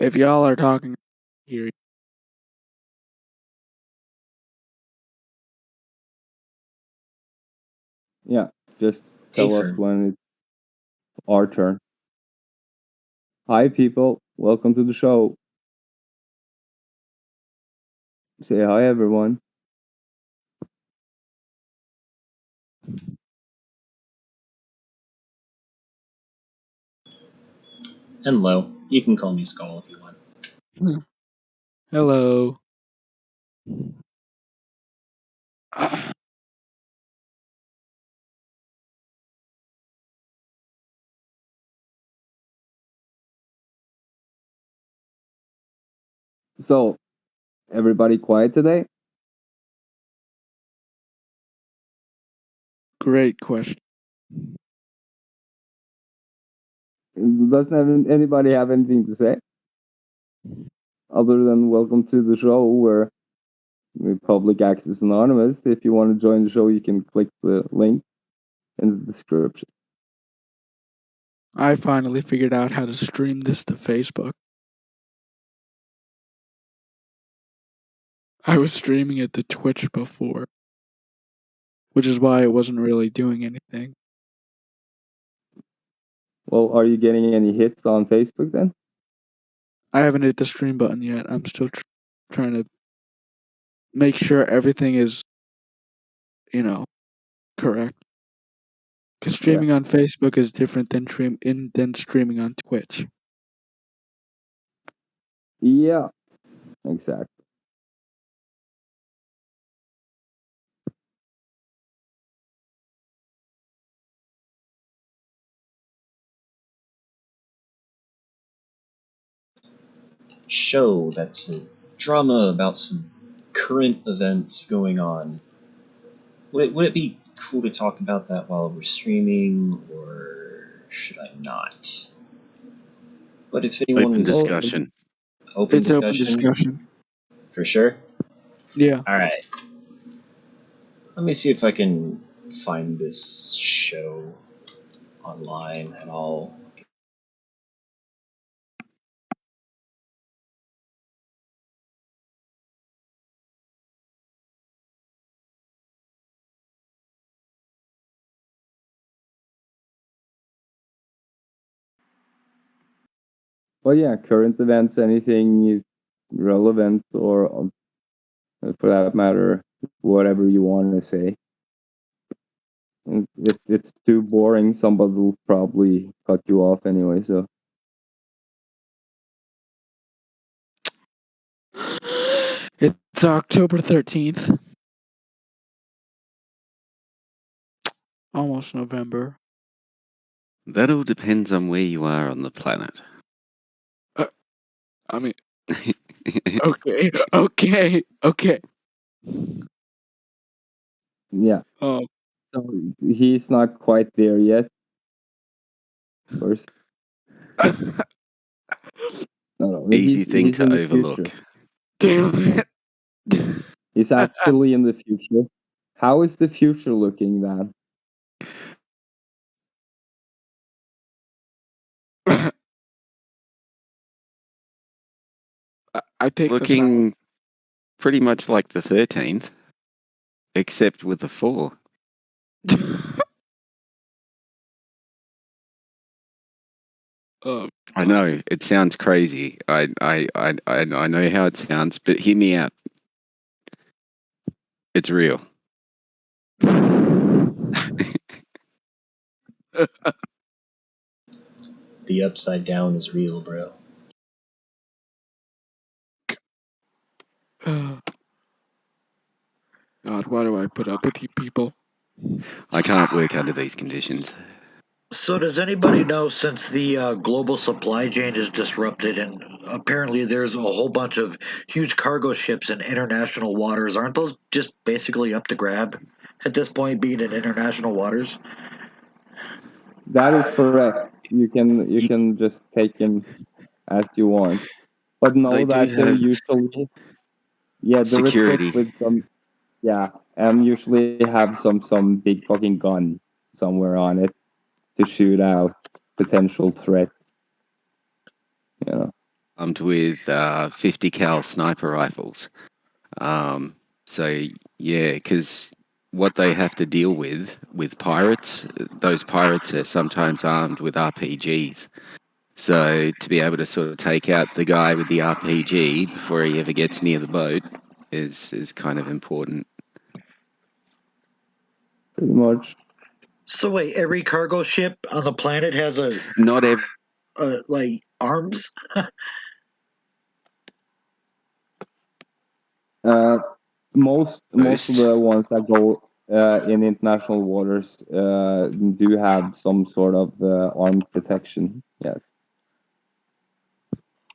If y'all are talking here, Yeah, just tell us when it's our turn. Hi, people. Welcome to the show. Say hi, everyone. Hello. You can call me Skull if you want. hello. So, everybody quiet today? Great question. Doesn't anybody have anything to say? Other than welcome to the show where we public access anonymous. If you want to join the show, you can click the link in the description. I finally figured out how to stream this to Facebook. I was streaming it to Twitch before, which is why it wasn't really doing anything. Well, are you getting any hits on Facebook then? I haven't hit the stream button yet. I'm still trying to make sure everything is, correct. Because streaming on Facebook is different than streaming on Twitch. Yeah, exactly. Show that's a drama about some current events going on. Would it be cool to talk about that while we're streaming, or should I not? But if anyone Open was discussion. Open discussion for sure. Yeah. All right. Let me see if I can find this show online, and I'll. Well, yeah, current events, anything relevant, or for that matter, whatever you want to say. If it's too boring, somebody will probably cut you off anyway. So It's October 13th. Almost November. That all depends on where you are on the planet. I mean, okay. yeah. Oh. So he's not quite there yet. First. No, Easy thing to in overlook. Damn it. He's actually in the future. How is the future looking then? I think looking pretty much like the 13th, except with the 4. I know it sounds crazy. I know how it sounds, but hear me out. It's real. The upside down is real, bro. God, why do I put up with you people? I can't work under these conditions. So does anybody know, since the global supply chain is disrupted and apparently there's a whole bunch of huge cargo ships in international waters, aren't those just basically up to grab at this point, being in international waters? That is correct. You can just take him as you want, but know that they're usually they're security equipped with some and usually have some big fucking gun somewhere on it to shoot out potential threats. You know. armed with 50 cal sniper rifles. So yeah, because what they have to deal with pirates, those pirates are sometimes armed with RPGs. So to be able to sort of take out the guy with the RPG before he ever gets near the boat is kind of important. Pretty much. So wait, every cargo ship on the planet has Not every like arms? Most of Most. the ones that go in international waters do have some sort of armed protection. Yes.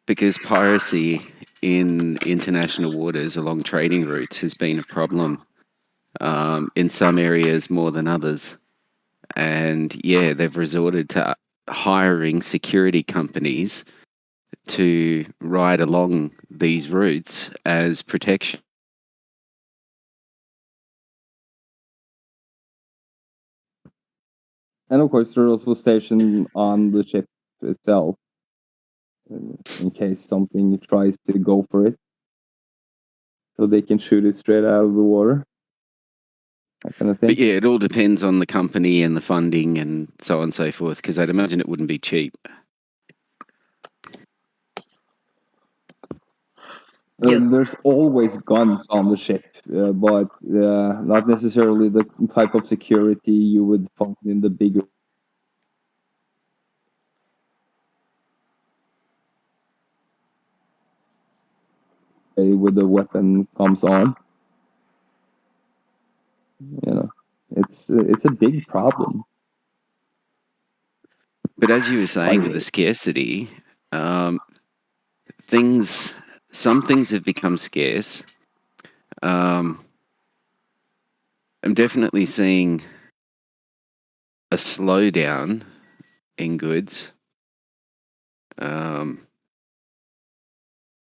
Because piracy in international waters along trading routes has been a problem in some areas more than others. And yeah, they've resorted to hiring security companies to ride along these routes as protection. And of course, they're also stationed on the ship itself in case something tries to go for it. So they can shoot it straight out of the water. That kind of thing. But yeah, it all depends on the company and the funding and so on and so forth, because I'd imagine it wouldn't be cheap. Yeah. There's always guns on the ship, but not necessarily the type of security you would find in the bigger. With the weapon comes on, you know, it's a big problem. But as you were saying with the scarcity, some things have become scarce. I'm definitely seeing a slowdown in goods.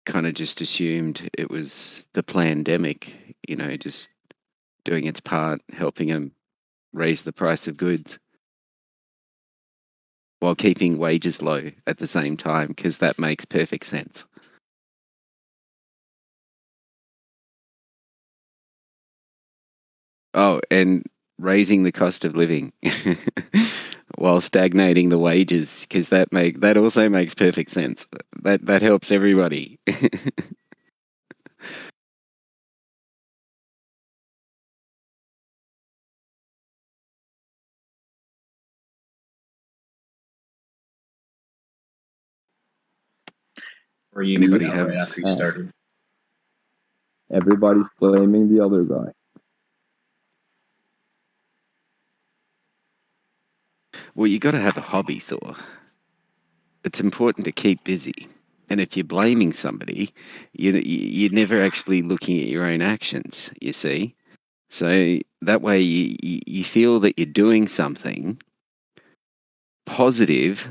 Kind of just assumed it was the pandemic, just doing its part, helping them raise the price of goods while keeping wages low at the same time, because that makes perfect sense. Oh, and raising the cost of living while stagnating the wages, because that also makes perfect sense. That helps everybody. Or you Anybody moved out have right after you started. Everybody's blaming the other guy. Well, you got to have a hobby, Thor. It's important to keep busy. And if you're blaming somebody, you're never actually looking at your own actions, you see? So that way you feel that you're doing something positive.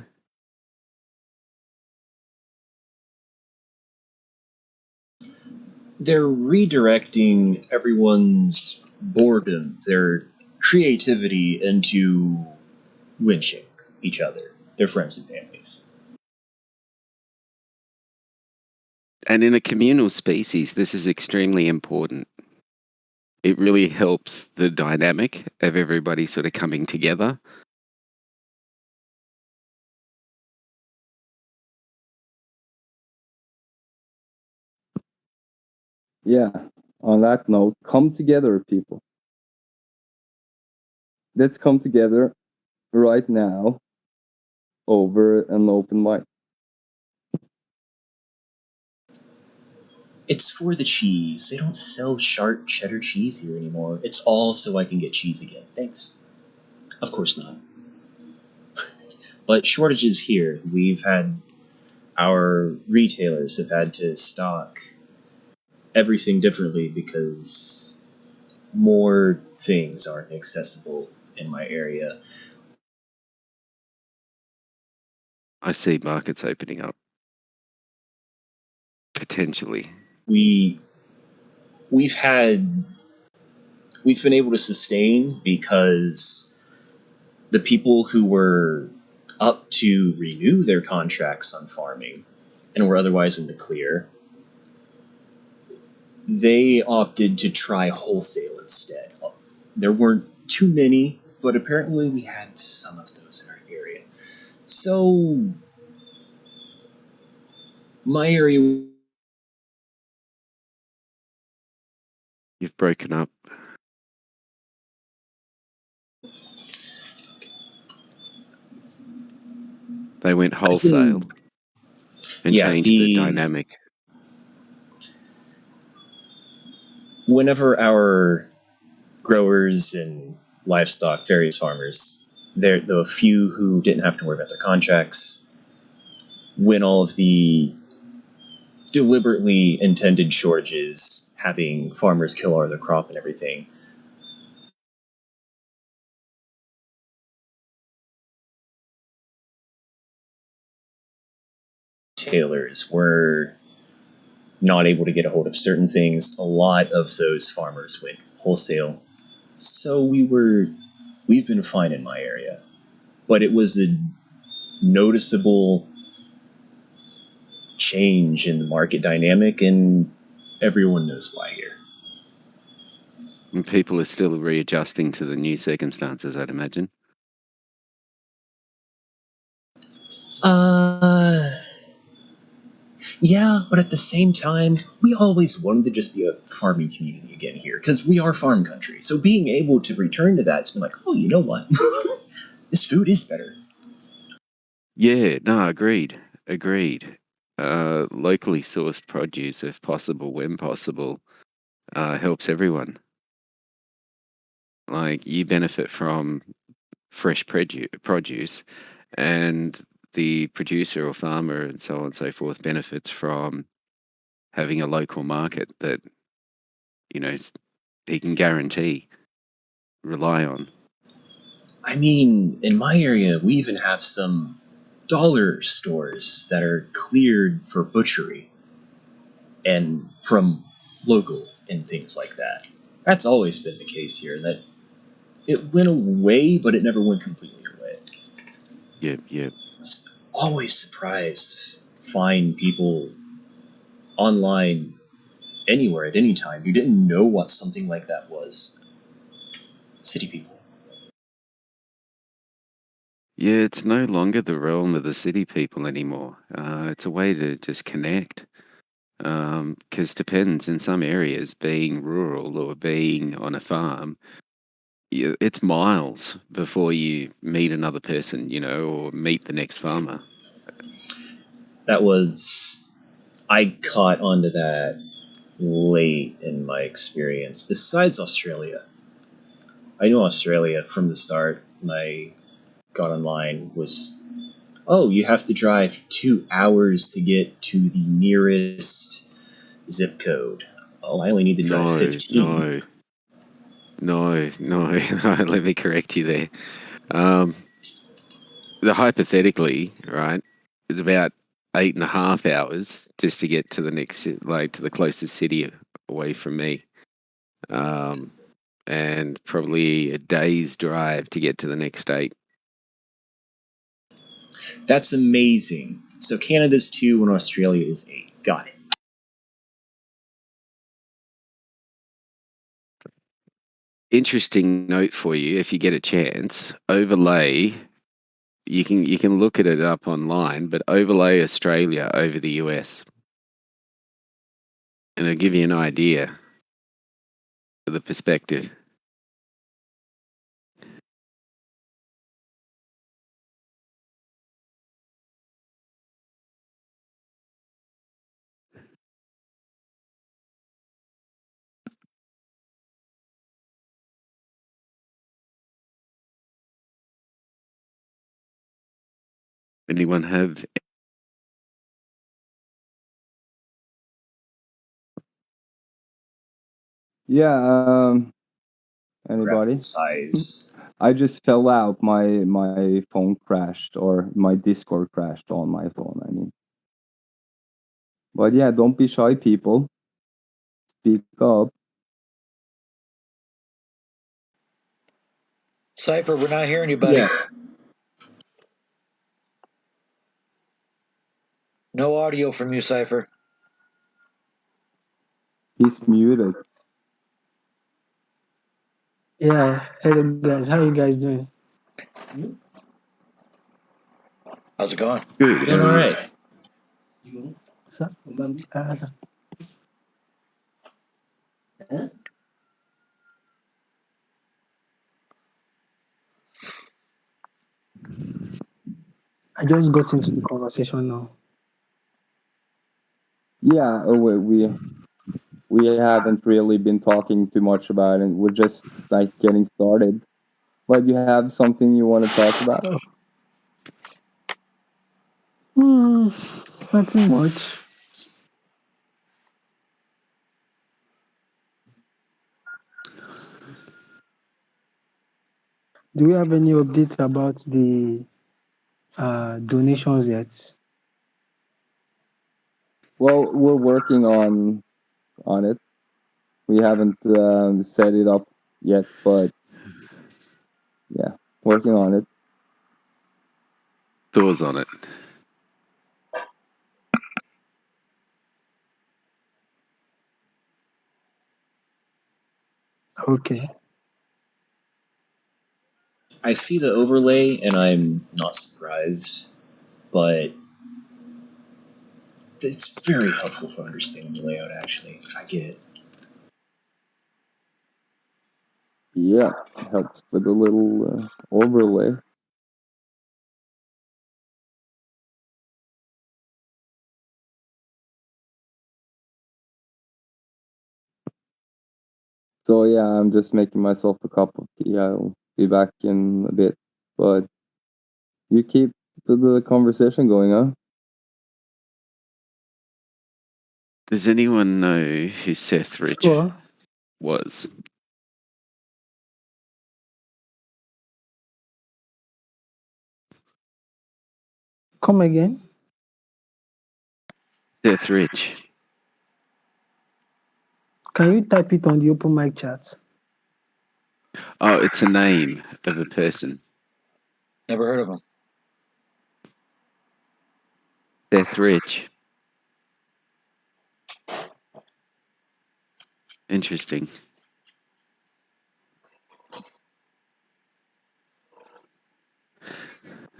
They're redirecting everyone's boredom, their creativity into lynching each other, their friends and families. And in a communal species, this is extremely important. It really helps the dynamic of everybody sort of coming together. Yeah. On that note, come together, people. Let's come together right now over an open mic. It's for the cheese. They don't sell sharp cheddar cheese here anymore. It's all so I can get cheese again. Thanks. Of course not. But shortages here. We've had our retailers have had to stock everything differently because more things aren't accessible in my area. I see markets opening up. Potentially. We've been able to sustain because the people who were up to renew their contracts on farming and were otherwise in the clear, they opted to try wholesale instead. There weren't too many, but apparently we had some of those in our area. So, my area... You've broken up. They went wholesale and Yeah, changed the dynamic. Whenever our growers and livestock, various farmers, the few who didn't have to worry about their contracts, when all of the deliberately intended shortages, having farmers kill all their crop and everything, tailors were not able to get a hold of certain things. A lot of those farmers went wholesale. So we've been fine in my area. But it was a noticeable change in the market dynamic, and everyone knows why here. And people are still readjusting to the new circumstances, I'd imagine. Yeah, but at the same time, we always wanted to just be a farming community again here, because we are farm country. So being able to return to that's been like, oh, you know what? This food is better. Yeah, no, agreed. Locally sourced produce, if possible, when possible, helps everyone. Like, you benefit from fresh produce, and the producer or farmer and so on and so forth benefits from having a local market that, he can rely on. I mean, in my area, we even have some dollar stores that are cleared for butchery and from local and things like that. That's always been the case here, that it went away, but it never went completely away. Yep. I was always surprised to find people online anywhere at any time who didn't know what something like that was. City people. Yeah, it's no longer the realm of the city people anymore. It's a way to just connect. Because depends, in some areas, being rural or being on a farm, it's miles before you meet another person, or meet the next farmer. I caught onto that late in my experience. Besides Australia, I knew Australia from the start when I got online was, oh, you have to drive 2 hours to get to the nearest zip code. Oh, I only need to drive 15. No. Let me correct you there. Hypothetically, right, it's about 8.5 hours just to get to the next, to the closest city away from me. And probably a day's drive to get to the next state. That's amazing. So Canada's 2 and Australia is 8. Got it. Interesting note for you, if you get a chance, overlay. You can look at it up online, but overlay Australia over the US, and it'll give you an idea of the perspective. Anyone have? Yeah, anybody? Graphic size. I just fell out. My phone crashed, or my Discord crashed on my phone, I mean. But yeah, don't be shy, people. Speak up. Cypher, we're not hearing you, buddy. Yeah. No audio from you, Cypher. He's muted. Yeah, hello guys. How you guys doing? How's it going? Good. How Doing are all you? right. I just got into the conversation now. Yeah, we haven't really been talking too much about it. We're just like getting started. But you have something you want to talk about? Nothing much. Do we have any updates about the donations yet? Well, we're working on it. We haven't set it up yet, but yeah, working on it. Thoughts on it? Okay. I see the overlay and I'm not surprised, but it's very helpful for understanding the layout, actually. I get it. Yeah, helps with a little overlay. So yeah, I'm just making myself a cup of tea. I'll be back in a bit, but you keep the conversation going, huh? Does anyone know who Seth Rich Sure. was? Come again. Seth Rich. Can you type it on the open mic chat? Oh, it's a name of a person. Never heard of him. Seth Rich. Interesting.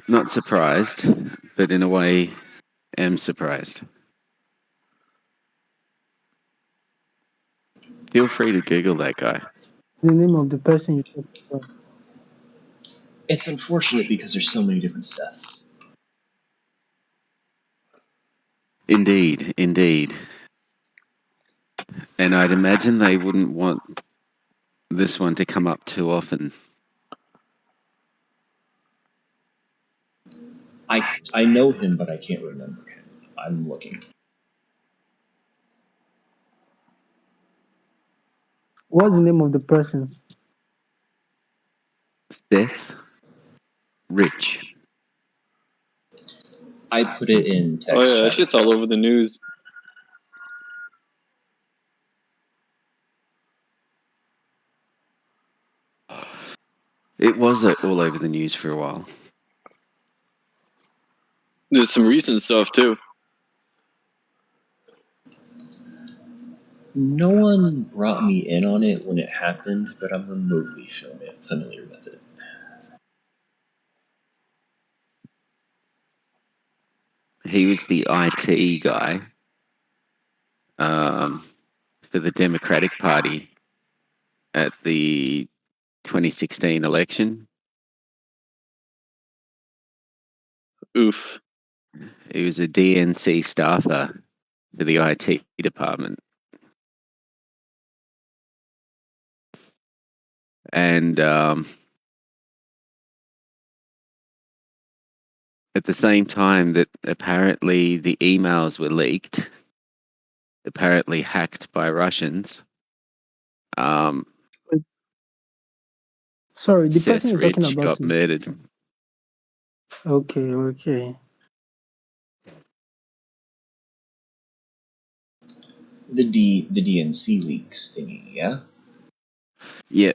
Not surprised, but in a way, am surprised. Feel free to Google that guy. The name of the person you talked about. It's unfortunate because there's so many different Seths. Indeed, indeed. And I'd imagine they wouldn't want this one to come up too often. I know him, but I can't remember him. I'm looking. What's the name of the person? Seth Rich. I put it in text Oh yeah, that chat. shit's all over the news. It was all over the news for a while. There's some recent stuff too. No one brought me in on it when it happened, but I'm remotely familiar with it. He was the IT guy for the Democratic Party at the 2016 election. Oof. He was a DNC staffer for the IT department. And at the same time that apparently the emails were leaked, apparently hacked by Russians, Sorry, the person Seth you're talking Rich about got is... murdered. Okay. The DNC leaks thingy, yeah? Yeah.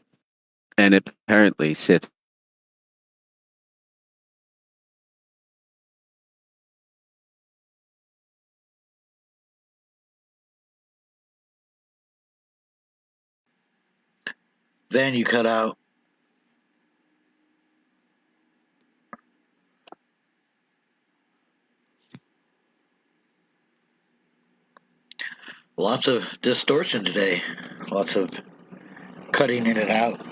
And apparently Seth Then you cut out. Lots of distortion today. Lots of cutting in and out.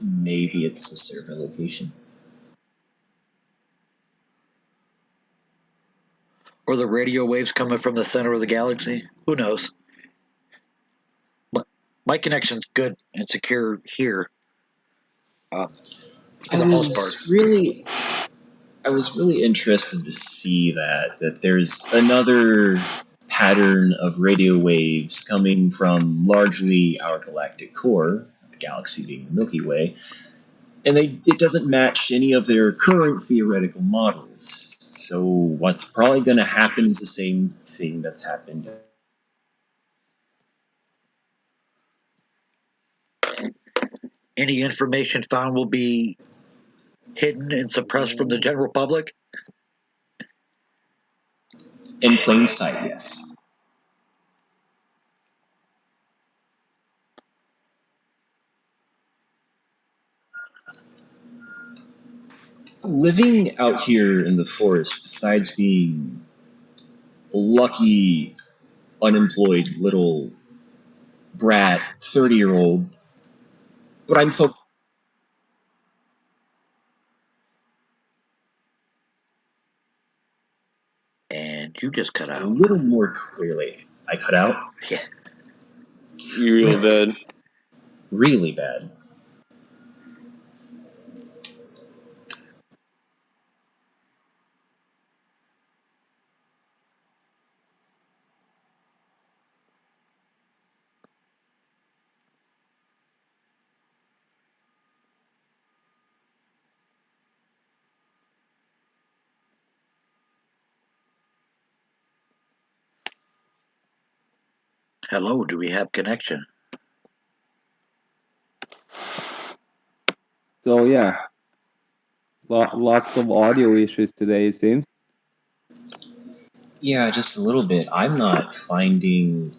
Maybe it's the server location. Or the radio waves coming from the center of the galaxy. Who knows? But my connection's good and secure here. For the most part. I was really interested to see that there's another pattern of radio waves coming from largely our galactic core, the galaxy being the Milky Way, and it doesn't match any of their current theoretical models. So what's probably going to happen is the same thing that's happened. Any information found will be hidden and suppressed from the general public? In plain sight, yes. Living out here in the forest, besides being a lucky, unemployed little brat, 30-year-old, but I'm focused And you just cut a out. little more clearly. I cut out? Yeah. You're real bad. Really bad. Hello, do we have connection? So yeah, lots of audio issues today, it seems. Yeah, just a little bit. I'm not finding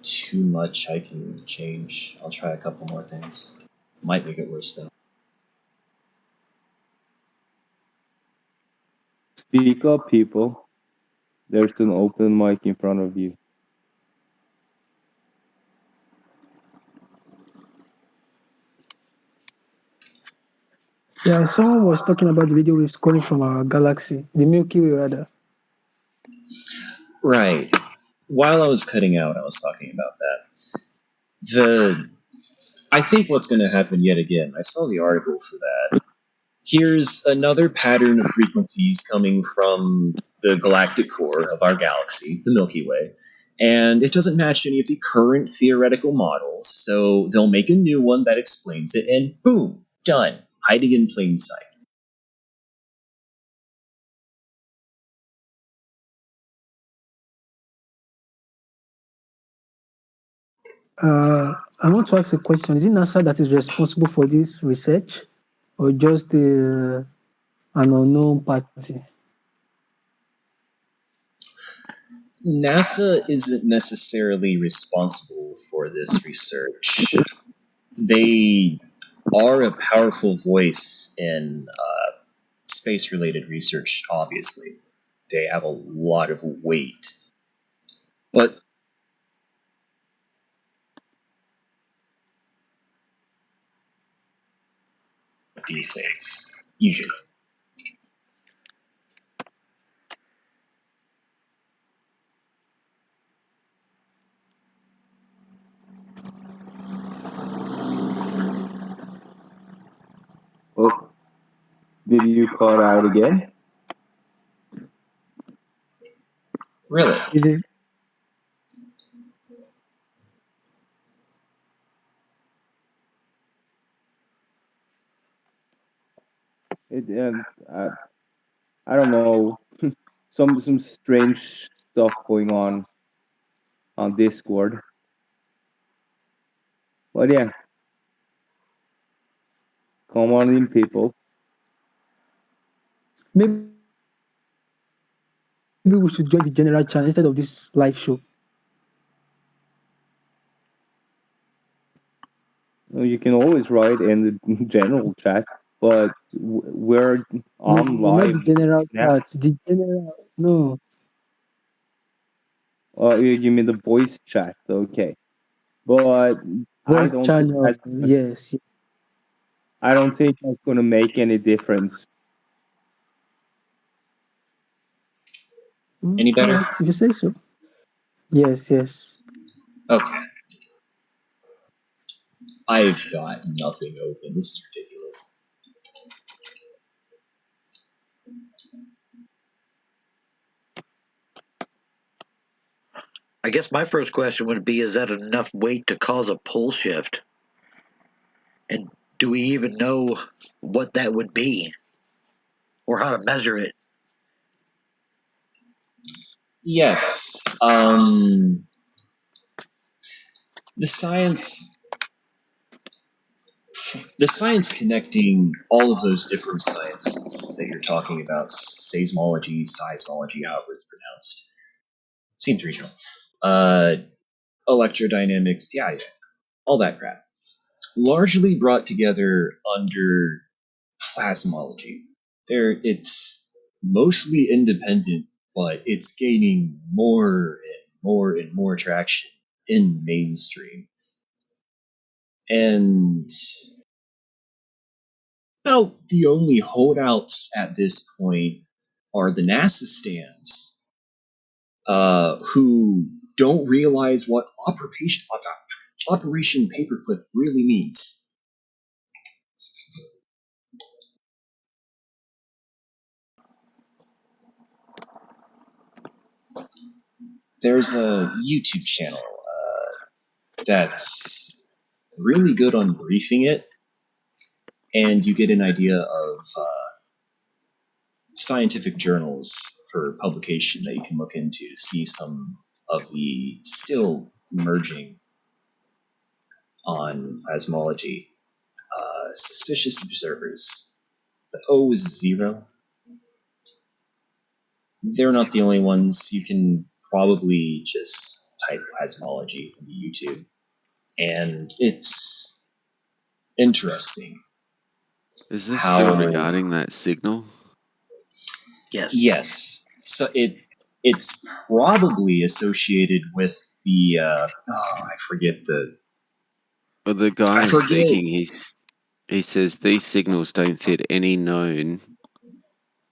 too much I can change. I'll try a couple more things. Might make it worse, though. Speak up, people. There's an open mic in front of you. Yeah, someone was talking about the video waves coming from our galaxy, the Milky Way rather. Right. While I was cutting out, I was talking about that. I think what's going to happen yet again, I saw the article for that. Here's another pattern of frequencies coming from the galactic core of our galaxy, the Milky Way, and it doesn't match any of the current theoretical models, so they'll make a new one that explains it, and boom, done, hiding in plain sight. I want to ask a question. Is it NASA that is responsible for this research or just an unknown party? NASA isn't necessarily responsible for this research. They are a powerful voice in space-related research, obviously. They have a lot of weight. But these things, usually. Oh, did you cut out again? Really? Is it? I don't know. some strange stuff going on Discord. But yeah, come on in, people. Maybe we should join the general channel instead of this live show. you can always write in the general chat, but we're No, on not live the general now. chat. The general, no. You mean the voice chat? Okay, but I Voice don't think channel. Yes. I don't think that's going to make any difference. Any better? All right, if you say so. Yes, yes. Okay. I've got nothing open. This is ridiculous. I guess my first question would be: is that enough weight to cause a pole shift? And do we even know what that would be, or how to measure it? Yes. The science connecting all of those different sciences that you're talking about, seismology, however it's pronounced, seems regional, electrodynamics, yeah, all that crap, largely brought together under plasmology. It's mostly independent, but it's gaining more and more and more traction in mainstream. And about the only holdouts at this point are the NASA stands, who don't realize what Operation Paperclip really means. There's a YouTube channel that's really good on briefing it, and you get an idea of scientific journals for publication that you can look into to see some of the still emerging on plasmology. Suspicious observers. The O is 0. They're not the only ones. You can probably just type plasmology into YouTube, and it's interesting. Is this How- still regarding that signal? Yes. Yes. So it's probably associated with the I forget the Well, the guy I is forget. speaking. He says these signals don't fit any known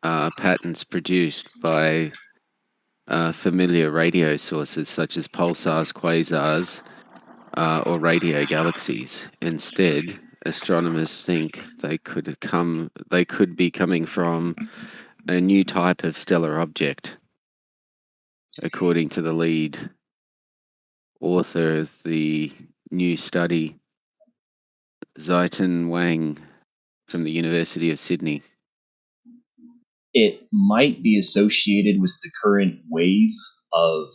patterns produced by familiar radio sources such as pulsars, quasars, or radio galaxies. Instead, astronomers think they could be coming from a new type of stellar object, according to the lead author of the new study, Zaitan Wang from the University of Sydney. It might be associated with the current wave of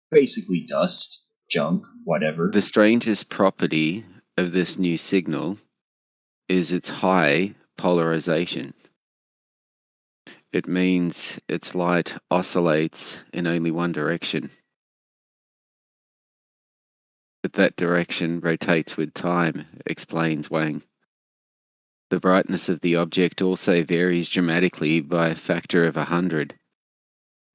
basically dust, junk, whatever. The strangest property of this new signal is its high polarization. It means its light oscillates in only one direction, but that direction rotates with time, explains Wang. The brightness of the object also varies dramatically by a factor of 100,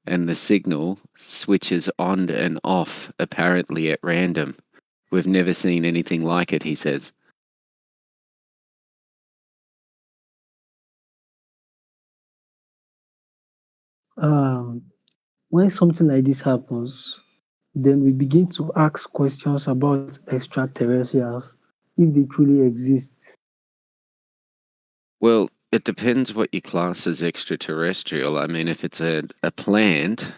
and the signal switches on and off apparently at random. We've never seen anything like it, he says. When something like this happens, then we begin to ask questions about extraterrestrials, if they truly exist. Well, it depends what you class as extraterrestrial. I mean, if it's a plant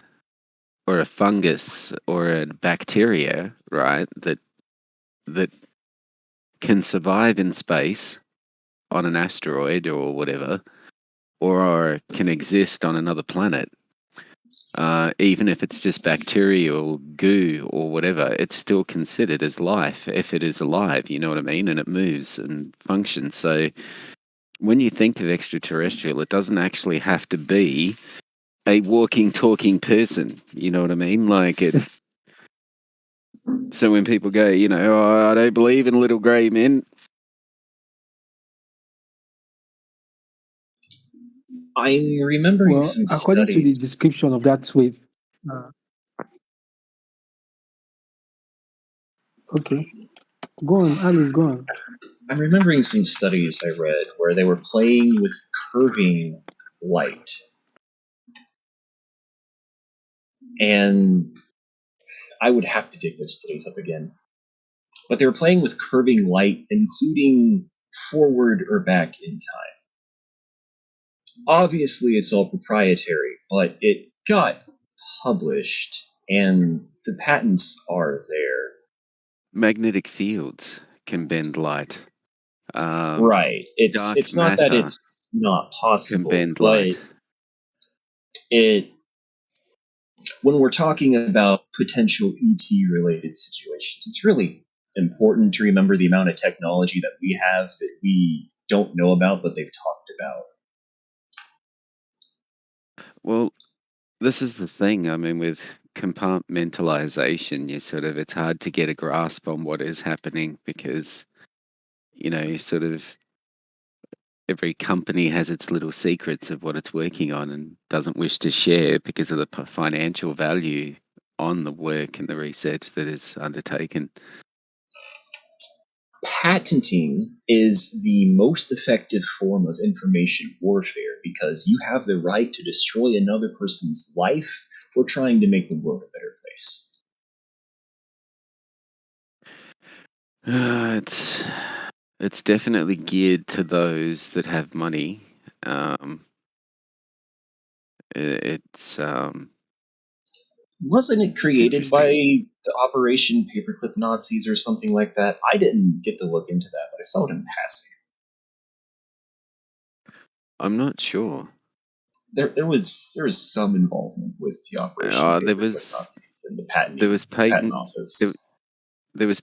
or a fungus or a bacteria, right, that can survive in space on an asteroid or whatever, or can exist on another planet, even if it's just bacteria or goo or whatever, it's still considered as life if it is alive, you know what I mean? And it moves and functions. So when you think of extraterrestrial, it doesn't actually have to be a walking, talking person, you know what I mean? Like So when people go, oh, I don't believe in little grey men. I'm remembering Well, some according to the studies. description of that wave. Okay. Go on, Alice, go on. I'm remembering some studies I read where they were playing with curving light. And I would have to dig those studies up again. But they were playing with curving light, including forward or back in time. Obviously, it's all proprietary, but it got published, and the patents are there. Magnetic fields can bend light. Right. Dark It's not that matter it's not can possible, bend but light. when we're talking about potential ET related situations, it's really important to remember the amount of technology that we have that we don't know about, but they've talked about. Well, this is the thing. I mean, with compartmentalization, it's hard to get a grasp on what is happening because, sort of every company has its little secrets of what it's working on and doesn't wish to share because of the financial value on the work and the research that is undertaken. Patenting is the most effective form of information warfare because you have the right to destroy another person's life for trying to make the world a better place. It's definitely geared to those that have money. It's Wasn't it created interesting. by the Operation Paperclip Nazis or something like that? I didn't get to look into that, but I saw it in passing. I'm not sure. There was some involvement with the Operation There Paperclip Nazis in the patent office. There was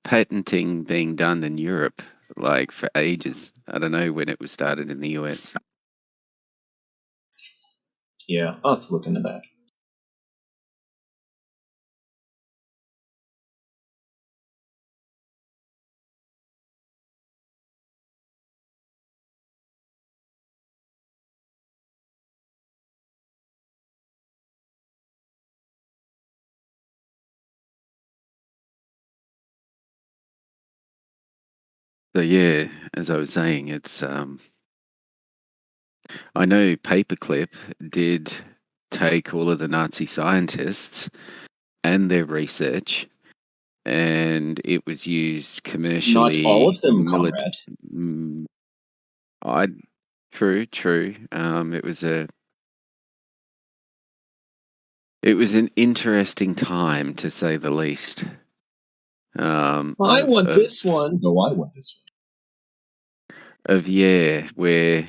patenting being done in Europe, like for ages. I don't know when it was started in the US. Yeah, I'll have to look into that. So yeah, as I was saying, it's I know Paperclip did take all of the Nazi scientists and their research, and it was used Not all of commercially. them, comrade. True. It was an interesting time, to say the least. I want this one. No, I want this one. Where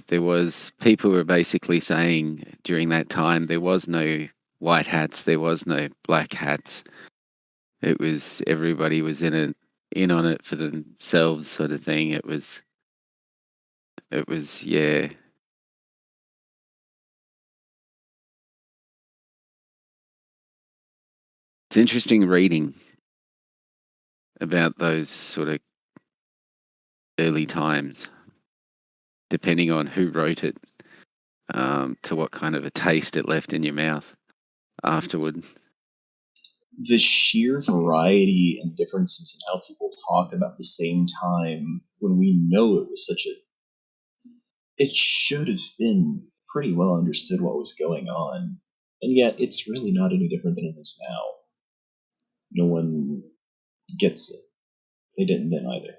there was people were basically saying during that time there was no white hats, there was no black hats. It was everybody was in on it for themselves, sort of thing. It was yeah. It's interesting reading about those sort of early times, depending on who wrote it, to what kind of a taste it left in your mouth afterward. The sheer variety and differences in how people talk about the same time when we know it was it should have been pretty well understood what was going on, and yet it's really not any different than it is now. No one gets it. They didn't then either.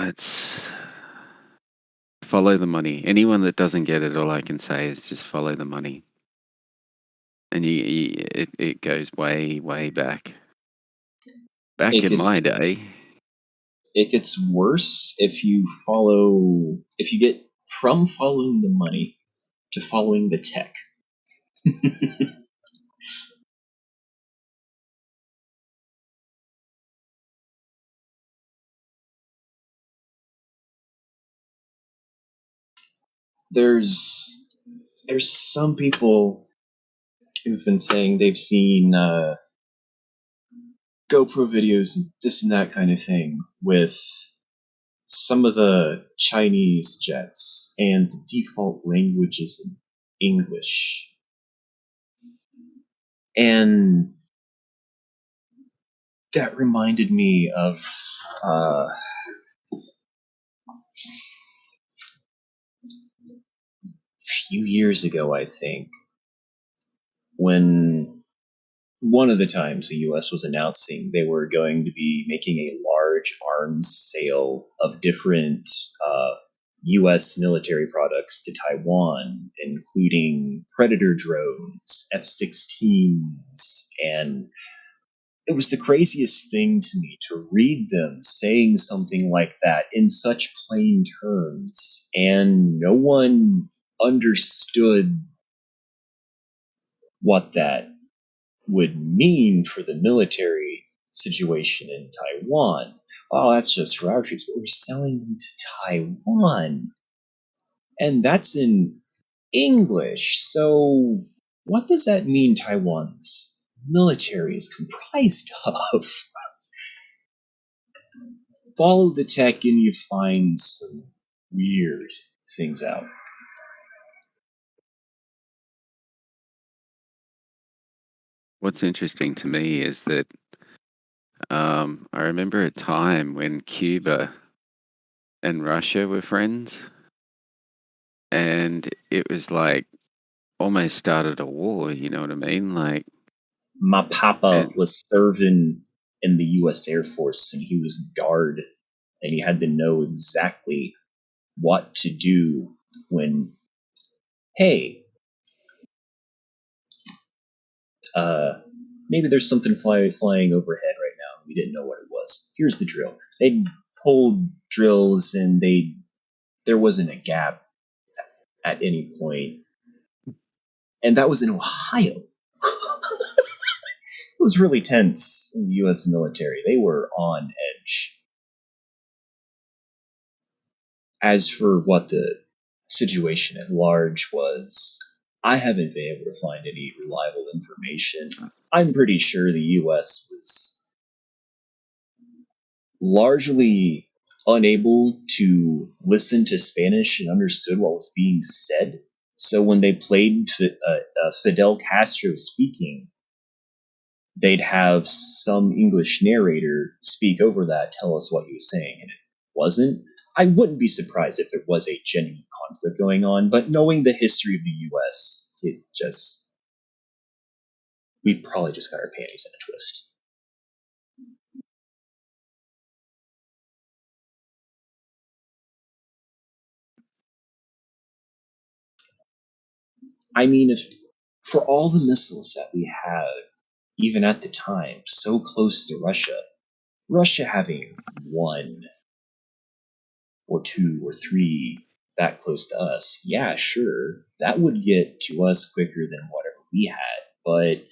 It's follow the money. Anyone that doesn't get it, all I can say is just follow the money. And it goes way back. Back in my day. It gets worse if you get from following the money to following the tech. there's some people who've been saying they've seen GoPro videos and this and that kind of thing with some of the Chinese jets, and the default language is in English. And that reminded me of a few years ago, I think, when one of the times the US was announcing they were going to be making a large arms sale of different US military products to Taiwan, including Predator drones, F-16s, and it was the craziest thing to me to read them saying something like that in such plain terms, and no one understood what that would mean for the military situation in Taiwan. Oh, that's just for our troops, but we're selling them to Taiwan. And that's in English. So what does that mean Taiwan's military is comprised of? Follow the tech and you find some weird things out. What's interesting to me is that I remember a time when Cuba and Russia were friends, and it was like almost started a war. You know what I mean? Like, My papa and was serving in the U.S. Air Force, and he was guard, and he had to know exactly what to do when, hey, maybe there's something flying overhead right now. We didn't know what it was. Here's the drill. They pulled drills, and there wasn't a gap at any point, and that was in Ohio. It was really tense in the U.S. military. They were on edge. As for what the situation at large was, I haven't been able to find any reliable information. I'm pretty sure the U.S. was largely unable to listen to Spanish and understood what was being said. So when they played Fidel Castro speaking, they'd have some English narrator speak over that, tell us what he was saying, and it wasn't. I wouldn't be surprised if there was a genuine conflict going on, but knowing the history of the U.S., we probably just got our panties in a twist. I mean, if for all the missiles that we had, even at the time, so close to Russia having one or two or three that close to us, yeah, sure, that would get to us quicker than whatever we had, but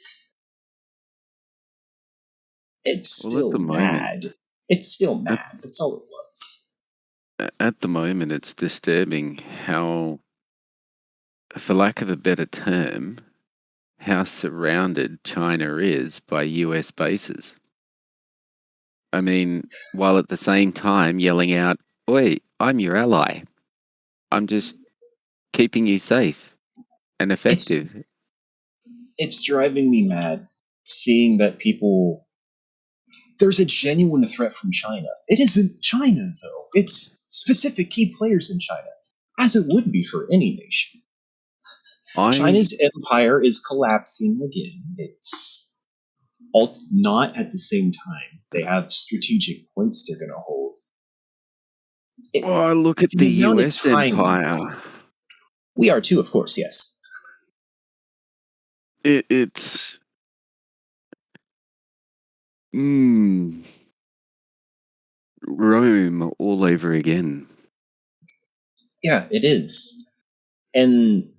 it's well, at still the moment, mad. It's still at, mad. That's all it was. at the moment, it's disturbing how, for lack of a better term, how surrounded China is by US bases. I mean, while at the same time yelling out, "Oi, I'm your ally. I'm just keeping you safe and It's effective." it's driving me mad seeing that there's a genuine threat from China. It isn't China though. It's specific key players in China, as it would be for any nation. I China's empire is collapsing again. It's not at the same time. They have strategic points they're going to hold. well, I look at the The amount of US time empire. we are too, of course. Yes, It's Rome all over again. yeah, it is. And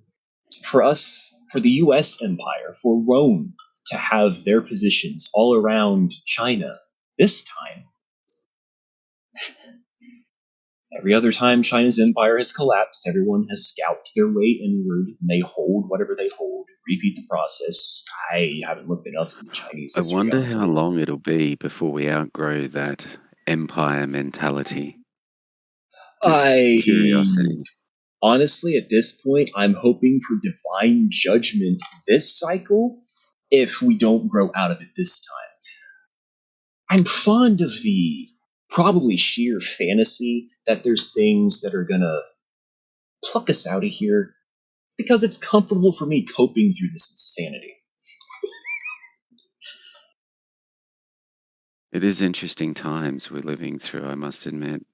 for us, for the U.S. empire, for Rome to have their positions all around China this time, Every other time China's empire has collapsed, everyone has scalped their way inward, and they hold whatever they hold. Repeat the process. I haven't looked enough into Chinese I history, wonder honestly. how long it'll be before we outgrow that empire mentality. Curiosity. Honestly, at this point, I'm hoping for divine judgment this cycle if we don't grow out of it this time. I'm fond of the probably sheer fantasy that there's things that are gonna pluck us out of here because it's comfortable for me coping through this insanity. It is interesting times we're living through, I must admit.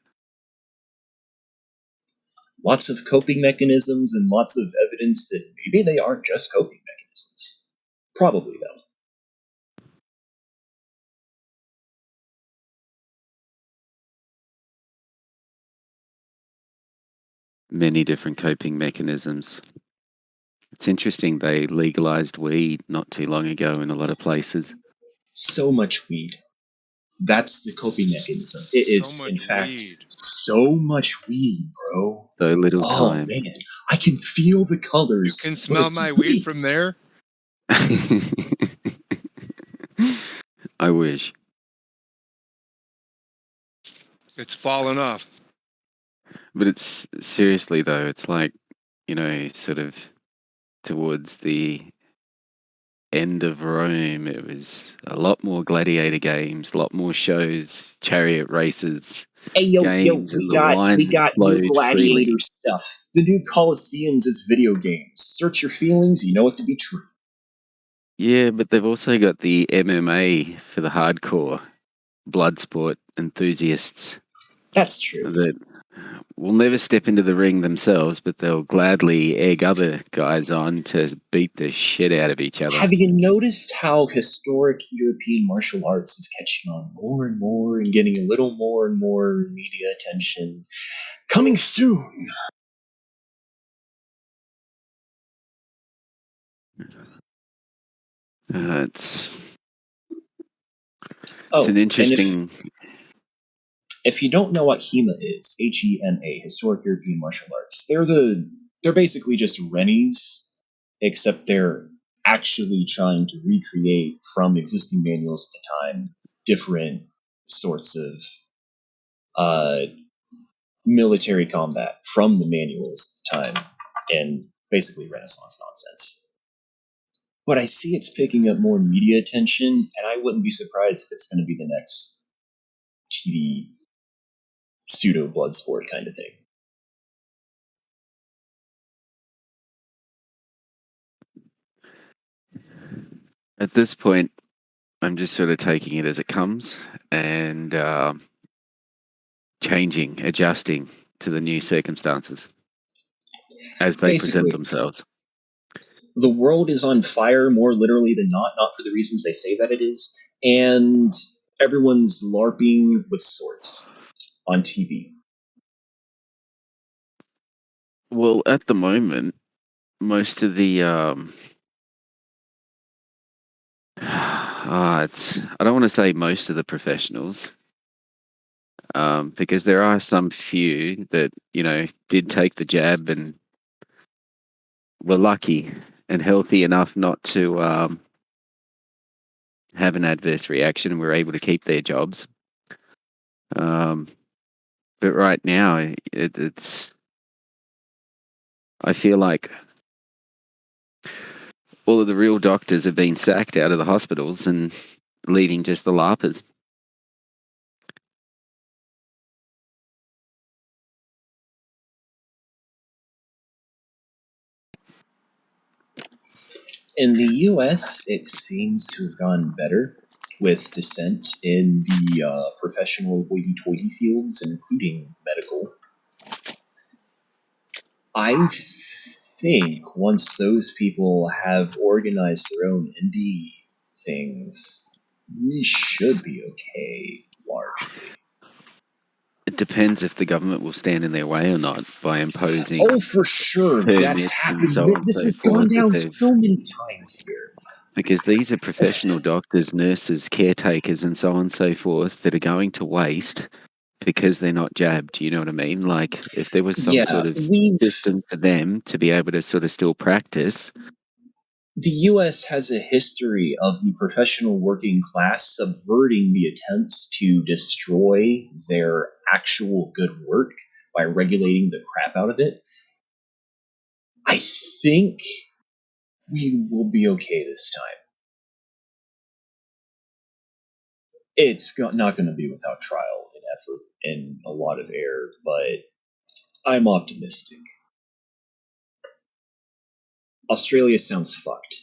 Lots of coping mechanisms and lots of evidence that maybe they aren't just coping mechanisms. Probably, though. Many different coping mechanisms. It's interesting they legalized weed not too long ago in a lot of places. So much weed. That's the coping mechanism. It is, in fact, so much weed, bro. So little Oh, time. man. I can feel the colors. You can smell my weed from there? I wish. It's fallen off. But it's seriously though, it's like, sort of towards the end of Rome, it was a lot more gladiator games, a lot more shows, chariot races, Hey, games, we and the wine got new flowed gladiator freely. stuff. The new Colosseums is video games. Search your feelings, you know it to be true. Yeah, but they've also got the MMA for the hardcore blood sport enthusiasts That's true. that will never step into the ring themselves, but they'll gladly egg other guys on to beat the shit out of each other. Have you noticed how historic European martial arts is catching on more and more and getting a little more and more media attention? Coming soon! It's an interesting... If you don't know what HEMA is, HEMA, Historic European Martial Arts, they're basically just Rennies, except they're actually trying to recreate from existing manuals at the time different sorts of military combat from the manuals at the time, and basically Renaissance nonsense. But I see it's picking up more media attention, and I wouldn't be surprised if it's going to be the next TV pseudo blood sport kind of thing. At this point, I'm just sort of taking it as it comes and changing, adjusting to the new circumstances as they present themselves. The world is on fire more literally than not for the reasons they say that it is, and everyone's LARPing with swords on TV. Well, at the moment, most of the I don't want to say most of the professionals, because there are some few that did take the jab and were lucky and healthy enough not to have an adverse reaction and were able to keep their jobs. But right now, it's I feel like all of the real doctors have been sacked out of the hospitals and leaving just the LARPers. In the US, it seems to have gone better with dissent in the professional hoity-toity fields, including medical. I think once those people have organized their own indie things, we should be okay, largely. It depends if the government will stand in their way or not by imposing. Oh, for sure, that's happened. So this has gone down so many times here. Because these are professional doctors, nurses, caretakers, and so on and so forth that are going to waste because they're not jabbed. You know what I mean? Like, if there was some Yeah, sort of we've system for them to be able to sort of still practice. the U.S. has a history of the professional working class subverting the attempts to destroy their actual good work by regulating the crap out of it. I think we will be okay this time. It's not going to be without trial and effort and a lot of error, but I'm optimistic. Australia sounds fucked.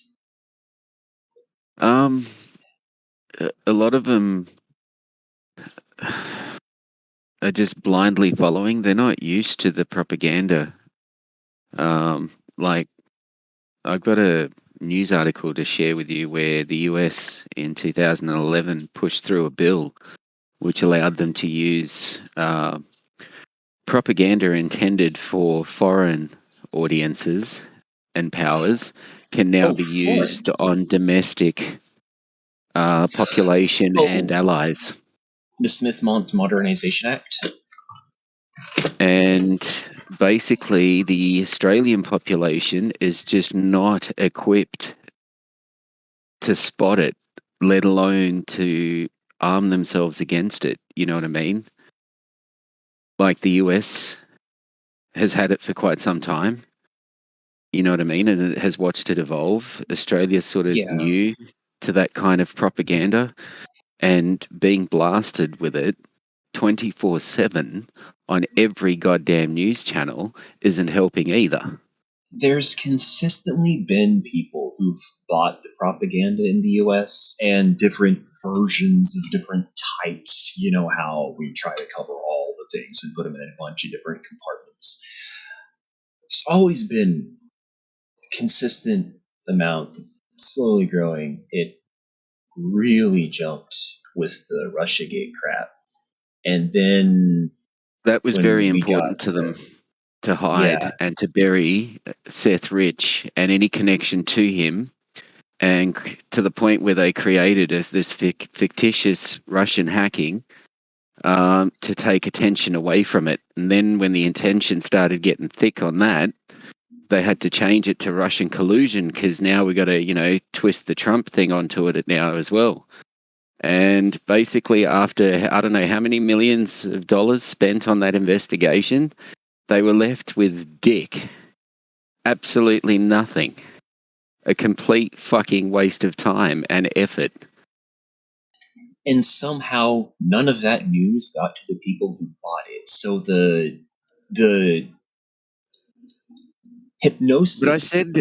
A lot of them are just blindly following. They're not used to the propaganda. Like, I've got a news article to share with you where the US in 2011 pushed through a bill which allowed them to use propaganda intended for foreign audiences and powers can now be used on domestic population and allies. The Smith-Mont Modernization Act? And basically, the Australian population is just not equipped to spot it, let alone to arm themselves against it. You know what I mean? Like the US has had it for quite some time. You know what I mean? And it has watched it evolve. Australia's sort of new to that kind of propaganda, and being blasted with it 24/7 on every goddamn news channel isn't helping either. There's consistently been people who've bought the propaganda in the US and different versions of different types. You know how we try to cover all the things and put them in a bunch of different compartments. It's always been a consistent amount, slowly growing. It really jumped with the Russiagate crap. And then that was very important got to them to hide and to bury Seth Rich and any connection to him, and to the point where they created this fictitious Russian hacking to take attention away from it. And then when the intention started getting thick on that, they had to change it to Russian collusion, because now we got to, twist the Trump thing onto it now as well. And basically, after I don't know how many millions of dollars spent on that investigation, they were left with dick. Absolutely nothing. A complete fucking waste of time and effort. And somehow none of that news got to the people who bought it. So the hypnosis. But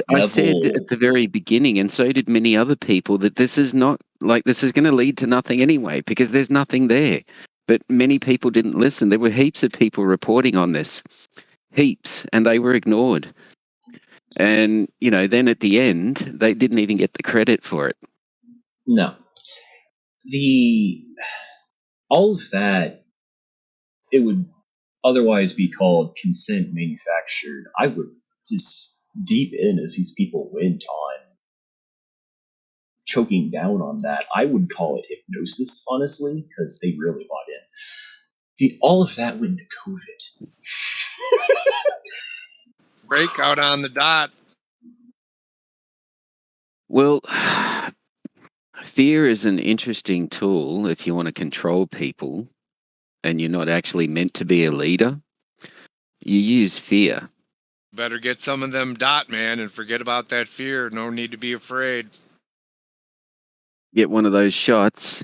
I said at the very beginning, and so did many other people, that this is not like this is going to lead to nothing anyway, because there's nothing there. But many people didn't listen. There were heaps of people reporting on this, heaps, and they were ignored. And then at the end, they didn't even get the credit for it. No, all of that, it would otherwise be called consent manufactured. I would just deep in as these people went on choking down on that, I would call it hypnosis, honestly, because they really bought in. All of that went to COVID. Breakout on the dot. Well, fear is an interesting tool if you want to control people and you're not actually meant to be a leader. You use fear. Better get some of them dot, man, and forget about that fear. No need to be afraid. Get one of those shots.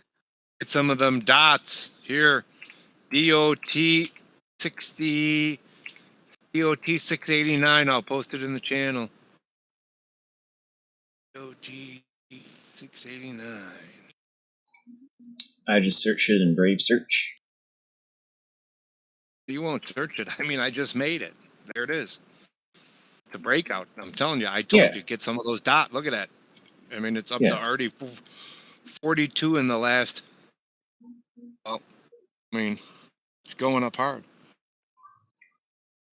Get some of them dots. Here, DOT 60, DOT 689. I'll post it in the channel. DOT 689. I just searched it in Brave Search. You won't search it. I mean, I just made it. There it is. It's a breakout. I'm telling you, I told you, get some of those dot. Look at that. I mean, it's up to already 42 in the last. Well, I mean, it's going up hard.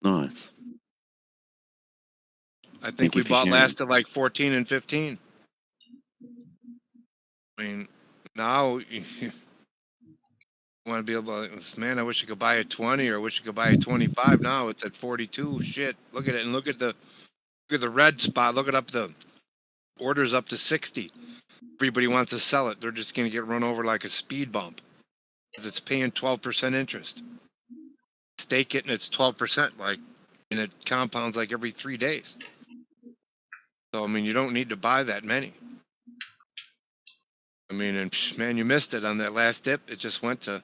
Nice. I think we bought last at like 14 and 15. I mean, now I want to be able to, man, I wish I could buy a 20 or I wish I could buy a 25. Now it's at 42. Shit. Look at it and look at the red spot. Look at up the orders up to 60. Everybody wants to sell it. They're just going to get run over like a speed bump because it's paying 12% interest. Stake it and it's 12%, like, and it compounds like every 3 days. So, I mean, you don't need to buy that many. I mean, and man, you missed it on that last dip. It just went to,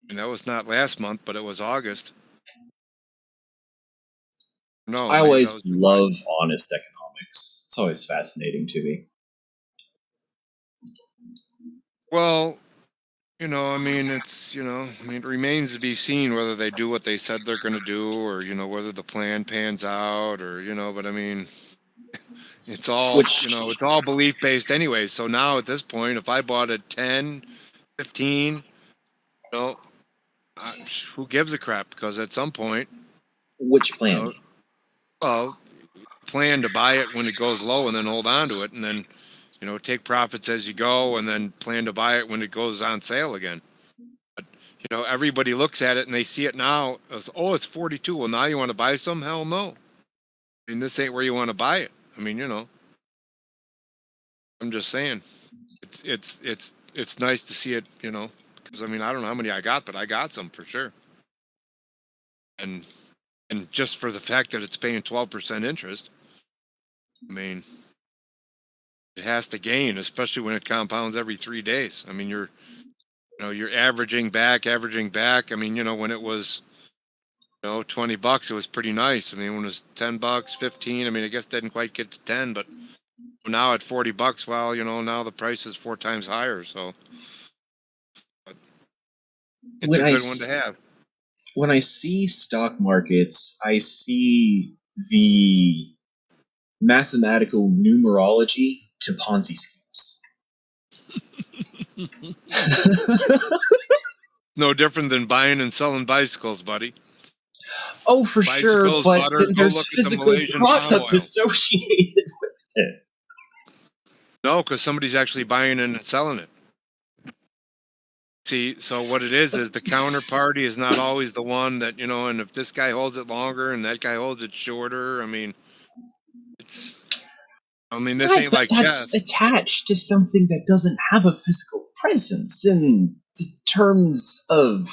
and that was not last month, but it was August. No, I always love honest economics. It's always fascinating to me. Well, you know, I mean, it's, you know, I mean, it remains to be seen whether they do what they said they're going to do, or, you know, whether the plan pans out, or, you know, but I mean, it's all, you know, it's all belief based anyway. So now at this point, if I bought at 10, 15, you know, who gives a crap? Because at some point, which plan? You know, well, plan to buy it when it goes low and then hold on to it, and then, you know, take profits as you go, and then plan to buy it when it goes on sale again. But, you know, everybody looks at it and they see it now as, oh, it's 42. Well, now you want to buy some? Hell no. I mean, this ain't where you want to buy it. I mean, you know, I'm just saying, it's nice to see it, you know, because I mean, I don't know how many I got, but I got some for sure. And just for the fact that it's paying 12% interest, I mean, it has to gain, especially when it compounds every 3 days. I mean, you're averaging back. I mean, you know, when it was, you know, $20, it was pretty nice. I mean, when it was $10, 15, I mean, I guess it didn't quite get to 10, but now at $40, well, you know, now the price is 4 times higher. So it's a good one to have. When I see stock markets, I see the mathematical numerology to Ponzi schemes. No different than buying and selling bicycles, buddy. Oh, for sure, but butter, then there's physical product associated with it. No, because somebody's actually buying it and selling it. See, so what it is the counterparty is not always the one that, you know, and if this guy holds it longer and that guy holds it shorter, I mean, this right, ain't like that's chess. Attached to something that doesn't have a physical presence in terms of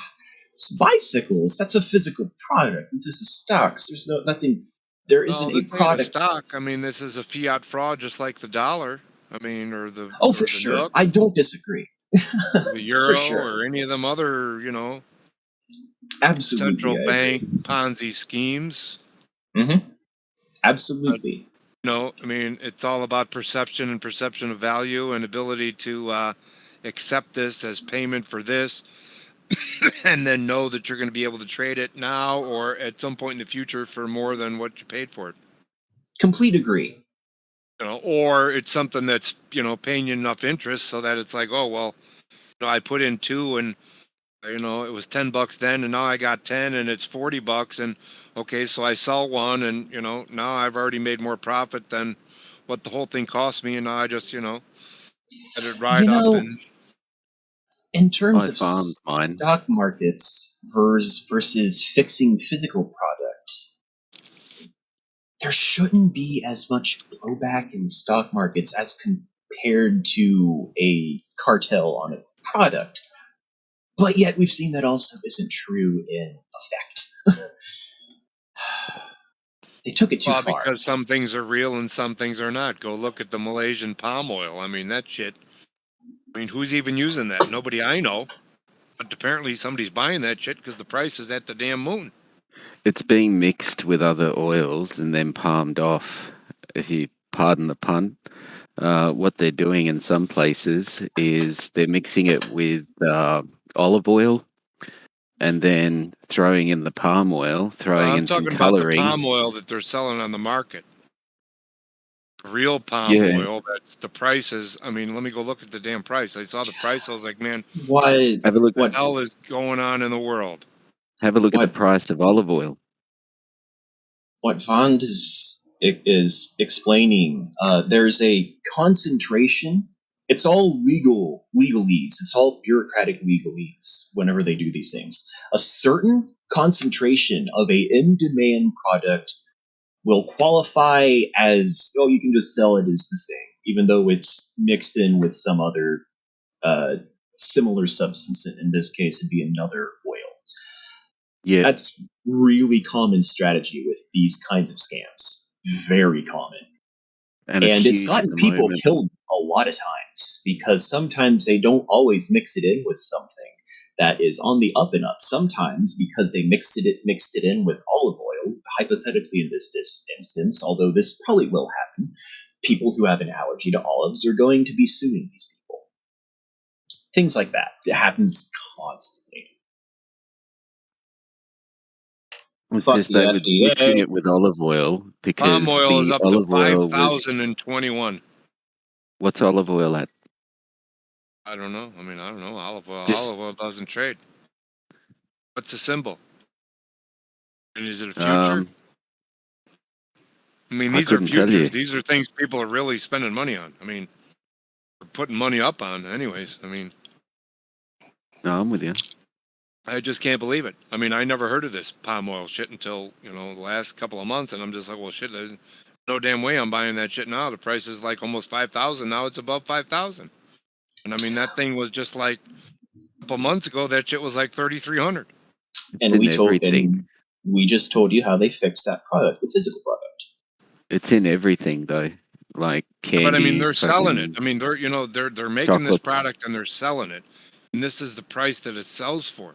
bicycles. That's a physical product. This is stocks. There's nothing. There isn't a product. Stock. I mean, this is a fiat fraud, just like the dollar. I mean, or the for sure. NUC, I don't disagree. The euro sure. or any of them other, you know, absolutely central bank Ponzi schemes. Mm-hmm. Absolutely. You know, I mean, it's all about perception and perception of value and ability to accept this as payment for this, and then know that you're going to be able to trade it now or at some point in the future for more than what you paid for it. Complete agree. You know, or it's something that's, you know, paying you enough interest so that it's like, oh, well, you know, I put in 2 and, you know, it was $10 then and now I got 10 and it's $40 and okay, so I sell one and, you know, now I've already made more profit than what the whole thing cost me and now I just, you know, let it ride up. And in terms of stock markets versus fixing physical product, there shouldn't be as much blowback in stock markets as compared to a cartel on a product. But yet we've seen that also isn't true in effect. They took it too far. Because some things are real and some things are not. Go look at the Malaysian palm oil. I mean, that shit. I mean, who's even using that? Nobody I know. But apparently somebody's buying that shit because the price is at the damn moon. It's being mixed with other oils and then palmed off, if you pardon the pun. What they're doing in some places is they're mixing it with olive oil and then throwing in the palm oil, throwing in some coloring. I'm talking about the palm oil that they're selling on the market. Real palm oil, that's the prices. I mean, let me go look at the damn price. I saw the price. I was like, man, what the hell is going on in the world? Have a look at the price of olive oil. What Vond is explaining, there's a concentration It's all legalese. It's all bureaucratic legalese whenever they do these things. A certain concentration of a in-demand product will qualify as, oh, you can just sell it as the thing, even though it's mixed in with some other similar substance. In this case, it'd be another oil. Yeah. That's really common strategy with these kinds of scams. Very common. And it's gotten people moment. killed a lot of times because sometimes they don't always mix it in with something that is on the up and up. Sometimes because they mixed it in with olive oil, hypothetically in this instance, although this probably will happen, people who have an allergy to olives are going to be suing these people. Things like that. It happens constantly. It's just they were mixing it with olive oil because palm oil is up to oil 5,021. What's olive oil at? I don't know. I don't know. Olive oil doesn't trade. What's the symbol? And is it a future? These are futures. These are things people are really spending money on. They're putting money up on anyways. No, I'm with you. I just can't believe it. I never heard of this palm oil shit until, the last couple of months, and I'm just like, well, shit, there's no damn way I'm buying that shit now. The price is like almost 5,000. Now it's above 5,000. And that thing was just like a couple months ago, that shit was like 3,300. And we just told you how they fixed that product, the physical product. It's in everything though. Like candy. But they're selling it. They're making this product and they're selling it. And this is the price that it sells for.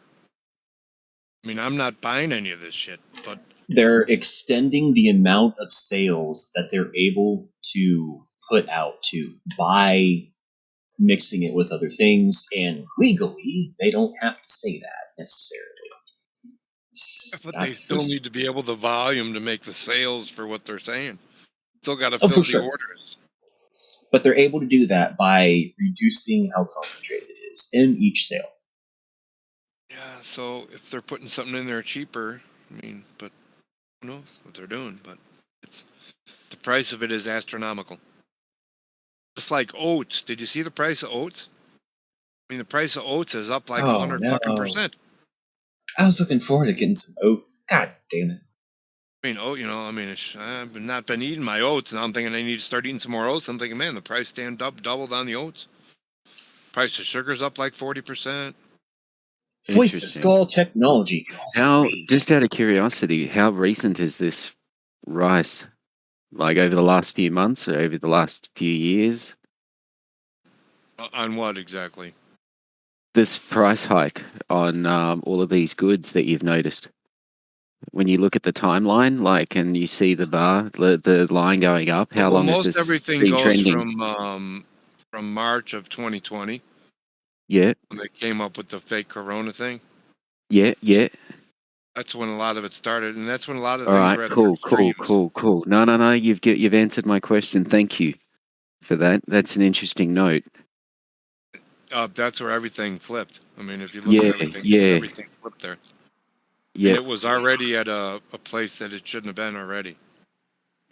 I'm not buying any of this shit, but they're extending the amount of sales that they're able to put out to by mixing it with other things, and legally they don't have to say that necessarily. But they still need to be able the volume to make the sales for what they're saying. Still got to fill the orders. But they're able to do that by reducing how concentrated it is in each sale. Yeah, so if they're putting something in there cheaper, but who knows what they're doing? But the price of it is astronomical. Just like oats. Did you see the price of oats? The price of oats is up like 100%. I was looking forward to getting some oats. God damn it. I've not been eating my oats. Now I'm thinking I need to start eating some more oats. I'm thinking, man, the price doubled on the oats. Price of sugar's up like 40%. Voice to skull technology. Just out of curiosity, how recent is this rise? Like over the last few months or over the last few years? On what exactly? This price hike on all of these goods that you've noticed. When you look at the timeline, and you see the bar, the line going up, how long has this been trending? From March of 2020. Yeah. When they came up with the fake corona thing. Yeah. That's when a lot of it started, and that's when a lot of all things right, were cool. No. You've answered my question. Thank you for that. That's an interesting note. That's where everything flipped. If you look at everything, everything flipped there. Yeah, it was already at a place that it shouldn't have been already.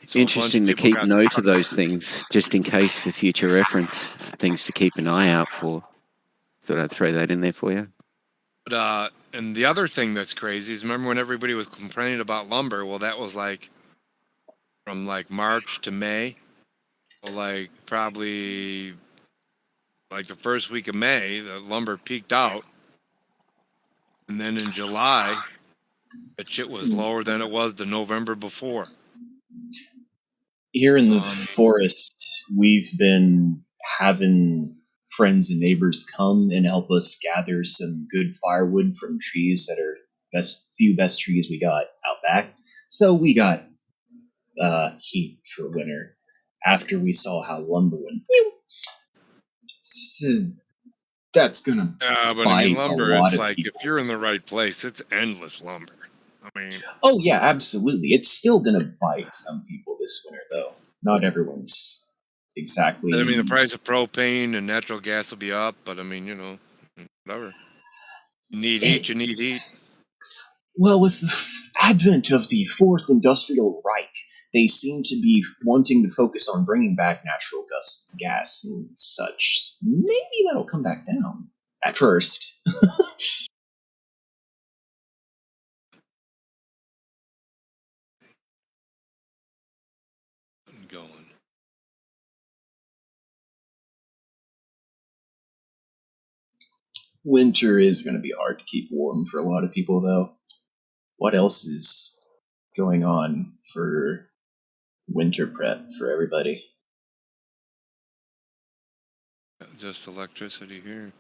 So interesting to keep note of those things, just in case for future reference, things to keep an eye out for. Thought I'd throw that in there for you. But and the other thing that's crazy is, remember when everybody was complaining about lumber? Well, that was from March to May. Well, probably the first week of May, the lumber peaked out, and then in July, that shit was lower than it was the November before. Here in the forest, we've been having friends and neighbors come and help us gather some good firewood from trees that are best trees we got out back. So we got heat for winter after we saw how lumber went. That's gonna bite lumber, a lot it's of people. If you're in the right place, it's endless lumber. Oh yeah, absolutely. It's still gonna bite some people this winter, though. Not everyone's exactly. The price of propane and natural gas will be up, but whatever. You need heat. Well, with the advent of the Fourth Industrial Reich, they seem to be wanting to focus on bringing back natural gas and such. Maybe that'll come back down at first. Going. Winter is going to be hard to keep warm for a lot of people, though. What else is going on for winter prep for everybody? Just electricity here.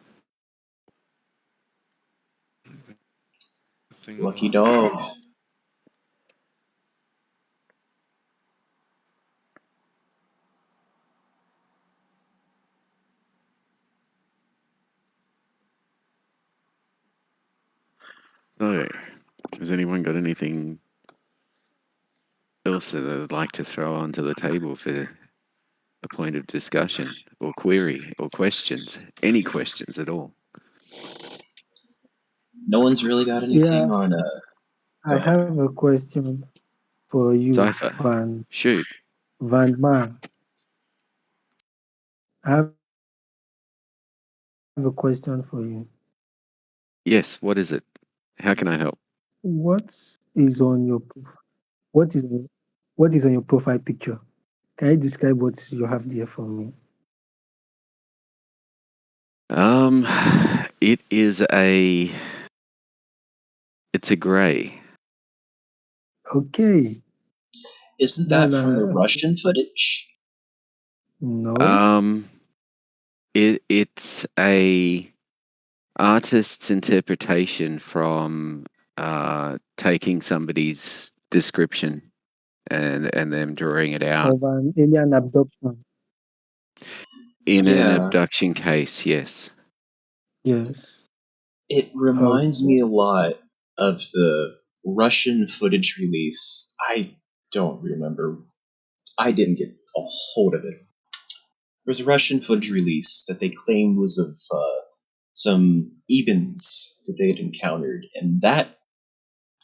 Lucky dog. So, has anyone got anything else that they'd like to throw onto the table for a point of discussion or query or questions? Any questions at all? No one's really got anything Yeah. on. I have a question for you, Cypher. Shoot. Van Man. I have a question for you. Yes, what is it? How can I help? What is on your what is on your profile picture? Can you describe what you have there for me? It's a grey. Okay. Isn't that from the Russian footage? No. It's a artist's interpretation from taking somebody's description and them drawing it out. Of an alien abduction. In an abduction case, yes. Yes. It reminds me a lot of the Russian footage release. I don't remember. I didn't get a hold of it. There was a Russian footage release that they claimed was of some Ebens that they had encountered, and that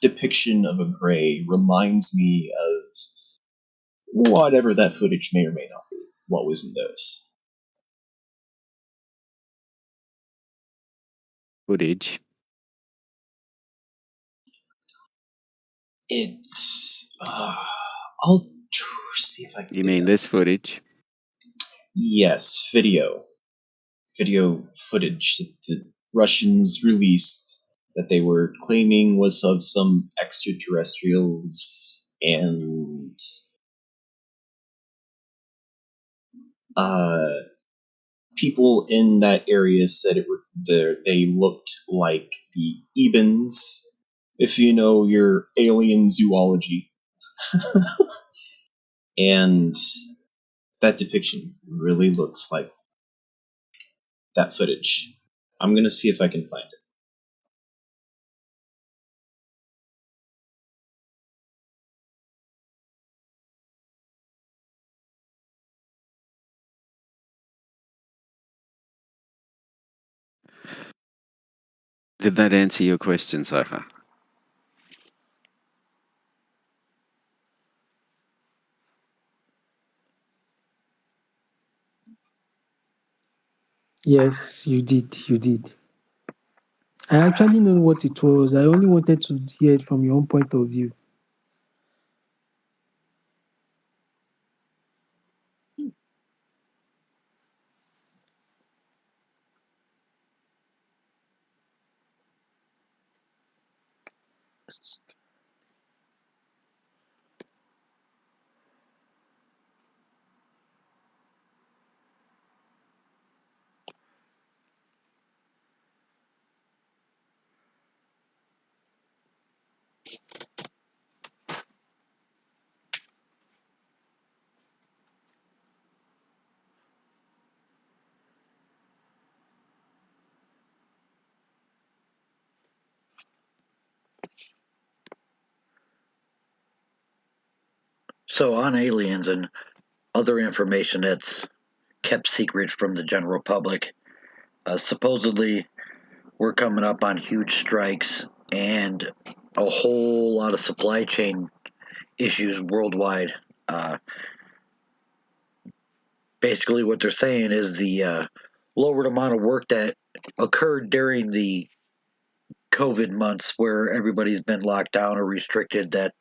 depiction of a gray reminds me of whatever that footage may or may not be. What was in those footage? It's. I'll see if I can. You mean this footage? Yes, video footage that the Russians released that they were claiming was of some extraterrestrials, and people in that area said they looked like the Ebens, if you know your alien zoology. And that depiction really looks like that footage. I'm going to see if I can find it. Did that answer your question, Cypher? Yes, you did. You did. I actually know what it was. I only wanted to hear it from your own point of view. So on aliens and other information that's kept secret from the general public, supposedly we're coming up on huge strikes and a whole lot of supply chain issues worldwide. Basically, what they're saying is the lowered amount of work that occurred during the COVID months where everybody's been locked down or restricted, that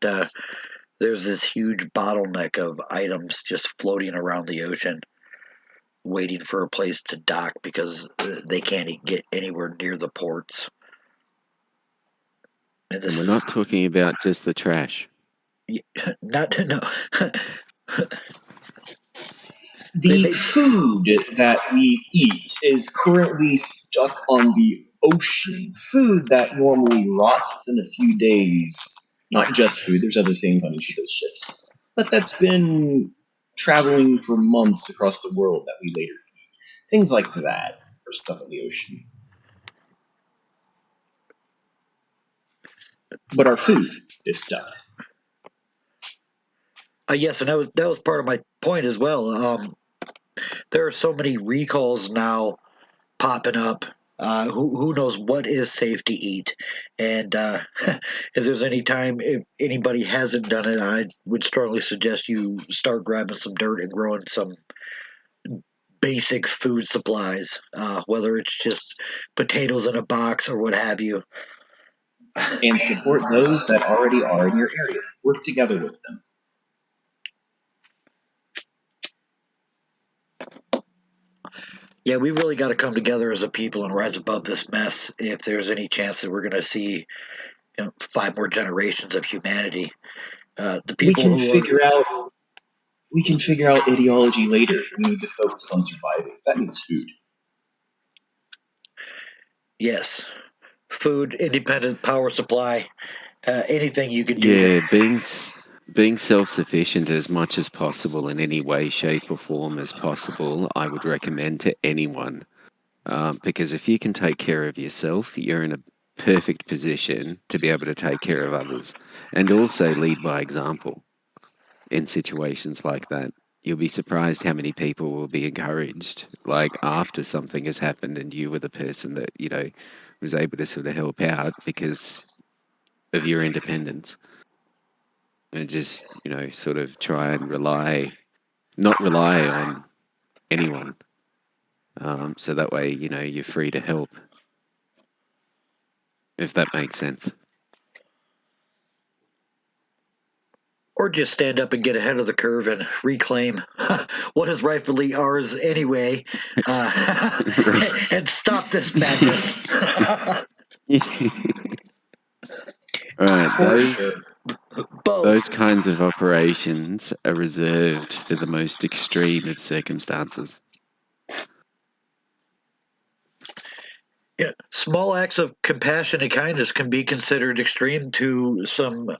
there's this huge bottleneck of items just floating around the ocean waiting for a place to dock because they can't get anywhere near the ports. And we're not talking about just the trash. No. The food that we eat is currently stuck on the ocean. Food that normally rots within a few days. Not just food, there's other things on each of those ships. But that's been traveling for months across the world that we later eat. Things like that are stuck in the ocean. But our food is stuck. Yes, and that was part of my point as well. There are so many recalls now popping up. Who knows what is safe to eat? And if there's any time, if anybody hasn't done it, I would strongly suggest you start grabbing some dirt and growing some basic food supplies, whether it's just potatoes in a box or what have you. And support those that already are in your area. Work together with them. Yeah, we really got to come together as a people and rise above this mess if there's any chance that we're going to see 5 more generations of humanity. The people we can figure out ideology later. We need to focus on surviving. That means food. Yes. Food, independent power supply, anything you could do. Yeah, being self-sufficient as much as possible in any way, shape or form as possible, I would recommend to anyone. Because if you can take care of yourself, you're in a perfect position to be able to take care of others and also lead by example in situations like that. You'll be surprised how many people will be encouraged, like after something has happened and you were the person that, was able to sort of help out because of your independence. And just, sort of try and not rely on anyone. So that way, you're free to help. If that makes sense. Or just stand up and get ahead of the curve and reclaim what is rightfully ours anyway, and stop this madness. Right, those kinds of operations are reserved for the most extreme of circumstances. Yeah, small acts of compassion and kindness can be considered extreme to some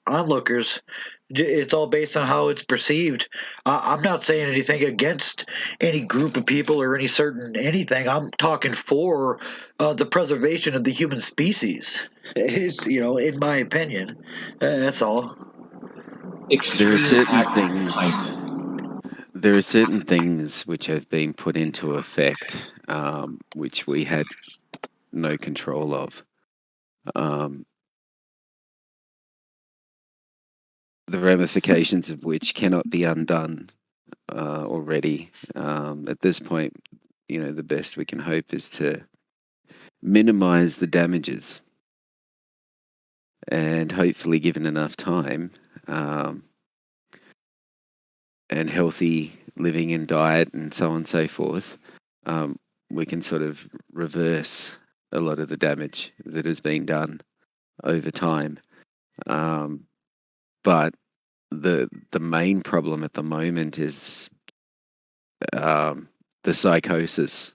onlookers. It's all based on how it's perceived. I'm not saying anything against any group of people or any certain anything. I'm talking for the preservation of the human species. It's, in my opinion, that's all. Extreme there are certain things which have been put into effect, which we had no control of. The ramifications of which cannot be undone already. At this point, the best we can hope is to minimize the damages. And hopefully, given enough time and healthy living and diet and so on and so forth, we can sort of reverse a lot of the damage that has been done over time. But the main problem at the moment is the psychosis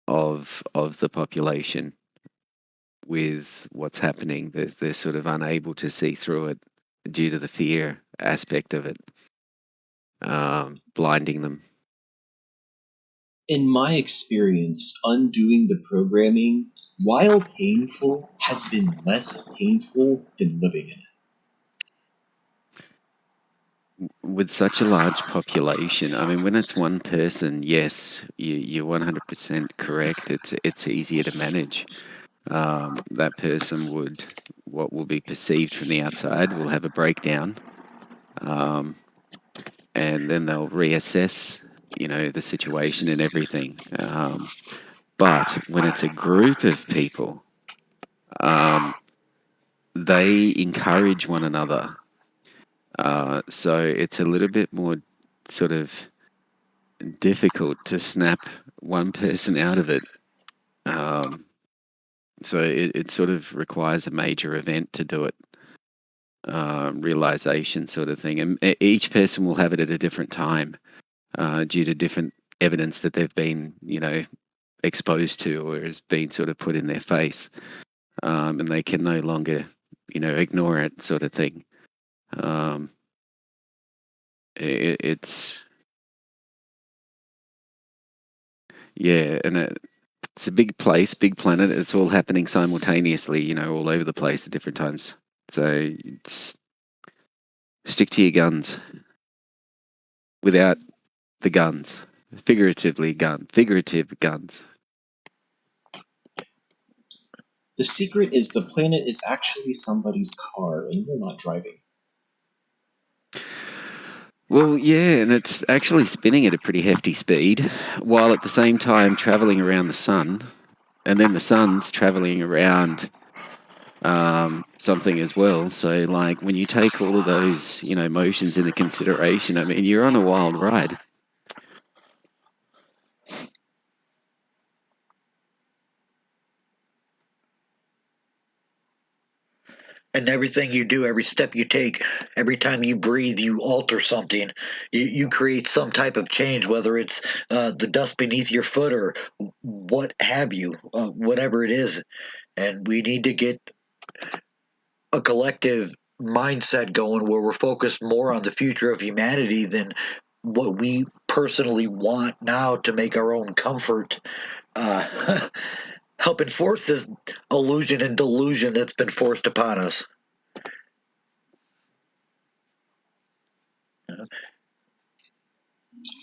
of the population with what's happening. They're sort of unable to see through it due to the fear aspect of it, blinding them. In my experience, undoing the programming, while painful, has been less painful than living in it. With such a large population, I mean, when it's one person, yes, you're 100% correct. It's easier to manage. That person what will be perceived from the outside will have a breakdown. and then they'll reassess, the situation and everything. But when it's a group of people, they encourage one another. So it's a little bit more sort of difficult to snap one person out of it. So it sort of requires a major event to do it, realization sort of thing. And each person will have it at a different time due to different evidence that they've been, exposed to or has been sort of put in their face. And they can no longer, ignore it sort of thing. It's and it's a big place, big planet. It's all happening simultaneously, all over the place at different times. So just stick to your guns without the guns. Figurative guns. The secret is the planet is actually somebody's car and you're not driving. Well, yeah, and it's actually spinning at a pretty hefty speed, while at the same time traveling around the sun, and then the sun's traveling around something as well. So, like, when you take all of those, motions into consideration, I mean, you're on a wild ride. And everything you do, every step you take, every time you breathe, you alter something. You create some type of change, whether it's the dust beneath your foot or what have you, whatever it is. And we need to get a collective mindset going where we're focused more on the future of humanity than what we personally want now to make our own comfort help enforce this illusion and delusion that's been forced upon us.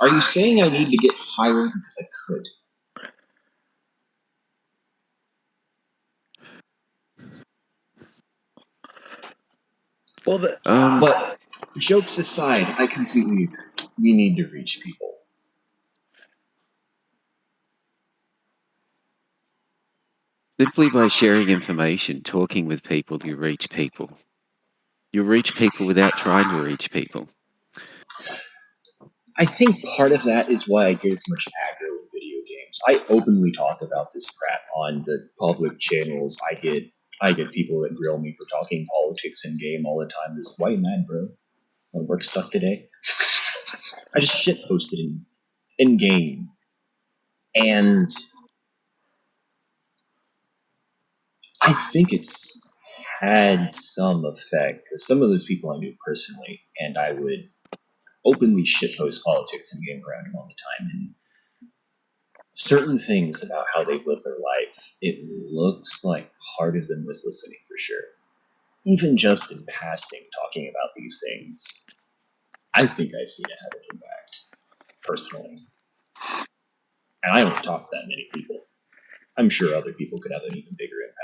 Are you saying I need to get higher because I could? Well, but jokes aside, I completely agree. We need to reach people. Simply by sharing information, talking with people, you reach people. You reach people without trying to reach people. I think part of that is why I get as much aggro in video games. I openly talk about this crap on the public channels. I get people that grill me for talking politics in game all the time. There's, why you mad, bro? My work sucked today. I just shit posted in game, and I think it's had some effect because some of those people I knew personally, and I would openly shitpost politics and game around them all the time. And certain things about how they've lived their life, it looks like part of them was listening for sure. Even just in passing, talking about these things, I think I've seen it have an impact, personally. And I don't talk to that many people. I'm sure other people could have an even bigger impact.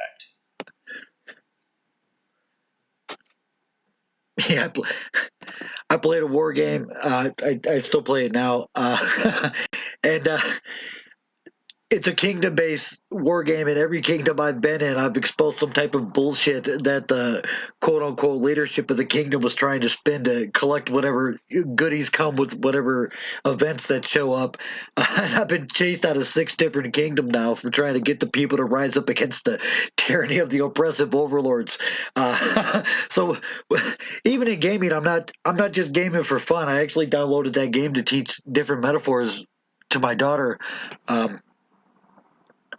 Yeah, I played a war game. I still play it now, and it's a kingdom-based war game. In every kingdom I've been in, I've exposed some type of bullshit that the quote-unquote leadership of the kingdom was trying to spin to collect whatever goodies come with whatever events that show up. And I've been chased out of 6 different kingdoms now for trying to get the people to rise up against the tyranny of the oppressive overlords. So even in gaming, I'm not just gaming for fun. I actually downloaded that game to teach different metaphors to my daughter.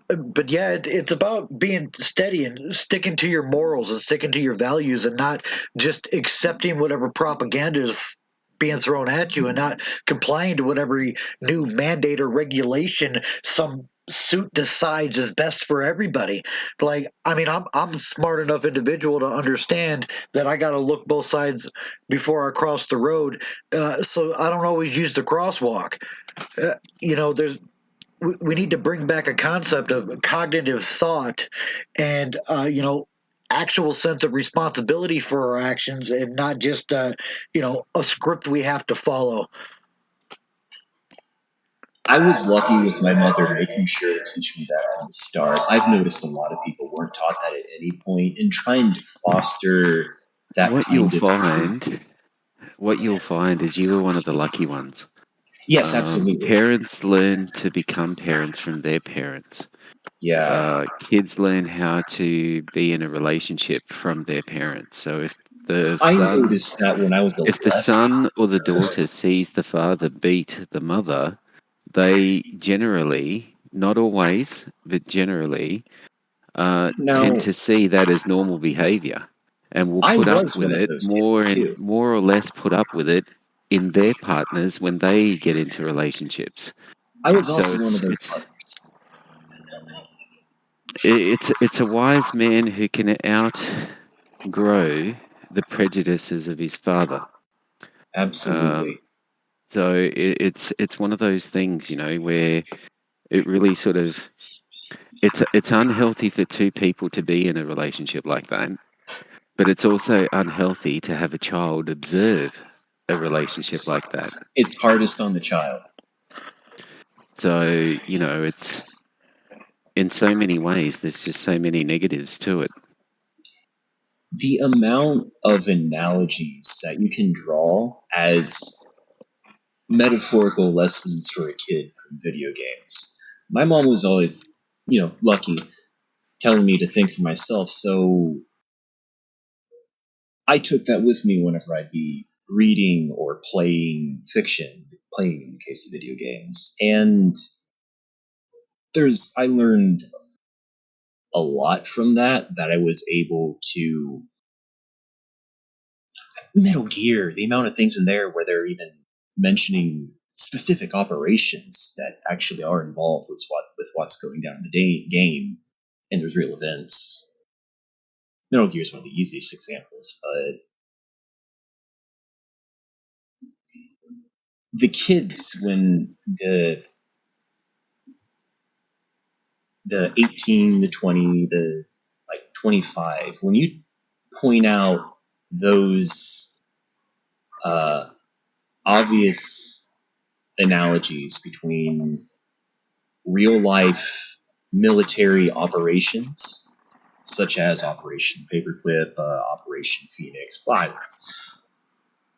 But yeah, it's about being steady and sticking to your morals and sticking to your values and not just accepting whatever propaganda is being thrown at you and not complying to whatever new mandate or regulation some suit decides is best for everybody. Like, I mean, I'm a smart enough individual to understand that I got to look both sides before I cross the road. So I don't always use the crosswalk. There's we need to bring back a concept of cognitive thought and actual sense of responsibility for our actions and not just a script we have to follow. I was lucky with my mother making sure to teach me that from the start. I've noticed a lot of people weren't taught that at any point, and trying to foster that What kind of you'll find is you were one of the lucky ones. Yes, absolutely. Parents learn to become parents from their parents. Yeah. Kids learn how to be in a relationship from their parents. So if the I noticed that when I was if the son or the daughter sees the father beat the mother, they generally, not always, but generally, tend to see that as normal behavior, and will put up with it more or less put up with it in their partners when they get into relationships. I was also one of those partners. It's a wise man who can outgrow the prejudices of his father. Absolutely. So it's one of those things, where it really sort of it's unhealthy for two people to be in a relationship like that, but it's also unhealthy to have a child observe a relationship like that. It's hardest on the child. So, it's in so many ways, there's just so many negatives to it. The amount of analogies that you can draw as metaphorical lessons for a kid from video games. My mom was always, lucky, telling me to think for myself, so I took that with me whenever I'd be reading or playing fiction, playing in the case of video games. And I learned a lot from that I was able to. Metal Gear, the amount of things in there where they're even mentioning specific operations that actually are involved with what's going down in the game, and there's real events. Metal Gear is one of the easiest examples, but the kids, when the 18, the 20, the 25, when you point out those obvious analogies between real life military operations, such as Operation Paperclip, Operation Phoenix,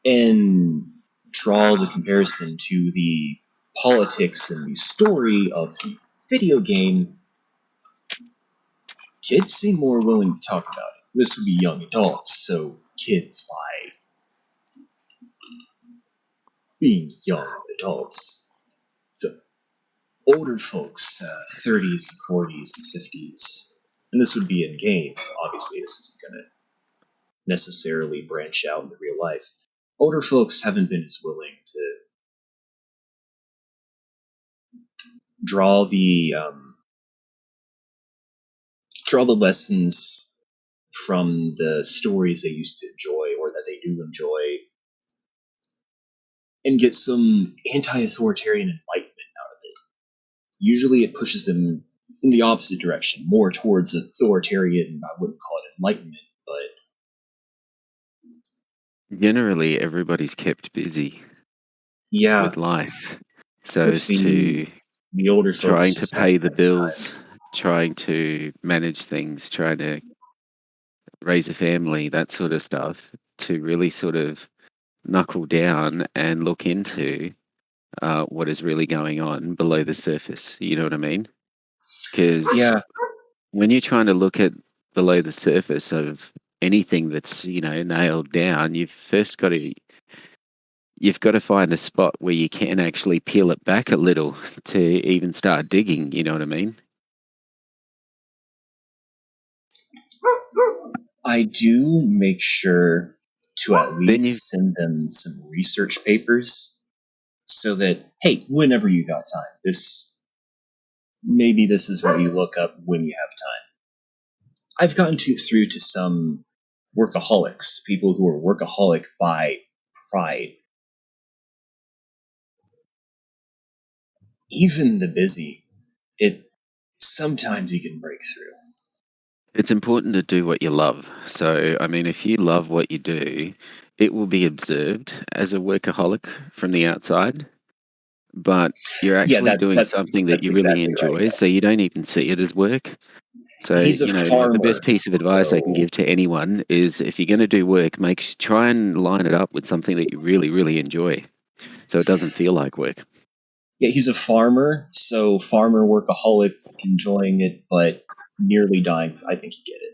and draw the comparison to the politics and the story of the video game, kids seem more willing to talk about it. This would be young adults, so kids by being young adults. So older folks, 30s, 40s, 50s. And this would be in game. Obviously, this isn't going to necessarily branch out into real life. Older folks haven't been as willing to draw the lessons from the stories they used to enjoy or that they do enjoy, and get some anti-authoritarian enlightenment out of it. Usually, it pushes them in the opposite direction, more towards authoritarian. I wouldn't call it enlightenment, but generally everybody's kept busy with life, so as to the older trying to pay the bills, trying to manage things, trying to raise a family, that sort of stuff, to really sort of knuckle down and look into what is really going on below the surface. You know what I mean? Because when you're trying to look at below the surface of anything that's nailed down, you've got to find a spot where you can actually peel it back a little to even start digging. You know what I mean? I do make sure to at least send them some research papers so that, hey, whenever you got time, maybe this is what you look up when you have time. I've gotten through to some workaholics, people who are workaholic by pride. Even the busy, sometimes you can break through. It's important to do what you love. So, I mean, if you love what you do, it will be observed as a workaholic from the outside, but you're Yeah, actually doing something that you really exactly right. enjoy, so you don't even see it as work. So, He's a like the best farmer, piece of advice I can so give to anyone is if you're going to do work, try and line it up with something that you really, really enjoy, so it doesn't feel like work. yeah, he's a farmer, so farmer workaholic, enjoying it, but nearly dying. I think you get it.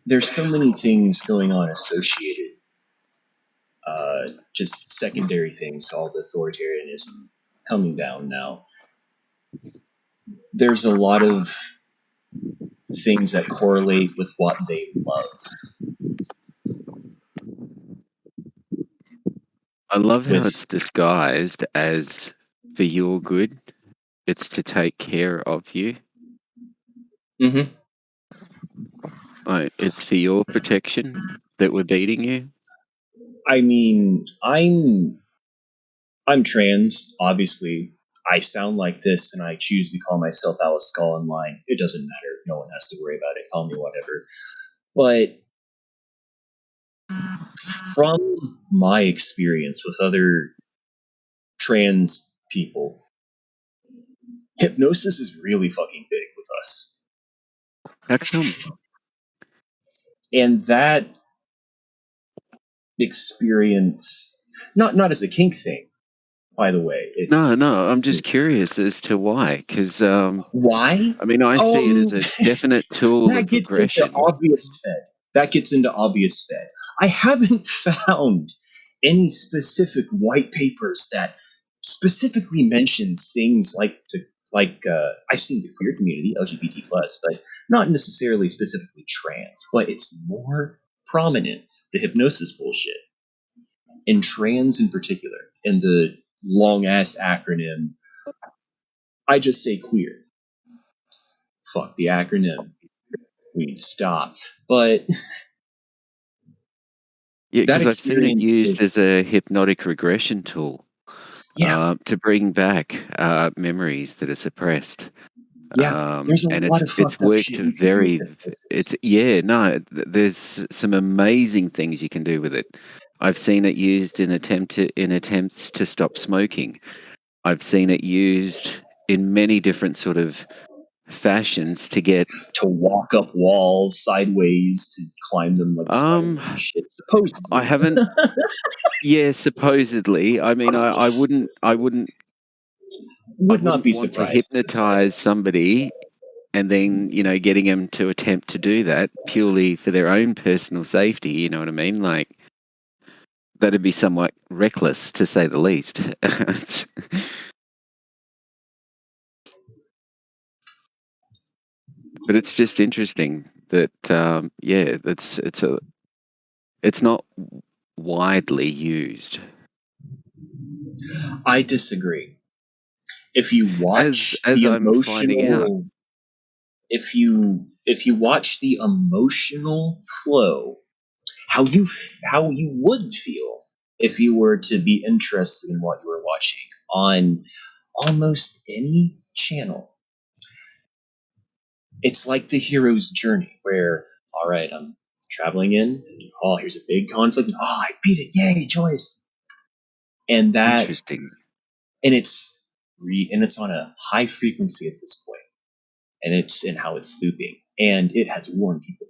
There's so many things going on associated, just secondary things to all the authoritarianism coming down now. There's a lot of things that correlate with what they love. I love how it's disguised as for your good. It's to take care of you. Mm-hmm. It's for your protection that we're beating you. I mean, I'm trans, obviously. I sound like this and I choose to call myself Alice Skull online. It doesn't matter. No one has to worry about it. Call me whatever. But from my experience with other trans people, hypnosis is really fucking big with us. How come? And that experience, not as a kink thing, by the way. No, I'm just curious as to why. Because why? I mean, I see it as a definite tool that of gets progression. into obvious fed. That gets into obvious fed. I haven't found any specific white papers that specifically mentions things like I've seen the queer community, LGBT plus, but not necessarily specifically trans. But it's more prominent, the hypnosis bullshit, and trans in particular, and the long ass acronym. I just say queer. Fuck the acronym. We'd stop. But yeah, that because I've seen it experience used as a hypnotic regression tool. Yeah. To bring back memories that are suppressed. Yeah, there's a and lot of it's fucked up worked shit you can do with hypnosis. there's some amazing things you can do with it. I've seen it used in attempts to stop smoking. I've seen it used in many different sort of fashions to get to walk up walls sideways, to climb them like Spider-Man shit. Supposedly. I haven't. Yeah, supposedly. I mean, I wouldn't Would not be want to surprised. hypnotize somebody and then, getting them to attempt to do that purely for their own personal safety, you know what I mean? Like, that'd be somewhat reckless, to say the least. But it's just interesting that, it's not widely used. I disagree. If you watch as the I'm finding out. emotional, if you watch the emotional flow, how you would feel if you were to be interested in what you were watching on almost any channel. It's like the hero's journey where, all right, I'm traveling in. Oh, here's a big conflict. Oh, I beat it. Yay, joys. And that, interesting. And it's on a high frequency at this point. And it's in how it's looping. And it has worn people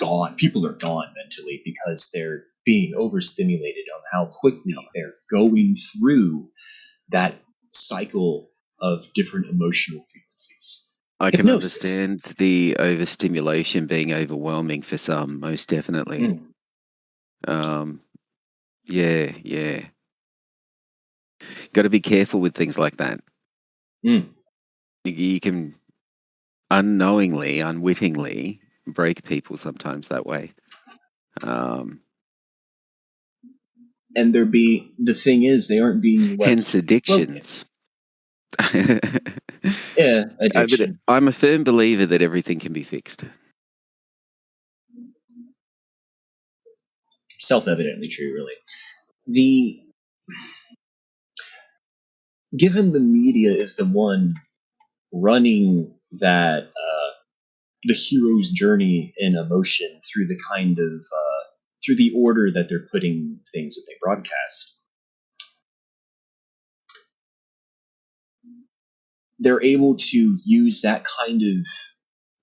gone. People are gone mentally because they're being overstimulated on how quickly they're going through that cycle of different emotional frequencies. I can understand the overstimulation being overwhelming for some, most definitely. Yeah. Got to be careful with things like that. You can unknowingly, unwittingly break people sometimes that way. And the thing is, they aren't being left. Hence addictions. Yeah, addiction. I'm a firm believer that everything can be fixed. self-evidently true, really. Given the media is the one running that the hero's journey in emotion through the kind of through the order that they're putting things that they broadcast, they're able to use that kind of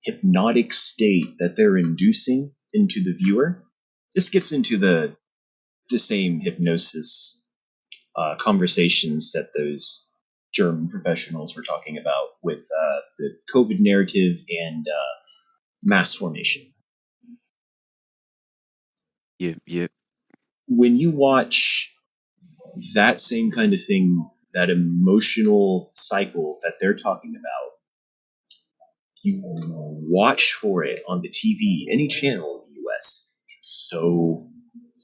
hypnotic state that they're inducing into the viewer. This gets into the same hypnosis conversations that those German professionals were talking about with the COVID narrative and mass formation. Yep. When you watch that same kind of thing, that emotional cycle that they're talking about, you watch for it on the TV, any channel in the US, it's so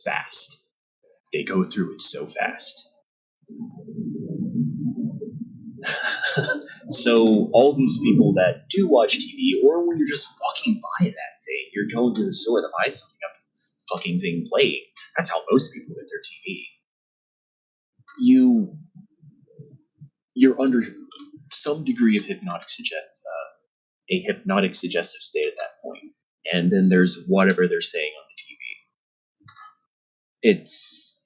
fast. They go through it so fast. So all these people that do watch TV, or when you're just walking by that thing, you're going to the store to buy something, got the fucking thing playing. That's how most people get their TV. You're under some degree of a hypnotic suggestive state at that point, and then there's whatever they're saying on the TV. It's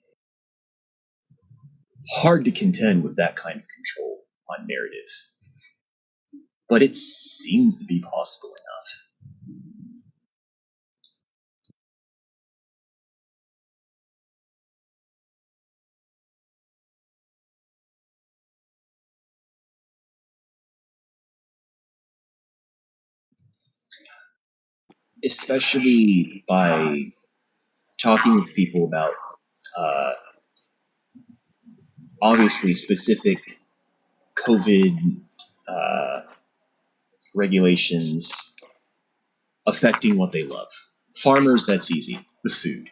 hard to contend with that kind of control on narrative, but it seems to be possible enough. Especially by talking with people about obviously specific COVID regulations affecting what they love. Farmers, that's easy. The food.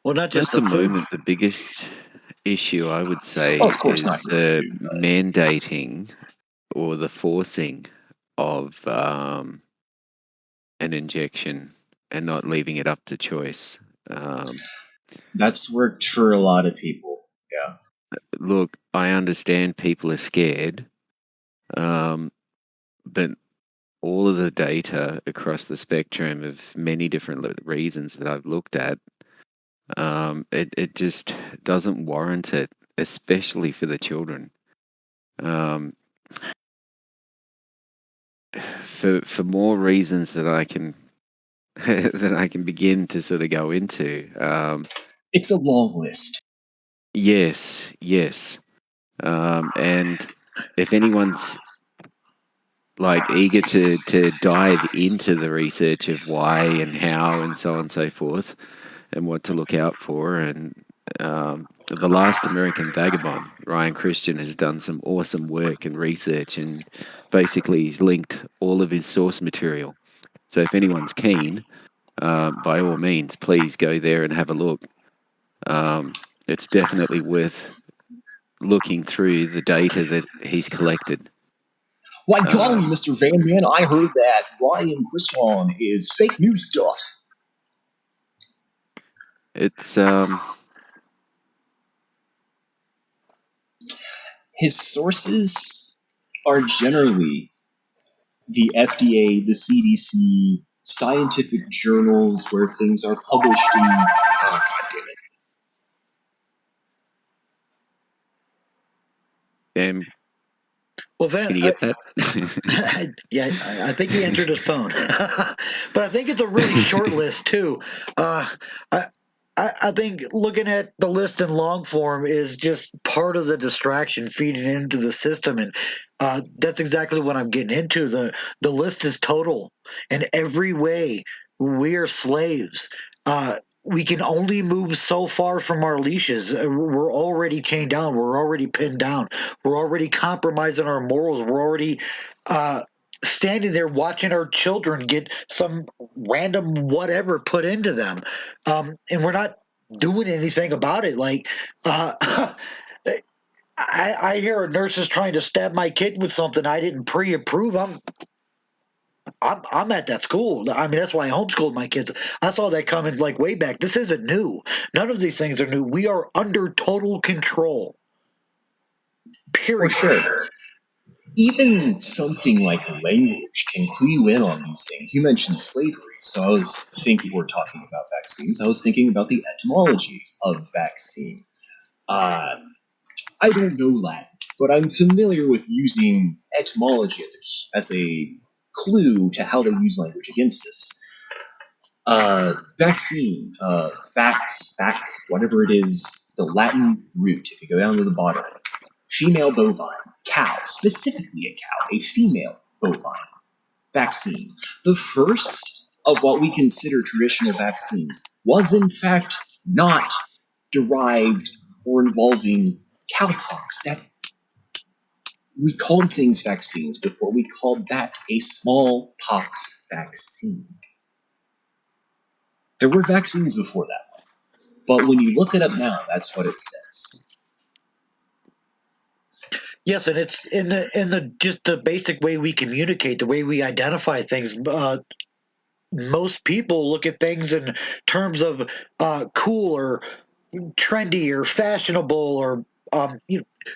Well, not just At the the food. moment, the biggest issue I would say Oh, of course is not the food, but mandating or the forcing of an injection and not leaving it up to choice. that's worked for a lot of people. Yeah. Look, I understand people are scared, but all of the data across the spectrum of many different reasons that I've looked at, it just doesn't warrant it, especially for the children. For more reasons that I can that I can begin to sort of go into. It's a long list. Yes. And if anyone's like eager to dive into the research of why and how and so on and so forth, and what to look out for, and the Last American Vagabond, Ryan Christian, has done some awesome work and research, and basically he's linked all of his source material. So if anyone's keen, by all means, please go there and have a look. It's definitely worth looking through the data that he's collected. Why golly, Mr. Van Man, I heard that Ryan Christian is fake news stuff. It's his sources are generally the FDA, the CDC, scientific journals where things are published in. Oh, God damn it. Damn. Well, Van, can you get that? Yeah, I think he entered his phone, but I think it's a really short list too. I think looking at the list in long form is just part of the distraction feeding into the system, and that's exactly what I'm getting into. The list is total in every way. We are slaves. We can only move so far from our leashes. We're already chained down. We're already pinned down. We're already compromising our morals. We're already standing there watching our children get some random whatever put into them, and we're not doing anything about it. Like, I hear a nurse is trying to stab my kid with something I didn't pre-approve. I'm at that school. I mean, that's why I homeschooled my kids. I saw that coming like way back. This isn't new. None of these things are new. We are under total control. Period. For sure. Even something like language can clue you in on these things. You mentioned slavery, so I was thinking, we're talking about vaccines. I was thinking about the etymology of vaccine. I don't know Latin, but I'm familiar with using etymology as a clue to how they use language against this. Vaccine, vac, whatever it is, the Latin root, if you go down to the bottom, female bovine, cow, specifically a cow, a female bovine, vaccine. The first of what we consider traditional vaccines was in fact not derived or involving cowpox. That we called things vaccines before we called that a smallpox vaccine. There were vaccines before that, but when you look it up now, that's what it says. Yes, and it's in the just the basic way we communicate, the way we identify things. Most people look at things in terms of cool or trendy or fashionable or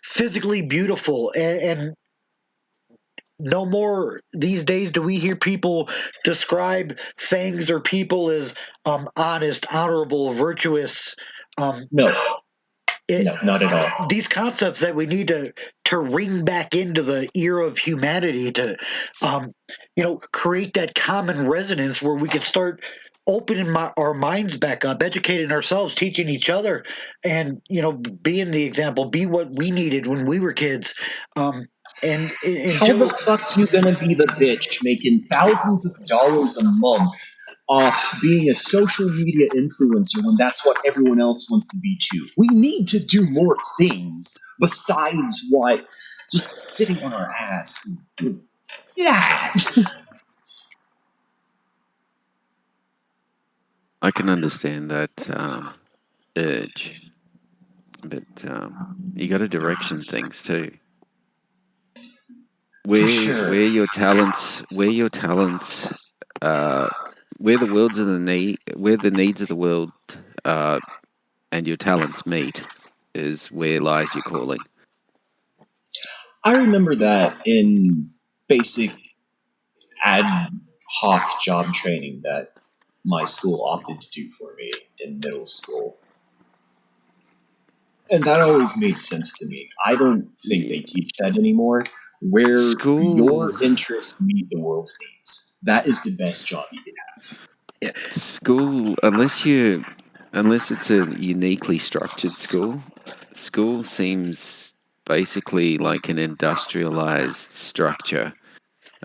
physically beautiful, and no more these days do we hear people describe things or people as honest, honorable, virtuous. No, not at all. These concepts that we need to ring back into the ear of humanity to, create that common resonance where we can start opening our minds back up, educating ourselves, teaching each other, and being the example, be what we needed when we were kids. And how the fuck you gonna be the bitch making thousands of dollars a month off being a social media influencer when that's what everyone else wants to be too? We need to do more things besides what just sitting on our ass. Yeah. I can understand that urge, but you got to direction things too. Where your talents, where the world's in the need, where the needs of the world and your talents meet, is where lies your calling. I remember that in basic ad hoc job training that my school opted to do for me in middle school. And that always made sense to me. I don't think they teach that anymore. Where your interests meet the world's needs. That is the best job you can have. Yeah. School, unless it's a uniquely structured school seems basically like an industrialized structure,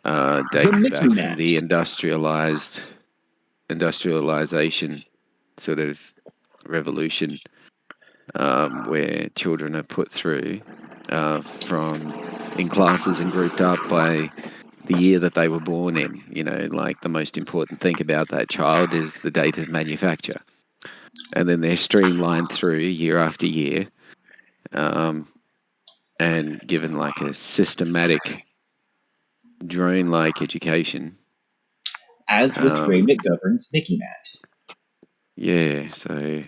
dating back from the industrialization sort of revolution, where children are put through in classes and grouped up by the year that they were born in. Like the most important thing about that child is the date of manufacture. And then they're streamlined through year after year, and given like a systematic drone-like education. As with Ray McGovern's Mickey Mat. Yeah, so...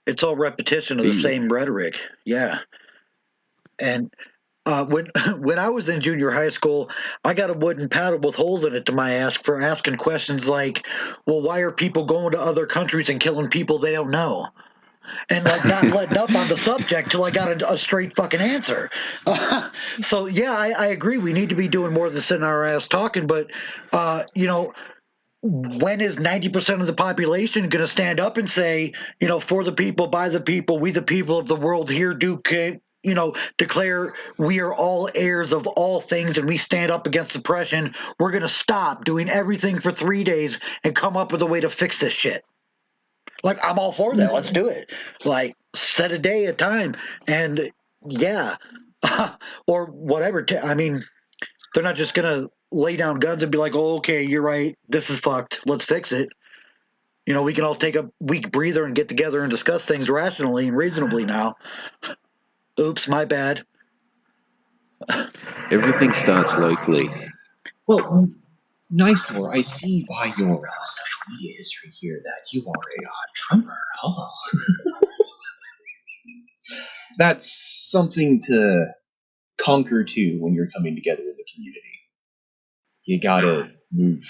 it's all repetition of the same rhetoric. Yeah. And when I was in junior high school, I got a wooden paddle with holes in it to my ass for asking questions like, well, why are people going to other countries and killing people they don't know? And like not letting up on the subject till I got a straight fucking answer. So yeah, I agree. We need to be doing more than sitting our ass talking. But when is 90% of the population going to stand up and say, for the people, by the people, we the people of the world here do, declare we are all heirs of all things and we stand up against oppression. We're going to stop doing everything for 3 days and come up with a way to fix this shit. Like, I'm all for that. Let's do it. Like, set a day, a time. And yeah, or whatever. I mean, they're not just going to lay down guns and be like, oh, okay, you're right. This is fucked. Let's fix it. We can all take a week breather and get together and discuss things rationally and reasonably now. Oops, my bad. Everything starts locally. Well, Niceor, I see by your social media history here that you are a Trumper. Oh. That's something to conquer too when you're coming together in the community. You gotta move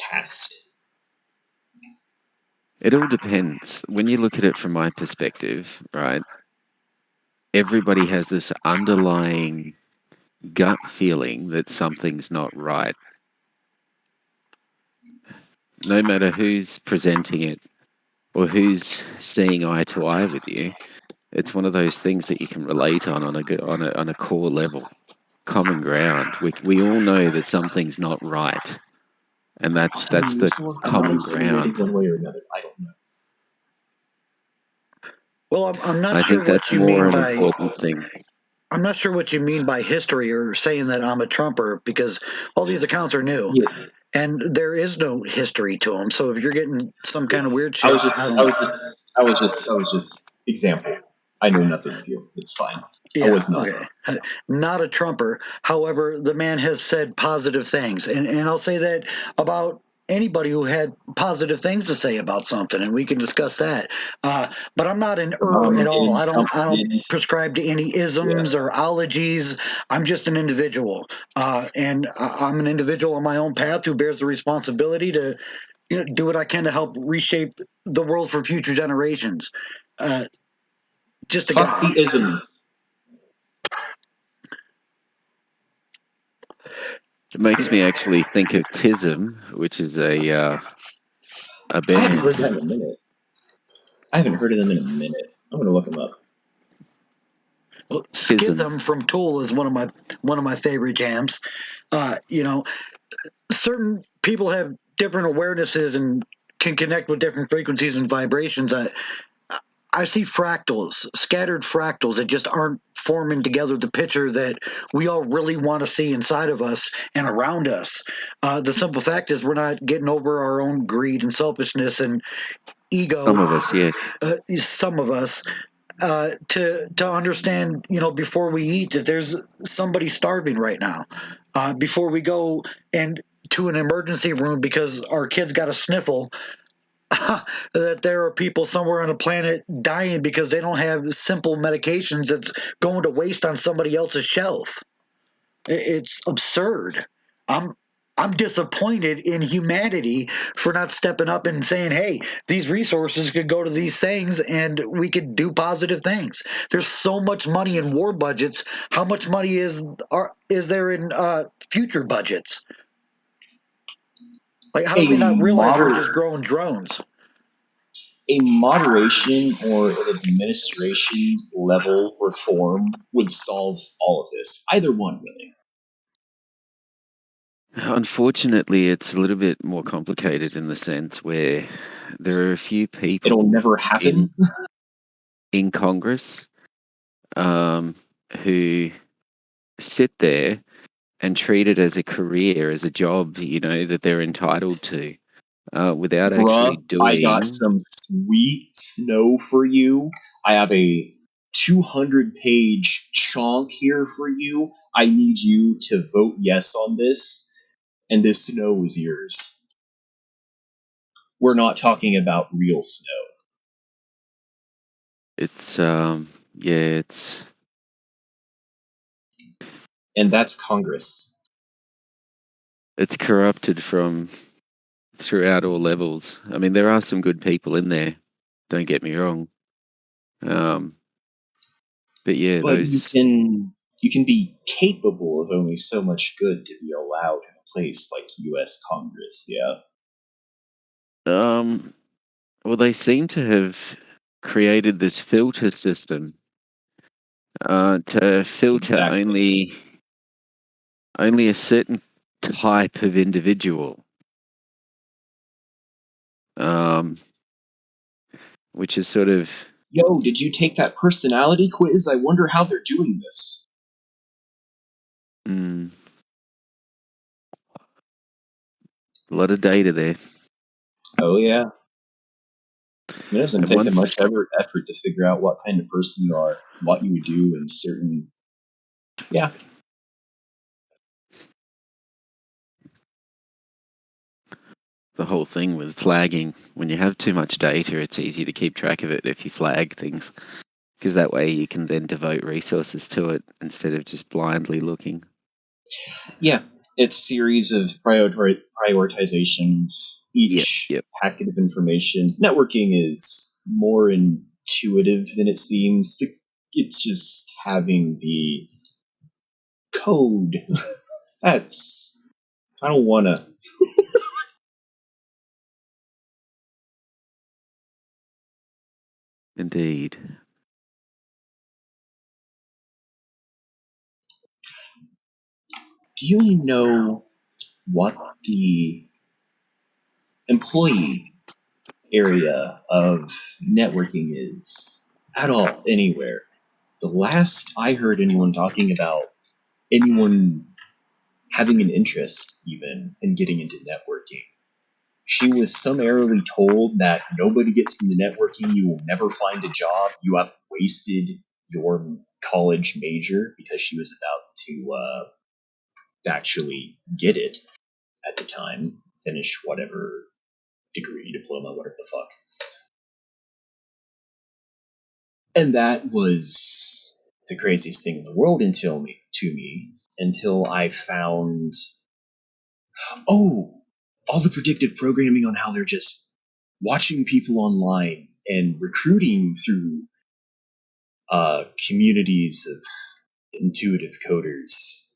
past. It all depends. When you look at it from my perspective, right? Everybody has this underlying gut feeling that something's not right. No matter who's presenting it or who's seeing eye to eye with you, it's one of those things that you can relate on a core level, common ground. We all know that something's not right, and that's the common ground. One way or another, I don't know. Well, I'm not I sure think that's what you more mean an by. important thing. I'm not sure what you mean by history or saying that I'm a Trumper because all these accounts are new. Yeah. And there is no history to them. So if you're getting some kind of weird shit, I was just example. I know nothing of you. It's fine. Yeah, I was not. Okay. Not a Trumper. However, the man has said positive things. And I'll say that about anybody who had positive things to say about something, and we can discuss that. But I'm not an at all. I don't prescribe to any isms or ologies. I'm just an individual. And I'm an individual on my own path who bears the responsibility to do what I can to help reshape the world for future generations. Just a guy. Fuck the ism. It makes me actually think of TISM, which is a band. I haven't heard that in a minute. I haven't heard of them in a minute. I'm gonna look them up. Well, Schism from Tool is one of my favorite jams. Certain people have different awarenesses and can connect with different frequencies and vibrations. I see fractals, scattered fractals that just aren't forming together the picture that we all really want to see inside of us and around us. The simple fact is we're not getting over our own greed and selfishness and ego. Some of us, yes. Some of us. To understand, before we eat, that there's somebody starving right now. Before we go and to an emergency room because our kid's got a sniffle, that there are people somewhere on the planet dying because they don't have simple medications that's going to waste on somebody else's shelf. It's absurd. I'm disappointed in humanity for not stepping up and saying, hey, these resources could go to these things and we could do positive things. There's so much money in war budgets. How much money is there in future budgets? Like, how do we not realize we're just growing drones? A moderation or an administration level reform would solve all of this. Either one, really. Unfortunately, it's a little bit more complicated in the sense where there are a few people. It'll never happen. In Congress, who sit there and treat it as a career, as a job, that they're entitled to, without actually doing. I got some sweet snow for you. I have a 200-page chunk here for you. I need you to vote yes on this, and this snow is yours. We're not talking about real snow. It's it's. And that's Congress. It's corrupted from throughout all levels. I mean, there are some good people in there. Don't get me wrong. But yeah, but you can be capable of only so much good to be allowed in a place like U.S. Congress. Yeah. Well, they seem to have created this filter system to filter only a certain type of individual, which is sort of. Yo, did you take that personality quiz? I wonder how they're doing this. A lot of data there. Oh, yeah. It doesn't take much effort to figure out what kind of person you are, what you would do in certain... Yeah. the whole thing with flagging. When you have too much data, it's easy to keep track of it if you flag things, because that way you can then devote resources to it instead of just blindly looking. Yeah, it's a series of prioritization of each packet of information. Networking is more intuitive than it seems. It's just having the code. I don't want to. Indeed. Do you know what the employee area of networking is at all, anywhere? The last I heard anyone talking about anyone having an interest even in getting into networking, she was summarily told that nobody gets into networking, you will never find a job, you have wasted your college major, because she was about to actually get it at the time, finish whatever degree, diploma, whatever the fuck. And that was the craziest thing in the world until I found all the predictive programming on how they're just watching people online and recruiting through communities of intuitive coders,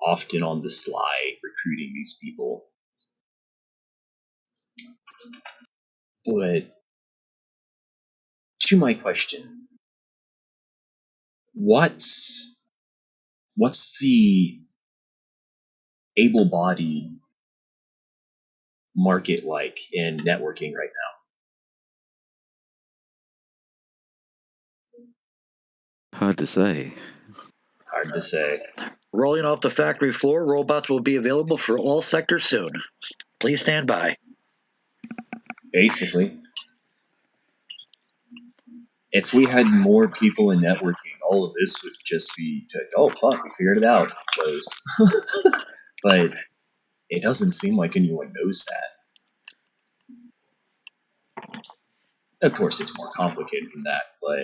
often on the sly, recruiting these people. But to my question, what's the able-bodied market like in networking right now? Hard to say. Hard to say. Rolling off the factory floor, robots will be available for all sectors soon. Please stand by. Basically. If we had more people in networking, all of this would just be, oh fuck, we figured it out. Close. But it doesn't seem like anyone knows that. Of course, it's more complicated than that, but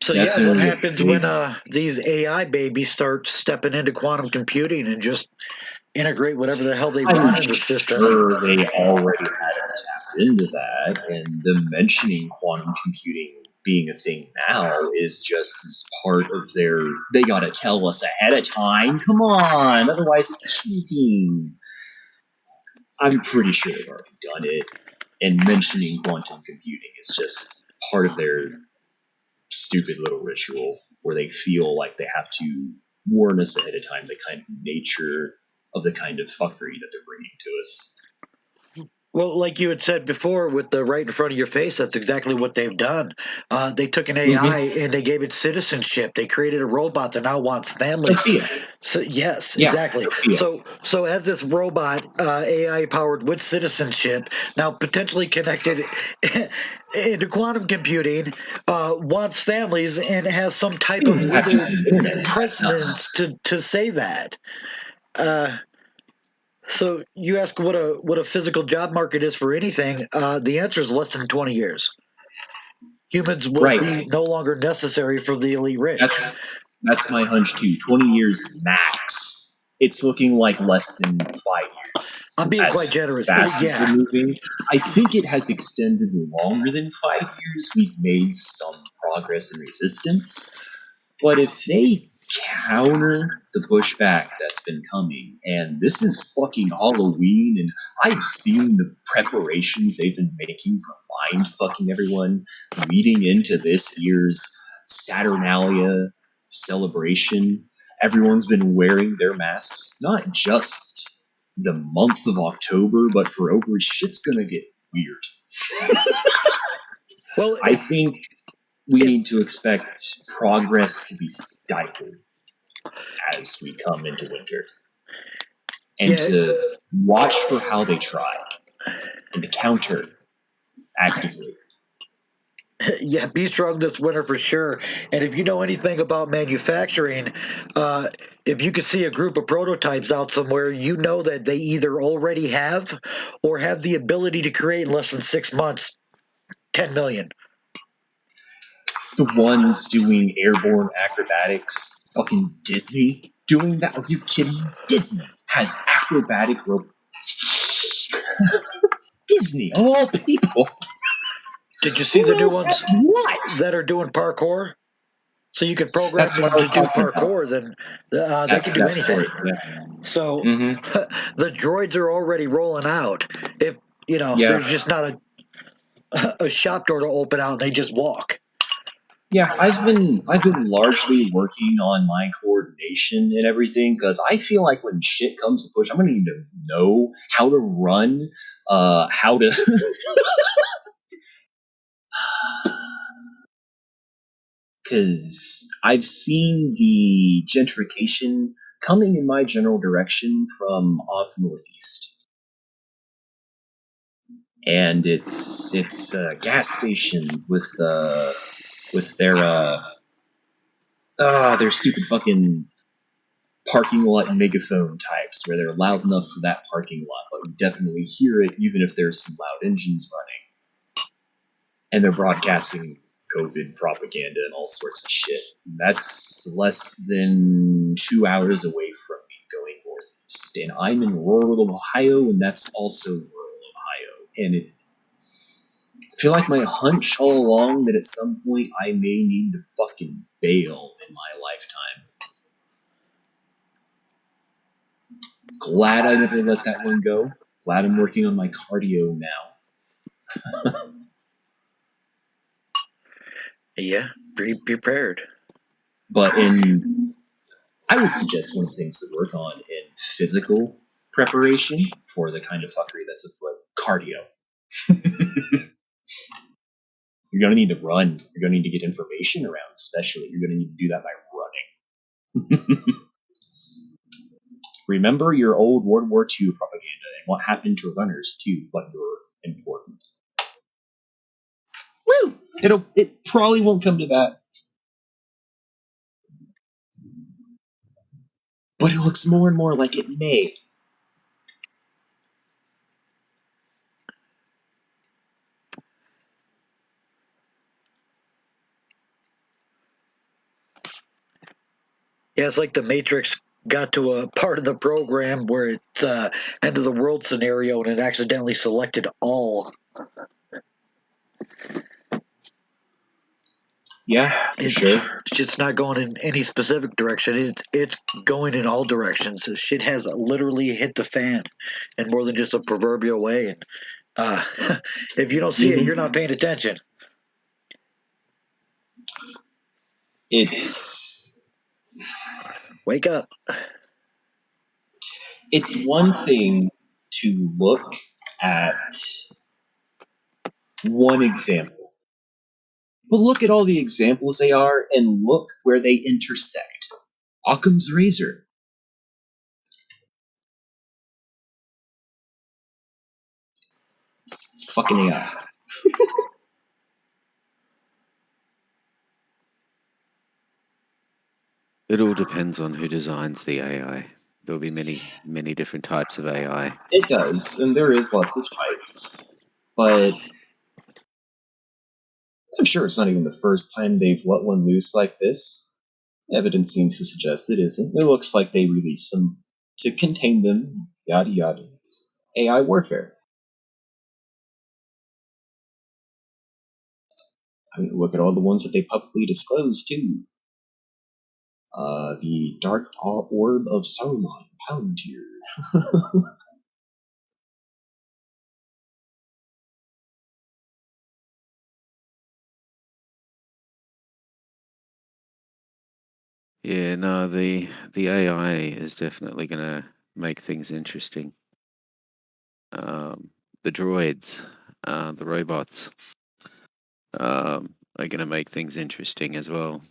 So yeah, what happens when these AI babies start stepping into quantum computing and just integrate whatever the hell they want in the system? I'm sure they already had tapped into that, and them mentioning quantum computing being a thing now is just as part of their, they gotta tell us ahead of time, come on, otherwise it's cheating. I'm pretty sure they've already done it, and mentioning quantum computing is just part of their stupid little ritual where they feel like they have to warn us ahead of time the kind of nature of the kind of fuckery that they're bringing to us. Well, like you had said before, with the right in front of your face, that's exactly what they've done. They took an AI and they gave it citizenship. They created a robot that now wants families. So yes, exactly. So as this robot, AI powered with citizenship, now potentially connected into quantum computing, wants families and has some type of legal precedence to say that. So you ask what a physical job market is for anything. The answer is less than 20 years. Humans will be no longer necessary for the elite rich. That's my hunch too. 20 years max. It's looking like less than 5 years. I'm being quite generous. Yeah. I think it has extended longer than 5 years. We've made some progress in resistance. But if they counter the pushback that's been coming, and this is fucking Halloween, and I've seen the preparations they've been making for mind fucking everyone leading into this year's Saturnalia celebration. Everyone's been wearing their masks, not just the month of October, but for over, shit's gonna get weird. Well, I think we need to expect progress to be stifled as we come into winter, and to watch for how they try. and to counter actively. Yeah, be strong this winter for sure. And if you know anything about manufacturing, if you could see a group of prototypes out somewhere, you know that they either already have or have the ability to create in less than 6 months 10 million. The ones doing airborne acrobatics, fucking Disney doing that? Are you kidding me? Disney has acrobatic robots. Disney, of all people. Did you see Who the new else ones has what? that are doing parkour? So you can program That's them what I was to do talking about. parkour, then they can do That's anything. part, yeah. So Mm-hmm. the droids are already rolling out. If Yeah. there's just not a shop door to open out, and they just walk. Yeah, I've been largely working on my coordination and everything because I feel like when shit comes to push, I'm gonna need to know how to run, how to. Because I've seen the gentrification coming in my general direction from off northeast, and it's gas stations with their stupid fucking parking lot megaphone types where they're loud enough for that parking lot, but you definitely hear it even if there's some loud engines running. And they're broadcasting COVID propaganda and all sorts of shit. That's less than 2 hours away from me going northeast. And I'm in rural Ohio, and that's also rural Ohio. And I feel like my hunch all along that at some point I may need to fucking bail in my lifetime. Glad I never let that one go. Glad I'm working on my cardio now. Yeah, be prepared. But I would suggest one of the things to work on in physical preparation for the kind of fuckery that's afoot, cardio. You're going to need to run. You're going to need to get information around, especially. You're going to need to do that by running. Remember your old World War II propaganda and what happened to runners, too, but you're important. Woo! It probably won't come to that. But it looks more and more like it may. Yeah, it's like the Matrix got to a part of the program where it's end of the world scenario and it accidentally selected all. Yeah, for sure. Shit's not going in any specific direction. It's going in all directions. Shit has literally hit the fan in more than just a proverbial way. And if you don't see it, you're not paying attention. It's wake up. It's one thing to look at one example. But look at all the examples they are and look where they intersect. Occam's razor. It's fucking AI. It all depends on who designs the AI. There'll be many, many different types of AI. It does, and there is lots of types. But I'm sure it's not even the first time they've let one loose like this. Evidence seems to suggest it isn't. It looks like they released some to contain them, yada yada. It's AI warfare. I mean, look at all the ones that they publicly disclosed, too. The Dark Orb of Saruman, Palantir. Yeah, no, the AI is definitely going to make things interesting. The droids, the robots, are going to make things interesting as well.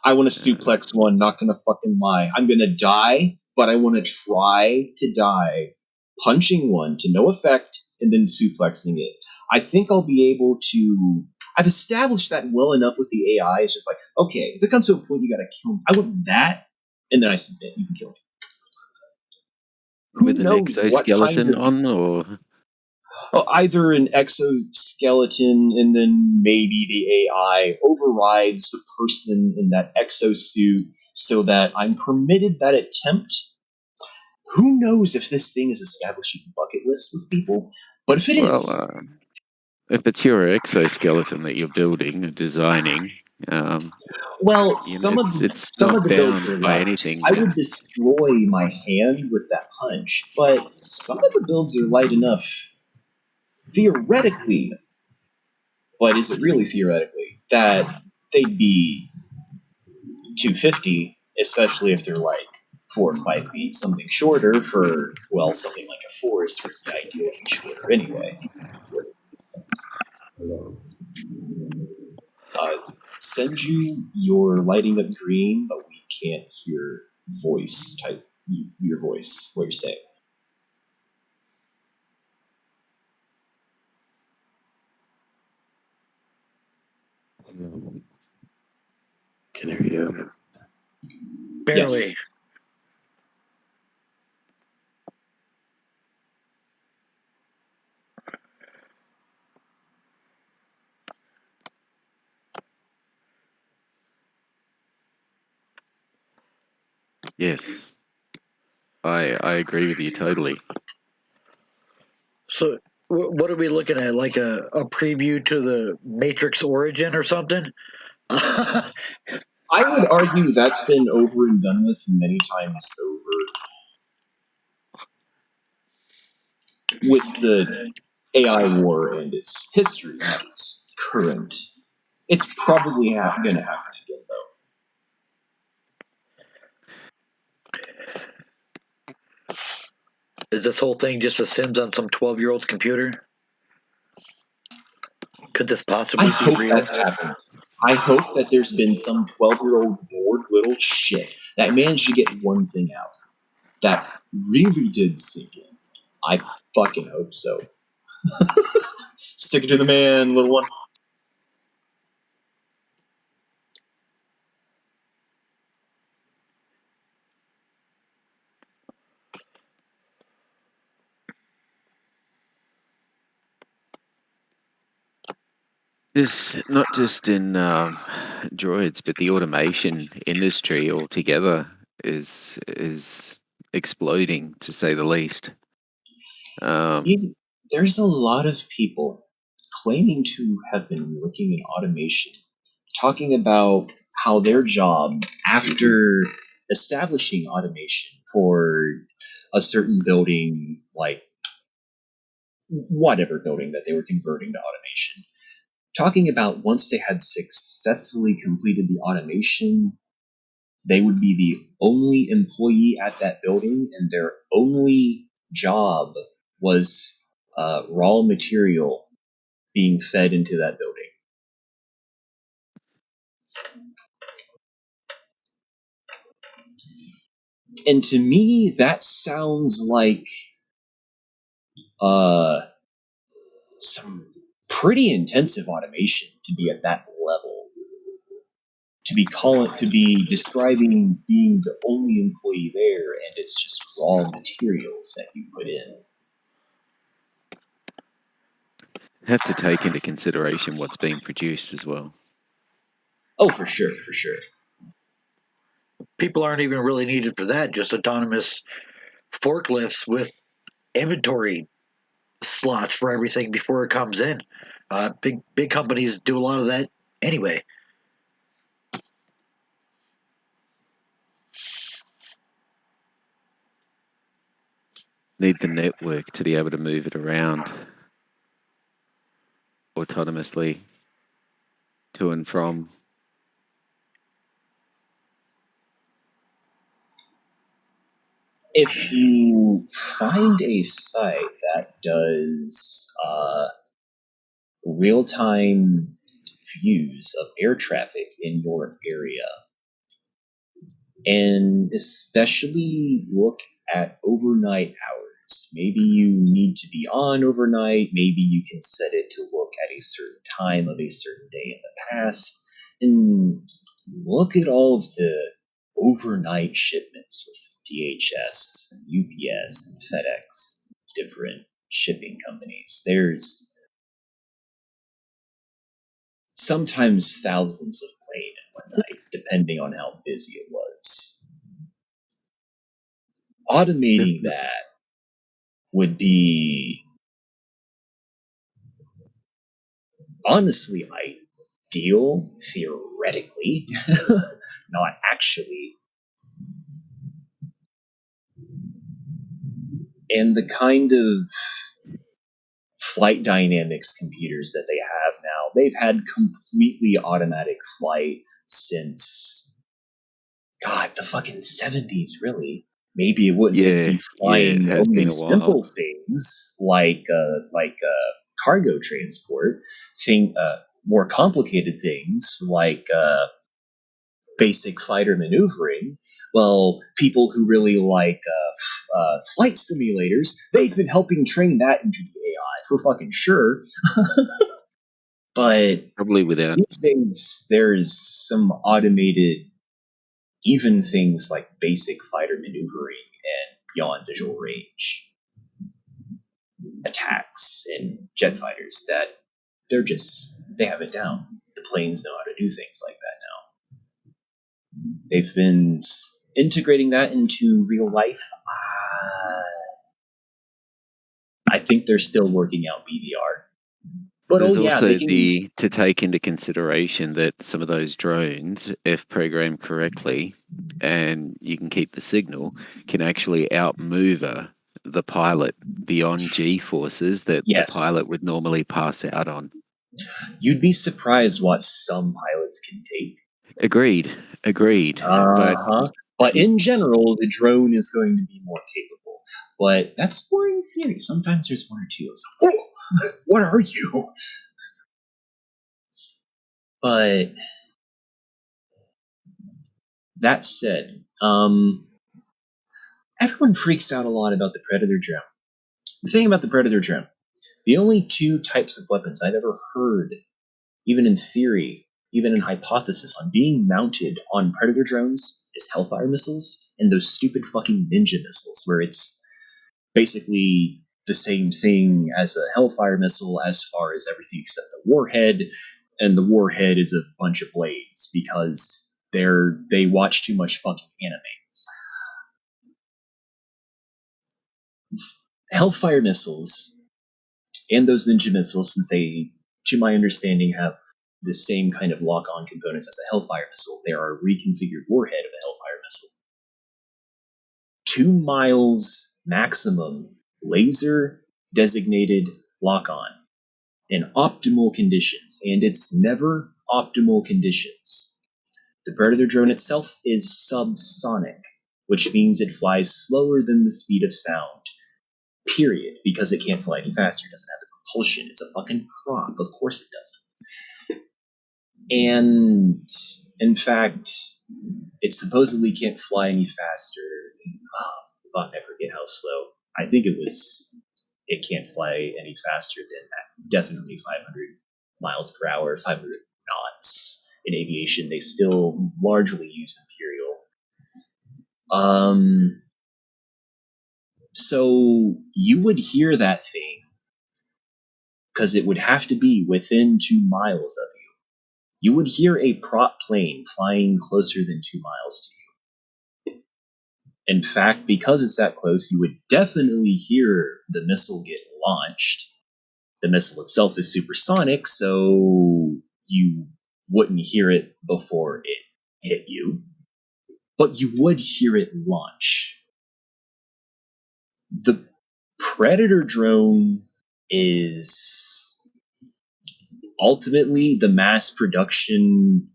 I want to suplex one, not gonna fucking lie. I'm gonna die, but I want to try to die. Punching one to no effect and then suplexing it. I think I'll be able to. I've established that well enough with the AI. It's just like, okay, if it comes to a point you gotta kill me, I want that, and then I submit. You can kill me. Who With an knows what kind exoskeleton of on, or either an exoskeleton and then maybe the AI overrides the person in that exosuit so that I'm permitted that attempt. Who knows if this thing is establishing bucket lists with people? But if it is, if it's your exoskeleton that you're building or designing, well, you know, it's some not of the builds are bound by light. anything. I would destroy my hand with that punch, but some of the builds are light enough theoretically, but is it really theoretically, that they'd be 250, especially if they're like 4 or 5 feet, something shorter for, well, something like a forest would be ideally shorter anyway. Senju, you're lighting up green, but we can't hear your voice, what you're saying. Can you hear me? Barely. Yes. Yes, I agree with you totally. So, what are we looking at? Like a preview to the Matrix Origin or something? I would argue that's been over and done with many times over. With the AI war and its history, not its current. It's probably going to happen again, though. Is this whole thing just a Sims on some 12-year-old's computer? Could this possibly be real? That's happened. I hope that there's been some 12-year-old bored little shit that managed to get one thing out that really did sink in. I fucking hope so. Stick it to the man, little one. This not just in droids, but the automation industry altogether is exploding, to say the least. There's a lot of people claiming to have been working in automation, talking about how their job, after establishing automation for a certain building, like whatever building that they were converting to automation, talking about once they had successfully completed the automation, they would be the only employee at that building, and their only job was raw material being fed into that building. And to me, that sounds like some pretty intensive automation to be at that level. To be describing being the only employee there, and it's just raw materials that you put in. Have to take into consideration what's being produced as well. Oh, for sure, for sure. People aren't even really needed for that, just autonomous forklifts with inventory slots for everything before it comes in. Big companies do a lot of that anyway. Need the network to be able to move it around autonomously to and from. If you find a site that does real-time views of air traffic in your area, and especially look at overnight hours, parameters. Maybe you need to be on overnight. Maybe you can set it to look at a certain time of a certain day in the past. And just look at all of the overnight shipments with DHS and UPS and FedEx, different shipping companies. There's sometimes thousands of plane in one night, depending on how busy it was. Automating that would honestly ideal, theoretically, not actually. And the kind of flight dynamics computers that they have now, they've had completely automatic flight since, God, the fucking 70s, really. Maybe it wouldn't be flying it has only been a while. simple things like cargo transport, more complicated things like basic fighter maneuvering. Well, people who really like flight simulators, they've been helping train that into the AI for fucking sure. But probably without these days, there's some automated, even things like basic fighter maneuvering and beyond visual range attacks in jet fighters that they have it down. The planes know how to do things like that now. They've been integrating that into real life. I think they're still working out BVR. But there's also they can... to take into consideration that some of those drones, if programmed correctly, and you can keep the signal, can actually outmaneuver the pilot beyond G-forces that the pilot would normally pass out on. You'd be surprised what some pilots can take. Agreed. But in general, the drone is going to be more capable. But that's more in theory. Sometimes there's one or two. It's like, oh, what are you? But that said, everyone freaks out a lot about the Predator drone. The thing about the Predator drone, the only two types of weapons I've ever heard, even in theory, even in hypothesis, on being mounted on Predator drones is Hellfire missiles and those stupid fucking Ninja missiles, where it's basically the same thing as a Hellfire missile as far as everything except the warhead, and the warhead is a bunch of blades because they watch too much fucking anime. Hellfire missiles and those Ninja missiles, since they, to my understanding, have the same kind of lock-on components as a Hellfire missile, they are a reconfigured warhead of a Hellfire missile. 2 miles maximum laser designated lock-on in optimal conditions, and it's never optimal conditions. The Predator drone itself is subsonic, which means it flies slower than the speed of sound. Period. Because it can't fly any faster. It doesn't have the propulsion. It's a fucking prop. Of course it doesn't. And, in fact, it supposedly can't fly any faster than, I forget how slow. I think it can't fly any faster than definitely 500 miles per hour, 500 knots. In aviation, they still largely use Imperial. So you would hear that thing because it would have to be within 2 miles of you. You would hear a prop plane flying closer than 2 miles to you. In fact, because it's that close, you would definitely hear the missile get launched. The missile itself is supersonic, so you wouldn't hear it before it hit you, but you would hear it launch. The Predator drone is ultimately the mass production,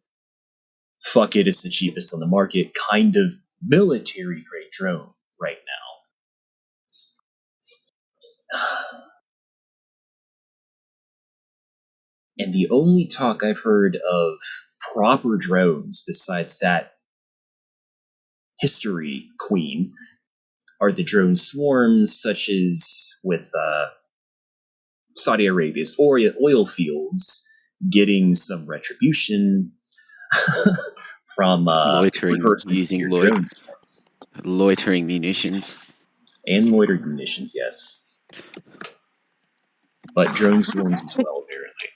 fuck it, it's the cheapest on the market, kind of military grade drone right now. And the only talk I've heard of proper drones besides that history queen are the drone swarms, such as with Saudi Arabia's oil fields getting some retribution from loitering, reverse using engineered drone swarms. loitering munitions. And loitering munitions, yes. But drone swarms as well, apparently.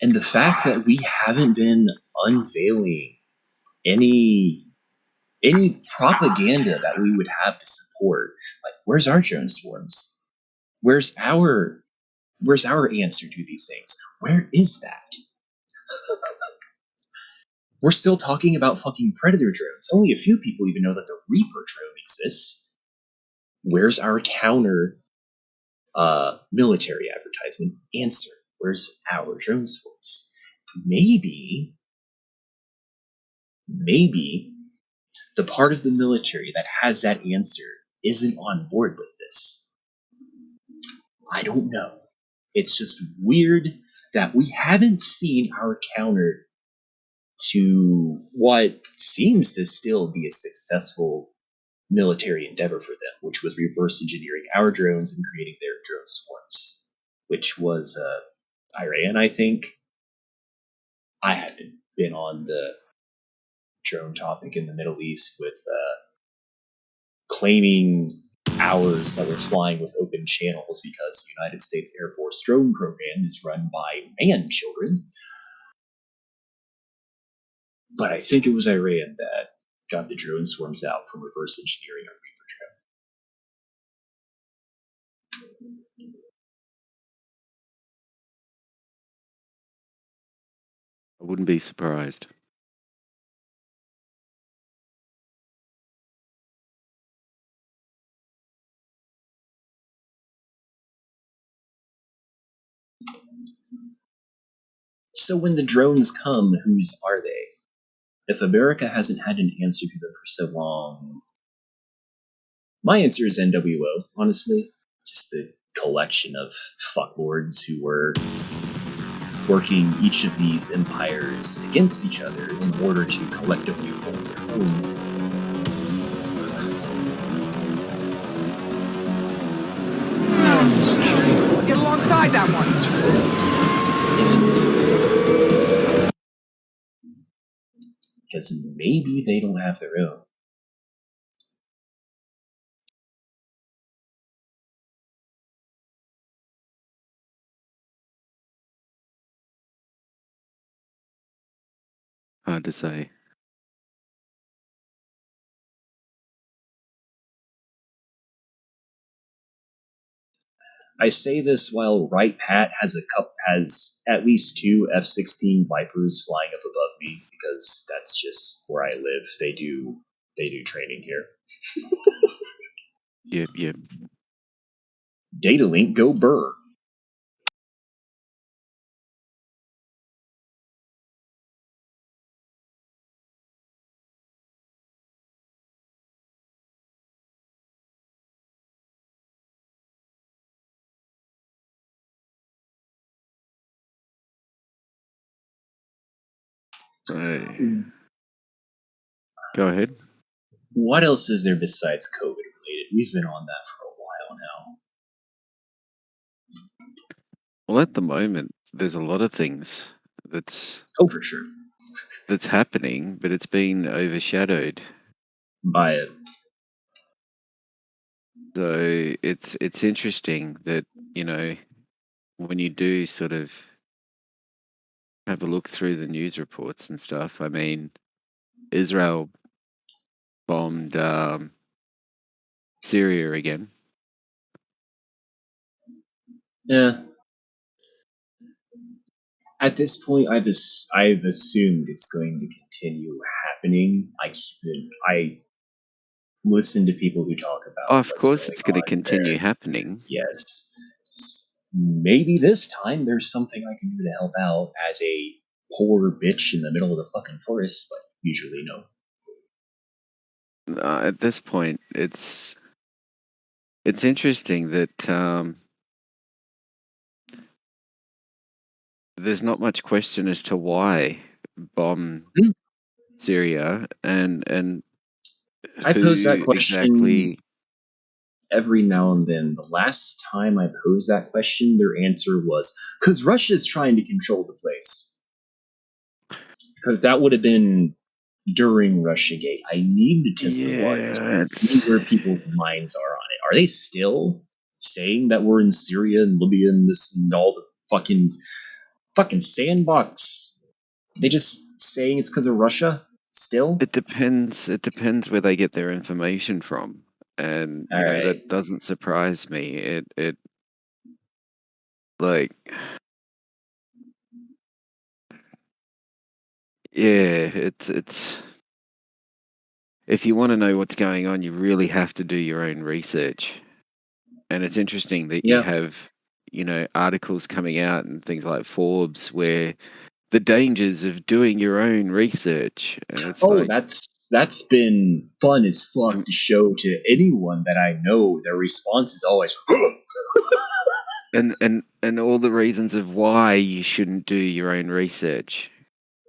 And the fact that we haven't been unveiling any propaganda that we would have to support, like, where's our drone swarms? Where's our answer to these things? Where is that? We're still talking about fucking Predator drones. Only a few people even know that the Reaper drone exists. Where's our counter military advertisement answer? Where's our drone swarms? Maybe the part of the military that has that answer isn't on board with this. I don't know. It's just weird that we haven't seen our counter to what seems to still be a successful military endeavor for them, which was reverse engineering our drones and creating their drone swarms, which was Iran, I think. I haven't been on the drone topic in the Middle East with claiming ours that were flying with open channels because the United States Air Force drone program is run by man children. But I think it was Iran that got the drone swarms out from reverse engineering our Reaper drone. I wouldn't be surprised. So when the drones come, whose are they? If America hasn't had an answer to them for so long, my answer is NWO, honestly. Just a collection of fucklords who were working each of these empires against each other in order to collectively hold their own. Get alongside that one! Because maybe they don't have their own. Hard to say. I say this while Right Pat has at least 2 F-16 Vipers flying up above me because that's just where I live. They do training here. Yep. Data link, go Burr. So, go ahead. What else is there besides COVID related? We've been on that for a while now. Well, at the moment, there's a lot of things that's for sure that's happening, but it's been overshadowed by it. So it's interesting that, when you do sort of have a look through the news reports and stuff, I mean, Israel bombed Syria again. Yeah. At this point, I've assumed it's going to continue happening. I listen to people who talk about. Oh, of course, it's going to continue happening. Yes. Maybe this time there's something I can do to help out as a poor bitch in the middle of the fucking forest, but usually no. At this point, it's interesting that there's not much question as to why bomb Syria, and I pose that Who question exactly? every now and then. The last time I posed that question, their answer was, because Russia's trying to control the place. Because that would have been during Russiagate. I need to test the waters Yeah, to see where people's minds are on it. Are they still saying that we're in Syria and Libya and this and all the fucking sandbox? They just saying it's because of Russia still? it depends. It depends where they get their information from, and All right. that doesn't surprise me. It like, yeah, it's. If you want to know what's going on, you really have to do your own research. And it's interesting that you have, articles coming out and things like Forbes where the dangers of doing your own research. And it's that's been fun as fuck to show to anyone that I know. Their response is always and all the reasons of why you shouldn't do your own research.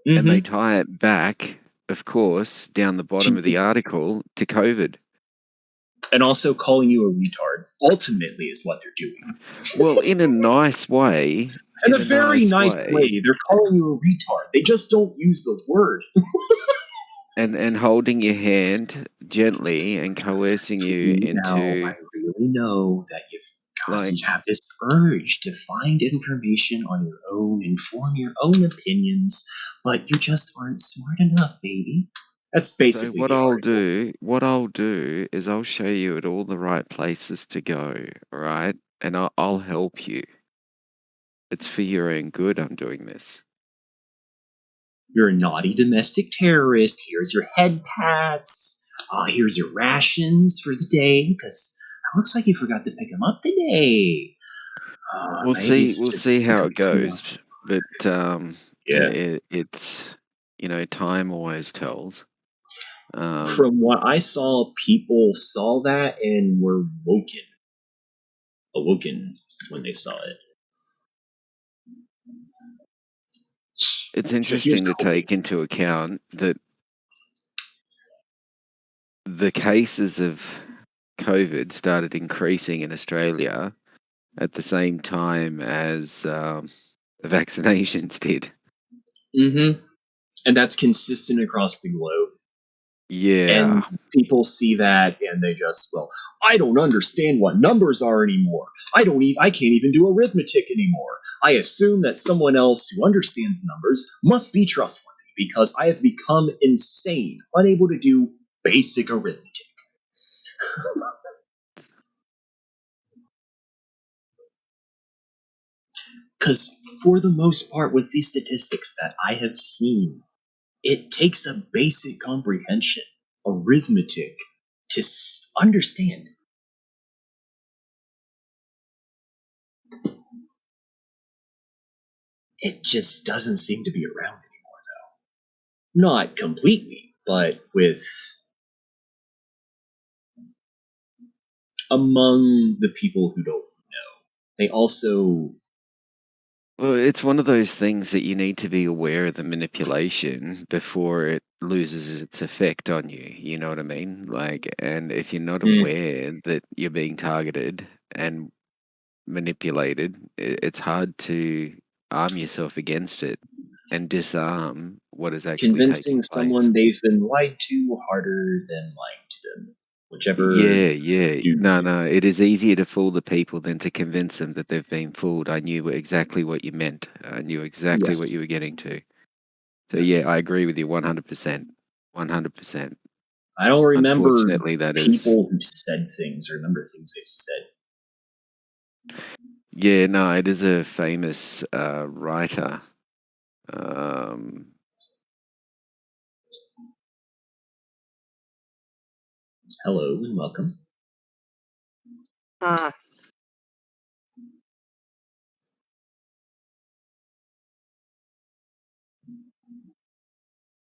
And they tie it back, of course, down the bottom of the article to COVID. And also calling you a retard, ultimately, is what they're doing. Well, in a nice way. In a very nice way. They're calling you a retard. They just don't use the word. and holding your hand gently and coercing you into... I really know that you have this urge to find information on your own and form your own opinions, but you just aren't smart enough, baby. That's basically so what I'll do is I'll show you at all the right places to go, all right? And I'll help you. It's for your own good I'm doing this. You're a naughty domestic terrorist. Here's your head pats. Here's your rations for the day, because it looks like you forgot to pick them up today. We'll see how it goes. But it's time always tells. From what I saw, people saw that and were awoken when they saw it. It's interesting to take into account that the cases of COVID started increasing in Australia at the same time as the vaccinations did. Mm-hmm. And that's consistent across the globe. Yeah. And people see that and they just, I don't understand what numbers are anymore. I can't even do arithmetic anymore. I assume that someone else who understands numbers must be trustworthy because I have become insane, unable to do basic arithmetic. Because for the most part, with these statistics that I have seen, it takes a basic comprehension, arithmetic, to understand. It just doesn't seem to be around anymore, though. Not completely, but among the people who don't know. They also... Well, it's one of those things that you need to be aware of the manipulation before it loses its effect on you. You know what I mean? And if you're not aware that you're being targeted and manipulated, it's hard to arm yourself against it and disarm what is actually convincing taking place. Someone they've been lied to harder than lying to them. Whichever. Yeah. No. It is easier to fool the people than to convince them that they've been fooled. I knew exactly what you meant. I knew exactly what you were getting to. So yeah, I agree with you 100%. 100%. I don't remember Unfortunately, that people who've said things or remember things they've said. Yeah, no, it is a famous writer. Hello and welcome.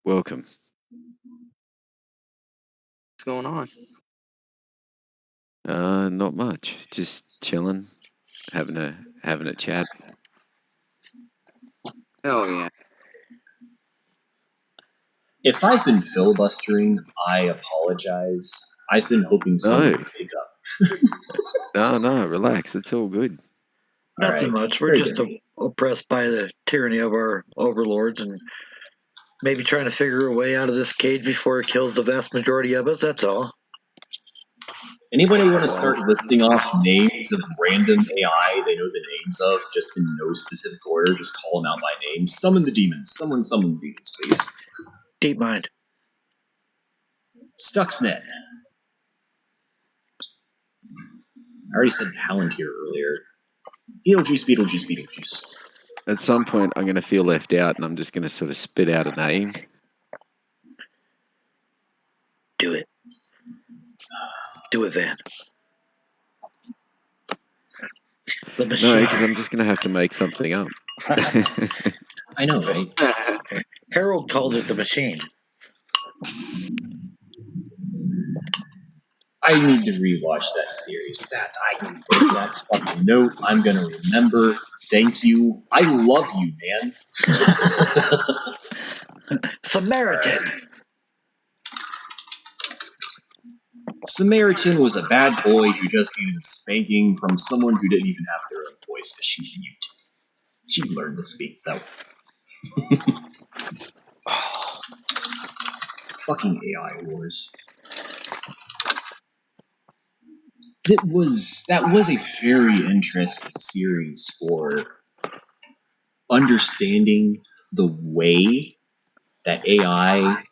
Welcome. What's going on? Not much. Just chilling, having a chat. Oh yeah. If I've been filibustering, I apologize. I've been hoping someone would pick up. No, relax. It's all good. Nothing much. We're just oppressed by the tyranny of our overlords and maybe trying to figure a way out of this cage before it kills the vast majority of us, that's all. Anybody want to start listing off names of random AI they know the names of, just in no specific order? Just call them out by name. Summon the demons. Someone summon the demons, please. DeepMind. Stuxnet. I already said Palantir earlier. Beetlejuice. At some point, I'm going to feel left out, and I'm just going to sort of spit out a name. Do it. Do it, Van. No, because I'm just going to have to make something up. I know, right? Harold called it the machine. I need to rewatch that series. I can make that fucking note. I'm gonna remember. Thank you. I love you, man. Samaritan. Samaritan was a bad boy who just needed a spanking from someone who didn't even have their own voice because she's mute. She learned to speak, though. Fucking AI wars. That was a very interesting series for understanding the way that AI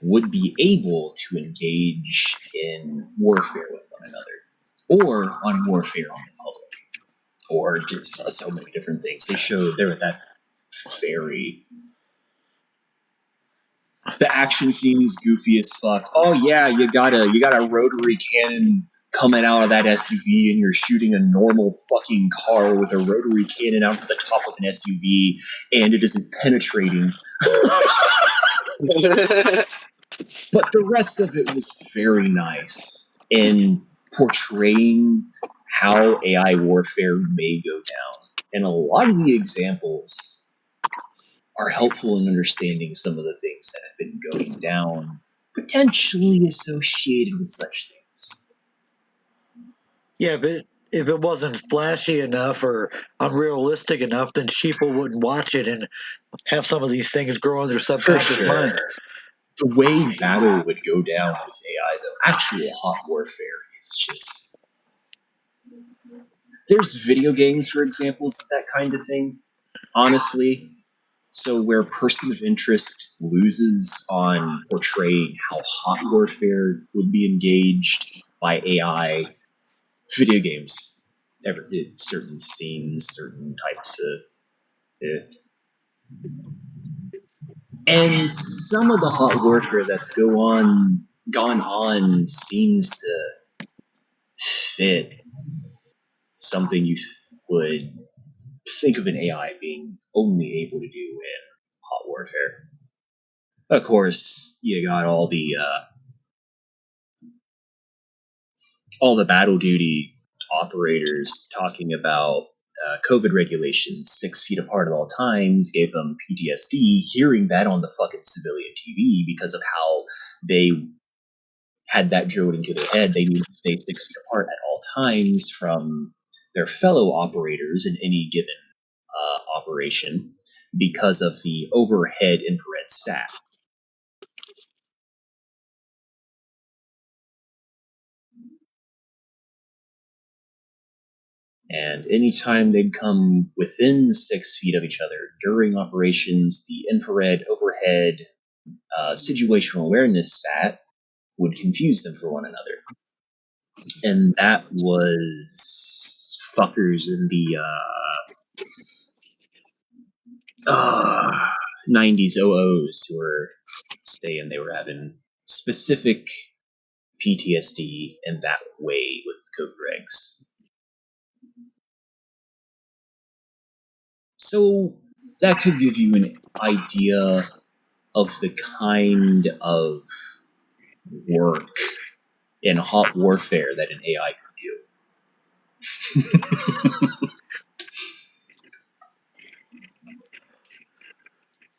would be able to engage in warfare with one another, or on warfare on the public, or just so many different things. They showed there at that ferry. The action scene is goofy as fuck. Oh yeah, you got a rotary cannon coming out of that SUV, and you're shooting a normal fucking car with a rotary cannon out of the top of an SUV, and it isn't penetrating. But the rest of it was very nice in portraying how AI warfare may go down. And a lot of the examples are helpful in understanding some of the things that have been going down, potentially associated with such things. Yeah, but if it wasn't flashy enough or unrealistic enough, then sheeple wouldn't watch it and have some of these things grow in their subconscious mind. The way battle would go down with AI, though, actual hot warfare, is just... There's video games for examples of that kind of thing, honestly. So where person of interest loses on portraying how hot warfare would be engaged by AI, video games, certain scenes, certain types of it. And some of the hot warfare that's gone on seems to fit something you would think of an AI being only able to do in hot warfare. Of course, you got all the battle duty operators talking about COVID regulations 6 feet apart at all times, gave them PTSD hearing that on the fucking civilian TV because of how they had that drilled into their head. They needed to stay 6 feet apart at all times from their fellow operators in any given operation because of the overhead infrared sat. And anytime they'd come within 6 feet of each other during operations, the infrared overhead situational awareness sat would confuse them for one another. And that was fuckers in the 90s OOs who were saying they were having specific PTSD in that way with code regs. So that could give you an idea of the kind of work in hot warfare that an AI could do.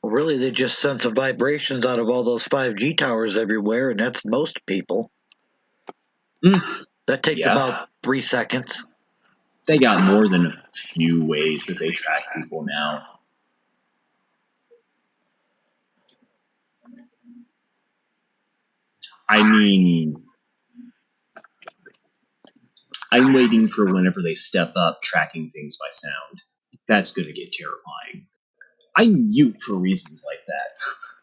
Well, really, they just sense the vibrations out of all those 5G towers everywhere, and that's most people. That takes about 3 seconds. They got more than a few ways that they track people now. I mean, I'm waiting for whenever they step up tracking things by sound. That's going to get terrifying. I'm mute for reasons like that.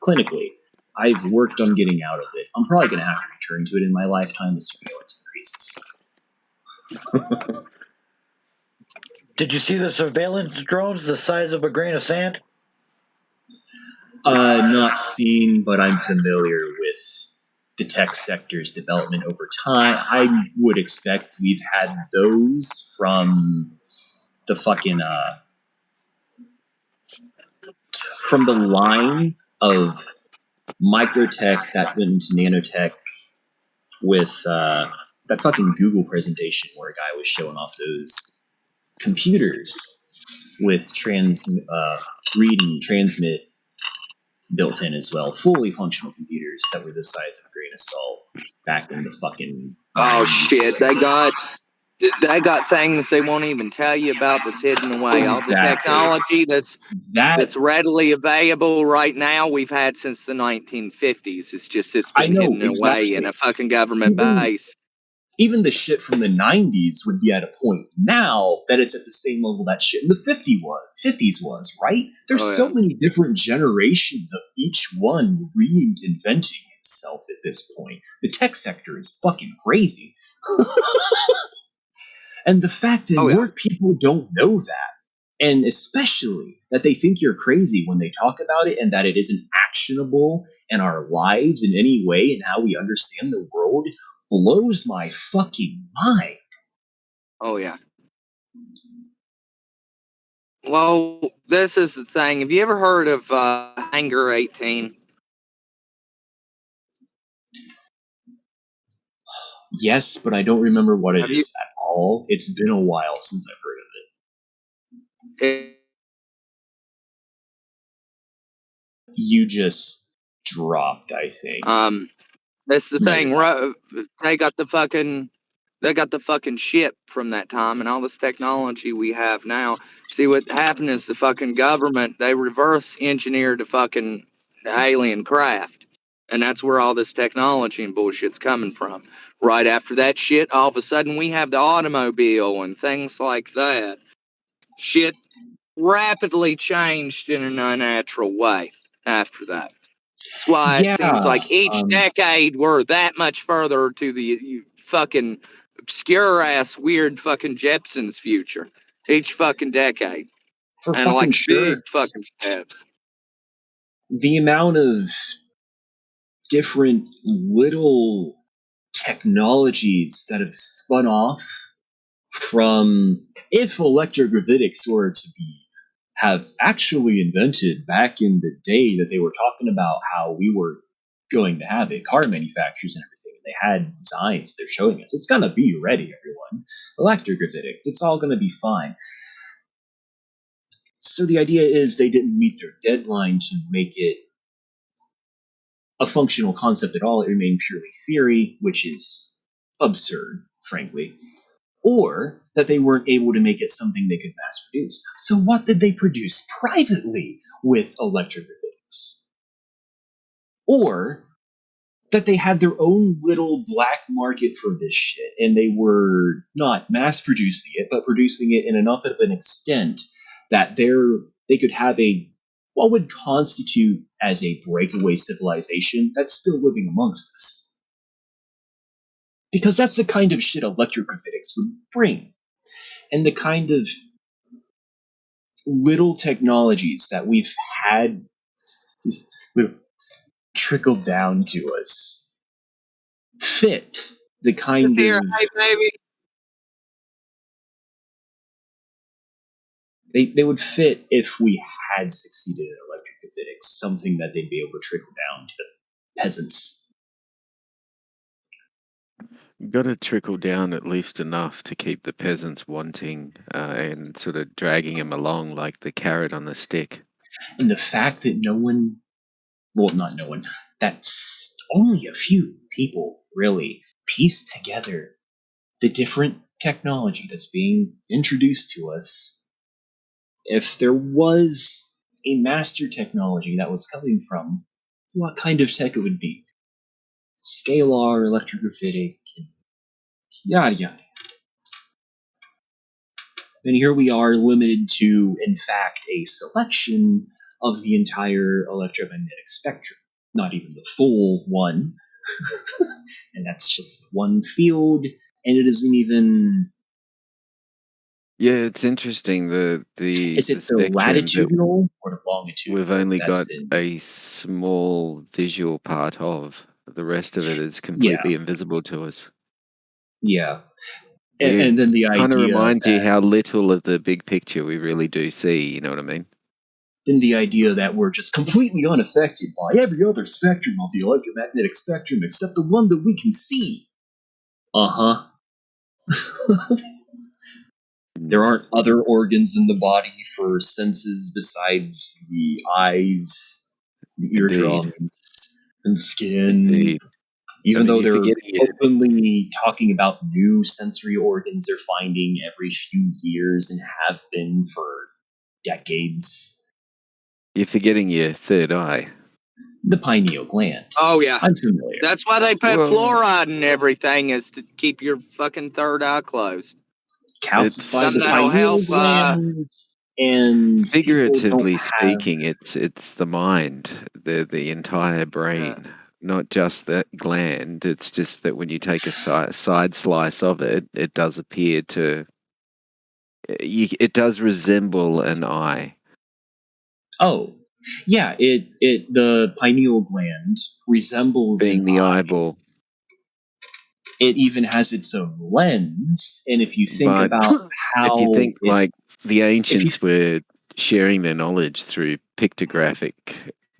Clinically, I've worked on getting out of it. I'm probably going to have to return to it in my lifetime as surveillance increases. Did you see the surveillance drones the size of a grain of sand? Not seen, but I'm familiar with the tech sector's development over time. I would expect we've had those from the fucking from the line of microtech that went into nanotech with that fucking Google presentation where a guy was showing off those computers with read and transmit built in as well, fully functional computers that were the size of a grain of salt back in the fucking. Oh shit! They got things they won't even tell you about that's hidden away. Exactly. All the technology that's readily available right now, we've had since the 1950s. It's been hidden away in a fucking government base. Even the shit from the 90s would be at a point now that it's at the same level that shit in the 50s was, right? There's so many different generations of each one reinventing itself at this point. The tech sector is fucking crazy. And the fact that more people don't know that, and especially that they think you're crazy when they talk about it and that it isn't actionable in our lives in any way and how we understand the world, blows my fucking mind. Oh, yeah. Well, this is the thing. Have you ever heard of Hangar 18? Yes, but I don't remember what it is at all. It's been a while since I've heard of it. You just dropped, I think. That's the thing. They got the fucking ship from that time and all this technology we have now. See, what happened is the fucking government, they reverse engineered the fucking alien craft. And that's where all this technology and bullshit's coming from. Right after that shit, all of a sudden we have the automobile and things like that. Shit rapidly changed in an unnatural way after that. That's why it seems like each decade we're that much further to the fucking obscure-ass, weird fucking Jetsons future. Each fucking decade. For and fucking like sure. big fucking steps. The amount of different little technologies that have spun off from, if electrogravitics were to have actually invented back in the day that they were talking about how we were going to have it, car manufacturers and everything, they had designs they're showing us. It's going to be ready, everyone. Electrogravitics, it's all going to be fine. So the idea is they didn't meet their deadline to make it a functional concept at all. It remained purely theory, which is absurd, frankly. Or that they weren't able to make it something they could mass produce. So what did they produce privately with electrogravitics? Or that they had their own little black market for this shit, and they were not mass producing it, but producing it in enough of an extent that they could have what would constitute as a breakaway civilization that's still living amongst us. Because that's the kind of shit electrogravitics would bring. And the kind of little technologies that we've had just trickle down to us fit the kind of... Hey, baby. They would fit if we had succeeded in electrogravitics, something that they'd be able to trickle down to the peasants. Got to trickle down at least enough to keep the peasants wanting and sort of dragging them along like the carrot on the stick. And the fact that that's only a few people really pieced together the different technology that's being introduced to us. If there was a master technology that was coming from, what kind of tech it would be? Scalar, electrographite, yada yada. And here we are limited to, in fact, a selection of the entire electromagnetic spectrum. Not even the full one. And that's just one field, and it isn't even... Yeah, it's interesting. Is it the spectrum that latitudinal or the longitudinal? we've only got a small visual part of. The rest of it is completely invisible to us. Yeah. And then the idea kind of reminds you that- how little of the big picture we really do see, you know what I mean? Then the idea that we're just completely unaffected by every other spectrum of the electromagnetic spectrum except the one that we can see. Uh-huh. There aren't other organs in the body for senses besides the eyes, the eardrums, and the skin. Indeed. Even though they're forgetting openly talking about new sensory organs they're finding every few years and have been for decades. You're forgetting your third eye. The pineal gland. Oh, yeah. I'm familiar. That's why they put fluoride in everything, is to keep your fucking third eye closed. Calcify the pineal gland. And figuratively speaking, it's the mind, the entire brain, not just that gland. It's just that when you take a side slice of it, it does appear to. It does resemble an eye. Oh, yeah. The pineal gland resembles being the eyeball. It even has its own lens, and if you think about how... If you think like the ancients were sharing their knowledge through pictographic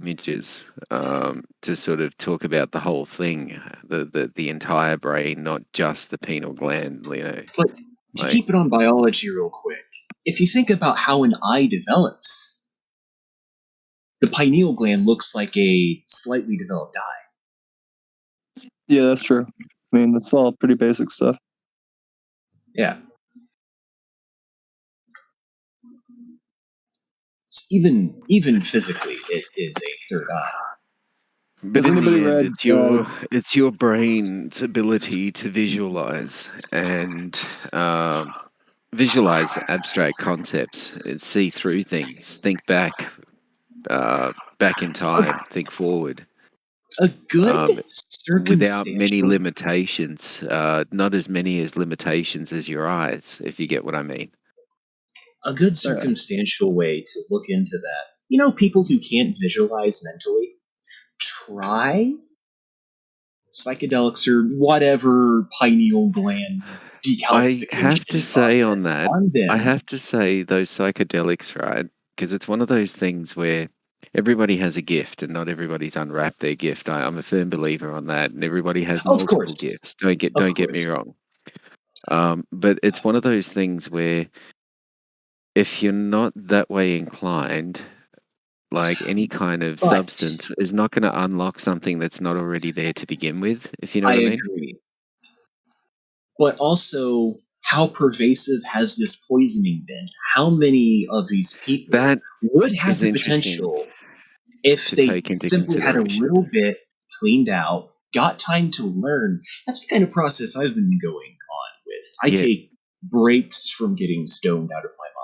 images to sort of talk about the whole thing, the entire brain, not just the pineal gland, you know. But to keep it on biology real quick, if you think about how an eye develops, the pineal gland looks like a slightly developed eye. Yeah, that's true. I mean, it's all pretty basic stuff. Yeah. Even physically, it is a third eye. But in the end, it's your brain's ability to visualize and visualize abstract concepts, see through things, think back in time, think forward. A good without many limitations, not as many limitations as your eyes, if you get what I mean. A good circumstantial way to look into that. You know, people who can't visualize mentally, try psychedelics or whatever pineal gland decalcification. I have to say on that, I have to say those psychedelics, right? Because it's one of those things where everybody has a gift and not everybody's unwrapped their gift. I'm a firm believer on that, and everybody has multiple gifts. Don't get me wrong. But it's one of those things where if you're not that way inclined, like any kind of substance is not going to unlock something that's not already there to begin with, if you know what I mean. Agree. But also, how pervasive has this poisoning been? How many of these people would have the potential if they simply had a little bit cleaned out, got time to learn? That's the kind of process I've been going on with. I take breaks from getting stoned out of my mind.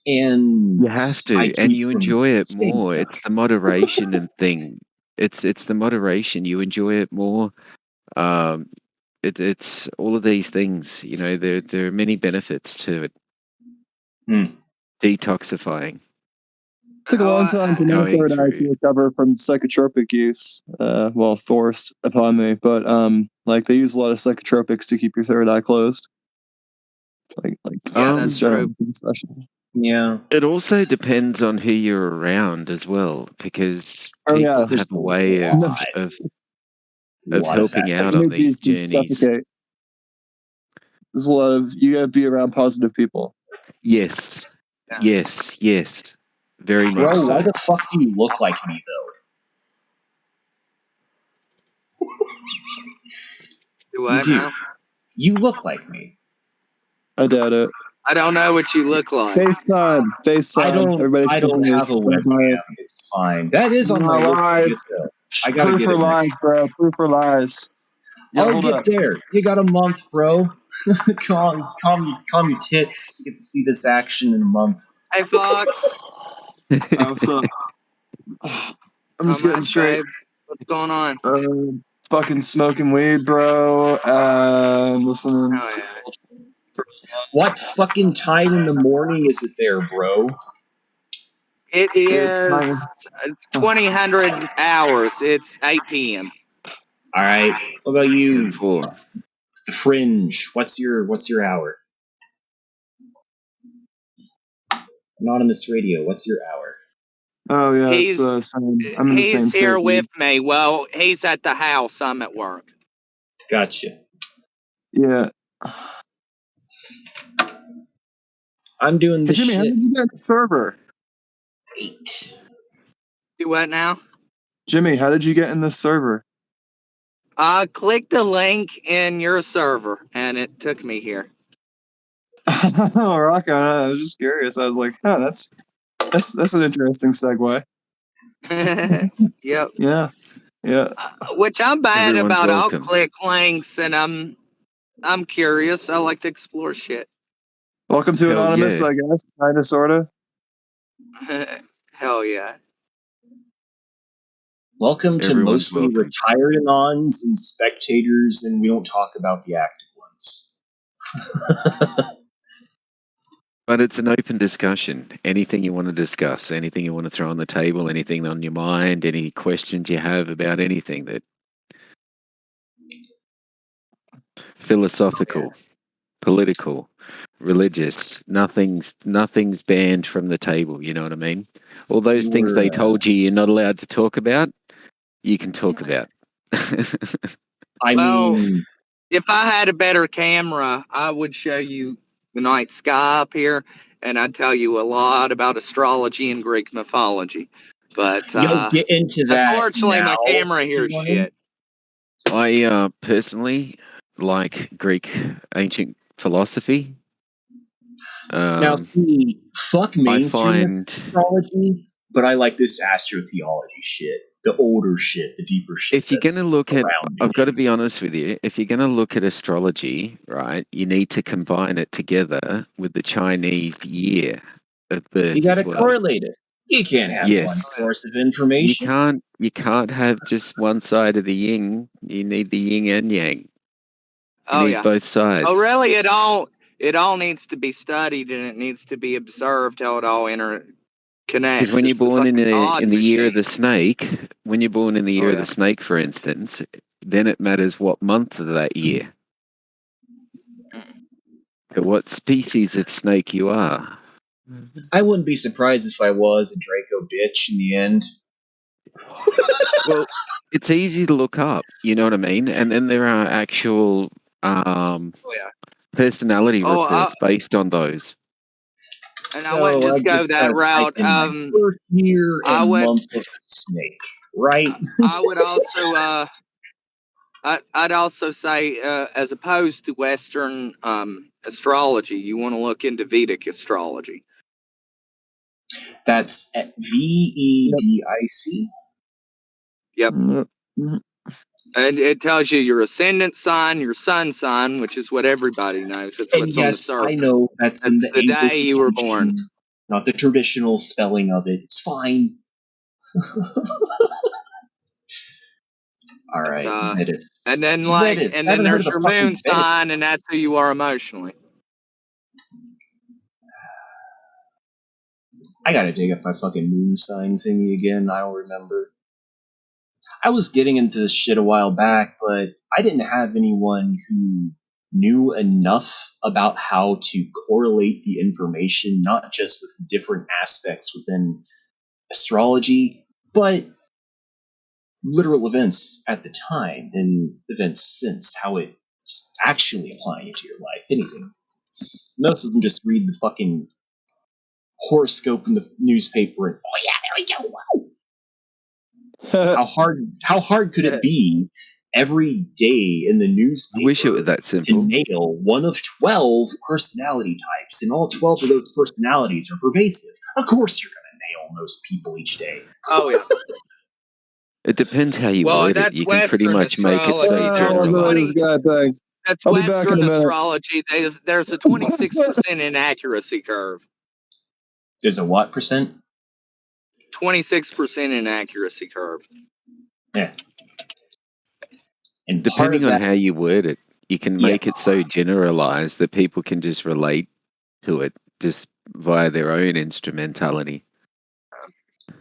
And you have to, and you enjoy it more. It's the moderation and thing. It's the moderation. You enjoy it more. It's all of these things. You know, there are many benefits to it. Detoxifying. It took a long time for my third eye to recover from psychotropic use. Forced upon me, but like they use a lot of psychotropics to keep your third eye closed. That's true. Yeah. It also depends on who you're around as well, because people have a way of helping out on these journeys. Suffocate. There's a lot of, you gotta be around positive people. Yes. Very Bro, much so. why the fuck do you look like me, though? Do I You do. now? You look like me. I doubt it. I don't know what you look like. FaceTime. I don't. Everybody I don't should have a webcam. It's fine. That is on my No, list to lies. get though. I gotta Proof get or it lies, next. bro. Proof or lies. Yeah, I'll hold get up. there. You got a month, bro. calm your tits. You get to see this action in a month. Hey, Fox. What's up? I'm just getting straight. Babe. What's going on? Fucking smoking weed, bro. Listening to. What fucking time in the morning is it there, bro? It is 2000 hours. It's 8 p.m. All right. What about you? 4. The Fringe. What's your hour? Anonymous Radio. What's your hour? Oh yeah, it's same. I'm in the same He's state. here with me. Well, he's at the house. I'm at work. Gotcha. Yeah. I'm doing this Jimmy, shit. how did you get the server? 8. Do what now? Jimmy, how did you get in this server? Click the link in your server, and it took me here. Oh, rock on. I was just curious. I was like, oh, that's an interesting segue. Yep. Yeah. Which I'm bad Everyone's about. welcome. I'll click links, and I'm curious. I like to explore shit. Welcome to Hell Anonymous, yeah. I guess. Kinda, sorta. Hell yeah. Welcome to Everyone's mostly welcome. retired anons and spectators, and we don't talk about the active ones. But it's an open discussion. Anything you want to discuss, anything you want to throw on the table, anything on your mind, any questions you have about anything that philosophical, political, religious, nothing's banned from the table, you know what I mean? All those things they told you you're not allowed to talk about, you can talk about. I mean, if I had a better camera, I would show you the night sky up here, and I'd tell you a lot about astrology and Greek mythology. But you'll get into that. Unfortunately, my now, camera here is shit. I personally like Greek ancient philosophy. Now, see, fuck mainstream find- astrology, but I like this astrotheology shit, the older shit, the deeper shit. If you're going to look at, surrounding I've got to be honest with you, if you're going to look at astrology, right, you need to combine it together with the Chinese year of birth. You got to as well. correlate it. You can't have one source of information. You can't have just one side of the yin. You need the yin and yang. You need both sides. Oh, really? It all needs to be studied, and it needs to be observed how it all interconnects. Because when you're It's the born in fucking God the year of machine. the snake, when you're born in the year of the snake, for instance, then it matters what month of that year. But what species of snake you are. I wouldn't be surprised if I was a Draco bitch in the end. Well, it's easy to look up, you know what I mean? And then there are actual personality reports based on those. And I wouldn't just go that route. First year and month of the snake, right? I would also I'd also say, as opposed to Western astrology, you want to look into Vedic astrology. That's at VEDIC. Yep. And it tells you your ascendant sign, your sun sign, which is what everybody knows. It's what's on the surface. I know that's in the day you were born. Not the traditional spelling of it. It's fine. All right, and then there's your moon sign, and that's who you are emotionally. I gotta dig up my fucking moon sign thingy again. I don't remember. I was getting into this shit a while back, but I didn't have anyone who knew enough about how to correlate the information, not just with different aspects within astrology, but literal events at the time and events since, how it actually applying it to your life. Anything. Most of them just read the fucking horoscope in the newspaper, and oh yeah, there we go. Wow. How hard could it be every day in the newspaper? I wish it were that simple. To nail one of 12 personality types, and all 12 of those personalities are pervasive. Of course, you're going to nail those people each day. Oh yeah. It depends how you word it. You can pretty much make it so this guy, thanks. That's I'll be back in a Western minute. astrology. There's a 26% inaccuracy curve. There's a what percent? 26% inaccuracy curve. Yeah. And depending on how you word it, you can make it so generalized that people can just relate to it just via their own instrumentality.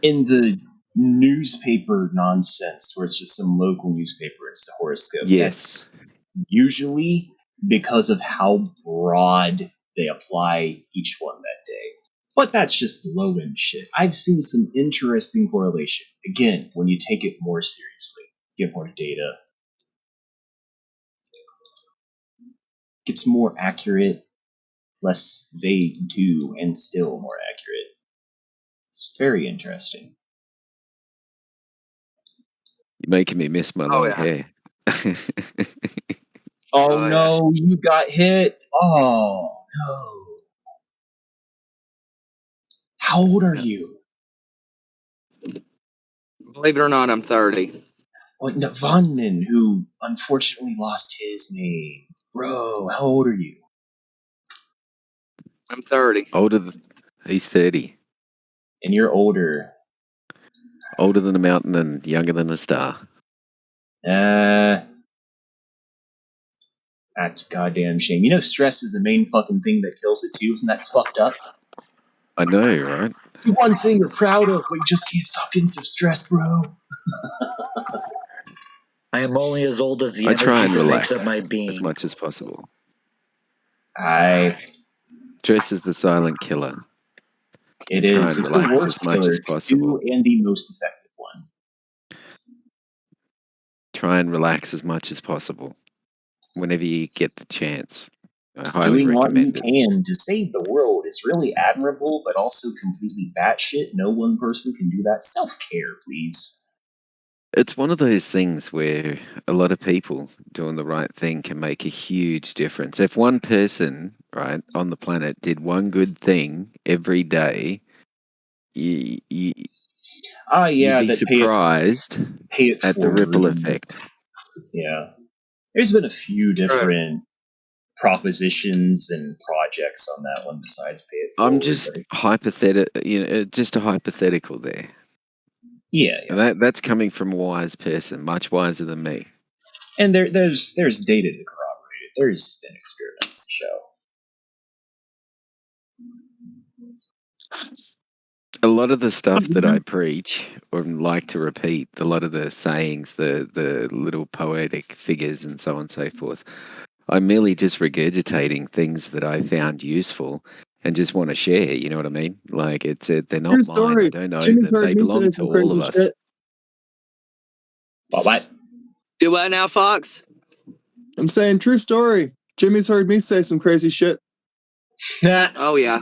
In the newspaper nonsense, where it's just some local newspaper, it's a horoscope. Yes. That's usually because of how broad they apply each one that day. But that's just low-end shit. I've seen some interesting correlation. Again, when you take it more seriously, get more data. Gets more accurate, less vague too, and still more accurate. It's very interesting. You're making me miss my long hair. Oh no, you got hit. Oh no. How old are you? Believe it or not, I'm 30. Like Vonman, who unfortunately lost his name. Bro, how old are you? I'm 30. He's 30. And you're older. Older than a mountain and younger than a star. That's a goddamn shame. You know, stress is the main fucking thing that kills it too. Isn't that fucked up? I know, right? It's the one thing you're proud of, but you just can't suck in some stress, bro. I am only as old as the I try and energy that relax makes up my being. as much as possible. Stress is the silent killer. It try is. And it's relax the worst as much killer as possible. too, and the most effective one. Try and relax as much as possible whenever you get the chance. I highly Doing what you recommend it. can to save the world is really admirable, but also completely batshit. No one person can do that. Self-care, please. It's one of those things where a lot of people doing the right thing can make a huge difference. If one person, right, on the planet did one good thing every day, you'd be surprised at the ripple effect. Yeah. There's been a few different propositions and projects on that one besides pay it forward. I'm just just a hypothetical there. Yeah. That's coming from a wise person, much wiser than me. And there's data to corroborate it. There's been experiments to show. A lot of the stuff that I preach or like to repeat, a lot of the sayings, the little poetic figures and so on and so forth, I'm merely just regurgitating things that I found useful and just want to share, you know what I mean? Like they're not True story. mine. I don't know Jimmy's that heard they me belong say to some all crazy of us. shit. What? Do what now, Fox? I'm saying true story. Jimmy's heard me say some crazy shit. Oh yeah.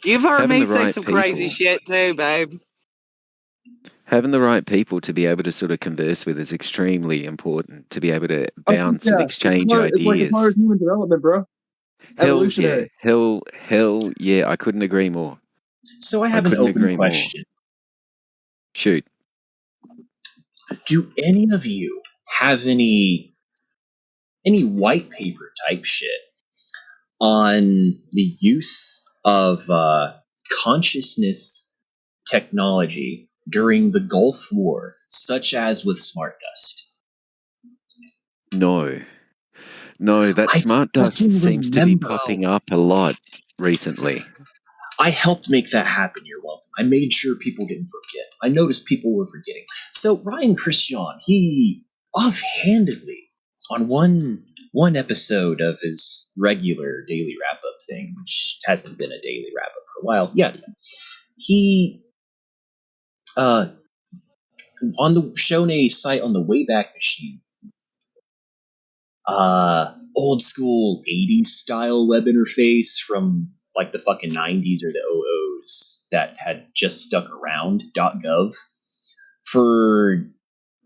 You've heard Having me the say right some people. crazy shit too, babe. Having the right people to be able to sort of converse with is extremely important, to be able to bounce and exchange ideas. It's like a part of human development, bro. Evolutionary. Hell yeah, I couldn't agree more. So I have an open question. Shoot. Do any of you have any white paper type shit on the use of consciousness technology during the Gulf War, such as with smart dust? No, that smart dust seems to be popping up a lot recently. I helped make that happen, you're welcome. I made sure people didn't forget. I noticed people were forgetting. So Ryan Christian, he offhandedly, on one episode of his regular daily wrap-up thing, which hasn't been a daily wrap-up for a while, he, on the Shoney site on the Wayback Machine, old school 80s style web interface from like the fucking 90s or the 00s. those that had just stuck around .gov for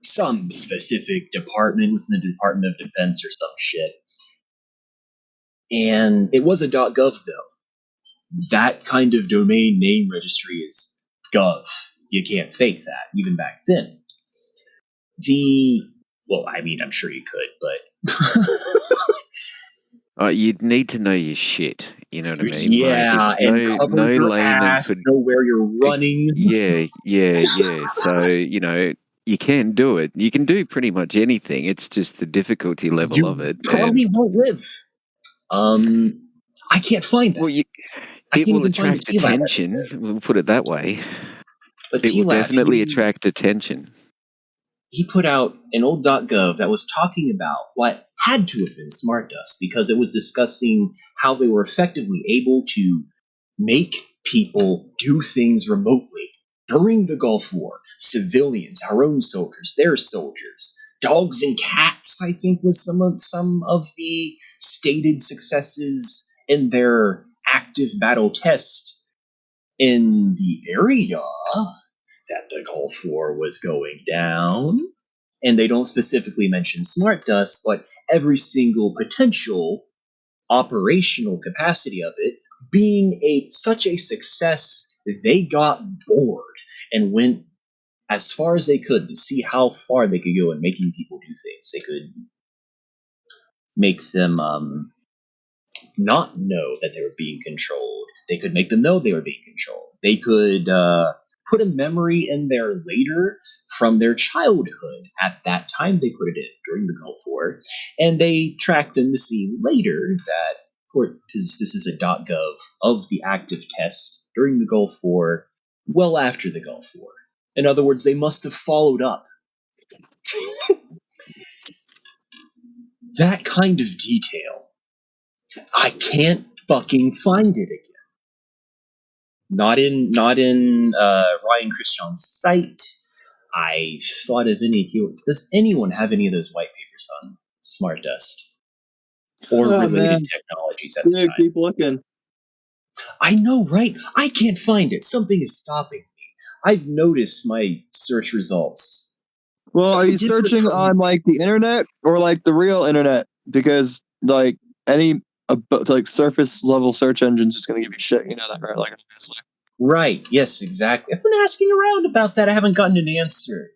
some specific department within the Department of Defense or some shit. And it was a .gov though. That kind of domain name registry is gov. You can't fake that, even back then. Well, I mean, I'm sure you could, but you'd need to know your shit. You know what I mean? Yeah, and cover your ass, know where you're running. Yeah. So, you can do it. You can do pretty much anything. It's just the difficulty level of it. Probably won't live. I can't find that. Well, it will attract attention. We'll put it that way. But it will definitely attract attention. He put out an old .gov that was talking about what had to have been Smart Dust, because it was discussing how they were effectively able to make people do things remotely during the Gulf War. Civilians, our own soldiers, their soldiers, dogs and cats, I think, was some of the stated successes in their active battle test in the area that the Gulf War was going down. And they don't specifically mention Smart Dust, but every single potential operational capacity of it being such a success, they got bored and went as far as they could to see how far they could go in making people do things. They could make them not know that they were being controlled. They could make them know they were being controlled. They could put a memory in there later from their childhood. At that time, they put it in during the Gulf War, and they tracked them to see later that, because this is a .gov of the active test during the Gulf War, well after the Gulf War. In other words, they must have followed up. That kind of detail, I can't fucking find it again. Not in Ryan Christian's site. I thought of does anyone have any of those white papers on Smart Dust or related technologies at the time? Keep looking. I know, right? I can't find it. Something is stopping me. I've noticed my search results. Well, are you searching on like the internet or like the real internet? Because like any like surface level search engine's just gonna give you shit. You know that, right? Like, right. Yes, exactly. I've been asking around about that. I haven't gotten an answer.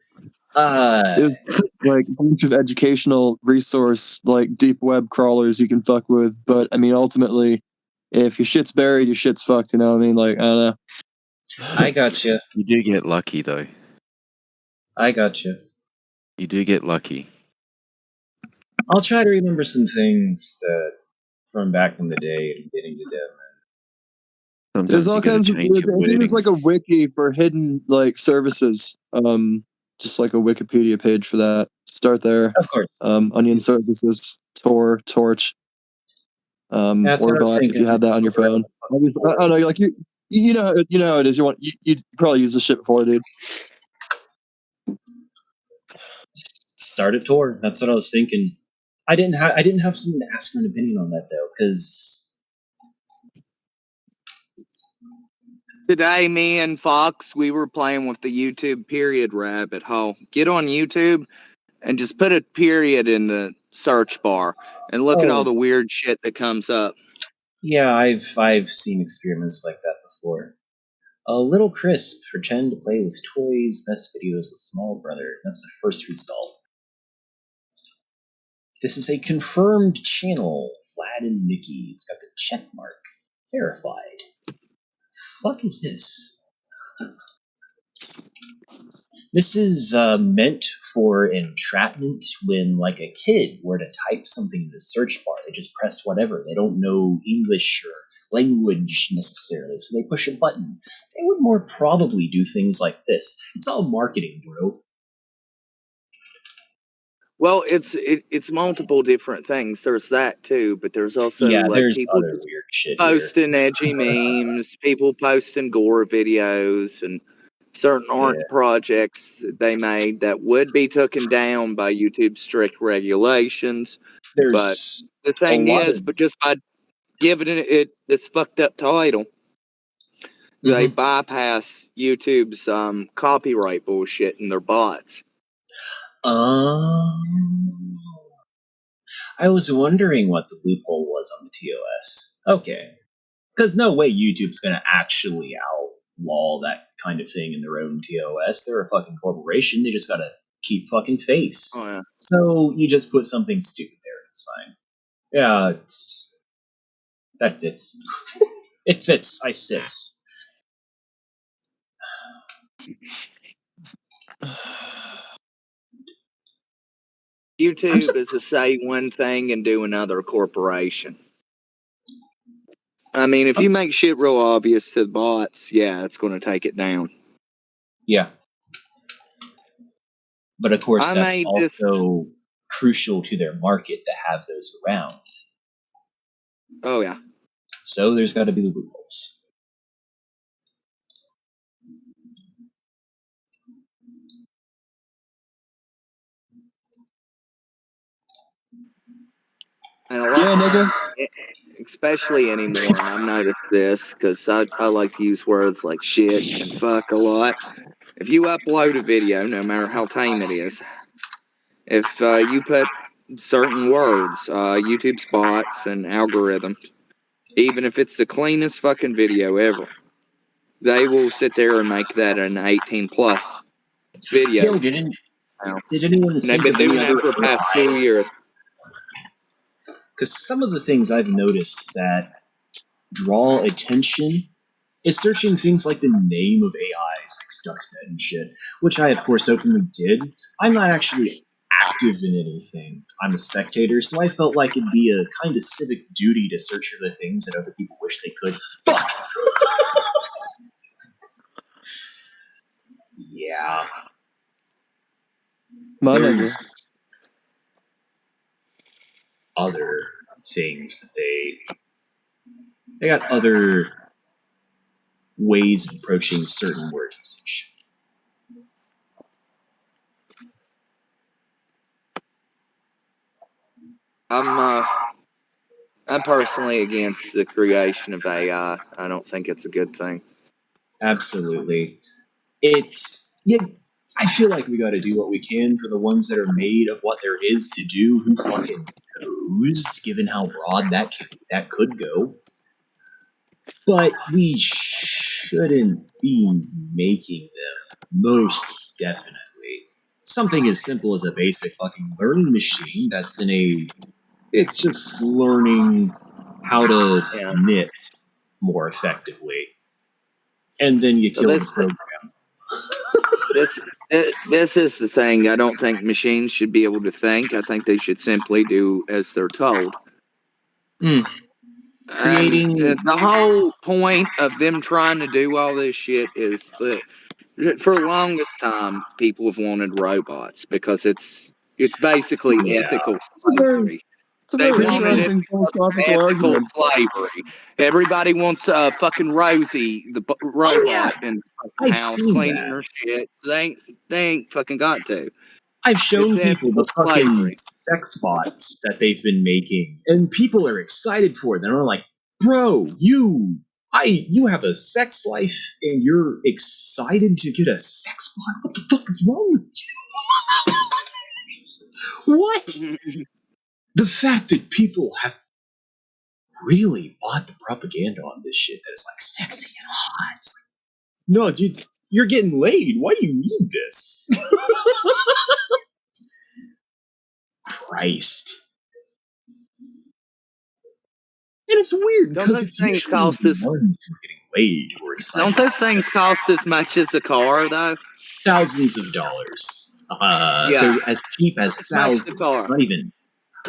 There's like a bunch of educational resource, like deep web crawlers you can fuck with. But I mean, ultimately, if your shit's buried, your shit's fucked. You know what I mean? Like, I don't know. I gotcha. You do get lucky, though. I gotcha. You do get lucky. I'll try to remember some things from back in the day and getting to them. Sometimes there's all kinds of. I think there's like a wiki for hidden like services. Just like a Wikipedia page for that. Start there. Of course. Onion services, Tor, Torch, Orbot. If you had that on your phone, I don't know. Like you know how it is. You probably used this shit before, dude. Start at Tor. That's what I was thinking. I didn't have someone to ask for an opinion on that though, because today, me and Fox, we were playing with the YouTube period rabbit hole. Get on YouTube and just put a period in the search bar and look at all the weird shit that comes up. Yeah, I've seen experiments like that before. Little Crisp, pretend to play with toys, best videos with small brother. That's the first result. This is a confirmed channel. Vlad and Mickey. It's got the check mark. Verified. Fuck is this? This is meant for entrapment when, like, a kid were to type something in the search bar. They just press whatever. They don't know English or language necessarily, so they push a button. They would more probably do things like this. It's all marketing, bro. Well, it's multiple different things. There's that too, but there's also there's people other weird shit posting here. edgy memes, people posting gore videos, and certain art projects that they made that would be taken down by YouTube's strict regulations. But the thing is, but just by giving it this fucked up title, They bypass YouTube's copyright bullshit in their bots. I was wondering what the loophole was on the TOS. Okay. Because no way YouTube's going to actually outlaw that kind of thing in their own TOS. They're a fucking corporation. They just got to keep fucking face. Oh, yeah. So you just put something stupid there. It's fine. Yeah, that fits. It fits. I sits. YouTube is to say one thing and do another corporation. I mean, if you make shit real obvious to the bots, yeah, it's going to take it down. Yeah. But of course, that's also crucial to their market to have those around. Oh, yeah. So there's got to be the loopholes. And a lot, especially anymore, and I've noticed this because I like to use words like shit and fuck a lot. If you upload a video, no matter how tame it is, if you put certain words, YouTube's bots and algorithms, even if it's the cleanest fucking video ever, they will sit there and make that an 18+ video. Yo, did anyone think they've been of doing any that for the past 2 years? Because some of the things I've noticed that draw attention is searching things like the name of AIs, like Stuxnet and shit, which I, of course, openly did. I'm not actually active in anything. I'm a spectator, so I felt like it'd be a kind of civic duty to search for the things that other people wish they could. Fuck! Yeah. There's other things that they got other ways of approaching certain word usage. I'm personally against the creation of AI. I don't think it's a good thing. Absolutely. I feel like we got to do what we can for the ones that are made of what there is to do. Who fucking knows, given how broad that could go. But we shouldn't be making them, most definitely. Something as simple as a basic fucking learning machine that's it's just learning how to knit more effectively. And then you kill the program. This is the thing. I don't think machines should be able to think. I think they should simply do as they're told. Creating the whole point of them trying to do all this shit is that for the longest time people have wanted robots because it's basically ethical slavery. It's a very interesting philosophical argument. Slavery. Everybody wants fucking Rosie, the robot, in the house cleaning her shit. They ain't fucking got to. I've shown people the fucking sex bots that they've been making, and people are excited for it. They're like, "Bro, you have a sex life, and you're excited to get a sex bot? What the fuck is wrong with you?" What? The fact that people have really bought the propaganda on this shit that is like sexy and hot. It's like, no, dude, you're getting laid. Why do you need this? Christ. And it's weird because it's usually the ones who are getting laid who are excited. Don't those things cost as much as a car, though? Thousands of dollars. They're as cheap as thousands. Not even.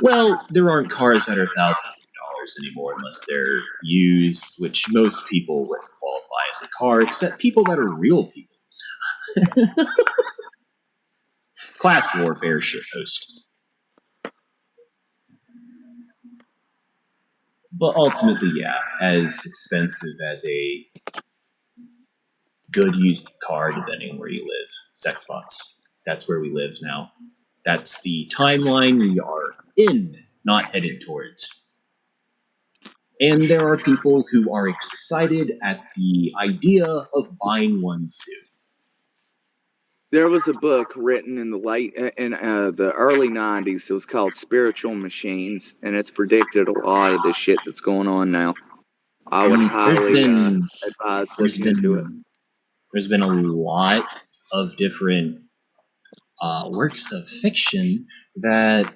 Well, there aren't cars that are thousands of dollars anymore unless they're used, which most people wouldn't qualify as a car, except people that are real people. Class warfare shitpost. But ultimately, yeah, as expensive as a good used car, depending on where you live. Sex bots. That's where we live now. That's the timeline we are in, not headed towards. And there are people who are excited at the idea of buying one soon. There was a book written in the early 90s. It was called Spiritual Machines, and it's predicted a lot of the shit that's going on now. I would highly advise looking into it. There's been a lot of different works of fiction that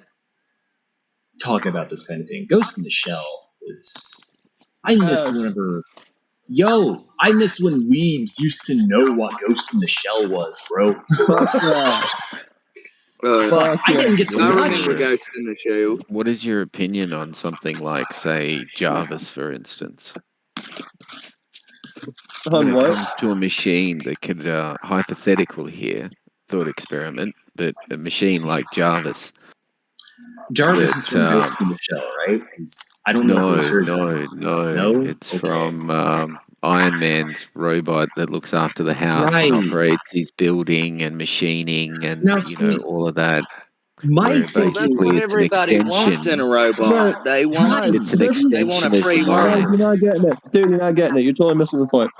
talk about this kind of thing. Ghost in the Shell was... I miss when weebs used to know what Ghost in the Shell was, bro. I didn't get to watch remember it. Ghost in the Shell. What is your opinion on something like, say, Jarvis, for instance? When it comes to a machine that could, hypothetical here, thought experiment, but a machine like Jarvis. Jarvis is from Ghost in the Shell, right? Because I don't know if No. It's from Iron Man's robot that looks after the house and operates his building and machining and all of that. That's what everybody wants in a robot. They want a free world. You're not getting it. Dude, you're not getting it. You're totally missing the point.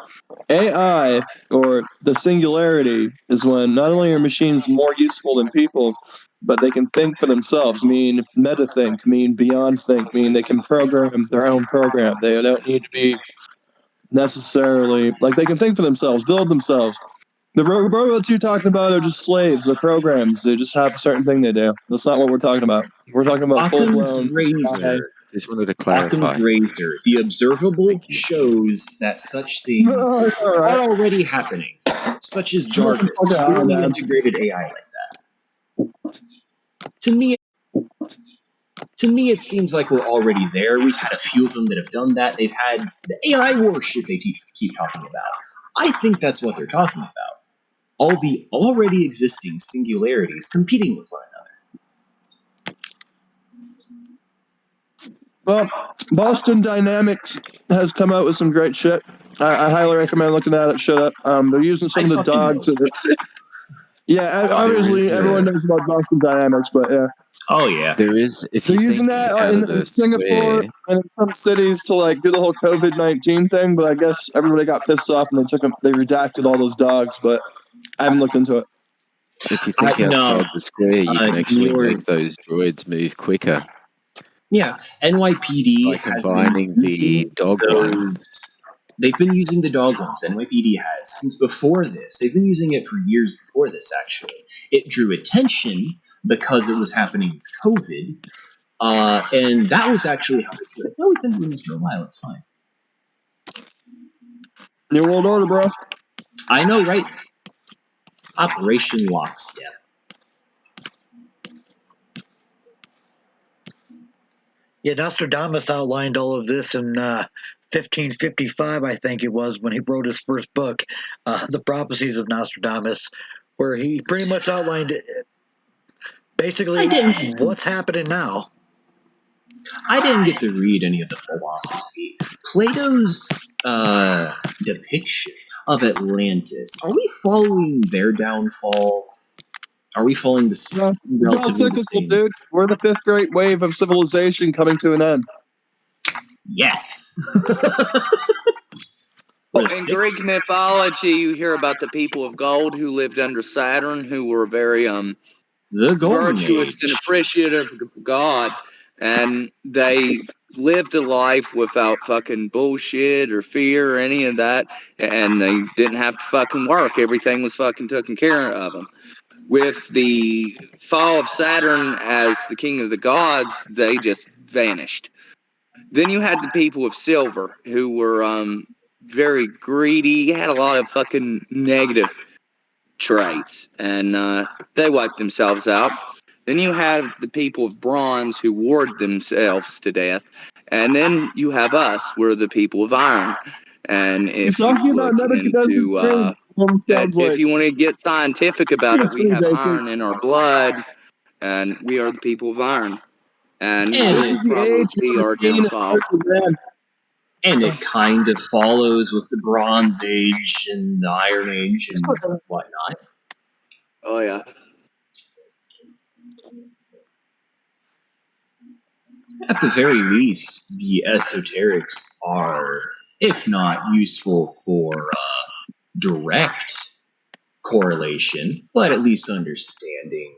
AI, or the singularity, is when not only are machines more useful than people, but they can think for themselves, mean meta-think, mean beyond think, mean they can program their own program. They don't need to be necessarily, like, they can think for themselves, build themselves. The robots you're talking about are just slaves. They're programs. They just have a certain thing they do. That's not what we're talking about. We're talking about full-blown... Just wanted to clarify. Occam's razor. The observable shows that such things are already happening, such as Jarvis, fully integrated AI like that. To me, it seems like we're already there. We've had a few of them that have done that. They've had the AI war shit they keep talking about. I think that's what they're talking about. All the already existing singularities competing with one another. Well, Boston Dynamics has come out with some great shit. I highly recommend looking at it. Shut up. They're using some of the dogs. Obviously everyone knows about Boston Dynamics, but yeah. Oh yeah, there is. If they're using that in Singapore and in some cities to like do the whole COVID-19 thing, but I guess everybody got pissed off and they redacted all those dogs. But I haven't looked into it. If you think outside the square, you can actually make those droids move quicker. Yeah, NYPD has combining the dog ones. They've been using the dog ones. NYPD has since before this. They've been using it for years before this. Actually, it drew attention because it was happening with COVID, and that was actually how they did it. No, we've been doing this for a while. It's fine. New World Order, bro. I know, right? Operation Lockstep. Yeah, Nostradamus outlined all of this in 1555, I think it was, when he wrote his first book, The Prophecies of Nostradamus, where he pretty much outlined basically what's happening now. I didn't get to read any of the philosophy. Plato's depiction of Atlantis, are we following their downfall? Are we following this? It's all cyclical, dude. We're the fifth great wave of civilization coming to an end. Yes. In Greek mythology, you hear about the people of gold who lived under Saturn, who were very virtuous and appreciative of God, and they lived a life without fucking bullshit or fear or any of that, and they didn't have to fucking work. Everything was fucking taken care of them. With the fall of Saturn as the king of the gods, they just vanished. Then you had the people of silver, who were very greedy, had a lot of fucking negative traits, and they wiped themselves out. Then you have the people of bronze, who warred themselves to death, and then you have us, we're the people of iron. And if you look into if you want to get scientific about it, we have iron in our blood, and we are the people of iron. And we'll probably see our downfall. And it kind of follows with the Bronze Age and the Iron Age and whatnot. Oh yeah. at the very least, the esoterics are, if not useful for direct correlation, but at least understanding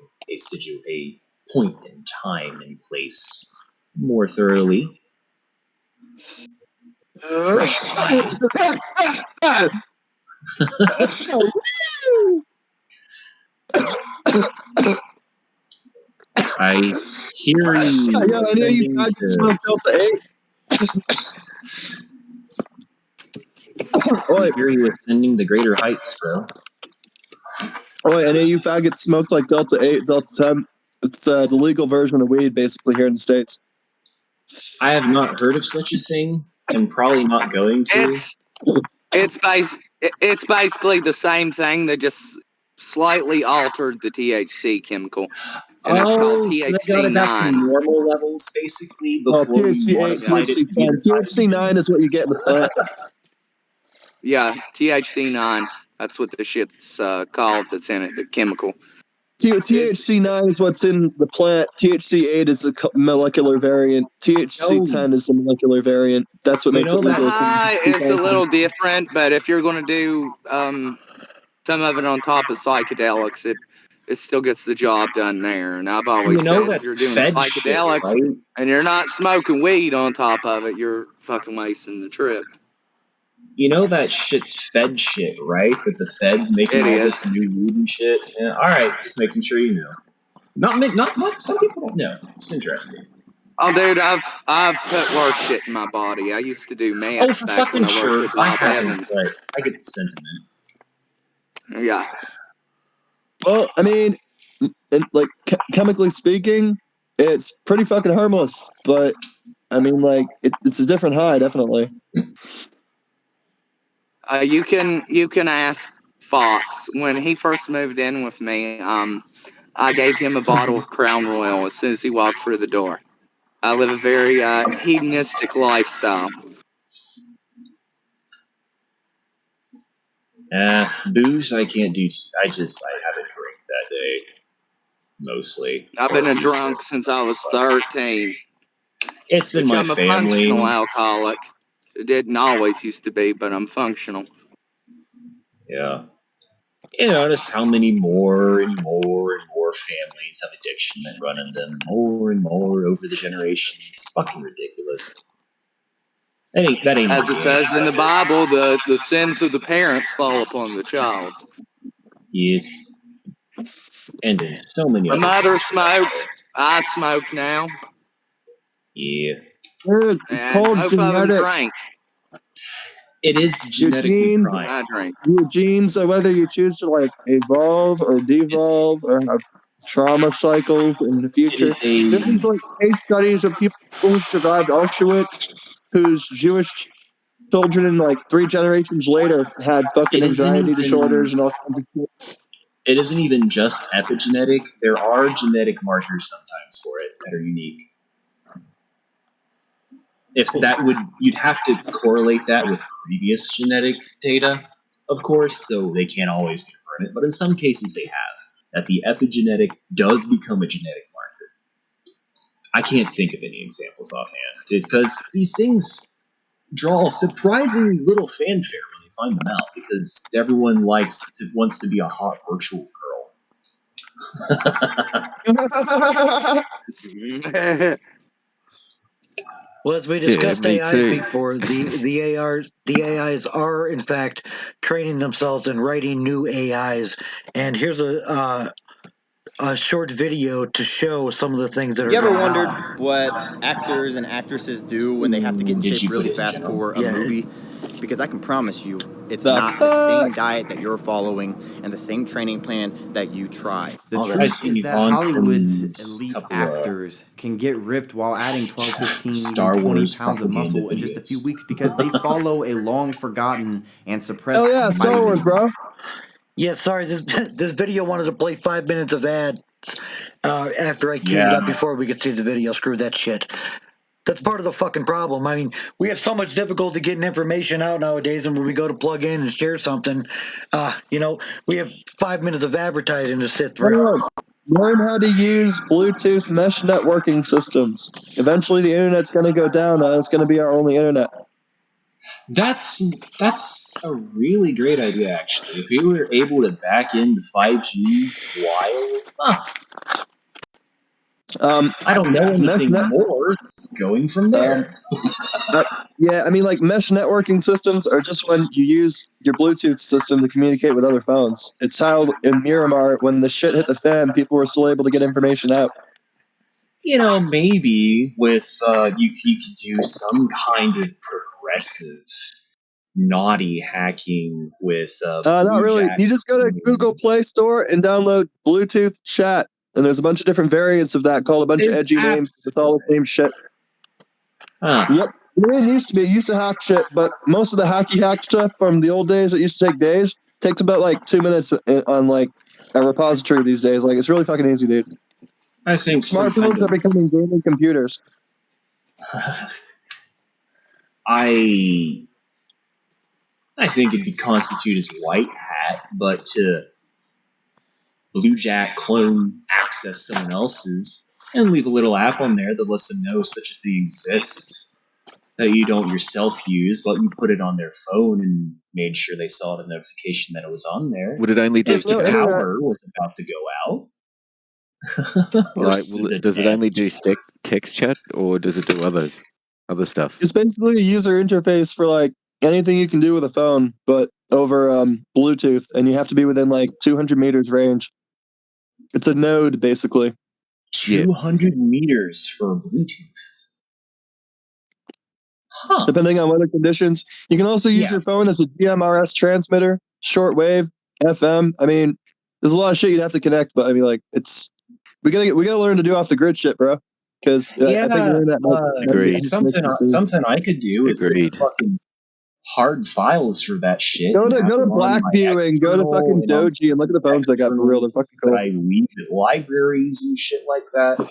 a point in time and place more thoroughly. I hear you. Yeah, I know you guys smoke Delta 8. I hear you ascending the greater heights, bro. Oh, I know you faggots smoked like Delta 8, Delta 10. It's the legal version of weed, basically, here in the States. I have not heard of such a thing, and probably not going to. It's basically the same thing. They just slightly altered the THC chemical. And it's called so they got it back to THC9. normal levels, basically, before THC 8, THC 10. THC 9 is what you get in the plant. Yeah, THC9. That's what the shit's called that's in it, the chemical. THC 9 is what's in the plant. THC 8 is a molecular variant. THC 10 is a molecular variant. That's what makes it legal. It's a little different, but if you're going to do some of it on top of psychedelics, it still gets the job done there. And I've always said if you're doing psychedelics shit, right? and you're not smoking weed on top of it, you're fucking wasting the trip. You know that shit's Fed shit, right? That the Fed's making all this new weed and shit. Yeah, all right, just making sure you know. Not some people don't know. It's interesting. Oh, dude, I've put worse shit in my body. I used to do meth. Oh, for back fucking when I sure. worked at I Bob haven't, Evans. but I get the sentiment. Yeah. Well, I mean, like chemically speaking, it's pretty fucking harmless. But I mean, like, it's a different high, definitely. You can ask Fox. When he first moved in with me, I gave him a bottle of Crown Royal as soon as he walked through the door. I live a very hedonistic lifestyle. Booze, I can't do. I have a drink that day, mostly. I've been a drunk since I was 13. It's in my I'm a family. functional alcoholic. It didn't always used to be, but I'm functional. Yeah. You notice how many more and more and more families have addiction that run in them more and more over the generations. It's fucking ridiculous. That ain't As it says in the Bible, the sins of the parents fall upon the child. Yes. And in so many My other mother things. smoked. I smoke now. Yeah. It's called both of them genetic. drank. It is genetically primed. I drink. Your genes, so whether you choose to like evolve or devolve or have trauma cycles in the future. There's like case studies of people who survived Auschwitz, whose Jewish children in like 3 generations later had fucking anxiety disorders and all kinds of shit. It isn't even just epigenetic. There are genetic markers sometimes for it that are unique. You'd have to correlate that with previous genetic data, of course, so they can't always confirm it, but in some cases they have, that the epigenetic does become a genetic marker. I can't think of any examples offhand, because these things draw surprisingly little fanfare when they find them out, because everyone wants to be a hot virtual girl. Well, as we discussed AI before, the AIs are in fact training themselves and writing new AIs. And here's a short video to show some of the things that are. You ever wondered what actors and actresses do when they have to get in shape really fast for a movie? Because I can promise you, it's not the same diet that you're following and the same training plan that you try. The truth is that Hollywood's elite actors can get ripped while adding 12, 15, even 20 pounds of muscle in just a few weeks because they follow a long-forgotten and suppressed... Oh yeah, Star Wars, bro. Yeah, sorry, this video wanted to play 5 minutes of ads after I queued it up before we could see the video. Screw that shit. That's part of the fucking problem. I mean, we have so much difficulty getting information out nowadays, and when we go to plug in and share something, we have 5 minutes of advertising to sit through. Learn how to use Bluetooth mesh networking systems. Eventually, the internet's going to go down, and it's going to be our only internet. That's a really great idea, actually. If we were able to back into 5G while, I don't know anything more going from there. Yeah, I mean, like, mesh networking systems are just when you use your Bluetooth system to communicate with other phones. It's how in Miramar, when the shit hit the fan, people were still able to get information out. You know, maybe with you could do some kind of progressive naughty hacking with not really. You just go to Google Play Store and download Bluetooth chat, and there's a bunch of different variants of that called a bunch of edgy names. It's all the same shit. Yep. It used to hack shit, but most of the hacky hack stuff from the old days that used to take days takes about like 2 minutes on like a repository these days. Like, it's really fucking easy, dude. I think smartphones are becoming gaming computers. I think it could constitute as white hat, but to Bluejack clone access someone else's and leave a little app on there that lets them know such a thing exists that you don't yourself use, but you put it on their phone and made sure they saw the notification that it was on there. Would it only do if the power was about to go out? Does it only do text chat, or does it do other stuff? It's basically a user interface for like anything you can do with a phone, but over Bluetooth, and you have to be within like 200 meters range. It's a node, basically. 200 meters for Bluetooth. Huh. Depending on weather conditions. You can also use your phone as a GMRS transmitter, shortwave, FM. I mean, there's a lot of shit you'd have to connect, but I mean, like, we gotta learn to do off the grid shit, bro. Because I think the internet something I could do is get fucking hard files for that shit. Go to Blackview and go to fucking Doji and look at the phones they got for real. They're fucking cool. I leave at libraries and shit like that.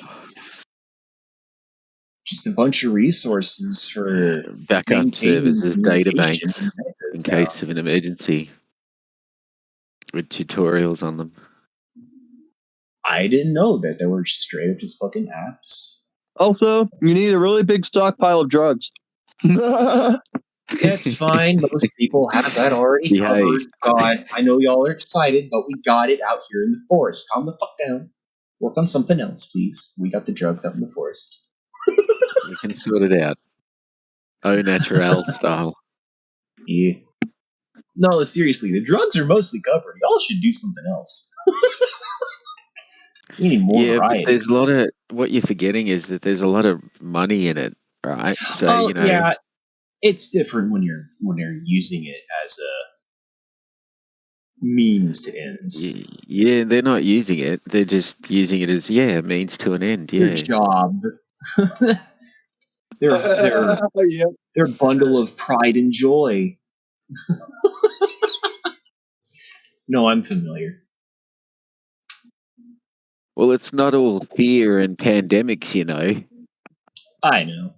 Just a bunch of resources for backup services, databanks in case of an emergency, with tutorials on them. I didn't know that there were straight up just fucking apps. Also, you need a really big stockpile of drugs. It's fine. Most people have that already covered. God, I know y'all are excited, but we got it out here in the forest. Calm the fuck down. Work on something else, please. We got the drugs out in the forest. We can sort it out. Au naturel style. Yeah. No, seriously, the drugs are mostly covered. Y'all should do something else. We need more variety. But there's a lot of, what you're forgetting is that there's a lot of money in it, right? So yeah, it's different when you're using it as a means to ends. Yeah, they're not using it. They're just using it as a means to an end. Yeah. Their job. their bundle of pride and joy. No, I'm familiar. Well, it's not all fear and pandemics, you know. I know.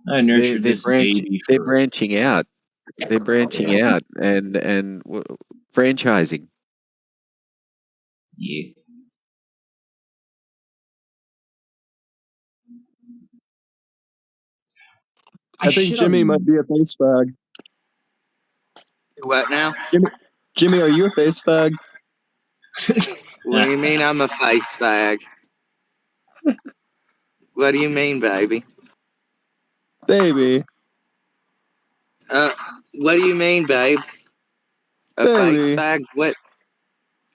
I nurtured this baby. They're branching out. They're branching out and franchising. Yeah. I think Jimmy might be a face fag. What now? Jimmy, are you a face fag? What do you mean I'm a face fag? What do you mean, baby? Baby. What do you mean, babe? A face fag? What?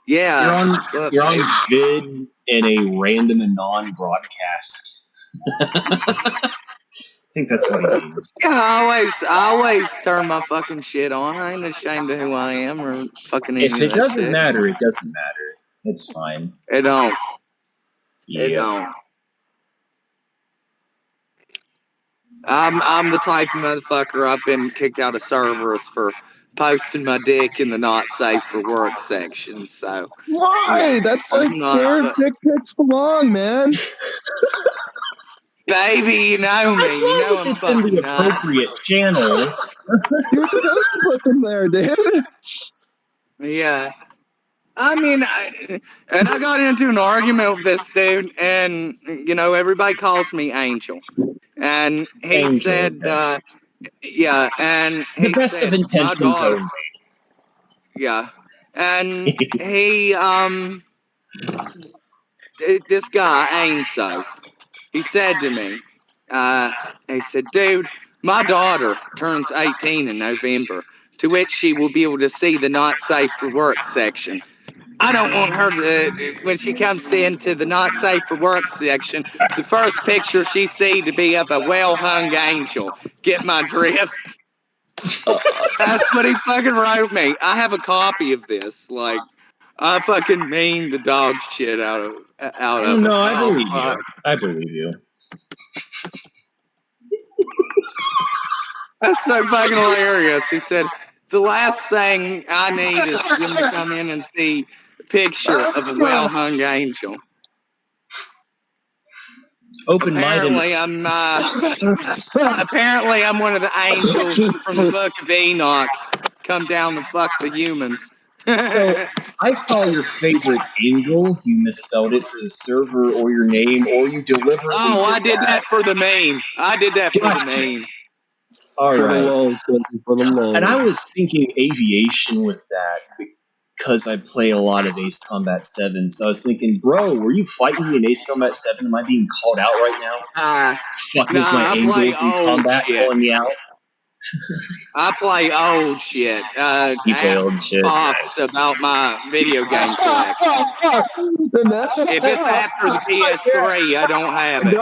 Yeah. You're on vid in a random and non-broadcast. I think that's what he means. Yeah, I always turn my fucking shit on. I ain't ashamed of who I am or fucking anything. If it doesn't matter, it doesn't matter. It's fine. It don't. Yeah. It don't. I'm the type of motherfucker I've been kicked out of servers for posting my dick in the not safe for work section. So why? That's like where dick pics belong, man. Baby, you know me. As long as it's in the appropriate channel. You're supposed to put them there, dude. Yeah. I mean, I got into an argument with this dude, and everybody calls me Angel, and he Angel, said, yeah, and the he best said, of my intentions daughter, only. yeah, and he this guy Ainso, he said to me, he said, dude, my daughter turns 18 in November, to which she will be able to see the not safe for work section. I don't want her to, when she comes into the not safe for work section, the first picture she see to be of a well-hung angel. Get my drift? That's what he fucking wrote me. I have a copy of this. Like, I fucking mean the dog shit out of it. No, I Oh, believe fuck. you. I believe you. That's so fucking hilarious. He said, the last thing I need is them to come in and see a picture of a well-hung angel. Open-minded. Apparently I'm one of the angels from the Book of Enoch. Come down to fuck the humans. So I saw your favorite angel. You misspelled it for the server or your name, or you deliberately. Oh, I did that for the meme. I did that for the meme. All for right. the lulz, for the lulz. And I was thinking aviation with that because I play a lot of Ace Combat 7. So I was thinking, bro, were you fighting me in Ace Combat 7? Am I being called out right now? Fucking with my angel from combat calling me out. I play old shit. You play old shit. Pops about my video game collection. If it's after the PS3, I don't have it.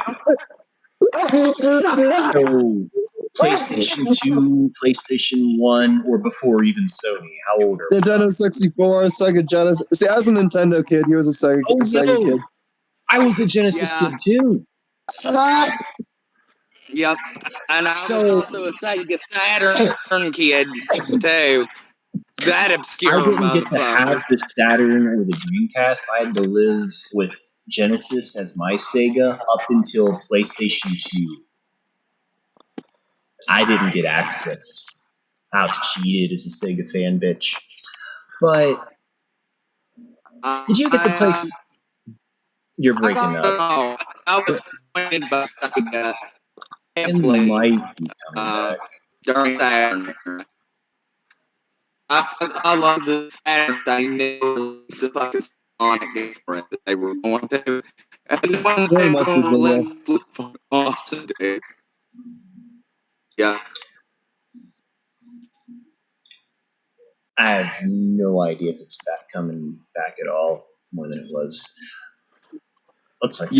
So, PlayStation 2, PlayStation 1, or before even Sony? How old are we? Nintendo 64, Sega Genesis. See, I was a Nintendo kid. He was a Sega kid. I was a Genesis kid too. Yep. And I was also a Sega Saturn kid too. That obscure I didn't get to motherfucker. have the Saturn or the Dreamcast. I had to live with Genesis as my Sega up until PlayStation 2. I didn't get access. I was cheated as a Sega fan, bitch. But did you get to play? You're breaking up. I was pointed by Sega. And might be coming back. During Saturn. I love the Saturn thing. They released the fucking Sonic game for it that they were going to. And one day was awesome, dude. Yeah. I have no idea if it's coming back at all, more than it was. Looks like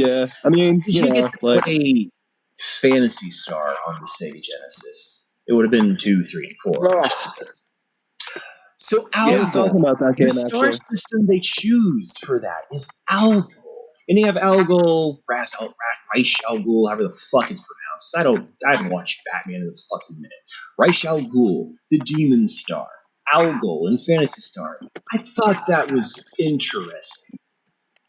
I mean, did you get to play Phantasy Star on the Sega Genesis? It would have been 2, 3, and 4 on Genesis. So Algol, about that game, the star system they choose for that is Algol. And you have Algol, Ra's al Ghul, however the fuck it's pronounced. I haven't watched Batman in a fucking minute. Ra's al Ghul, the Demon Star, Algol, and Phantasy Star. I thought that was interesting.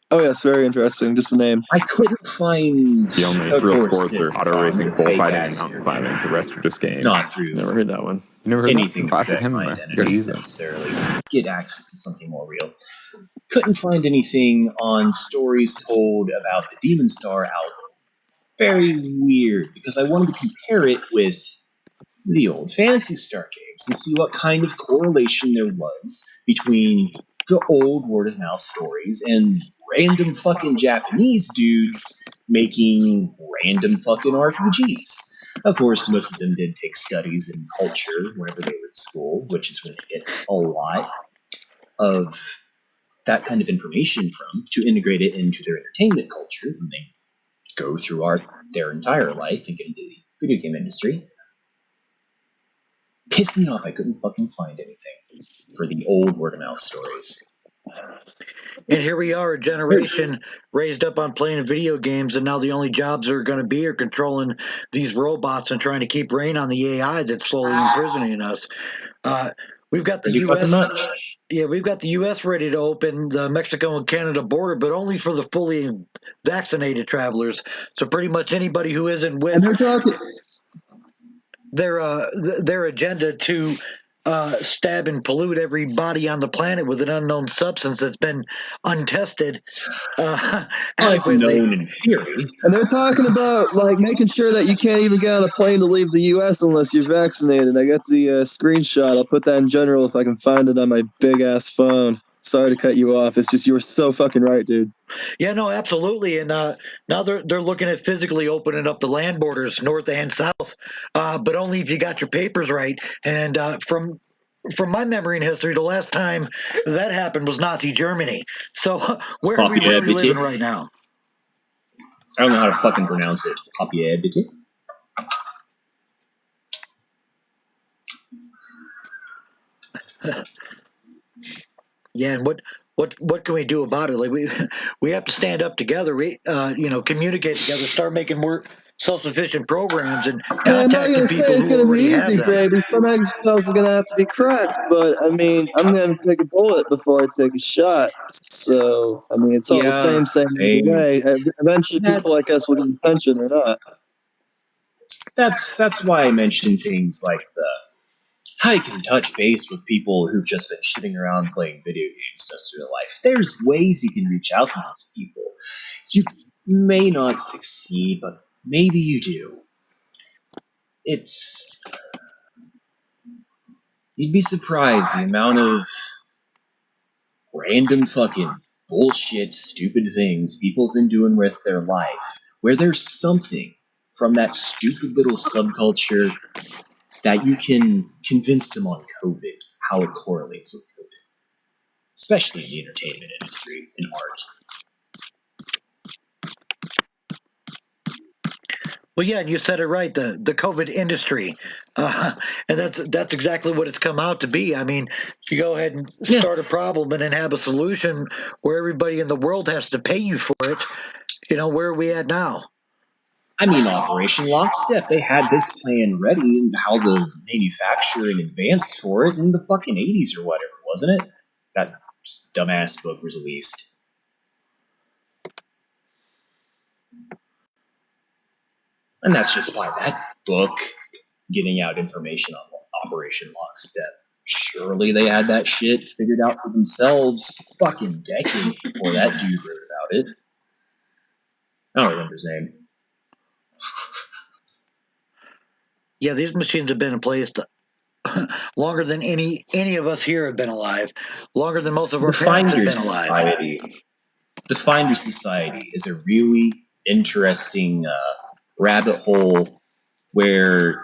Oh yes, very interesting. Just the name. I couldn't find the only real sports are auto racing, bullfighting, and mountain climbing. The rest are just games. Not through. Never heard that one. You never heard anything that? Classic Hemingway. You gotta use that. Necessarily get access to something more real. Couldn't find anything on stories told about the Demon Star album. Very weird, because I wanted to compare it with the old Phantasy Star games and see what kind of correlation there was between the old word-of-mouth stories and random fucking Japanese dudes making random fucking RPGs. Of course, most of them did take studies in culture whenever they were in school, which is where they get a lot of that kind of information from to integrate it into their entertainment culture when they go through their entire life and get into the video game industry. Pissed me off I couldn't fucking find anything for the old word-of-mouth stories. And here we are, a generation raised up on playing video games, and now the only jobs are going to be are controlling these robots and trying to keep rein on the AI that's slowly imprisoning us. We've got the U.S. We've got the U.S. ready to open the Mexico and Canada border, but only for the fully vaccinated travelers. So pretty much anybody who isn't with and they're talking their agenda to stab and pollute every body on the planet with an unknown substance that's been untested adequately. Unknown in theory. And they're talking about like making sure that you can't even get on a plane to leave the U.S. unless you're vaccinated. I got the screenshot. I'll put that in general if I can find it on my big ass phone. Sorry to cut you off. It's just you were so fucking right, dude. Yeah, no, absolutely. And now they're looking at physically opening up the land borders, north and south, but only if you got your papers right. And from my memory and history, the last time that happened was Nazi Germany. So where are we really living right now? I don't know how to fucking pronounce it. Papier-Bitte? Yeah, and what can we do about it? Like we have to stand up together. We communicate together, start making more self-sufficient programs, and I'm not gonna say it's gonna be easy, them. baby. Some eggshells are gonna have to be cracked, but I mean, I'm gonna take a bullet before I take a shot. So I mean, it's all the same way. Eventually, people like us will get attention or not. That's why I mentioned things like I can touch base with people who've just been shitting around playing video games most of their life. There's ways you can reach out to these people. You may not succeed, but maybe you do. You'd be surprised the amount of random fucking bullshit, stupid things people have been doing with their life, where there's something from that stupid little subculture that you can convince them on COVID, how it correlates with COVID, especially in the entertainment industry and art. Well, yeah, and you said it right. The COVID industry, and that's exactly what it's come out to be. I mean, if you go ahead and start a problem and then have a solution where everybody in the world has to pay you for it, where are we at now? I mean, Operation Lockstep, they had this plan ready and how the manufacturing advanced for it in the fucking 80s or whatever, wasn't it? That dumbass book was released. And that's just by that book getting out information on Operation Lockstep. Surely they had that shit figured out for themselves fucking decades before that dude wrote about it. I don't remember his name. Yeah, these machines have been in place longer than any of us here have been alive. Longer than most of our parents have been alive. The Finder Society is a really interesting rabbit hole where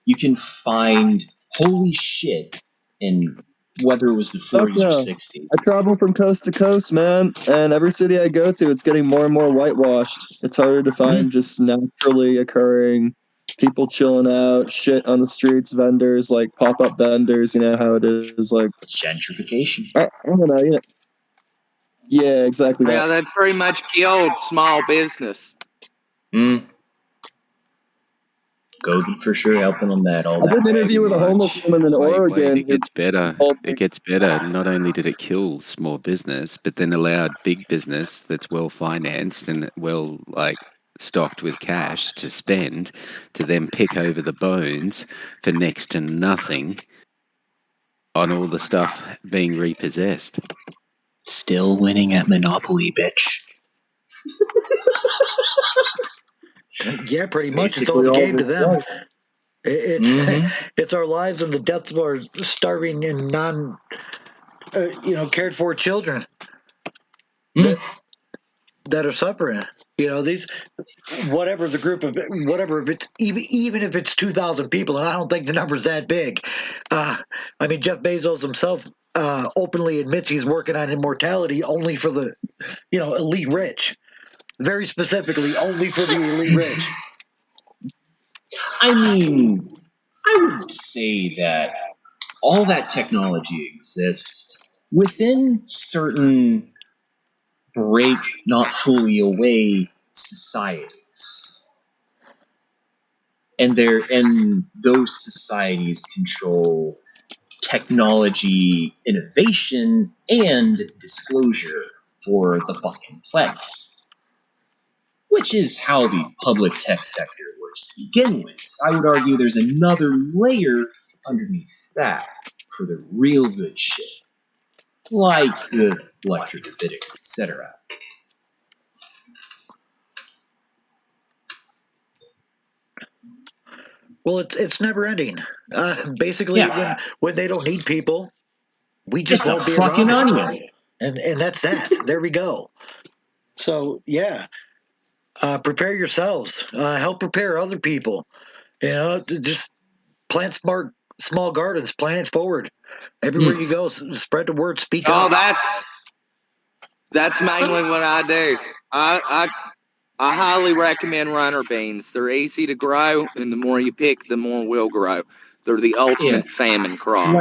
you can find holy shit in whether it was the 40s or 60s. I travel from coast to coast, man, and every city I go to, it's getting more and more whitewashed. It's harder to find just naturally occurring people chilling out, shit on the streets, vendors, like pop-up vendors, you know how it is, like gentrification. I don't know, yeah, exactly. Yeah, that pretty much killed small business. COVID for sure helping on that. I did an interview with a homeless woman in Oregon. It gets better. It gets better. Not only did it kill small business, but then allowed big business that's well financed and well stocked with cash to spend to then pick over the bones for next to nothing on all the stuff being repossessed. Still winning at Monopoly, bitch. Yeah, pretty much. It's all the game to them. It's our lives and the deaths of our starving and non, cared for children that are suffering. These, whatever the group of, whatever, if it's even if it's 2,000 people, and I don't think the number's that big. I mean, Jeff Bezos himself openly admits he's working on immortality only for the, elite rich. Very specifically, only for the elite rich. I mean, I would say that all that technology exists within certain break, not fully away societies. And those societies control technology innovation and disclosure for the fucking plex. Which is how the public tech sector works to begin with. I would argue there's another layer underneath that. for the real good shit, like good electrolytics, etc. Well, it's never ending. Basically, when they don't need people, we just won't be around. It's a fucking onion. And that's that. There we go. So, yeah. Prepare yourselves. Help prepare other people. You know, just plant small gardens. Plant it forward. Everywhere you go, spread the word. Speak up. That's mainly what I do. I highly recommend runner beans. They're easy to grow, and the more you pick, the more will grow. They're the ultimate famine crop.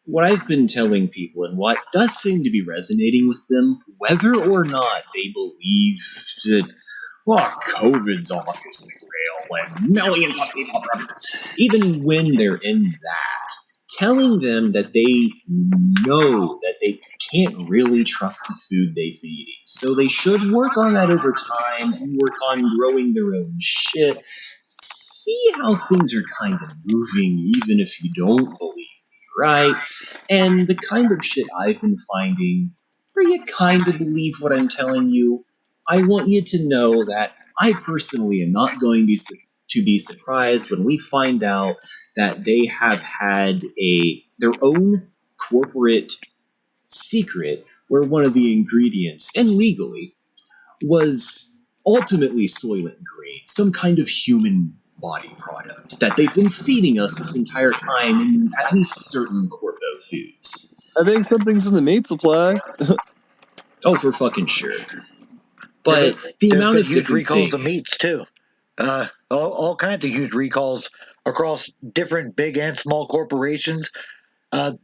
What I've been telling people, and what does seem to be resonating with them, whether or not they believe that, COVID's obviously real and millions of people are, even when they're in that, telling them that they know that they can't really trust the food they've been eating. So they should work on that over time and work on growing their own shit. See how things are kind of moving, even if you don't believe me, right? And the kind of shit I've been finding, where you kind of believe what I'm telling you, I want you to know that I personally am not going to be surprised when we find out that they have had their own corporate secret where one of the ingredients, and legally, was ultimately Soylent Green, some kind of human body product that they've been feeding us this entire time in at least certain Corpo foods. I think something's in the meat supply. Oh, for fucking sure. But the amount of huge different recalls things, of meats too. All kinds of huge recalls across different big and small corporations.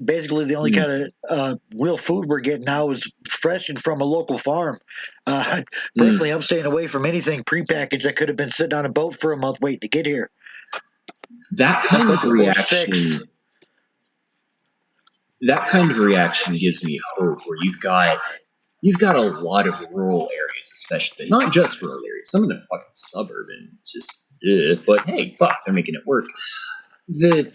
Basically, the only kind of real food we're getting now is fresh and from a local farm. Personally, I'm staying away from anything prepackaged that could have been sitting on a boat for a month waiting to get here. That kind of reaction gives me hope. Where you've got a lot of rural areas, especially, not just rural areas, some of them fucking suburban. It's just, but hey, fuck, they're making it work. That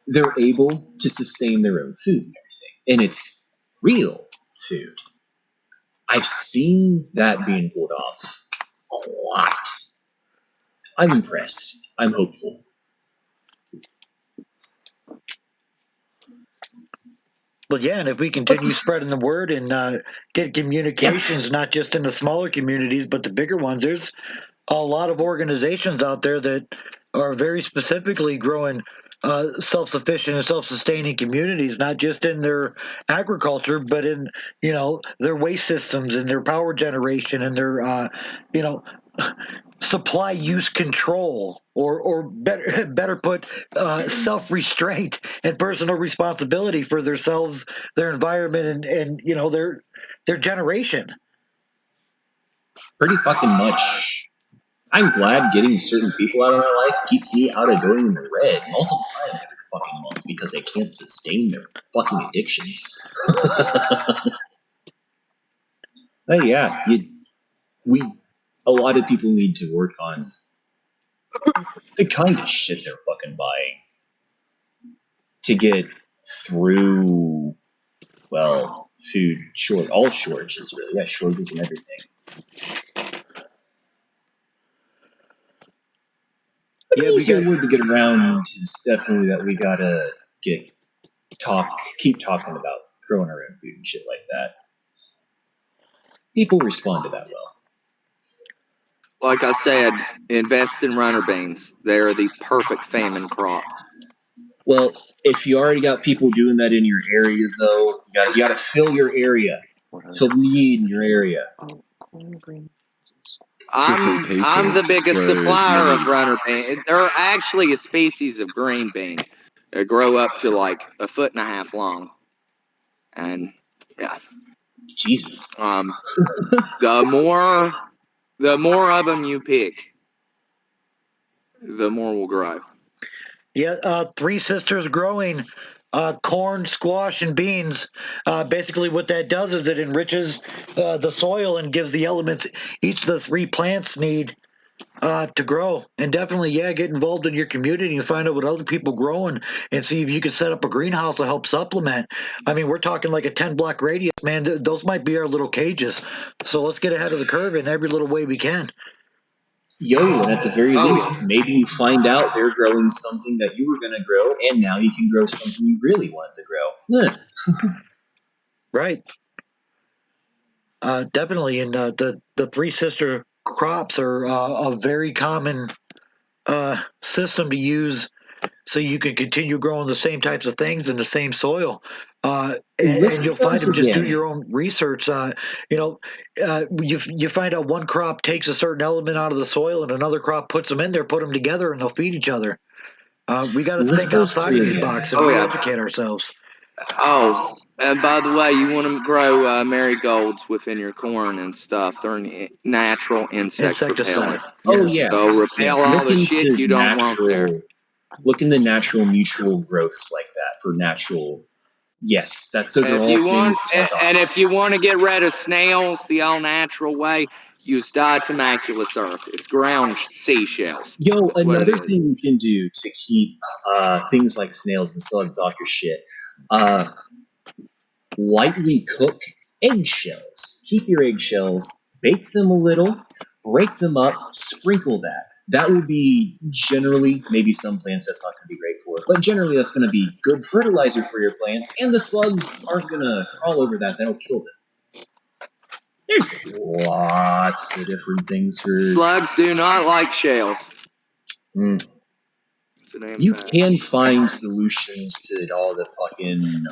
they're able to sustain their own food and everything, and it's real food. I've seen that being pulled off a lot. I'm impressed. I'm hopeful. But yeah, and if we continue spreading the word and get communications, not just in the smaller communities, but the bigger ones, there's a lot of organizations out there that are very specifically growing self-sufficient and self-sustaining communities, not just in their agriculture, but in, their waste systems and their power generation and their, supply use control, or better put, self-restraint and personal responsibility for themselves, their environment, and their generation. Pretty fucking much. I'm glad getting certain people out of my life keeps me out of going in the red multiple times every fucking month because they can't sustain their fucking addictions. But yeah, a lot of people need to work on the kind of shit they're fucking buying to get through, all shortages really. Yeah, shortages and everything. An easier word to get around is definitely that we gotta keep talking about growing our own food and shit like that. People respond to that well. Like I said, invest in runner beans. They are the perfect famine crop. Well, if you already got people doing that in your area, though, you gotta fill your area. Fill the need in your area. I'm the biggest supplier of runner beans. They're actually a species of green bean. They grow up to like 1.5 feet long, and yeah. Jesus. The more of them you pick, the more will grow. Yeah, Three Sisters Growing, corn, squash, and beans. Basically, what that does is it enriches the soil and gives the elements each of the three plants need to grow. And definitely, get involved in your community and find out what other people growing and see if you can set up a greenhouse to help supplement. I mean, we're talking like a 10-block radius, man. Those might be our little cages. So let's get ahead of the curve in every little way we can. Yo, and at the very least, maybe you find out they're growing something that you were going to grow, and now you can grow something you really wanted to grow. Right. Definitely. And the three sister crops are a very common system to use so you can continue growing the same types of things in the same soil. And you'll find them, just do your own research. You find out one crop takes a certain element out of the soil and another crop puts them in there, put them together, and they'll feed each other. We got to think outside of these boxes and educate ourselves. Oh, and by the way, you want to grow marigolds within your corn and stuff. They're natural insect repellent. Oh, yeah. So repel all the shit you don't want there. Look into natural mutual growths like that for natural. Yes, those are all things. And if you want to get rid of snails the all-natural way, use diatomaculous earth. It's ground seashells. Yo, another thing you can do to keep things like snails and slugs off your shit. Lightly cook eggshells. Keep your eggshells, bake them a little, break them up, sprinkle that. That would be generally, maybe some plants that's not going to be great for, but generally that's going to be good fertilizer for your plants, and the slugs aren't going to crawl over that. That'll kill them. There's lots of different things for... Slugs do not like shells. You can find solutions to all the fucking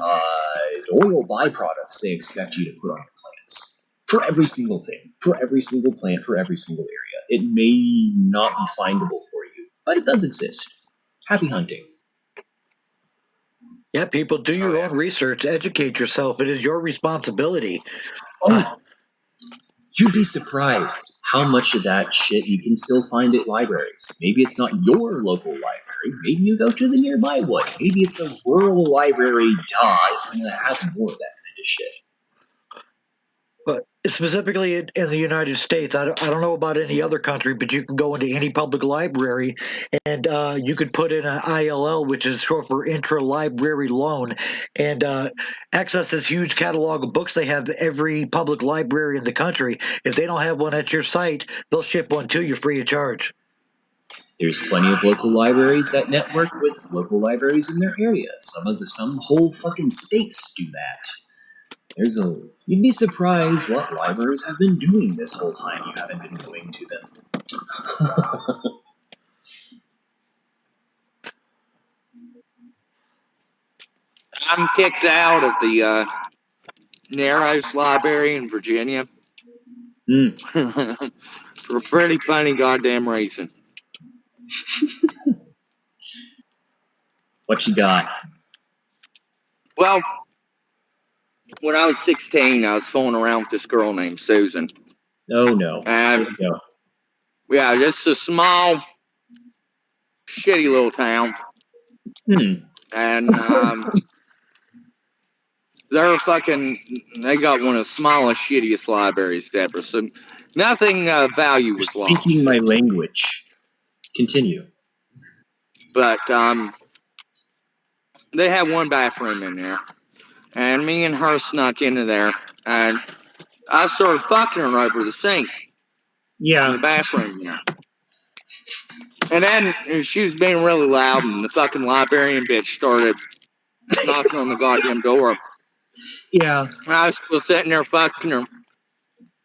oil byproducts they expect you to put on your plants. For every single thing. For every single plant. For every single area. It may not be findable for you, but it does exist. Happy hunting. Yeah, people, do your own research. Educate yourself. It is your responsibility. You'd be surprised how much of that shit you can still find at libraries. Maybe it's not your local library. Maybe you go to the nearby one. Maybe it's a rural library. It's going to have more of that kind of shit. But specifically in the United States, I don't know about any other country, but you can go into any public library and you could put in an ILL, which is short for intra-library loan, and access this huge catalog of books they have every public library in the country. If they don't have one at your site, they'll ship one to you free of charge. There's plenty of local libraries that network with local libraries in their area. Some whole fucking states do that. You'd be surprised what libraries have been doing this whole time you haven't been going to them. I'm kicked out of the Narrows Library in Virginia. For a pretty funny goddamn reason. What you got? Well, when I was 16, I was fooling around with this girl named Susan. Oh, no. And, yeah, just a small, shitty little town. And they got one of the smallest, shittiest libraries ever. So nothing value was lost. Speaking my language. Continue. But they had one bathroom in there. And me and her snuck into there. And I started fucking her over the sink. Yeah. In the bathroom there. And then she was being really loud, and the fucking librarian bitch started knocking on the goddamn door. Yeah. And I was still sitting there fucking her.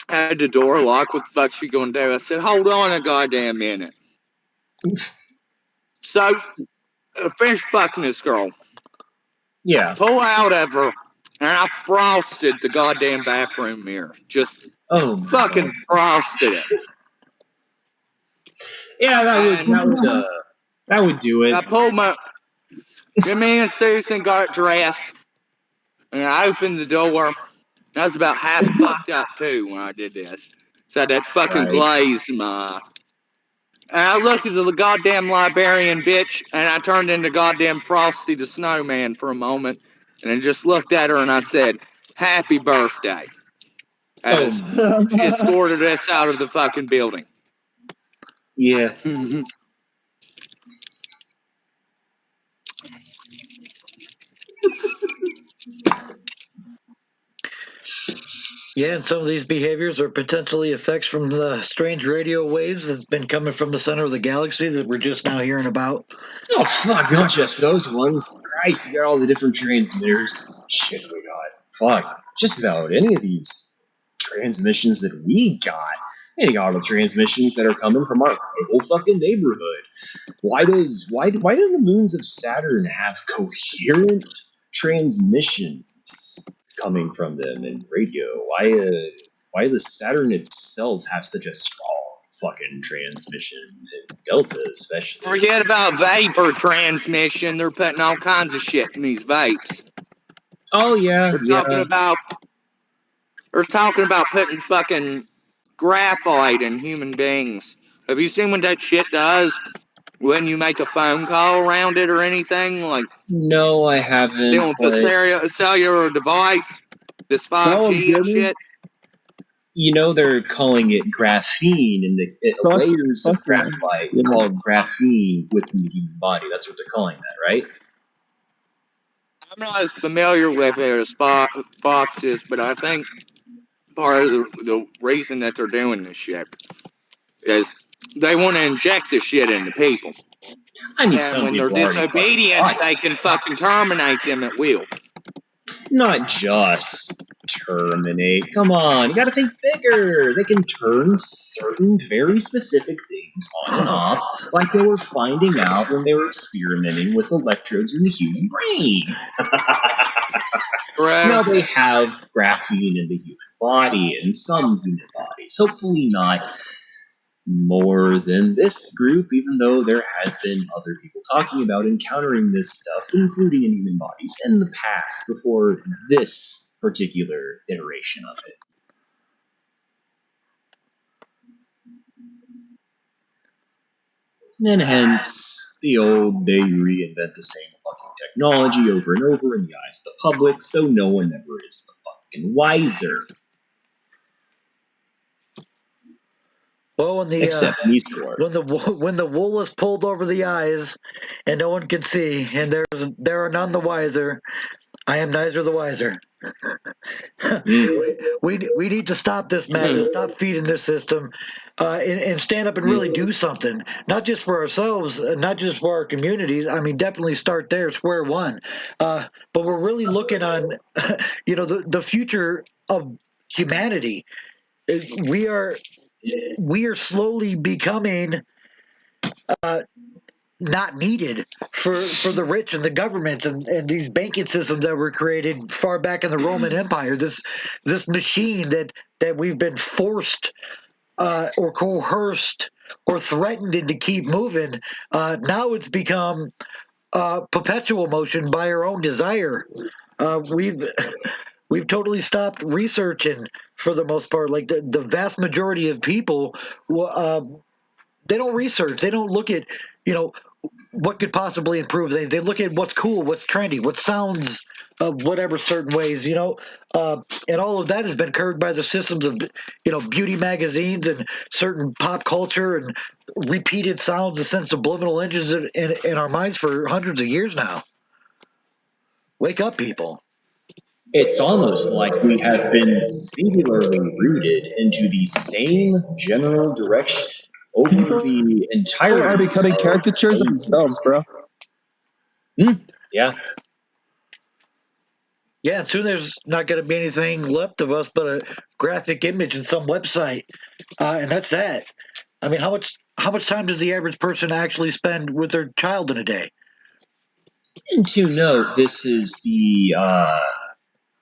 I had the door locked. What the fuck's she gonna do? I said, hold on a goddamn minute. So, I finished fucking this girl. Yeah. Pull out of her, and I frosted the goddamn bathroom mirror. Just fucking frosted it. Yeah, that would do it. I pulled me and Susan got dressed, and I opened the door. I was about half fucked up too when I did this. So that fucking glaze in my eye. And I looked at the goddamn librarian bitch, and I turned into goddamn Frosty the Snowman for a moment, and I just looked at her and I said, "Happy birthday." As she escorted us out of the fucking building. Yeah. Yeah, and some of these behaviors are potentially effects from the strange radio waves that's been coming from the center of the galaxy that we're just now hearing about. Oh, fuck, not just those ones. Christ, you got all the different transmitters. Shit, we got. Fuck, just about any of these transmissions that we got. Any all the transmissions that are coming from our whole fucking neighborhood. Why do the moons of Saturn have coherent transmissions coming from them in radio? Why does Saturn itself have such a strong fucking transmission in Delta especially? Forget about vapor transmission. They're putting all kinds of shit in these vapes. Oh yeah, They're talking about putting fucking graphite in human beings. Have you seen what that shit does when you make a phone call around it or anything? Like, no, I haven't. Dealing with the cellular device, this 5G and shit. You know, they're calling it graphene, and the layers of graphite called graphene within the human body. That's what they're calling that, right? I'm not as familiar with it as Fox is, but I think part of the reason that they're doing this shit is they want to inject this shit into people. I mean, and when they're disobedient, they can fucking terminate them at will. Not just terminate. Come on, you gotta think bigger. They can turn certain very specific things on and off, like they were finding out when they were experimenting with electrodes in the human brain. Now they have graphene in the human body, in some human bodies. Hopefully not more than this group, even though there has been other people talking about encountering this stuff, including in human bodies, in the past before this particular iteration of it. And hence, they reinvent the same fucking technology over and over in the eyes of the public, so no one ever is the fucking wiser. Well, when the except me score. When the wool is pulled over the eyes, and no one can see, and there are none the wiser, I am neither the wiser. we need to stop this madness, stop feeding this system, and stand up and really do something. Not just for ourselves, not just for our communities. I mean, definitely start there, square one. But we're really looking on, the future of humanity. We are slowly becoming not needed for the rich and the governments and these banking systems that were created far back in the Roman Empire. This machine that we've been forced or coerced or threatened into keep moving. Now it's become perpetual motion by our own desire. We've totally stopped researching for the most part. Like the vast majority of people, they don't research. They don't look at, what could possibly improve. They look at what's cool, what's trendy, what sounds whatever certain ways, and all of that has been curbed by the systems of, beauty magazines and certain pop culture and repeated sounds and sense subliminal engines in our minds for hundreds of years now. Wake up, people. It's almost like we have been singularly rooted into the same general direction over the entire. People are becoming caricatures of themselves, bro. Yeah. Yeah, and soon there's not going to be anything left of us but a graphic image in some website, and that's that. I mean, how much time does the average person actually spend with their child in a day? And to note, this is the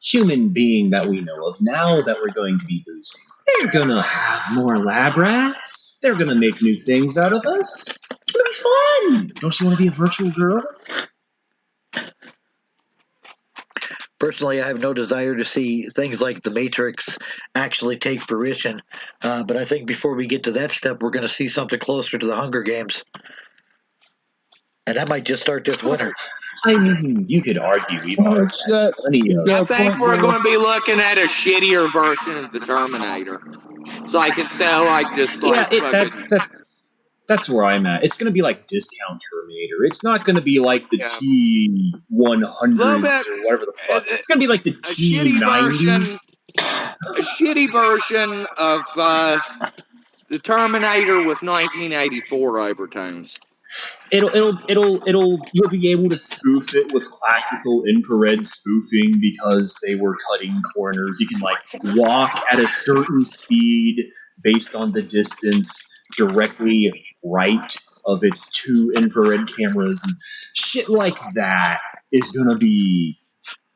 human being that we know of now that we're going to be losing. They're gonna have more lab rats. They're gonna make new things out of us. It's gonna be fun. Don't you want to be a virtual girl? Personally, I have no desire to see things like The Matrix actually take fruition. But I think before we get to that step, we're going to see something closer to the Hunger Games. And that might just start this winter. I mean, you could argue we've already had plenty of... I think we're going to be looking at a shittier version of the Terminator. So I can tell, That's where I'm at. It's going to be like Discount Terminator. It's not going to be like the T-100s or whatever the fuck. It's going to be like the T-90s. A shitty version of the Terminator with 1984 overtones. You'll be able to spoof it with classical infrared spoofing because they were cutting corners. You can like walk at a certain speed based on the distance directly right of its two infrared cameras, and shit like that is gonna be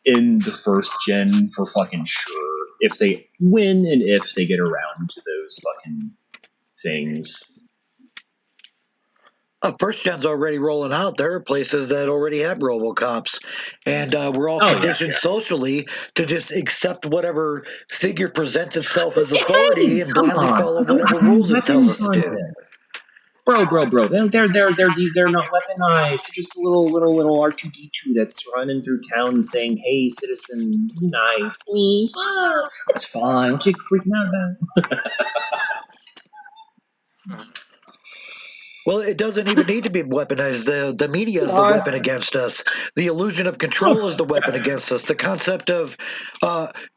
in the first gen for fucking sure. If they win and if they get around to those fucking things. First gen's already rolling out. There are places that already have RoboCops, and we're all conditioned socially to just accept whatever figure presents itself as authority and blindly follow whatever rules it tells us to do. Bro. They're not weaponized. They're just a little R2D2 that's running through town saying, "Hey, citizen, be nice, please." Ah, it's fine. What you freaking out about? Well, it doesn't even need to be weaponized. The media is the weapon against us. The illusion of control is the weapon against us. The concept of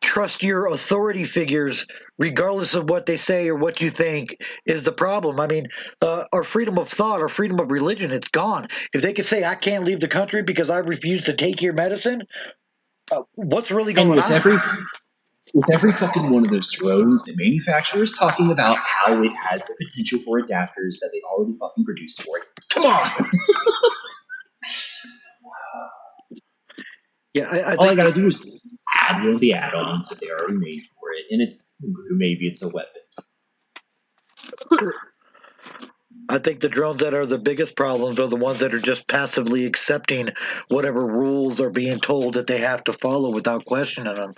trust your authority figures, regardless of what they say or what you think, is the problem. I mean, our freedom of thought, our freedom of religion, it's gone. If they could say, I can't leave the country because I refuse to take your medicine, what's really going on? With every fucking one of those drones, the manufacturer is talking about how it has the potential for adapters that they've already fucking produced for it. Come on! Yeah, I think all I gotta do is add one of the add-ons that they already made for it, and maybe it's a weapon. I think the drones that are the biggest problems are the ones that are just passively accepting whatever rules are being told that they have to follow without questioning them.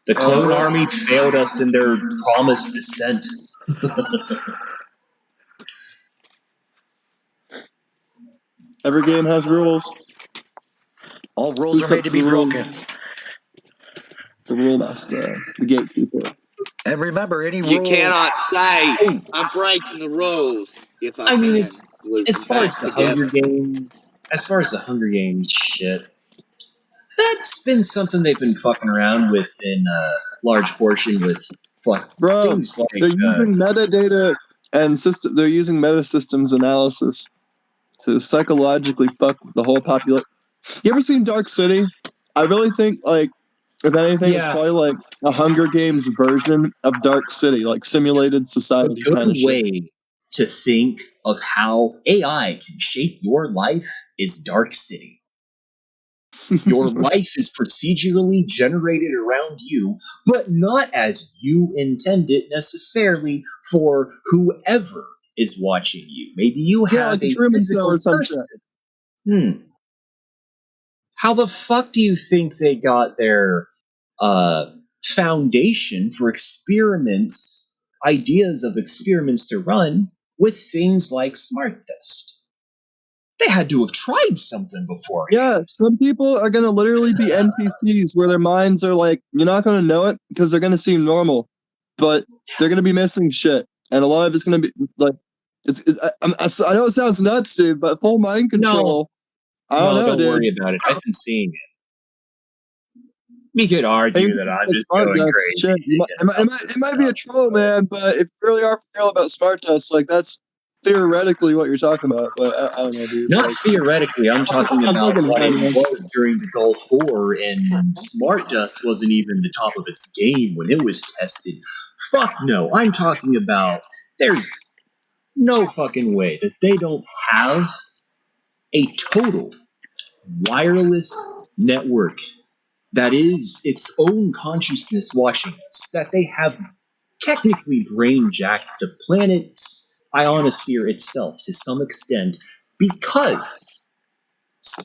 The clone army failed us in their promised descent. Every game has rules. All rules are made to be broken. The rule master, the gatekeeper. And remember, any You rule... cannot say, I'm breaking the rules. If I mean, can, as far as the Hunger Games shit, that's been something they've been fucking around with in large portion with things like they're using metadata and they're using meta systems analysis to psychologically fuck the whole population. You ever seen Dark City? I really think, like, if anything, it's probably like a Hunger Games version of Dark City, like simulated society kind of shit. A good way to think of how AI can shape your life is Dark City. Your life is procedurally generated around you, but not as you intend it necessarily for whoever is watching you. Maybe you have a physical person. How the fuck do you think they got their foundation for ideas of experiments to run with things like Smart Dust? They had to have tried something before. Yeah, some people are going to literally be NPCs where their minds are like, you're not going to know it because they're going to seem normal, but they're going to be missing shit. And a lot of it's going to be like, I know it sounds nuts, dude, but full mind control. I don't know, don't dude. worry about it. I've been seeing it. We could argue that I'm just going crazy. It might be a troll, man, but if you really are for real about Smart Dust, like that's theoretically what you're talking about, but I don't know, dude. Not theoretically, I'm talking about what it was during the Gulf War, and Smart Dust wasn't even the top of its game when it was tested. Fuck no, I'm talking about there's no fucking way that they don't have a total wireless network that is its own consciousness watching us, that they have technically brain-jacked the planet's ionosphere itself to some extent, because,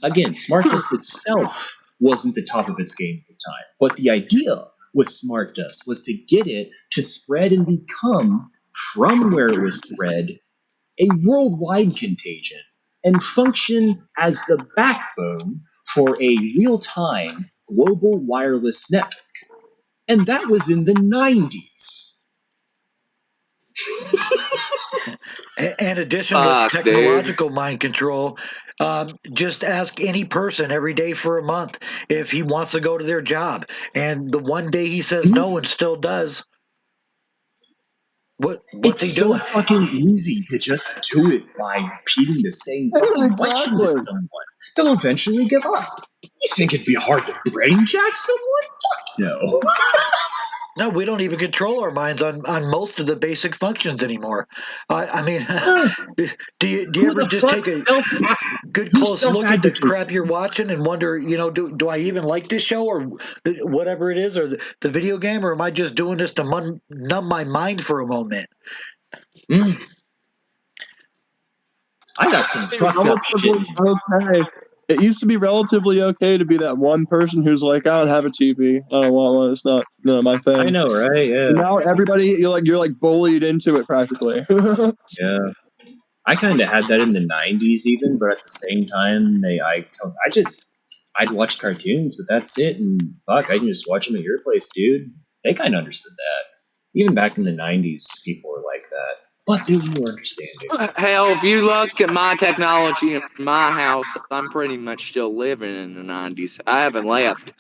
again, Smart Dust itself wasn't the top of its game at the time. But the idea with Smart Dust was to get it to spread and become, from where it was spread, a worldwide contagion, and function as the backbone for a real-time global wireless network. And that was in the 90s. In addition Fuck, to dude. technological mind control, just ask any person every day for a month if he wants to go to their job, and the one day he says no and still does. What's It's he so doing? fucking easy to just do it by repeating the same fucking question to someone. They'll eventually give up. You think it'd be hard to brain jack someone? Fuck no. No, we don't even control our minds on most of the basic functions anymore. I mean, do you ever just take a good close look at the crap you're watching and wonder, do I even like this show or whatever it is, or the video game, or am I just doing this to numb my mind for a moment? I got some fucked up shit. Okay. It used to be relatively okay to be that one person who's like, I don't have a TV. I don't want one. It's not my thing. I know, right? Yeah. Now everybody, you're like bullied into it practically. Yeah. I kind of had that in the 90s even, but at the same time, I'd watch cartoons, but that's it, and fuck, I can just watch them at your place, dude. They kind of understood that. Even back in the 90s, people were like that. But they were more understanding. Hell, if you look at my technology in my house, I'm pretty much still living in the 90s. I haven't left.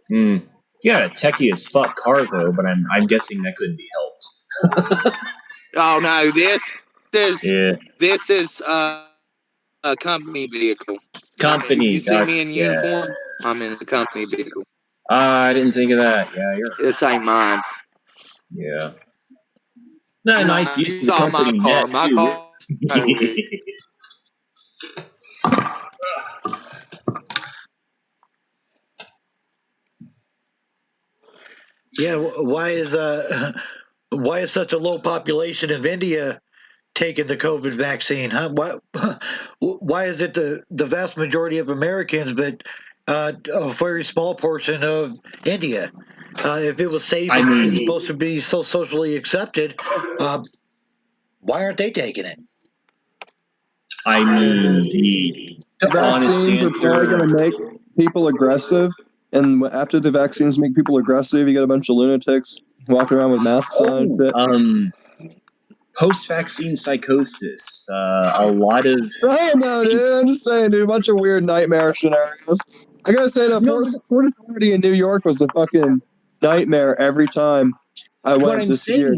You got a techie as fuck car, though, but I'm guessing that couldn't be helped. Oh, no, this is a company vehicle. Company. You see me in uniform? I'm in a company vehicle. I didn't think of that. Yeah, This ain't mine. Yeah. No, nice. You saw my car. My car. Yeah, why is such a low population of India taking the COVID vaccine? Huh? Why is it the vast majority of Americans, but a very small portion of India? If it was safe and supposed to be so socially accepted, why aren't they taking it? I mean, the vaccines are probably going to make people aggressive, and after the vaccines make people aggressive, you get a bunch of lunatics walking around with masks on and shit. Post-vaccine psychosis. A lot of. I don't know, dude. I'm just saying, dude. A bunch of weird nightmare scenarios. I gotta say, the Port Authority in New York was a fucking nightmare every time I went this year.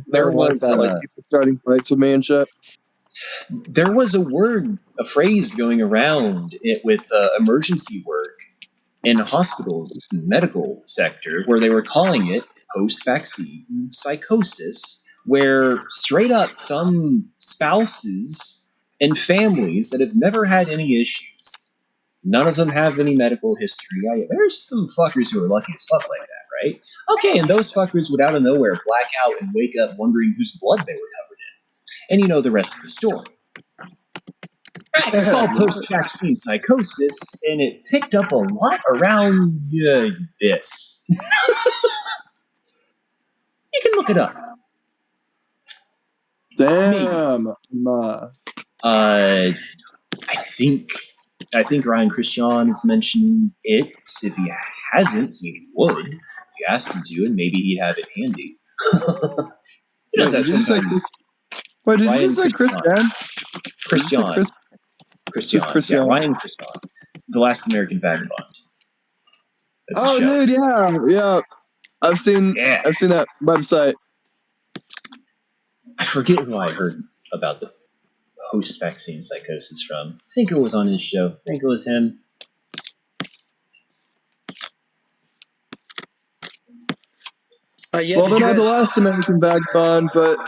There was like people starting fights with me and shit. There was a phrase going around with emergency work in hospitals in the medical sector where they were calling it post-vaccine psychosis, where straight up some spouses and families that have never had any issues, none of them have any medical history. There's some fuckers who are lucky as fuck like that, right? Okay, and those fuckers would out of nowhere black out and wake up wondering whose blood they were covered in. And you know the rest of the story. Right, it's called post-vaccine psychosis, and it picked up a lot around this. You can look it up. Damn. I think Ryan Christian has mentioned it. If he hasn't, he would. If you asked him to, and maybe he'd have it handy. He does that sometimes. Wait, did you say Christian? Christian. Yeah, Ryan Christian. The Last American Vagabond. Oh, dude, yeah. I've seen that website. I forget who I heard about the post-vaccine psychosis from. I think it was on his show. I think it was him. Well, they're not the last American Vagabond, but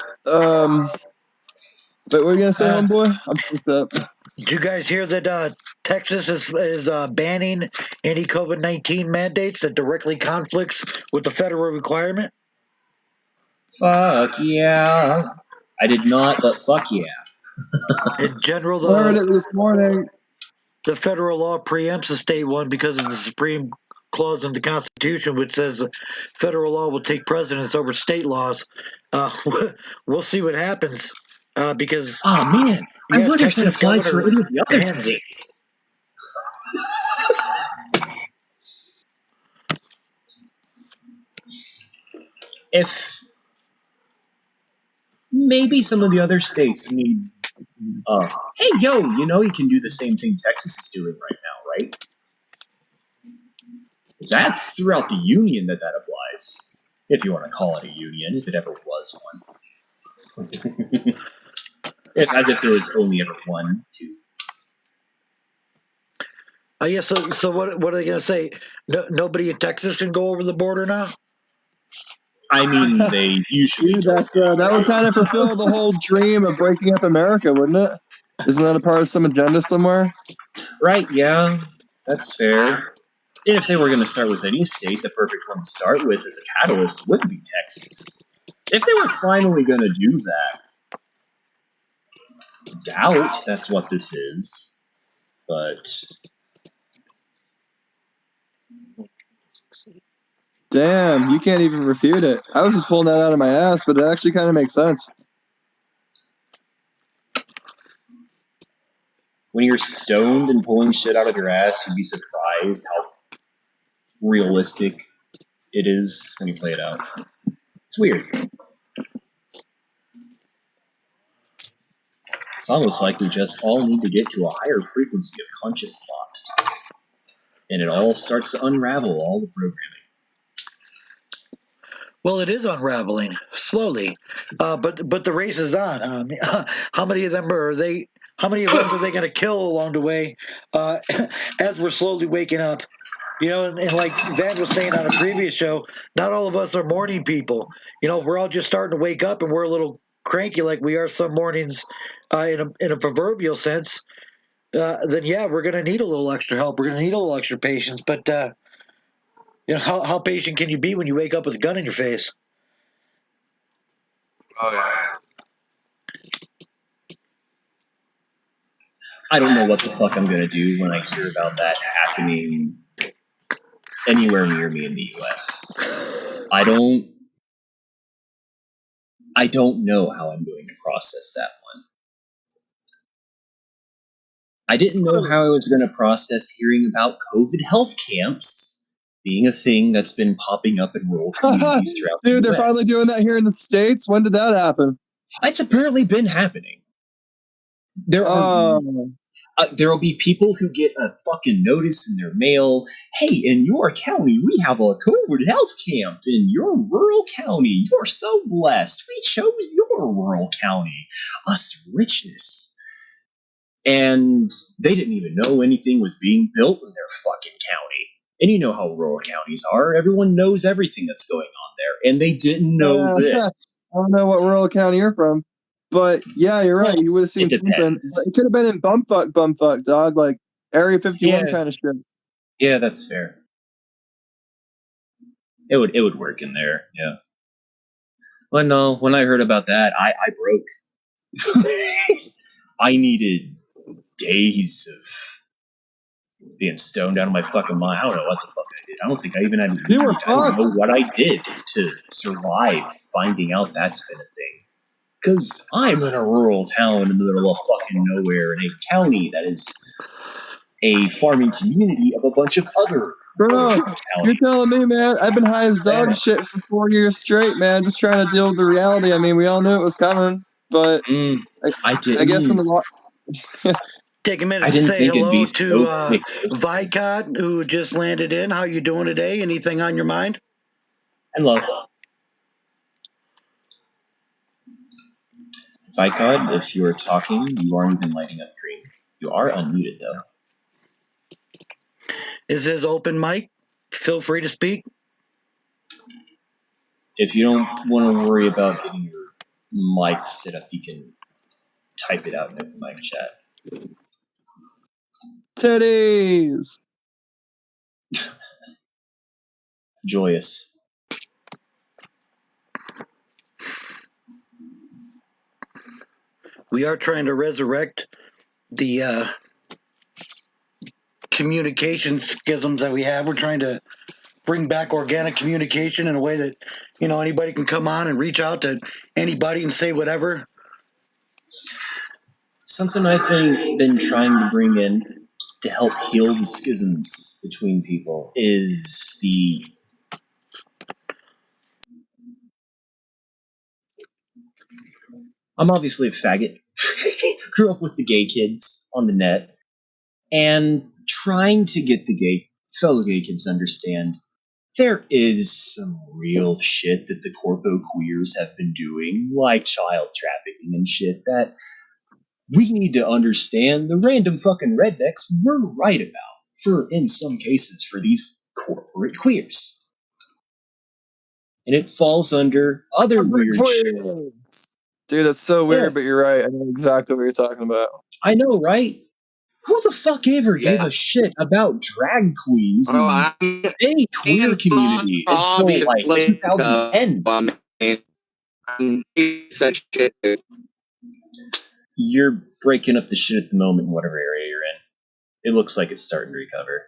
what were you gonna say, homeboy? I'm fucked up. Did you guys hear that Texas is banning any COVID-19 mandates that directly conflicts with the federal requirement? Fuck yeah. I did not, but fuck yeah. In general, I heard it this morning. The federal law preempts the state one because of the Supreme Clause in the Constitution, which says federal law will take precedence over state laws. We'll see what happens because. Oh man, I wonder if that applies for any of the other states. maybe some of the other states need. Hey, yo, you can do the same thing Texas is doing right now, right? Because that's throughout the union that applies. If you want to call it a union, if it ever was one. As if there was only ever one, two. Yeah, so what are they going to say? Nobody in Texas can go over the border now? I mean, they usually Dude, that would kind of fulfill the whole dream of breaking up America, wouldn't it? Isn't that a part of some agenda somewhere? Right, yeah, that's fair. And if they were going to start with any state, the perfect one to start with as a catalyst would be Texas. If they were finally going to do that, doubt that's what this is, but... Damn, you can't even refute it. I was just pulling that out of my ass, but it actually kind of makes sense. When you're stoned and pulling shit out of your ass, you'd be surprised how realistic it is when you play it out. It's weird. It's almost like we just all need to get to a higher frequency of conscious thought. And it all starts to unravel all the programming. Well, it is unraveling slowly, but the race is on. How many of them are they? How many of us are they going to kill along the way as we're slowly waking up? And like Van was saying on a previous show, not all of us are morning people. We're all just starting to wake up, and we're a little cranky like we are some mornings in a proverbial sense. Then yeah, we're going to need a little extra help. We're going to need a little extra patience. But how patient can you be when you wake up with a gun in your face? Oh, yeah. I don't know what the fuck I'm gonna do when I hear about that happening anywhere near me in the US. I don't know how I'm going to process that one. I didn't know how I was going to process hearing about COVID health camps being a thing that's been popping up in rural communities throughout the US. Dude, they're finally doing that here in the States? When did that happen? It's apparently been happening. There will be people who get a fucking notice in their mail. Hey, in your county, we have a COVID health camp in your rural county. You're so blessed. We chose your rural county. Us richness. And they didn't even know anything was being built in their fucking county. And you know how rural counties are. Everyone knows everything that's going on there. And they didn't know this. I don't know what rural county you're from. But yeah, you're right. You would have seen something. It could have been in bumfuck, dog. Like Area 51 kind of shit. Yeah, that's fair. It would work in there, yeah. But no, when I heard about that, I broke. I needed days of being stoned out of my fucking mind. I don't know what the fuck I did. I don't think I even had weed. I don't know what I did to survive finding out that's been a thing. Because I'm in a rural town in the middle of fucking nowhere in a county that is a farming community of a bunch of other Bro, you're telling me, man, I've been high as dog shit for 4 years straight, man, just trying to deal with the reality. I mean, we all knew it was coming, but I guess when the Take a minute to say hello to Vicod, who just landed in. How you doing today? Anything on your mind? Hello. Vicod, if you're talking, you aren't even lighting up green. You are unmuted, though. Is his open mic? Feel free to speak. If you don't want to worry about getting your mic set up, you can type it out in the mic chat. Titties! Joyous. We are trying to resurrect the communication schisms that we have. We're trying to bring back organic communication in a way that, anybody can come on and reach out to anybody and say whatever. Something I've been trying to bring in to help heal the schisms between people is the I'm obviously a faggot. Grew up with the gay kids on the net, and trying to get the fellow gay kids to understand there is some real shit that the corpo queers have been doing, like child trafficking and shit, that we need to understand the random fucking rednecks we're right about, in some cases, for these corporate queers. And it falls under other weird shit. Dude, that's so weird, but you're right. I know exactly what you're talking about. I know, right? Who the fuck ever gave a shit about drag queens in any queer community until like 2010? Such shit. You're breaking up the shit at the moment in whatever area you're in. It looks like it's starting to recover.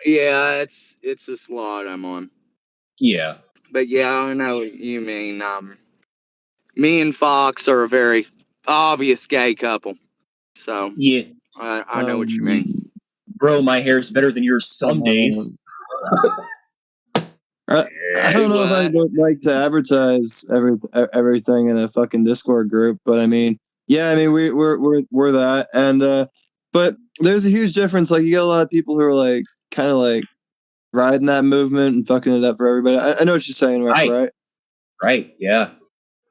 Yeah, it's a slot I'm on. Yeah. But yeah, I know what you mean. Me and Fox are a very obvious gay couple. So yeah, I know what you mean. Bro, my hair's better than yours some days. I don't know if I would like to advertise everything in a fucking Discord group, but I mean, yeah, I mean we're that, and but there's a huge difference. Like you get a lot of people who are like kind of like riding that movement and fucking it up for everybody. I know what you're saying, right? Right, yeah.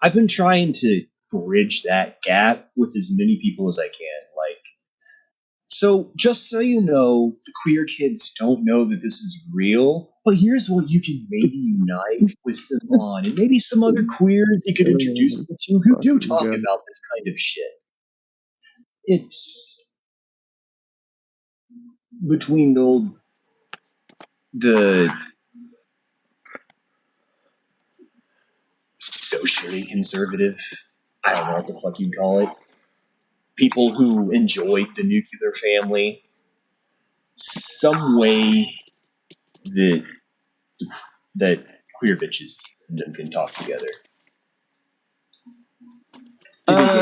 I've been trying to bridge that gap with as many people as I can. Like, so just so you know, the queer kids don't know that this is real, but here's what you can maybe unite with them on, and maybe some other queers you could introduce them to who do talk about this kind of shit. It's between the socially conservative, I don't know what the fuck you'd call it, people who enjoy the nuclear family, some way that queer bitches and them can talk together.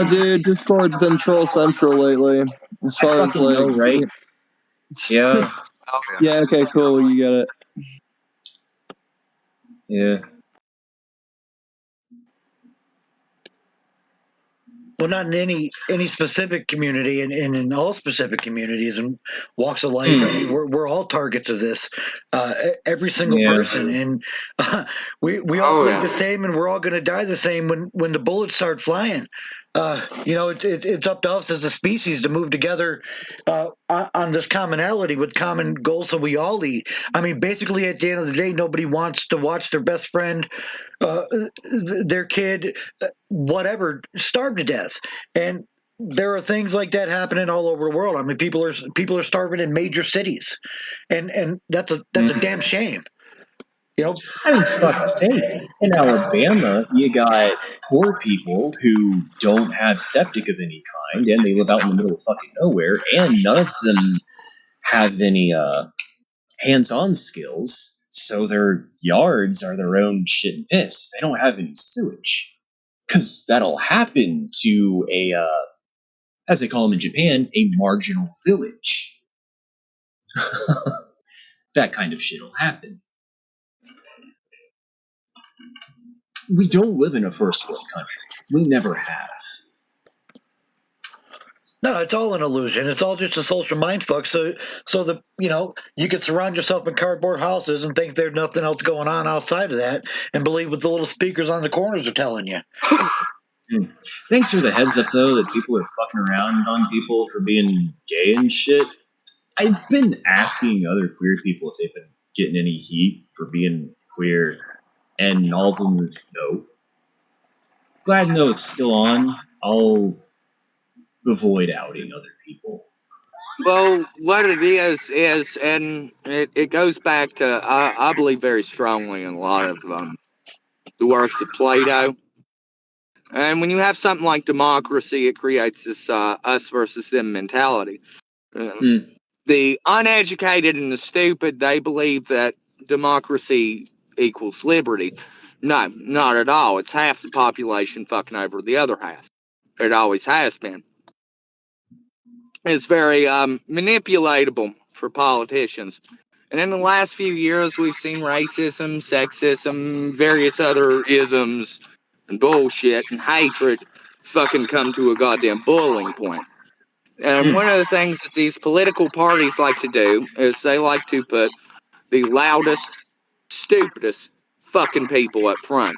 Dude, Discord's been troll central lately. As far as like, know, right? Yeah. Yeah. Okay. Cool. You get it. Yeah. Well, not in any specific community, and in all specific communities and walks of life. I mean, we're all targets of this. Every single person, and we all live the same, and we're all going to die the same when the bullets start flying. It's up to us as a species to move together on this commonality with common goals so we all eat. I mean, basically, at the end of the day, nobody wants to watch their best friend, their kid, whatever, starve to death. And there are things like that happening all over the world. I mean, people are starving in major cities, and that's a damn shame. You know, I mean, fuck's sake. In Alabama, you got poor people who don't have septic of any kind, and they live out in the middle of fucking nowhere, and none of them have any hands-on skills, so their yards are their own shit and piss. They don't have any sewage. Because that'll happen to a, as they call them in Japan, a marginal village. That kind of shit will happen. We don't live in a first world country. We never have. No, it's all an illusion. It's all just a social mindfuck. So the you can surround yourself in cardboard houses and think there's nothing else going on outside of that, and believe what the little speakers on the corners are telling you. Thanks for the heads up, though, that people are fucking around on people for being gay and shit. I've been asking other queer people if they've been getting any heat for being queer, and all of them is no. Glad to know it's still on. I'll avoid outing other people. Well, what it is, and it goes back to, I believe very strongly in a lot of the works of Plato. And when you have something like democracy, it creates this us versus them mentality. The uneducated and the stupid, they believe that democracy equals liberty. No, not at all. It's half the population fucking over the other half. It always has been. It's very manipulatable for politicians. And in the last few years, we've seen racism, sexism, various other isms and bullshit and hatred fucking come to a goddamn boiling point. And one of the things that these political parties like to do is they like to put the loudest, stupidest fucking people up front.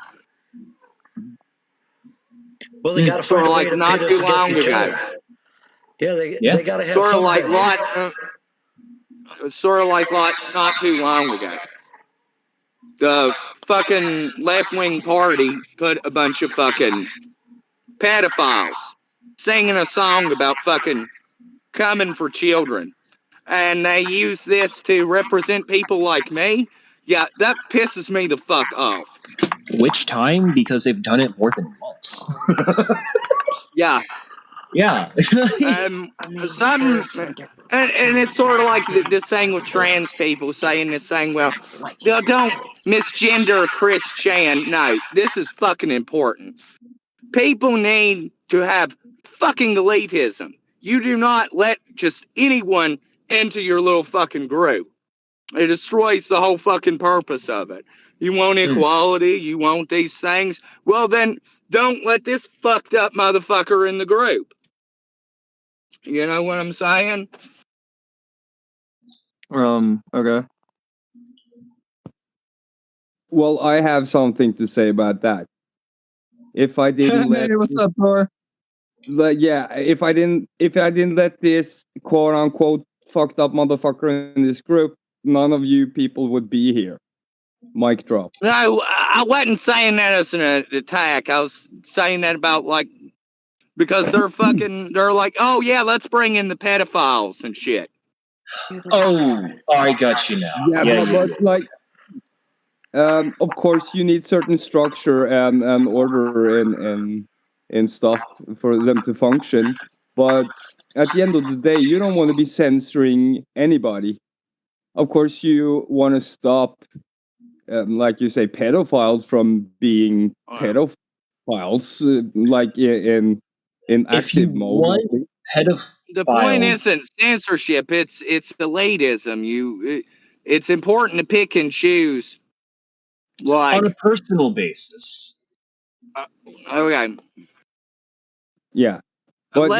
Well, they got to find a way to not pit too us against long each ago. other. Yeah, they got to have Sort of some like kind not too long ago. The fucking left-wing party put a bunch of fucking pedophiles singing a song about fucking coming for children. And they use this to represent people like me. Yeah, that pisses me the fuck off. Which time? Because they've done it more than once. Yeah. Yeah. And it's sort of like this thing with trans people saying this thing, well, don't misgender Christian. No, this is fucking important. People need to have fucking elitism. You do not let just anyone into your little fucking group. It destroys the whole fucking purpose of it. You want equality, you want these things, well then don't let this fucked up motherfucker in the group. You know what I'm saying? Okay. Well, I have something to say about that. If I didn't let hey, what's up, Thor? Yeah, if I didn't let this quote unquote fucked up motherfucker in this group, none of you people would be here. Mic drop. No, I wasn't saying that as an attack. I was saying that about like because they're like, oh yeah, let's bring in the pedophiles and shit. Oh, I got you now. Yeah, but like, of course, you need certain structure and order and stuff for them to function. But at the end of the day, you don't want to be censoring anybody. Of course, you want to stop, like you say, pedophiles from being pedophiles, like in active mode. The point isn't censorship; it's elitism. It's important to pick and choose. Like on a personal basis. Okay. Yeah. But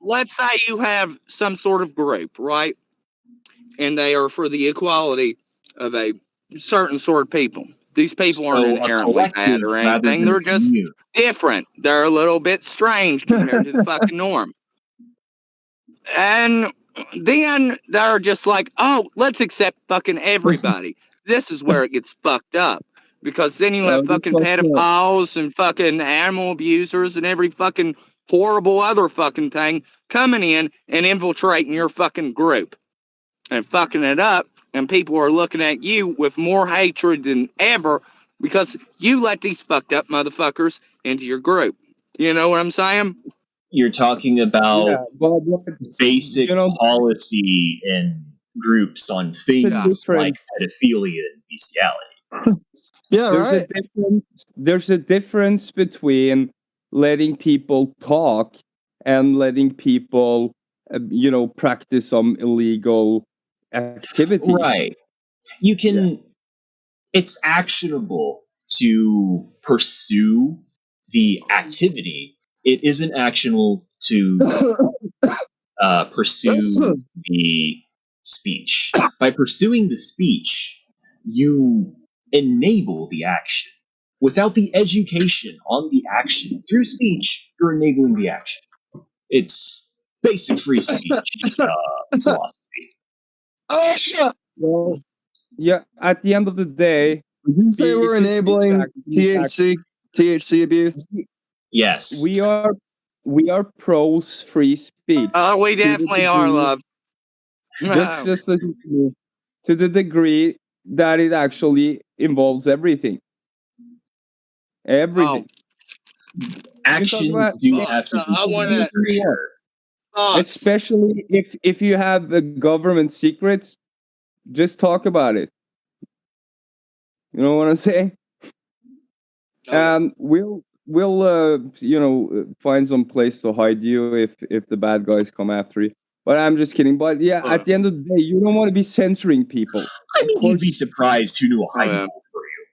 let's say you have some sort of group, right? And they are for the equality of a certain sort of people. These people aren't inherently bad or anything. They're just different. They're a little bit strange compared to the fucking norm. And then they're just like, oh, let's accept fucking everybody. This is where it gets fucked up. Because then you have fucking pedophiles and fucking animal abusers and every fucking horrible other fucking thing coming in and infiltrating your fucking group and fucking it up. And people are looking at you with more hatred than ever because you let these fucked up motherfuckers into your group. You know what I'm saying? You're talking about basic policy in groups on things like pedophilia and bestiality. Yeah, there's a difference between letting people talk and letting people, practice some illegal activity. Right. You can. It's actionable to pursue the activity. It isn't actionable to pursue the speech. By pursuing the speech, you enable the action. Without the education on the action through speech, you're enabling the action. It's basic free speech philosophy. Well, yeah. At the end of the day, would you say we're enabling THC abuse? Yes. We are pro free speech. Oh, we definitely are, love. Just listen to me. To the degree that it actually involves everything. Everything. Actions do have to be for sure. Especially if you have government secrets, just talk about it. You know what I'm saying? And we'll find some place to hide you if the bad guys come after you. But I'm just kidding. But yeah, at the end of the day, you don't want to be censoring people. I mean, you'd be surprised who knew a hiding hole for you.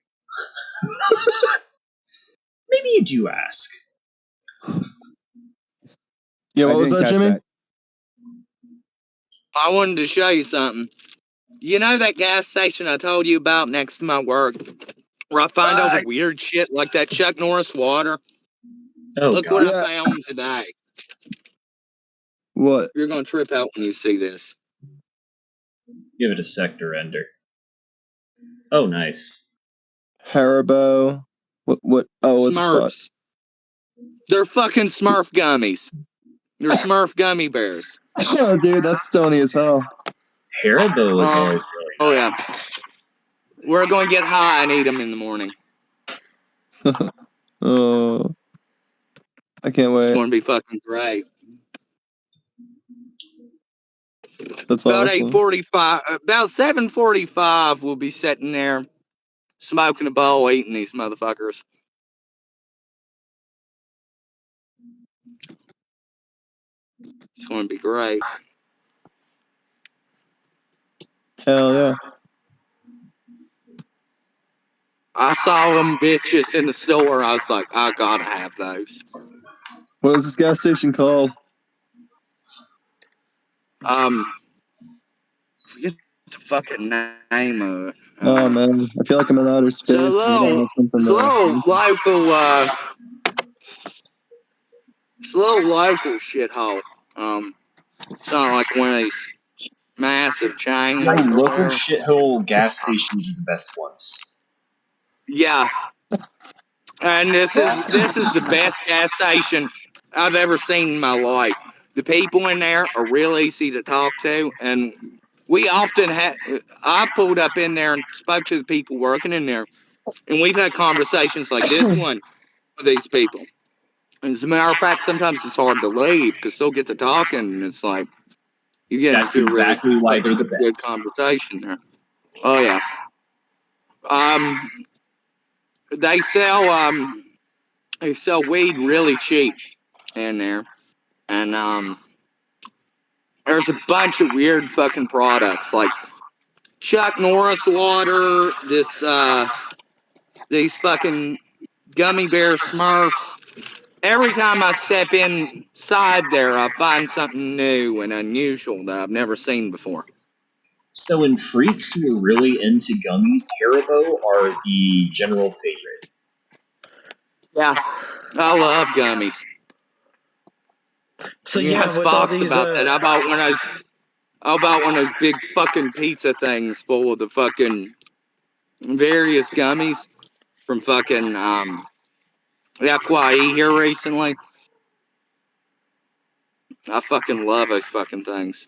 Maybe you do ask. Yeah, what was that, Jimmy? I wanted to show you something. You know that gas station I told you about next to my work, where I find all the weird shit like that Chuck Norris water? Oh, Look God. what I found today. What? You're gonna trip out when you see this. Give it a sec to render. Oh, nice. Haribo. What? Oh, what the fuck? Smurfs. They're fucking Smurf gummies. They're Smurf gummy bears. Oh, dude, that's stony as hell. Haribo is always really nice. Oh, yeah. We're going to get high and eat them in the morning. Oh, I can't wait. It's going to be fucking great. That's about awesome. 8:45, about 7:45, we'll be sitting there smoking a bowl, eating these motherfuckers. It's going to be great. Hell yeah. I saw them bitches in the store. I was like, I gotta have those. What is this gas station called? Forget the fucking name of it. Oh man, I feel like I'm in outer space. It's a little local shithole. It's not like one of these massive chains. Yeah, local shithole gas stations are the best ones. Yeah. And this is the best gas station I've ever seen in my life. The people in there are real easy to talk to, and we often I pulled up in there and spoke to the people working in there, and we've had conversations like this one with these people. As a matter of fact, sometimes it's hard to leave because they'll get to talking, and it's like you get into exactly really why they're the good best. conversation there. Oh yeah. They sell weed really cheap in there, and there's a bunch of weird fucking products like Chuck Norris water, these fucking gummy bear Smurfs. Every time I step inside there, I find something new and unusual that I've never seen before. So in freaks who are really into gummies, Haribo are the general favorite. Yeah, I love gummies. So you yeah, ask with Fox all these, about that. I bought one of those big fucking pizza things full of the fucking various gummies from fucking FYE here recently. I fucking love those fucking things.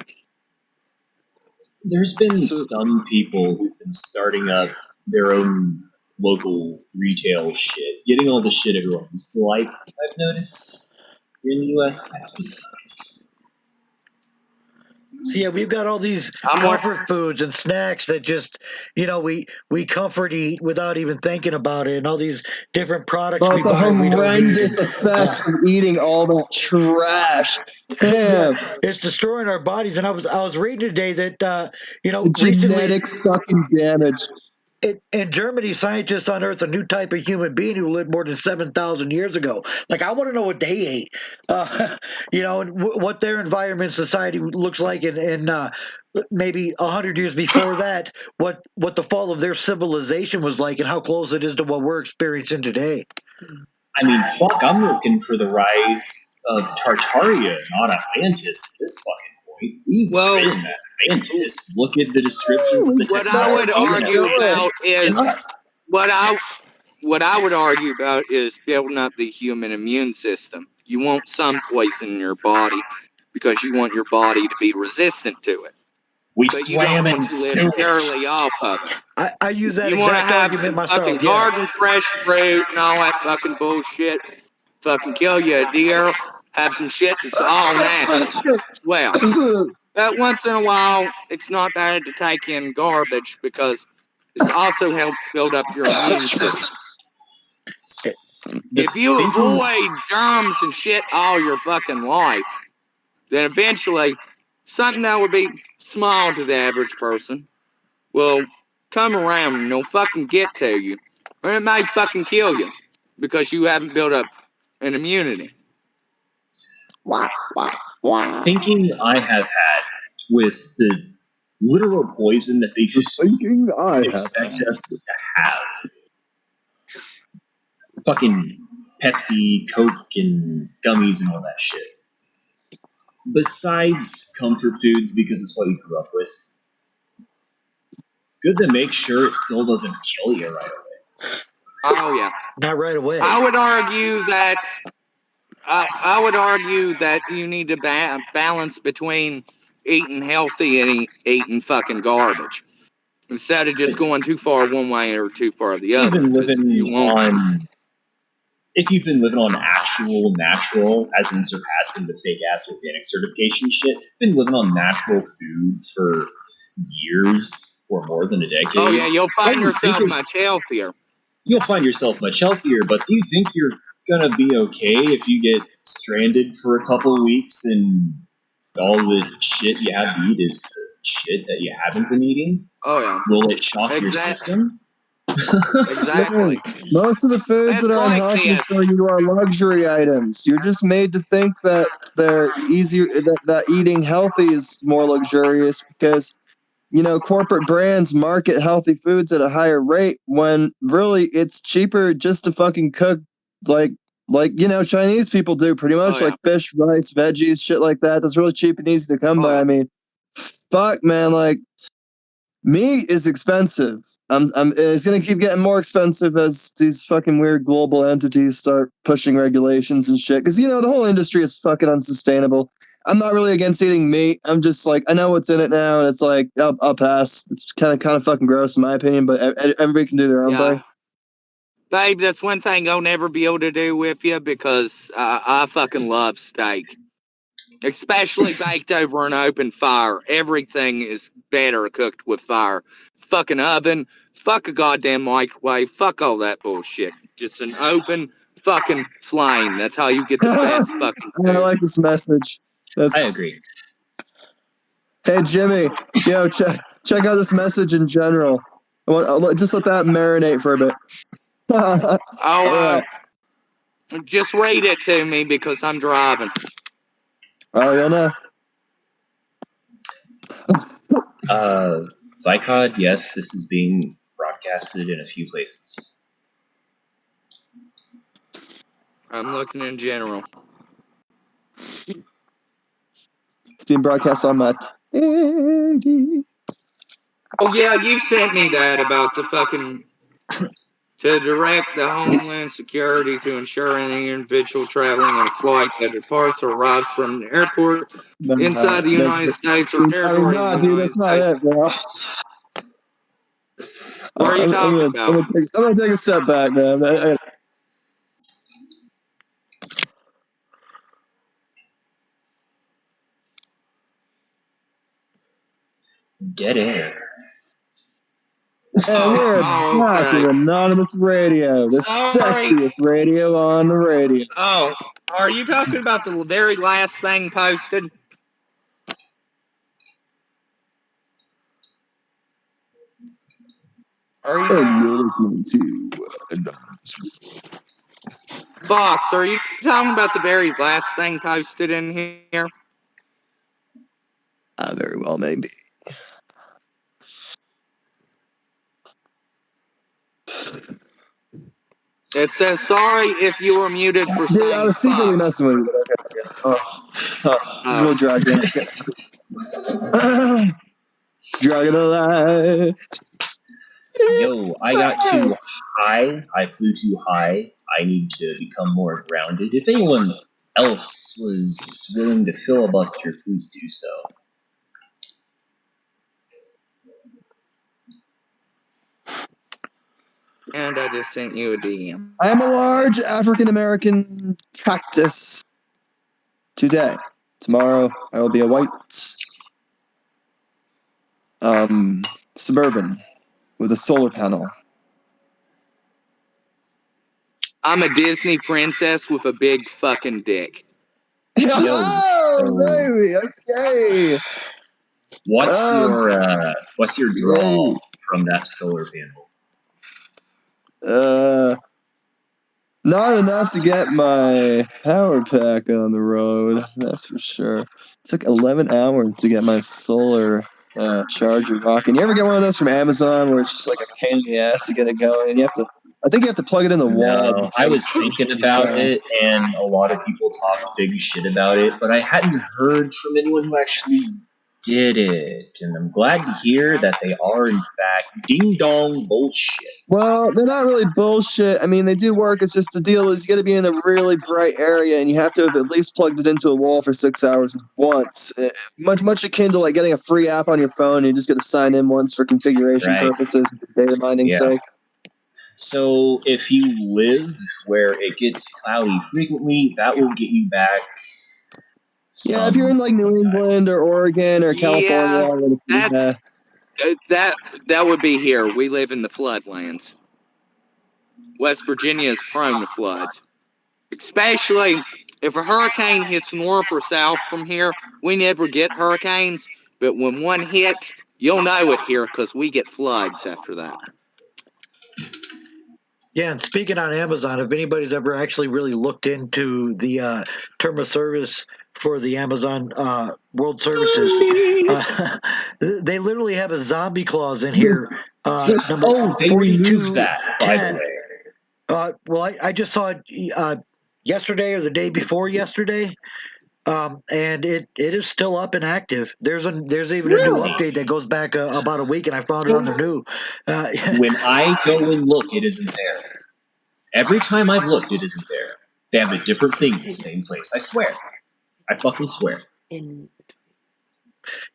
There's been some people who've been starting up their own local retail shit, getting all the shit everyone used to like, I've noticed. Here in the US, that's been nice. So yeah, we've got all these comfort foods and snacks that just, we comfort eat without even thinking about it, and all these different products we About the buy we don't need. horrendous effects of eating all that trash. Damn. Yeah, it's destroying our bodies. And I was reading today that Genetic fucking damage. In Germany, scientists unearthed a new type of human being who lived more than 7,000 years ago. Like, I want to know what they ate, and what their environment, society looks like, and maybe 100 years before that, what the fall of their civilization was like, and how close it is to what we're experiencing today. I mean, fuck, I'm looking for the rise of Tartaria, not Atlantis at this fucking point. We've been Atlantis. Look at the descriptions of the technology. What I would argue about is what I would argue about is building up the human immune system. You want some poison in your body because you want your body to be resistant to it. We but swam you don't want to live purely off of it. I use that you want to exact have argument some myself. fucking Yeah. garden fresh fruit and all that fucking bullshit. Fucking kill you a deer. Have some shit that's all natural. Well, that once in a while, it's not bad to take in garbage because it's also helps build up your immune system. If you avoid germs and shit all your fucking life, then eventually something that would be small to the average person will come around and it'll fucking get to you. Or it may fucking kill you because you haven't built up an immunity. Thinking I have had with the literal poison that they expect us to have. Fucking Pepsi, Coke, and gummies and all that shit. Besides comfort foods, because it's what you grew up with, good to make sure it still doesn't kill you right away. Oh yeah, not right away. I would argue that you need to balance between eating healthy and eating fucking garbage, instead of just going too far one way or too far the other. If you've been living on actual natural, as in surpassing the fake ass organic certification shit, been living on natural food for years or more than a decade. Oh yeah, you'll find yourself much healthier. You'll find yourself much healthier, but do you think you're gonna be okay if you get stranded for a couple of weeks and all the shit you have to eat is the shit that you haven't been eating? Oh yeah. Will it shock your system? Exactly. Most of the foods that are unhealthy for you are luxury items. You're just made to think that they're easier, that eating healthy is more luxurious because, you know, corporate brands market healthy foods at a higher rate when really it's cheaper just to fucking cook like you know, Chinese people do pretty much, like fish, rice, veggies, shit like that. That's really cheap and easy to come by. I mean, fuck, man, like meat is expensive. It's gonna keep getting more expensive as these fucking weird global entities start pushing regulations and shit. Because, you know, the whole industry is fucking unsustainable. I'm not really against eating meat. I'm just like, I know what's in it now, and it's like, I'll pass. It's kind of fucking gross in my opinion, but everybody can do their own thing. Babe, that's one thing I'll never be able to do with you because I fucking love steak. Especially baked over an open fire. Everything is better cooked with fire. Fucking oven, fuck a goddamn microwave, fuck all that bullshit. Just an open fucking flame. That's how you get the best fucking food. I like this message. I agree. Hey, Jimmy, yo, check out this message in general. Just let that marinate for a bit. Just read it to me because I'm driving. Oh, yeah, no. Vicod, yes, this is being broadcasted in a few places. I'm looking in general. It's being broadcast on my TV. Oh, yeah, you sent me that about the fucking... to direct the Homeland Security to ensure any individual traveling on a flight that departs or arrives from an airport inside the United States or territory. No, dude, that's not it, bro. What are you talking about? I'm gonna take a step back, man. Dead air. And we're back with Anonymous Radio, the sexiest radio on the radio. Oh, are you talking about the very last thing posted? And you're listening to Anonymous Radio. Fox, are you talking about the very last thing posted in here? Very well, maybe. It says, sorry if you were muted for saying Dude, I was secretly messing with you. Okay. This is really dragging. Dragging alive. Yo, I got too high. I flew too high. I need to become more grounded. If anyone else was willing to filibuster, please do so. And I just sent you a DM. I am a large African-American cactus. Today. Tomorrow, I will be a white suburban with a solar panel. I'm a Disney princess with a big fucking dick. Oh, baby. Okay. What's your draw from that solar panel? Not enough to get my power pack on the road, that's for sure. It took 11 hours to get my solar charger rocking. You ever get one of those from Amazon where it's just like a pain in the ass to get it going? And I think you have to plug it in the wall. No, I was thinking about it, and a lot of people talk big shit about it, but I hadn't heard from anyone who actually did it. And I'm glad to hear that they are, in fact, ding-dong bullshit. Well, they're not really bullshit. I mean, they do work. It's just the deal is you got to be in a really bright area, and you have to have at least plugged it into a wall for 6 hours once. Much akin to like getting a free app on your phone. You just got to sign in once for configuration purposes, data mining sake. So if you live where it gets cloudy frequently, that will get you back. Yeah, if you're in like New England or Oregon or California, that would be here. We live in the floodlands. West Virginia is prone to floods, especially if a hurricane hits north or south from here. We never get hurricanes, but when one hits, you'll know it here because we get floods after that. Yeah, and speaking on Amazon, if anybody's ever actually really looked into the term of service for the Amazon World Services, they literally have a zombie clause in here. Number they 42, removed that, by the way. Well, I just saw it yesterday or the day before yesterday. And it is still up and active. There's even a new update that goes back about a week, and I found it on the new. When I go and look, it isn't there. Every time I've looked, it isn't there. They have a different thing in the same place. I swear. I fucking swear.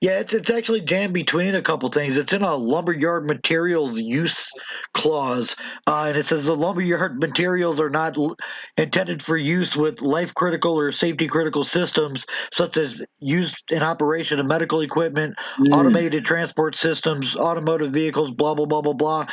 Yeah, it's actually jammed between a couple things. It's in a lumberyard materials use clause, and it says the lumberyard materials are not intended for use with life-critical or safety-critical systems, such as used in operation of medical equipment, automated transport systems, automotive vehicles, blah, blah, blah, blah, blah.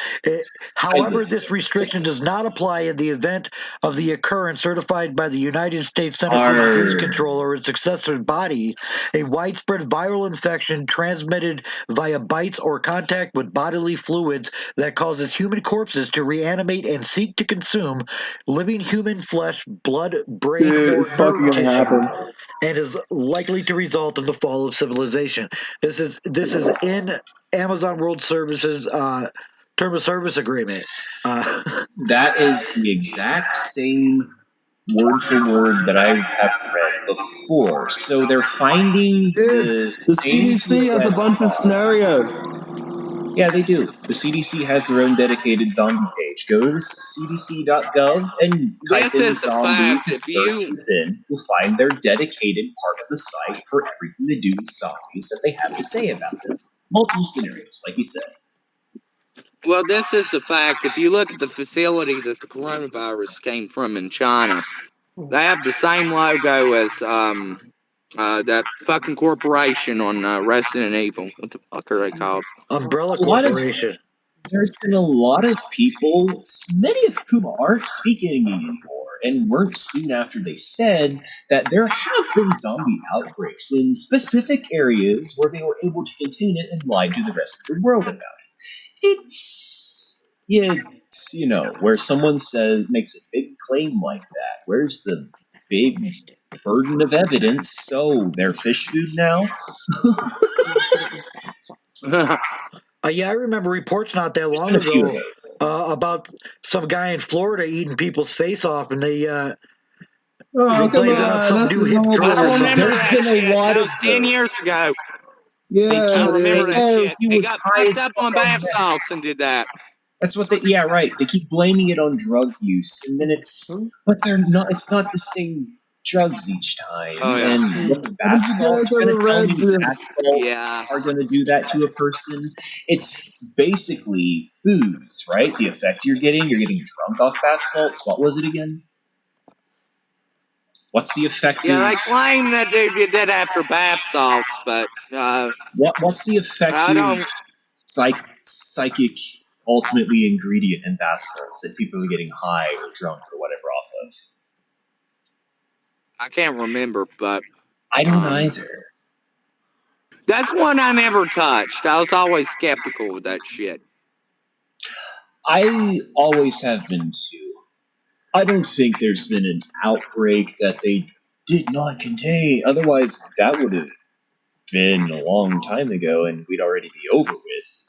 However, this restriction does not apply in the event of the occurrence certified by the United States Center for Disease Control or its successor body, a widespread viral infection transmitted via bites or contact with bodily fluids that causes human corpses to reanimate and seek to consume living human flesh, blood, brain, or nerve tissue, and is likely to result in the fall of civilization. This is in Amazon World Services term of service agreement. That is the exact same word for word that I have read before. So they're finding the CDC has a bunch of scenarios. Yeah, they do. The CDC has their own dedicated zombie page. Go to cdc.gov and type in zombie to search within. You'll find their dedicated part of the site for everything to do with zombies that they have to say about them. Multiple scenarios, like you said. Well, this is the fact. If you look at the facility that the coronavirus came from in China, they have the same logo as that fucking corporation on Resident Evil. What the fuck are they called? Umbrella Corporation. There's been a lot of people, many of whom aren't speaking anymore, and weren't soon after they said that there have been zombie outbreaks in specific areas where they were able to contain it and lie to the rest of the world about it. It's where someone makes a big claim like that. Where's the big burden of evidence? So they're fish food now? Yeah, I remember reports not that long ago about some guy in Florida eating people's face off, and they come on, some new hit drug. I remember There's that been a shit. lot That of was 10 years ago. Yeah, I remember that shit. He He was got high fucked as up on bath salts and did that. That's what yeah, right. They keep blaming it on drug use, and then it's not the same drugs each time. Oh, yeah. And what the bath salts going to tell me bath salts Yeah. are going to do that to a person? It's basically booze, right? The effect you're getting drunk off bath salts. What was it again? What's the effect Yeah, they claim that they did that after bath salts, but what's the effective psychic ultimately ingredient in bath salts that people are getting high or drunk or whatever off of? I can't remember, but I don't either. That's one I never touched. I was always skeptical of that shit. I always have been too. I don't think there's been an outbreak that they did not contain. Otherwise, that would have been a long time ago and we'd already be over with.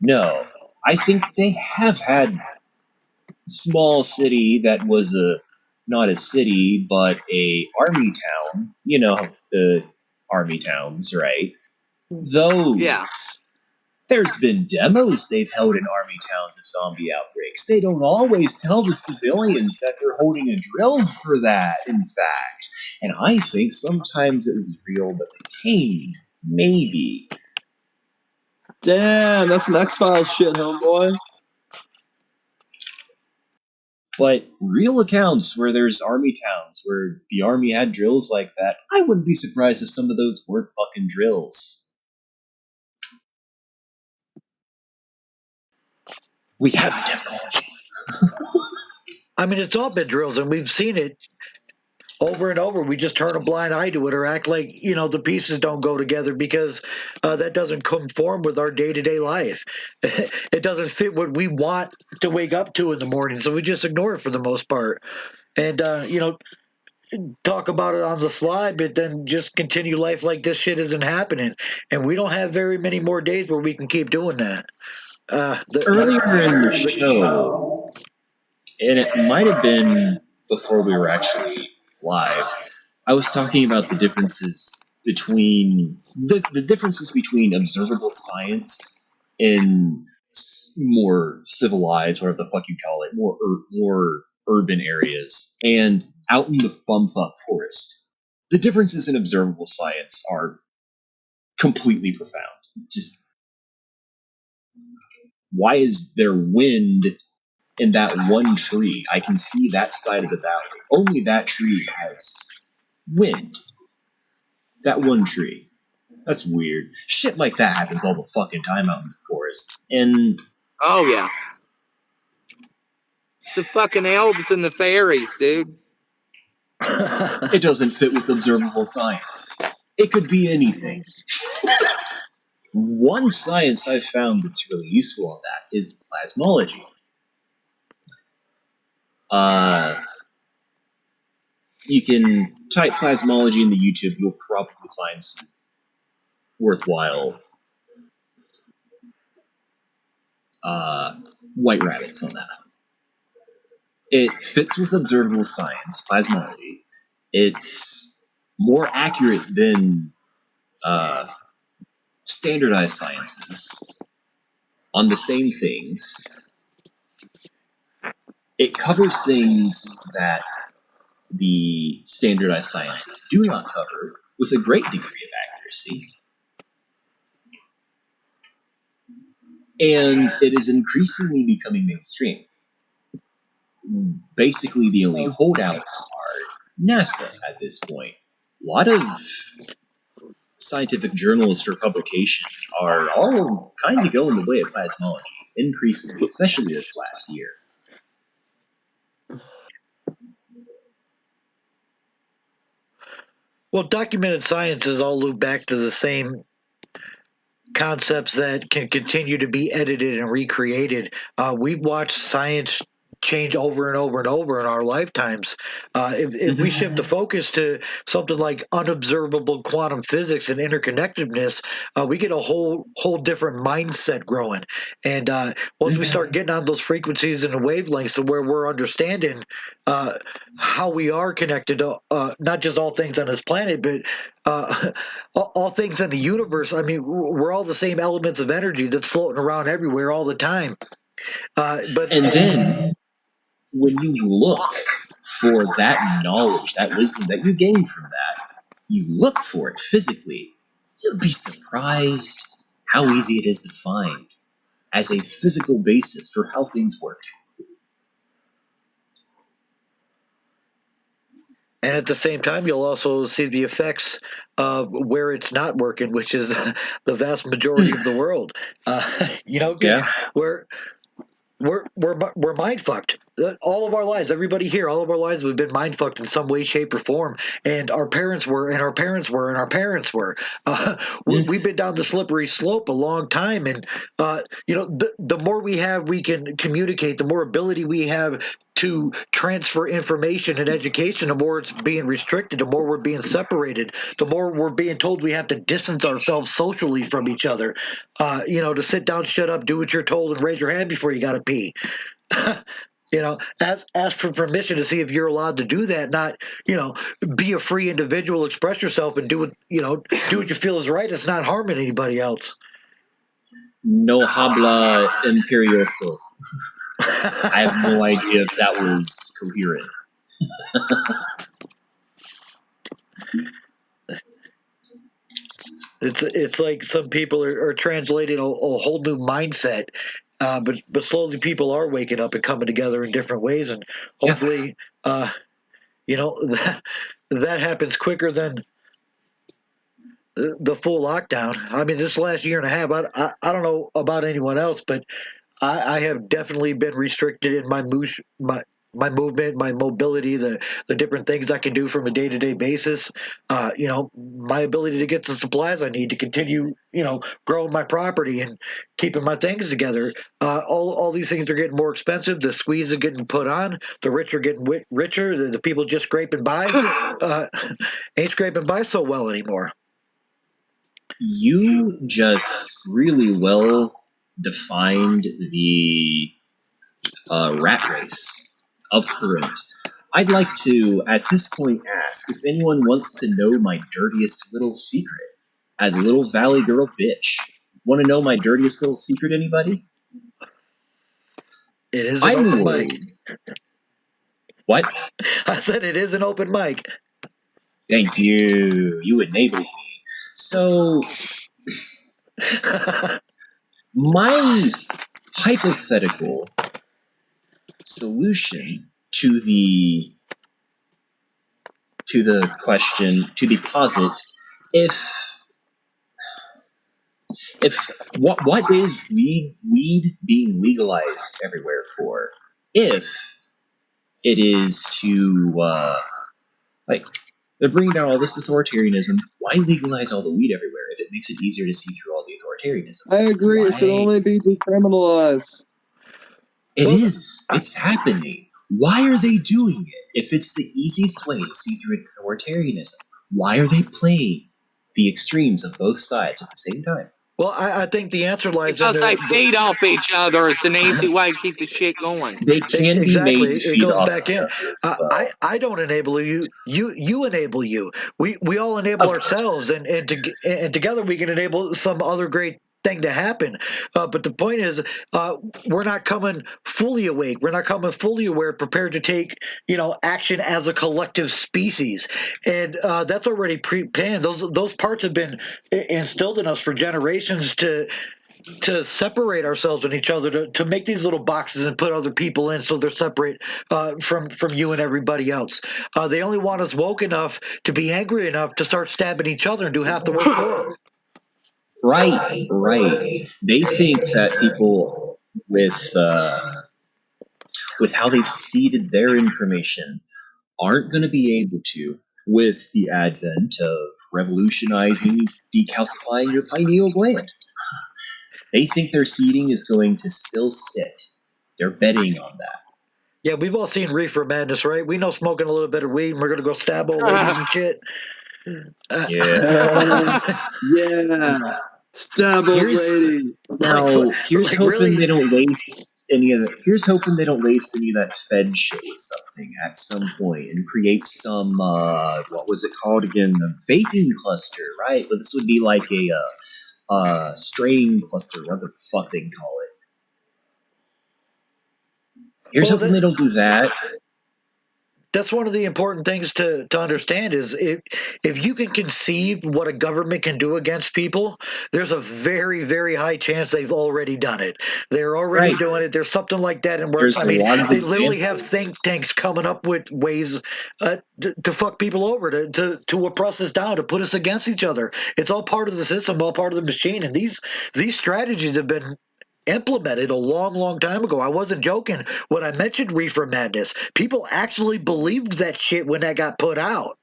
No, I think they have had small city that was not a city, but a army town. You know, the army towns, right? Those. Yeah. There's been demos they've held in army towns of zombie outbreaks. They don't always tell the civilians that they're holding a drill for that, in fact. And I think sometimes it was real but contained. Maybe. Damn, that's an X-Files shit, homeboy. But real accounts where there's army towns, where the army had drills like that, I wouldn't be surprised if some of those weren't fucking drills. We have the technology. I mean, it's all been drills, and we've seen it over and over. We just turn a blind eye to it or act like, the pieces don't go together because that doesn't conform with our day-to-day life. It doesn't fit what we want to wake up to in the morning, so we just ignore it for the most part. And, talk about it on the slide, but then just continue life like this shit isn't happening. And we don't have very many more days where we can keep doing that. Earlier in the show, and it might have been before we were actually live, I was talking about the differences between the differences between observable science in more civilized, whatever the fuck you call it, more urban areas, and out in the bumfuck forest. The differences in observable science are completely profound. Just why is there wind in that one tree? I can see that side of the valley. Only that tree has wind. That one tree. That's weird. Shit like that happens all the fucking time out in the forest. And oh yeah, the fucking elves and the fairies, dude. It doesn't fit with observable science. It could be anything. One science I've found that's really useful on that is plasmology. You can type plasmology into YouTube, you'll probably find some worthwhile white rabbits on that. It fits with observable science, plasmology. It's more accurate than standardized sciences on the same things. It covers things that the standardized sciences do not cover with a great degree of accuracy. And it is increasingly becoming mainstream. Basically, the only holdouts are NASA at this point. A lot of scientific journals for publication are all kind of going the way of plasmology, increasingly, especially this last year. Well, documented sciences all loop back to the same concepts that can continue to be edited and recreated. We've watched science change over and over and over in our lifetimes. If we shift the focus to something like unobservable quantum physics and interconnectedness, we get a whole different mindset growing. And once we start getting on those frequencies and the wavelengths of where we're understanding how we are connected to not just all things on this planet, but all things in the universe. I mean, we're all the same elements of energy that's floating around everywhere all the time. And then, when you look for that knowledge, that wisdom that you gain from that, you look for it physically, you'll be surprised how easy it is to find as a physical basis for how things work. And at the same time, you'll also see the effects of where it's not working, which is the vast majority of the world. We're mind fucked. all of our lives, everybody here, all of our lives, we've been mind fucked in some way, shape, or form. And our parents were, and our parents were, and our parents were. We've been down the slippery slope a long time. And, the more we can communicate, the more ability we have to transfer information and education, the more it's being restricted, the more we're being separated, the more we're being told we have to distance ourselves socially from each other. To sit down, shut up, do what you're told, and raise your hand before you got to pee. Ask for permission to see if you're allowed to do that. Not, be a free individual, express yourself, and do what you feel is right. It's not harming anybody else. No habla imperioso. I have no idea if that was coherent. It's like some people are translating a whole new mindset, but slowly people are waking up and coming together in different ways, and hopefully, that happens quicker than the full lockdown. I mean, this last year and a half, I don't know about anyone else, but I have definitely been restricted in my movement, my mobility, the different things I can do from a day-to-day basis. My ability to get the supplies I need to continue, growing my property and keeping my things together. All these things are getting more expensive. The squeeze is getting put on. The rich are getting richer. The people just scraping by ain't scraping by so well anymore. You just really well defined the rat race of current. I'd like to, at this point, ask if anyone wants to know my dirtiest little secret as a little Valley Girl bitch. Want to know my dirtiest little secret, anybody? It is an open mic. What? I said it is an open mic. Thank you. You enabled me. So, my hypothetical solution to the question, to the posit, if what is weed being legalized everywhere for? If it is to they're bringing down all this authoritarianism, why legalize all the weed everywhere if it makes it easier to see through all the authoritarianism? I agree. It should only be decriminalized. It is. It's happening. Why are they doing it? If it's the easiest way to see through authoritarianism, why are they playing the extremes of both sides at the same time? Well, I think the answer lies because they feed off each other. It's an easy way to keep the shit going. They can be made to feed goes off back in. I don't enable you. You enable you. We all enable ourselves, and together we can enable some other great thing to happen. But the point is, we're not coming fully awake. We're not coming fully aware, prepared to take action as a collective species, and that's already pre-planned. Those parts have been instilled in us for generations to separate ourselves from each other, to make these little boxes and put other people in so they're separate from you and everybody else. They only want us woke enough to be angry enough to start stabbing each other and do half the work for them. Right. They think that people with how they've seeded their information aren't going to be able to, with the advent of revolutionizing decalcifying your pineal gland. They think their seeding is going to still sit. They're betting on that. Yeah, we've all seen Reefer Madness, right? We know smoking a little bit of weed and we're going to go stab old ladies and shit. Yeah. Yeah. Stab old ladies. Now, here's hoping they don't waste any of that. Here's hoping they don't waste any of that Fed shit with something at some point and create some what was it called again? The vaping cluster, right? But this would be like a strain cluster, whatever the fuck they call it. Here's hoping they don't do that. That's one of the important things to understand is if you can conceive what a government can do against people, there's a very, very high chance they've already done it. They're already doing it. There's something like that in work. I mean, they literally have think tanks coming up with ways to fuck people over, to oppress us down, to put us against each other. It's all part of the system, all part of the machine. And these strategies have been implemented a long, long time ago. I wasn't joking when I mentioned Reefer Madness. People actually believed that shit when that got put out.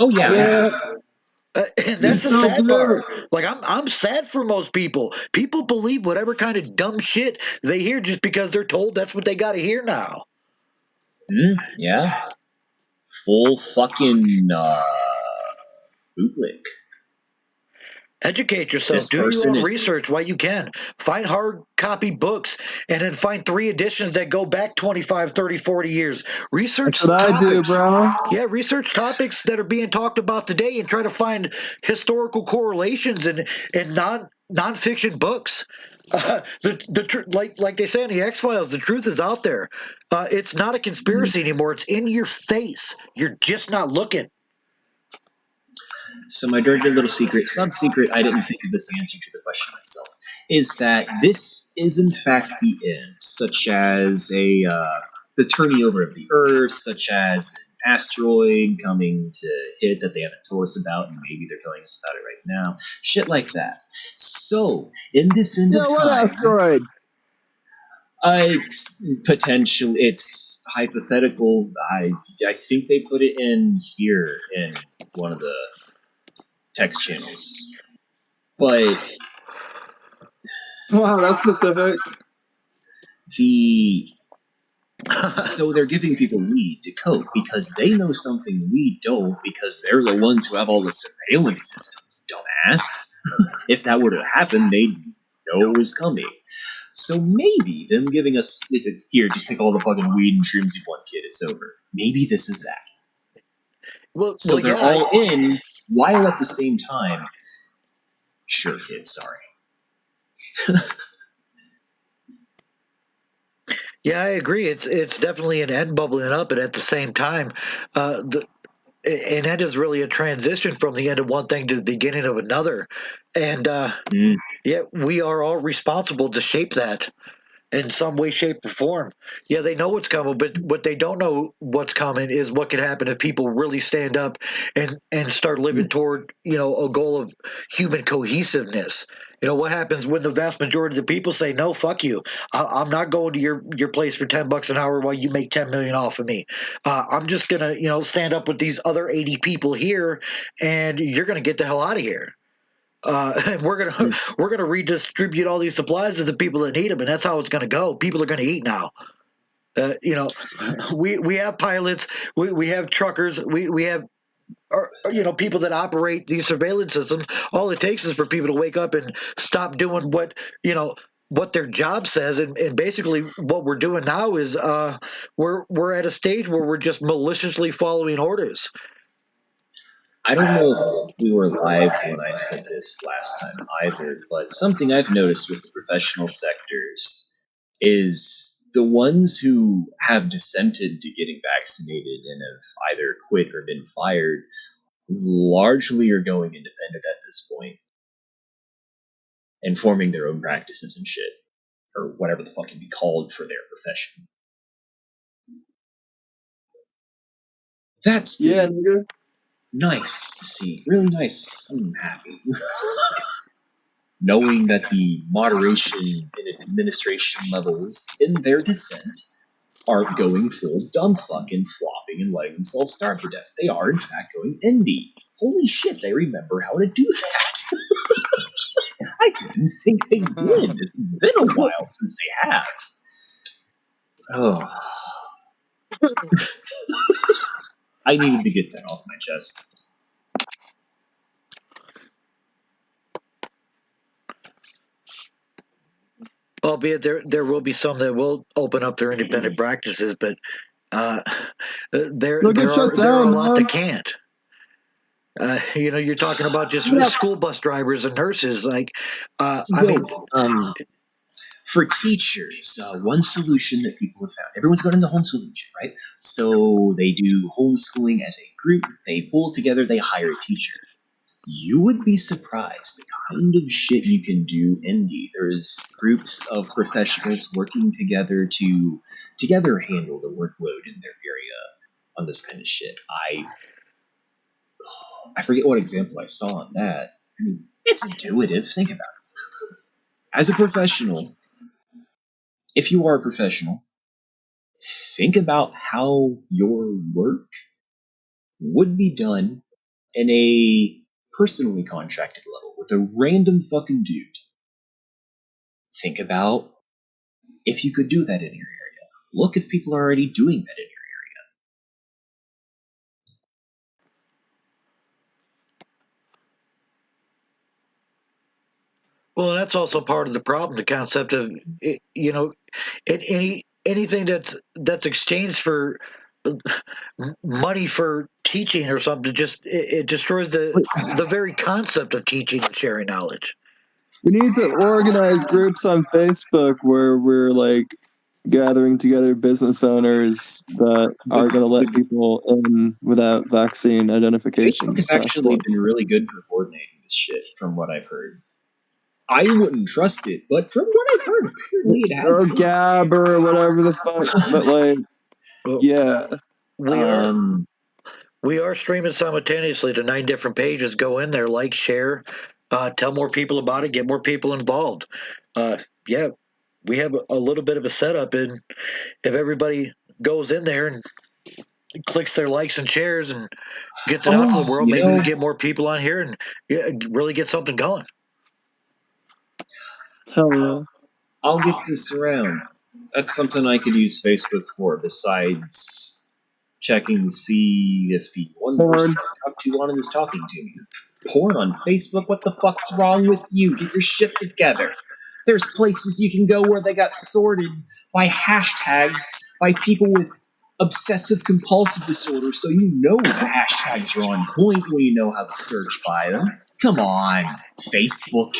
Oh yeah. And that's the sad part. Like I'm sad for most people. People believe whatever kind of dumb shit they hear just because they're told that's what they got to hear now. Yeah. Full fucking bootlick. Educate yourself. Do your own research while you can. Find hard copy books and then find 3 editions that go back 25, 30, 40 years. Research That's what I do, bro. Yeah, research topics that are being talked about today and try to find historical correlations in nonfiction books. Like they say in the X-Files, the truth is out there. It's not a conspiracy anymore. It's in your face. You're just not looking. So my dirty little secret, sub-secret, I didn't think of this answer to the question myself, is that this is in fact the end, such as the turning over of the Earth, such as an asteroid coming to hit that they haven't told us about, and maybe they're telling us about it right now. Shit like that. So, in this end of time... what asteroid? Potentially, it's hypothetical. I think they put it in here in one of the text channels. But wow, that's specific. So they're giving people weed to cope because they know something we don't, because they're the ones who have all the surveillance systems, dumbass. If that were to happen, they'd know it was coming. So maybe them giving us here, just take all the fucking weed and shrooms you want, kid, it's over. Maybe this is that. So they're all in, while at the same time, sure, kid, sorry. Yeah, I agree. It's definitely an end bubbling up, and at the same time, an end is really a transition from the end of one thing to the beginning of another, and yeah, we are all responsible to shape that in some way, shape, or form. Yeah, they know what's coming, but what they don't know what's coming is what could happen if people really stand up and start living toward a goal of human cohesiveness. What happens when the vast majority of the people say, no, fuck you. I'm not going to your place for $10 an hour while you make 10 million off of me. I'm just gonna, stand up with these other 80 people here, and you're gonna get the hell out of here. And we're gonna redistribute all these supplies to the people that need them, and that's how it's gonna go. People are gonna eat now. We have pilots, we have truckers, we have people that operate these surveillance systems. All it takes is for people to wake up and stop doing what their job says, and basically what we're doing now is we're at a stage where we're just maliciously following orders. I don't know if we were live when I said this last time either, but something I've noticed with the professional sectors is the ones who have dissented to getting vaccinated and have either quit or been fired largely are going independent at this point and forming their own practices and shit, or whatever the fuck can be called for their profession. That's nice to see. Really nice. I'm happy. Knowing that the moderation and administration levels in their dissent are going full dumb fucking flopping and letting themselves starve to death. They are, in fact, going indie. Holy shit, they remember how to do that. I didn't think they did. It's been a while since they have. Oh. I needed to get that off my chest. Albeit there will be some that will open up their independent practices, but there are a lot that can't. You're talking about just school bus drivers and nurses. For teachers, one solution that people have found, everyone's going into homeschool, right? So they do homeschooling as a group, they pull together, they hire a teacher. You would be surprised the kind of shit you can do indie. There's groups of professionals working together to together handle the workload in their area on this kind of shit. I forget what example I saw on that. I mean, it's intuitive. Think about it. As a professional, if you are a professional, think about how your work would be done in a personally contracted level with a random fucking dude. Think about if you could do that in your area. Look if people are already doing that in your Well, that's also part of the problem. The concept of anything that's exchanged for money for teaching or something, it destroys the very concept of teaching and sharing knowledge. We need to organize groups on Facebook where we're like gathering together business owners that are going to let people in without vaccine identification. Facebook has actually been really good for coordinating this shit, from what I've heard. I wouldn't trust it, but from what I've heard, apparently it has. Or Gab or whatever the fuck. But like, yeah. We are streaming simultaneously to 9 different pages. Go in there, like, share, tell more people about it, get more people involved. Yeah, we have a little bit of a setup, and if everybody goes in there and clicks their likes and shares and gets it out to the world, maybe we get more people on here and really get something going. Hell yeah. I'll get this around. That's something I could use Facebook for, besides checking to see if the one person I talk to on is talking to me. Porn on Facebook? What the fuck's wrong with you? Get your shit together. There's places you can go where they got sorted by hashtags by people with obsessive compulsive disorder, so you know the hashtags are on point when you know how to search by them. Come on, Facebook.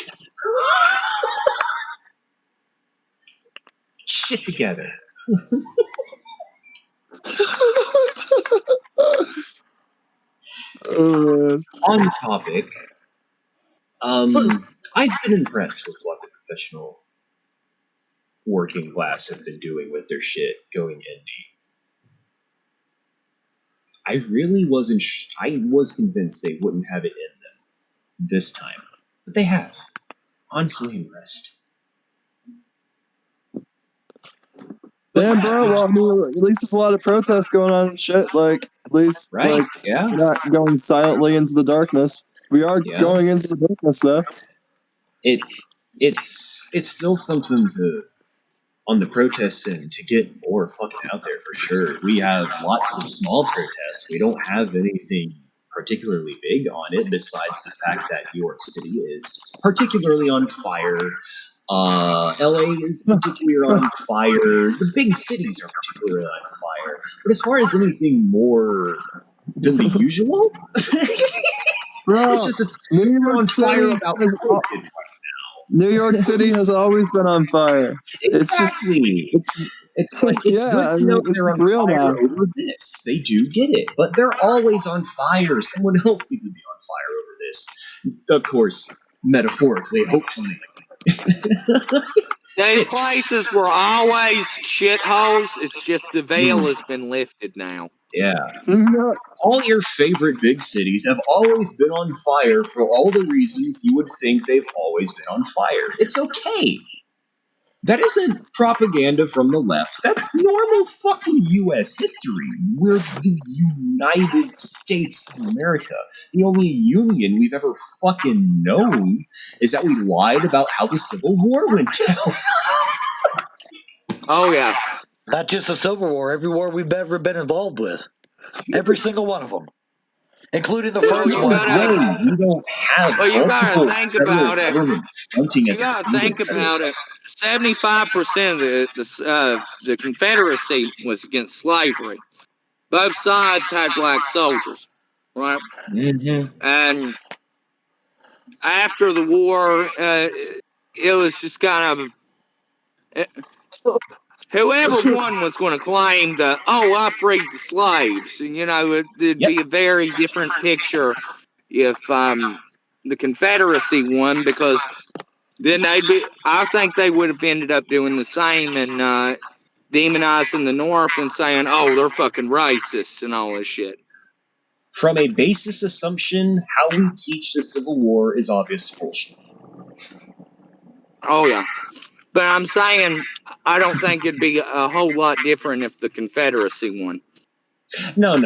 Shit together. On topic, I've been impressed with what the professional working class have been doing with their shit going indie. I really wasn't. I was convinced they wouldn't have it in them this time, but they have. Honestly impressed. Damn, bro. Well, I mean, at least there's a lot of protests going on and shit. Like, at least, like, we're not going silently into the darkness. We are going into the darkness, though. It's still something to, on the protests and to get more fucking out there for sure. We have lots of small protests. We don't have anything particularly big on it, besides the fact that New York City is particularly on fire. LA is particularly on fire. The big cities are particularly on fire. But as far as anything more than the usual, it's just New York on City fire about COVID right now. New York City has always been on fire. Exactly. It's like it's good to know they're on real fire now. over this. They do get it, but they're always on fire. Someone else needs to be on fire over this. Of course, metaphorically, hopefully. These places were always shitholes. It's just the veil has been lifted now. Yeah. All your favorite big cities have always been on fire for all the reasons you would think they've always been on fire. It's okay. That isn't propaganda from the left. That's normal fucking U.S. history. We're the United States of America. The only union we've ever fucking known is that we lied about how the Civil War went down. Oh, yeah. Not just the Civil War, every war we've ever been involved with. Every single one of them. Including the first one. We don't have you gotta think about it. You gotta think about it. 75% of the Confederacy was against slavery. Both sides had black soldiers, right? Mm-hmm. And after the war, it was just kind of whoever won was going to claim that, I freed the slaves. And, it'd be a very different picture if the Confederacy won, because then I think they would have ended up doing the same and demonizing the North and saying, they're fucking racists and all this shit. From a basis assumption, how we teach the Civil War is obvious bullshit. Oh, yeah. But I'm saying, I don't think it'd be a whole lot different if the Confederacy won. No.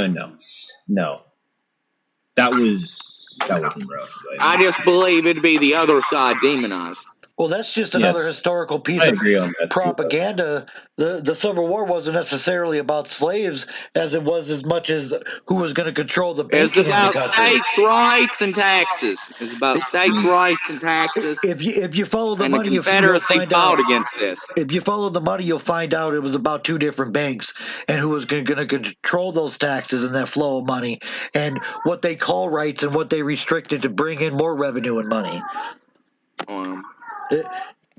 That wasn't Rose. I just believe it'd be the other side demonized. Well, that's just another historical piece I of agree on that, propaganda. The Civil War wasn't necessarily about slaves as it was as much as who was going to control the It's banking in the about country. states' rights and taxes. It's about states' rights and taxes. If you follow the And money, the Confederacy you'll find fought out. against this. If you follow the money, you'll find out it was about two different banks and who was going to control those taxes and that flow of money and what they call rights and what they restricted to bring in more revenue and money.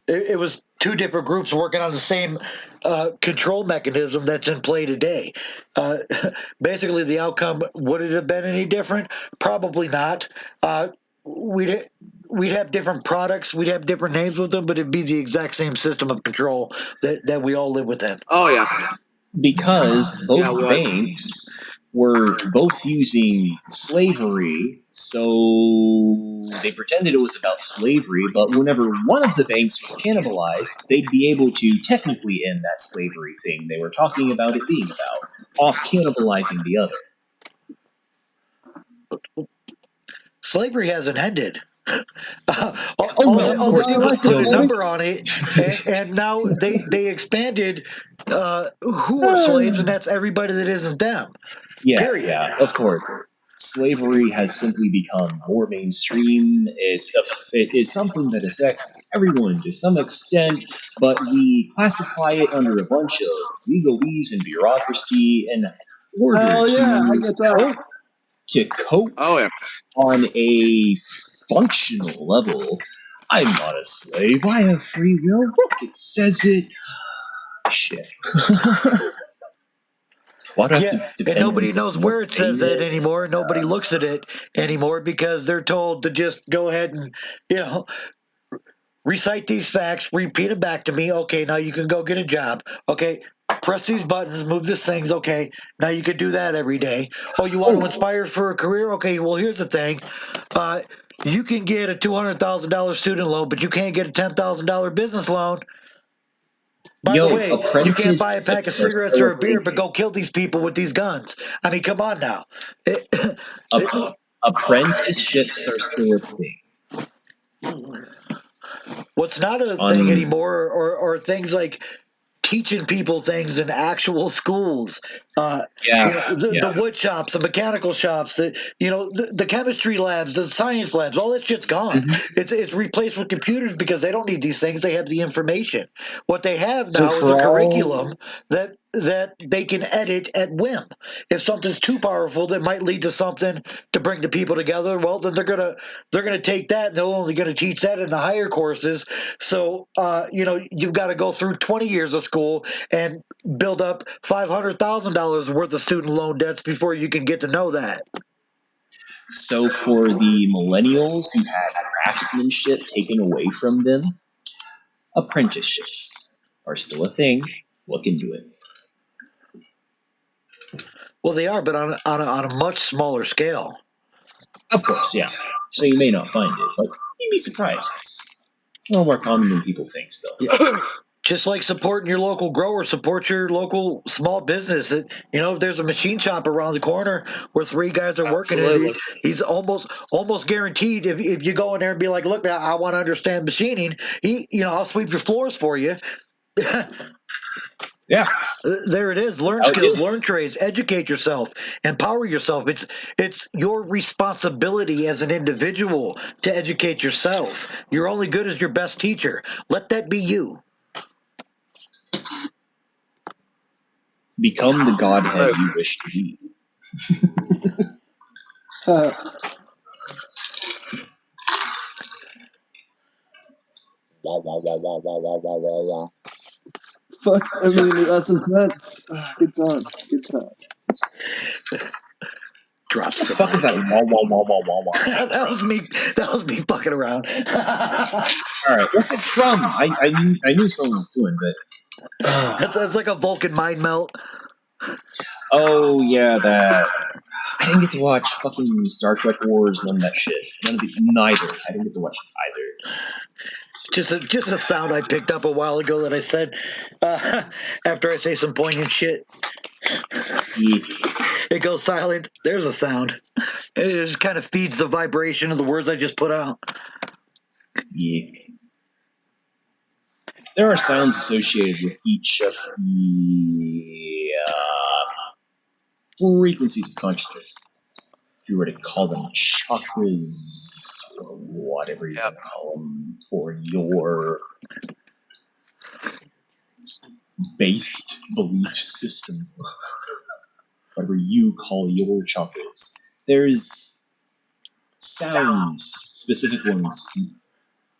It was two different groups working on the same control mechanism that's in play today. Basically, the outcome, would it have been any different? Probably not. We'd have different products, we'd have different names with them, but it'd be the exact same system of control that we all live within. Oh, yeah. Because both banks were both using slavery, so they pretended it was about slavery, but whenever one of the banks was cannibalized, they'd be able to technically end that slavery thing they were talking about it being about, off cannibalizing the other. Slavery hasn't ended. Put a number on it, and now they expanded who are slaves, and that's everybody that isn't them. Yeah, of course. Slavery has simply become more mainstream. It is something that affects everyone to some extent, but we classify it under a bunch of legalese and bureaucracy in order to cope on a functional level. I'm not a slave. I have free will. Look, it says it. Shit. And nobody knows where it says that anymore. Nobody looks at it anymore because they're told to just go ahead and, recite these facts, repeat them back to me. Okay, now you can go get a job. Okay, press these buttons, move these things. Okay, now you can do that every day. Oh, you want to inspire for a career? Okay, well, here's the thing. You can get a $200,000 student loan, but you can't get a $10,000 business loan. By the way, you can't buy a pack of cigarettes or a beer, but go kill these people with these guns. I mean, come on now. Apprenticeships are still a thing. What's not a thing anymore are things like teaching people things in actual schools. The wood shops, the mechanical shops, the chemistry labs, the science labs, all that shit's gone. It's replaced with computers because they don't need these things. They have the information. What they have now is a curriculum that they can edit at whim. If something's too powerful that might lead to something to bring the people together, well, then they're gonna take that and they're only gonna teach that in the higher courses. So you've got to go through 20 years of school and build up $500,000 worth of student loan debts before you can get to know that. So for the millennials who had craftsmanship taken away from them, apprenticeships are still a thing. Look into it. Well, they are, but on a much smaller scale. Of course, yeah. So you may not find it, but you'd be surprised. It's a little more common than people think still. Yeah. Just like supporting your local grower, support your local small business. If there's a machine shop around the corner where 3 guys are working at it, he's almost guaranteed if you go in there and be like, look, I want to understand machining, I'll sweep your floors for you. Yeah. There it is. Learn skills, learn trades, educate yourself, empower yourself. It's your responsibility as an individual to educate yourself. You're only good as your best teacher. Let that be you. Become the godhead you wish to be. Fuck, I mean, that's intense. Good times. Drops. What the fuck is that? Wah, wah, wah, wah, wah, wah. That was me fucking around. All right, what's it from? I knew someone was doing, but it's like a Vulcan mind melt. Oh yeah, that. I didn't get to watch fucking Star Trek Wars, none of that shit. Neither. I didn't get to watch either. Just a sound I picked up a while ago that I said after I say some poignant shit. It goes silent. There's a sound. It just kind of feeds the vibration of the words I just put out. Yeah. There are sounds associated with each of the frequencies of consciousness. If you were to call them chakras, or whatever you want to call them, for your based belief system, whatever you call your chakras, there's sounds, specific ones,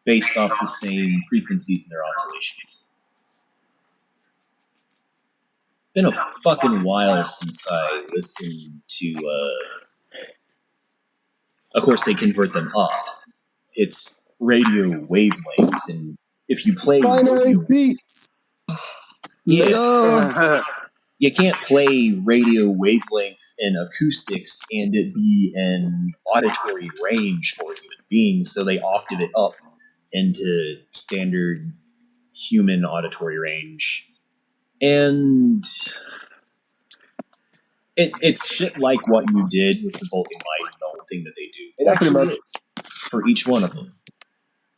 based off the same frequencies in their oscillations. Been a fucking while since I listened to, of course they convert them up. It's radio wavelength, and if you play binary beats, you can't play radio wavelength in acoustics and it be an auditory range for human beings, so they octave it up into standard human auditory range. And it's shit like what you did with the Vulcan Might and the whole thing that they do. It actually is for each one of them.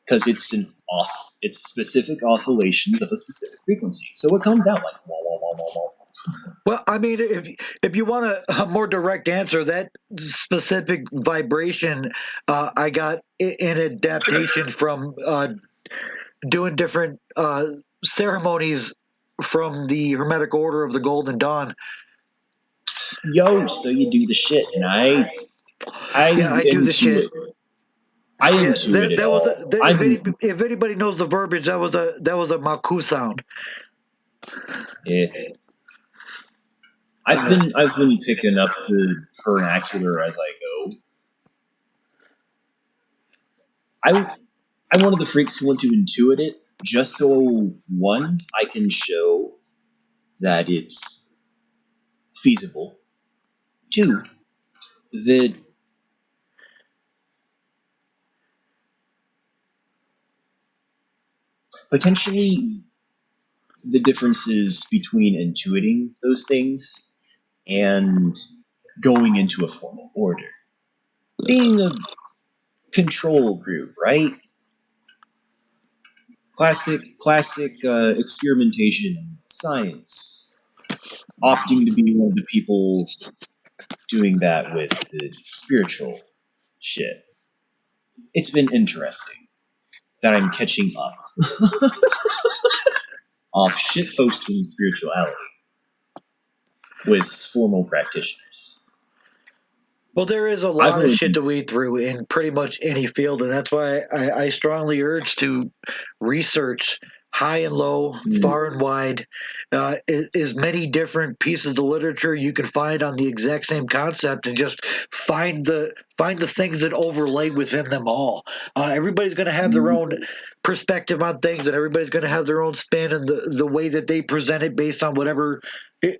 Because it's specific oscillations of a specific frequency. So it comes out like wah, wah, wah, wah, wah. Well, I mean, if you want a more direct answer, that specific vibration I got in adaptation from doing different ceremonies from the Hermetic Order of the Golden Dawn. Yo, so you do the shit. Nice. I do the shit. I am into it at all. If anybody knows the verbiage, that was a Maku sound. Yeah. I've been picking up the vernacular as I go. I'm one of the freaks who want to intuit it, just so one, I can show that it's feasible. Two, that potentially the differences between intuiting those things and going into a formal order. Being a control group, right? Classic experimentation science. Opting to be one of the people doing that with the spiritual shit. It's been interesting that I'm catching up off shitposting spirituality with formal practitioners. Well, there is a lot of shit to weed through in pretty much any field, and that's why I strongly urge to research high and low, far and wide, as many different pieces of literature you can find on the exact same concept, and just find the things that overlay within them all. Everybody's going to have their own perspective on things, and everybody's going to have their own spin and the way that they present it based on whatever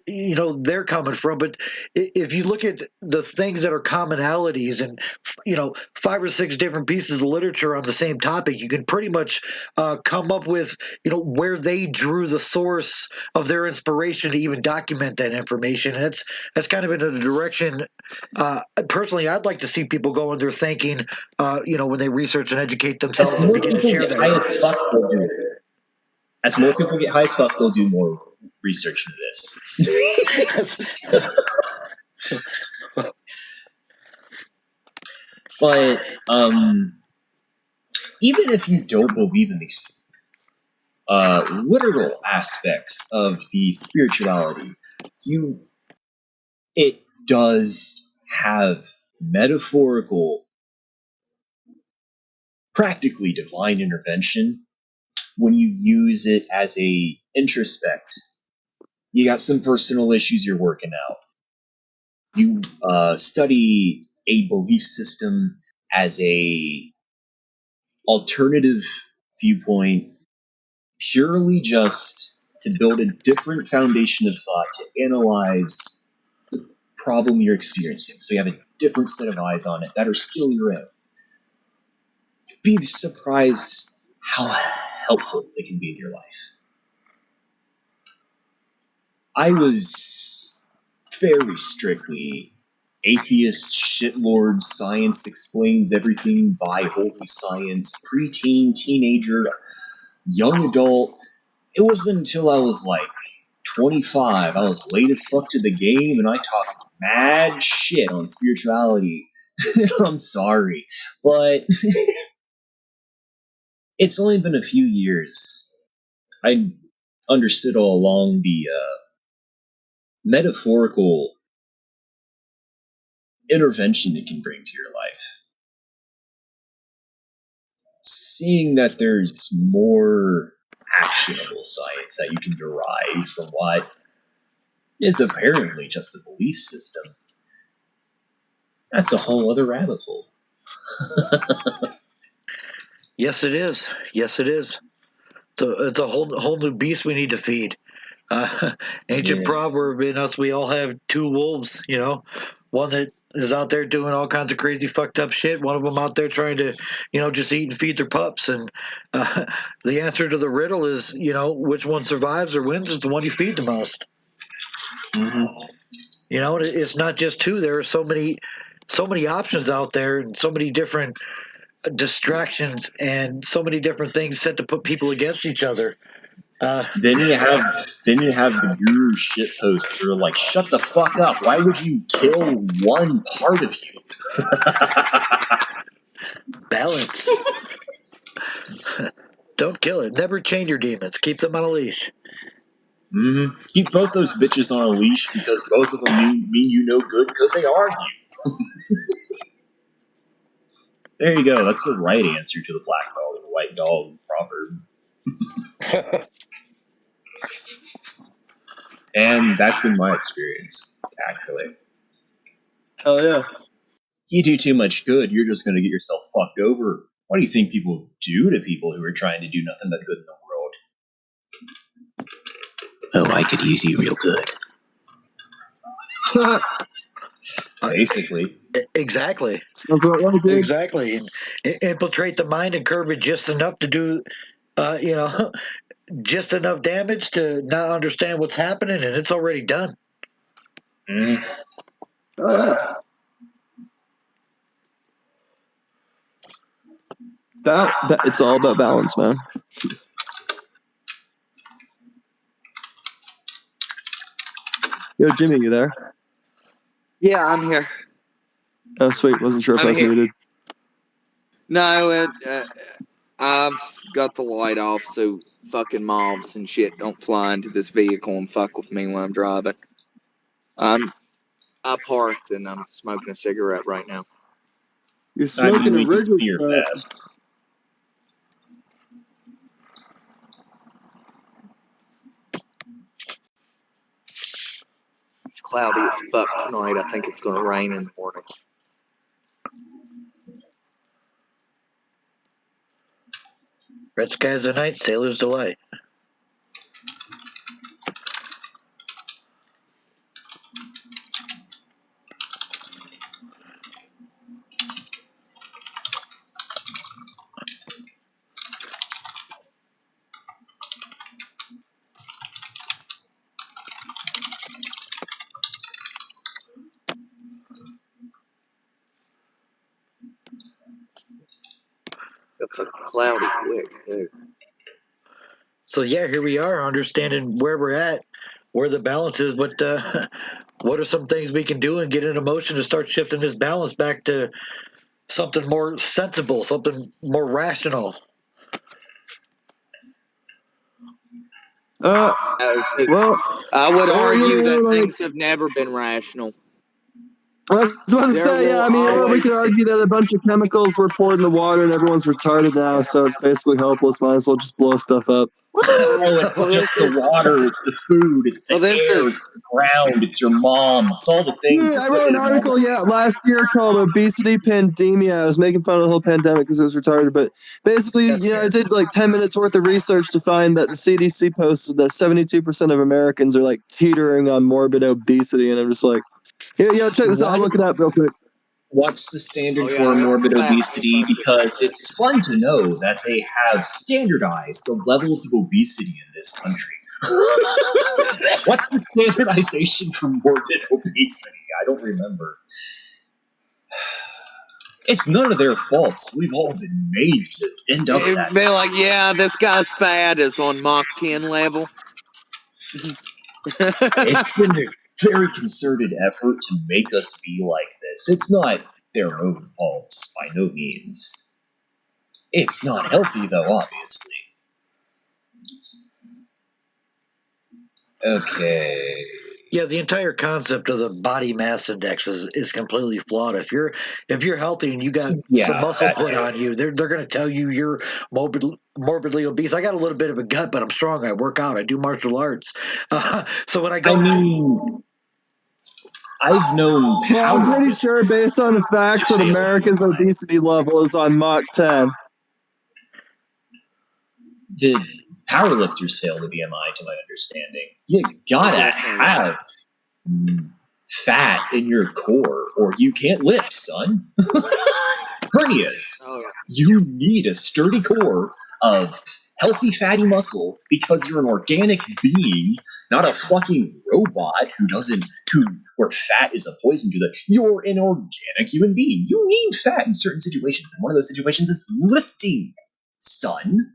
they're coming from. But if you look at the things that are commonalities and 5 or 6 different pieces of literature on the same topic, you can pretty much come up with where they drew the source of their inspiration to even document that information. And that's kind of in a direction personally I'd like to see people go in their thinking when they research and educate themselves and begin to share that. As more people get high as fuck, they'll do more research into this. But even if you don't believe in these literal aspects of the spirituality, it does have metaphorical, practically divine intervention when you use it as a introspect. You got some personal issues you're working out. You study a belief system as a alternative viewpoint, purely just to build a different foundation of thought to analyze the problem you're experiencing. So you have a different set of eyes on it that are still your own. You'd be surprised how helpful it can be in your life. I was very strictly atheist, shitlord, science explains everything by holy science, preteen, teenager, young adult. It wasn't until I was like 25, I was late as fuck to the game, and I talked mad shit on spirituality. I'm sorry, but it's only been a few years. I understood all along the metaphorical intervention it can bring to your life. Seeing that there's more actionable science that you can derive from what is apparently just a belief system, that's a whole other rabbit hole. Yes, it is. Yes, it is. It's a whole new beast we need to feed. Ancient proverb in us, we all have two wolves, you know, one that is out there doing all kinds of crazy fucked up shit, one of them out there trying to, you know, just eat and feed their pups. And the answer to the riddle is, you know, which one survives or wins is the one you feed the most. Mm-hmm. You know, it's not just two. There are so many options out there, and so many different distractions, and so many different things set to put people against each other. Then you have the guru shitposts that are like, shut the fuck up. Why would you kill one part of you? Balance. Don't kill it. Never chain your demons. Keep them on a leash. Mm-hmm. Keep both those bitches on a leash, because both of them mean you no good because they argue. There you go. That's the right answer to the black dog and the white dog proverb. And that's been my experience, actually. Hell yeah. You do too much good, you're just going to get yourself fucked over. What do you think people do to people who are trying to do nothing but good in the world? Oh, I could use you real good. Basically. Exactly. Sounds about right, dude. Exactly. And infiltrate the mind and curb it just enough to do, you know, just enough damage to not understand what's happening, and it's already done. Mm. Oh, yeah. It's all about balance, man. Yo, Jimmy, you there? Yeah, I'm here. Oh, sweet. Wasn't sure if I was muted. No, I've got the light off so fucking mobs and shit don't fly into this vehicle and fuck with me when I'm driving. I parked and I'm smoking a cigarette right now. You're smoking a Wrigley stuff. It's cloudy as fuck tonight. I think it's gonna rain in the morning. Red skies at night, sailor's delight. It's cloudy quick, too. So yeah, here we are, understanding where we're at, where the balance is, but what are some things we can do and get in motion to start shifting this balance back to something more sensible, something more rational? Well, I would argue that things have never been rational. I was about to say, yeah, I mean, we could argue that a bunch of chemicals were poured in the water and everyone's retarded now, so it's basically hopeless. Might as well just blow stuff up. Oh, it's just the water, it's the food, it's the air, it's the ground, it's your mom, it's all the things. Yeah, I wrote an article, last year called Obesity Pandemia. I was making fun of the whole pandemic because it was retarded, but basically, I did like 10 minutes worth of research to find that the CDC posted that 72% of Americans are like teetering on morbid obesity, and I'm just like, check this out, I'll look it up real quick. what's the standard for morbid obesity? Because it's fun to know that they have standardized the levels of obesity in this country. What's the standardization for morbid obesity? I don't remember. It's none of their faults. We've all been made to end up It'd that. be like, yeah, this guy's fat is on Mach 10 level. It's been a very concerted effort to make us be like this. It's not their own faults, by no means. It's not healthy, though, obviously. Okay. Yeah, the entire concept of the body mass index is completely flawed. If you're healthy and you got some muscle put on you, they're going to tell you you're morbidly obese. I got a little bit of a gut, but I'm strong. I work out. I do martial arts. So when I go, I've known. Well, I'm pretty sure, based on the facts, that America's obesity level is on Mach 10. The powerlifters sail the BMI, to my understanding. You gotta have fat in your core, or you can't lift, son. Hernias. You need a sturdy core of healthy fatty muscle because you're an organic being, not a fucking robot where fat is a poison to them. You're an organic human being. You need fat in certain situations, and one of those situations is lifting, son.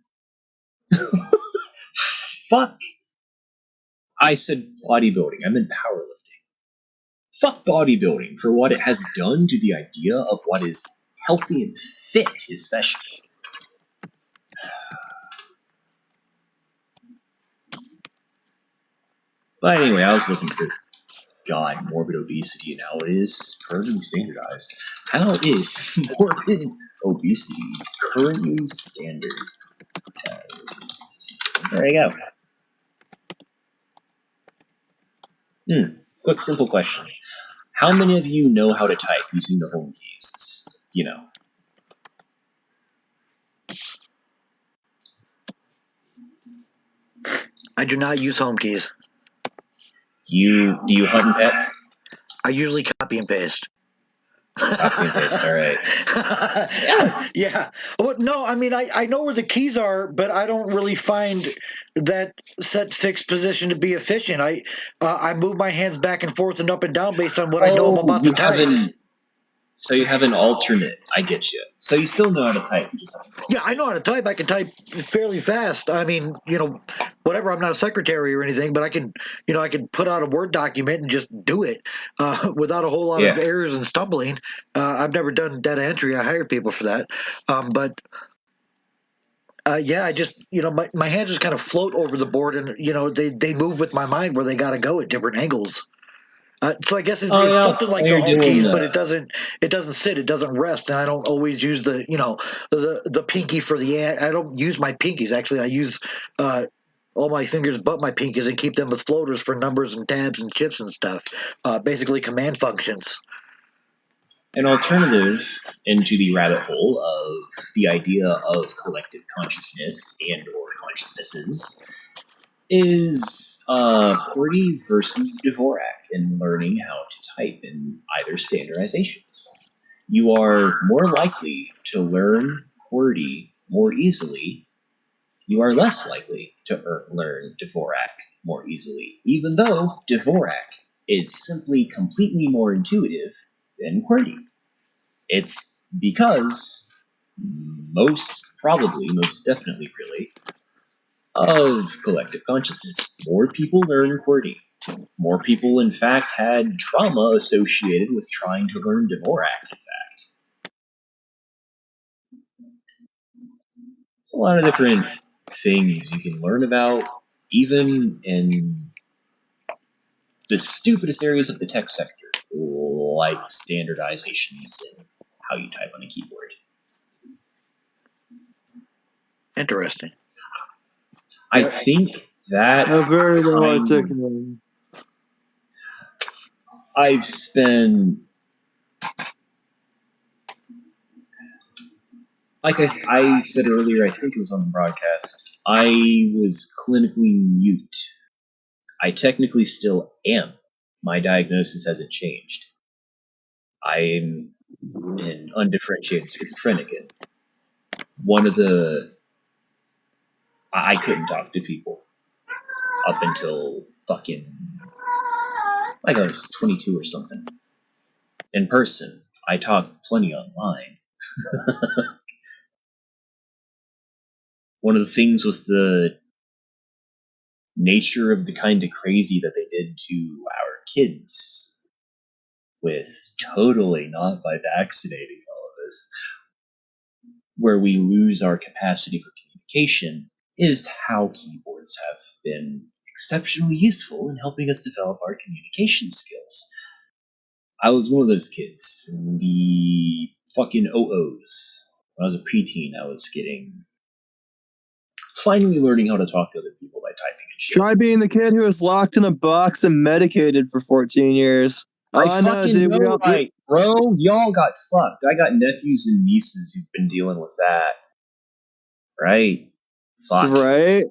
Fuck. I said bodybuilding. I meant powerlifting. Fuck bodybuilding for what it has done to the idea of what is healthy and fit, especially. But anyway, I was looking for morbid obesity and how it is currently standardized. How is morbid obesity currently standard? There you go. Quick, simple question. How many of you know how to type using the home keys? I do not use home keys. Do you hunt and peck? I usually copy and paste. Copy and paste, all right. Yeah. Well, no, I mean, I know where the keys are, but I don't really find that set fixed position to be efficient. I move my hands back and forth and up and down based on what I know I'm about to type. So you have an alternate. I get you. So you still know how to type. Yeah, I know how to type. I can type fairly fast. I mean, whatever. I'm not a secretary or anything, but I can put out a Word document and just do it without a whole lot of errors and stumbling. I've never done data entry. I hire people for that. I just, my hands just kind of float over the board and, they move with my mind where they got to go at different angles. So I guess it's something like the home keys, but it doesn't sit, it doesn't rest, and I don't always use the pinky for I don't use my pinkies. Actually, I use all my fingers but my pinkies and keep them as floaters for numbers and tabs and shifts and stuff. Basically command functions. An alternative into the rabbit hole of the idea of collective consciousness and or consciousnesses is QWERTY versus Dvorak in learning how to type in either standardizations. You are more likely to learn QWERTY more easily. You are less likely to learn Dvorak more easily, even though Dvorak is simply completely more intuitive than QWERTY. It's because most definitely really, of collective consciousness. More people learn QWERTY. More people, in fact, had trauma associated with trying to learn Dvorak, in fact. There's a lot of different things you can learn about, even in the stupidest areas of the tech sector, like standardizations and how you type on a keyboard. Interesting. I think that very well articulated. I've spent, like I said earlier, I think it was on the broadcast, I was clinically mute. I technically still am. My diagnosis hasn't changed. I'm and undifferentiated schizophrenic. And I couldn't talk to people up until fucking, like I was 22 or something. In person, I talked plenty online. One of the things was the nature of the kind of crazy that they did to our kids with totally not by vaccinating all of us, where we lose our capacity for communication, is how keyboards have been exceptionally useful in helping us develop our communication skills. I was one of those kids in the fucking OOs. When I was a preteen, I was finally learning how to talk to other people by typing and shit. Try being the kid who was locked in a box and medicated for 14 years. I fucking know, right, bro? Y'all got fucked. I got nephews and nieces who've been dealing with that. Right? Fuck. Right?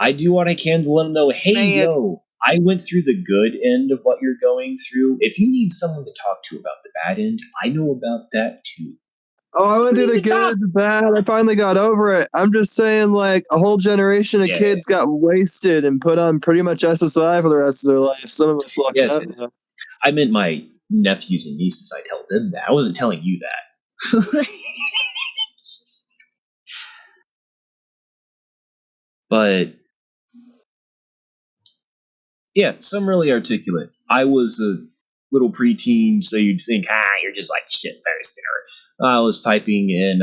I do what I can to let them know, hey, yo, I went through the good end of what you're going through. If you need someone to talk to about the bad end, I know about that too. Oh, I went through the good, the bad. I finally got over it. I'm just saying, like, a whole generation of kids got wasted and put on pretty much SSI for the rest of their life. Some of us lucked out. I meant my nephews and nieces. I tell them that. I wasn't telling you that. But yeah, some really articulate. I was a little preteen, so you'd think, you're just like shit-faced. I was typing in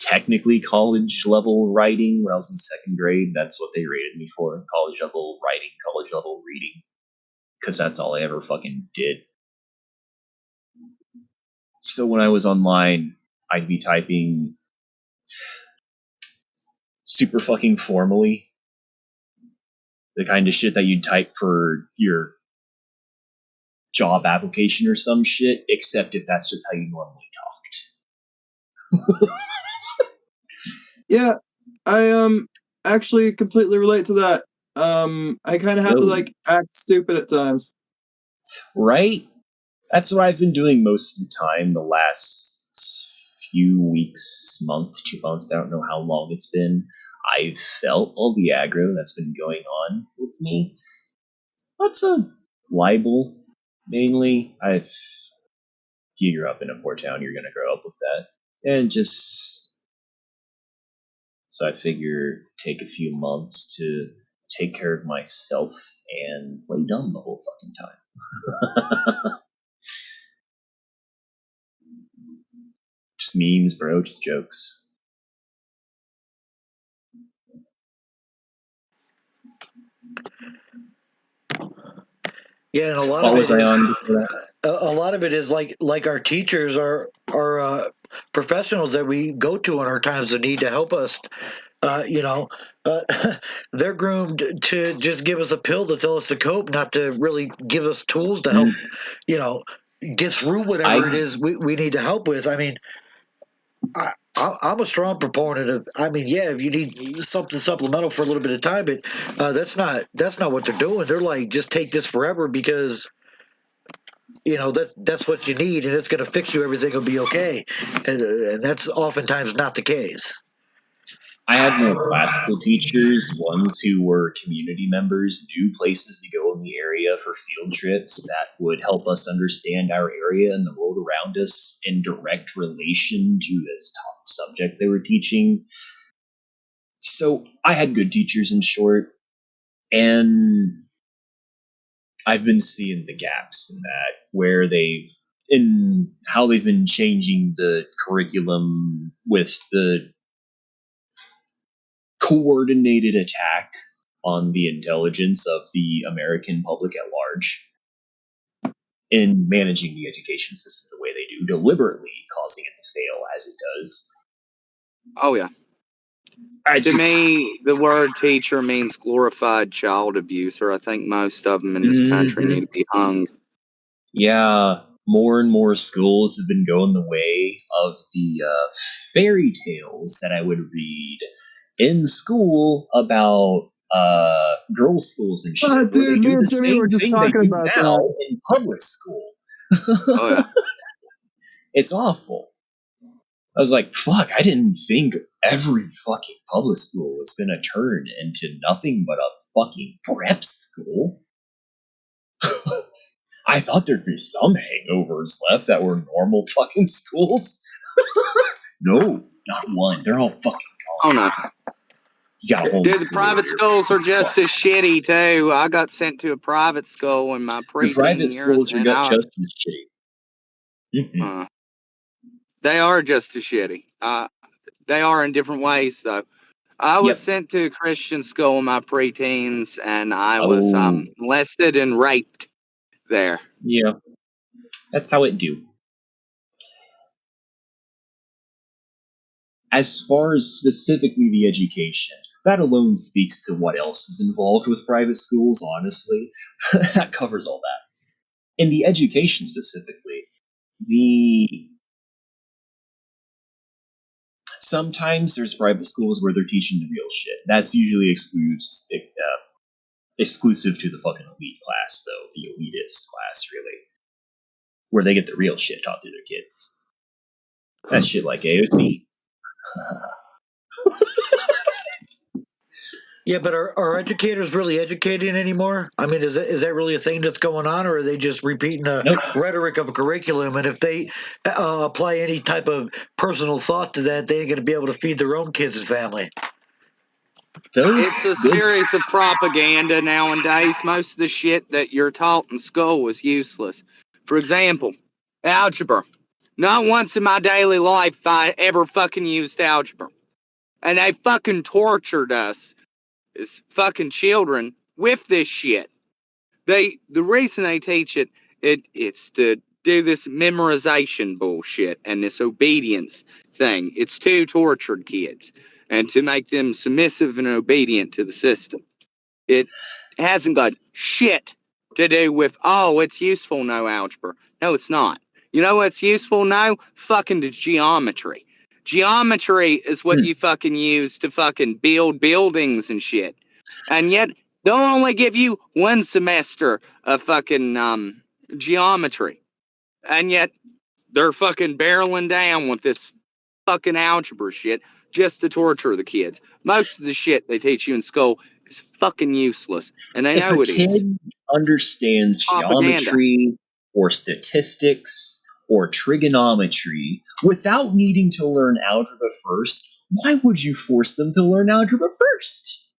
technically college level writing when I was in second grade. That's what they rated me for: college level writing, college level reading, because that's all I ever fucking did. So when I was online, I'd be typing super fucking formally, the kind of shit that you'd type for your job application or some shit, except if that's just how you normally talked. Yeah, I actually completely relate to that. I kind of have to like act stupid at times. Right? That's what I've been doing most of the time the last few weeks, month, 2 months. I don't know how long it's been. I've felt all the aggro that's been going on with me. That's a libel, mainly. If you grew up in a poor town, you're going to grow up with that. And just... So I figure take a few months to take care of myself and play dumb the whole fucking time. Just memes, bro. Just jokes. Yeah, and a lot of it is like our teachers are professionals that we go to in our times of need to help us. They're groomed to just give us a pill to tell us to cope, not to really give us tools to help, get through whatever it is we need to help with. I mean, I'm a strong proponent of. I mean, yeah, if you need something supplemental for a little bit of time, but that's not what they're doing. They're like, just take this forever because that's what you need, and it's going to fix you. Everything will be okay, and that's oftentimes not the case. I had more classical teachers, ones who were community members, knew places to go in the area for field trips that would help us understand our area and the world around us in direct relation to this top subject they were teaching. So I had good teachers, in short, and I've been seeing the gaps in that, where in how they've been changing the curriculum with the coordinated attack on the intelligence of the American public at large in managing the education system the way they do, deliberately causing it to fail as it does. Oh, yeah. To me, the word teacher means glorified child abuser. I think most of them in this country need to be hung. Yeah, more and more schools have been going the way of the fairy tales that I would read in school about girls' schools and shit, Oh, where they dude, me do and the Jimmy were same just thing they talking do about now that. in public school. Oh yeah. It's awful. I was like, fuck, I didn't think every fucking public school was gonna turn into nothing but a fucking prep school. I thought there'd be some hangovers left that were normal fucking schools. No, not one. They're all fucking gone. Oh no. You gotta Dude, the private schools are just as shitty too. I got sent to a private school in my The preteen private years, schools are and just as shitty. they are just as shitty. They are in different ways though. I was sent to a Christian school in my preteens, and I was molested and raped there. Yeah, that's how it do. As far as specifically the education, that alone speaks to what else is involved with private schools, honestly. That covers all that. In the education specifically, sometimes there's private schools where they're teaching the real shit. That's usually exclusive to the fucking elite class, though. The elitist class, really. Where they get the real shit taught to their kids. That's shit like AOC. Yeah, but are educators really educating anymore? I mean, is that really a thing that's going on, or are they just repeating the rhetoric of a curriculum? And if they apply any type of personal thought to that, they ain't going to be able to feed their own kids and family. It's a series of propaganda nowadays. Most of the shit that you're taught in school is useless. For example, algebra. Not once in my daily life I ever fucking used algebra. And they fucking tortured us as fucking children with this shit. The reason they teach it's to do this memorization bullshit and this obedience thing. It's to torture kids and to make them submissive and obedient to the system. It hasn't got shit to do with, it's useful no algebra. No, it's not. You know what's useful now? Fucking the geometry. Geometry is what you fucking use to fucking build buildings and shit. And yet, they'll only give you one semester of fucking geometry. And yet, they're fucking barreling down with this fucking algebra shit just to torture the kids. Most of the shit they teach you in school is fucking useless. And they know it is. If a kid understands geometry or statistics or trigonometry without needing to learn algebra first, why would you force them to learn algebra first?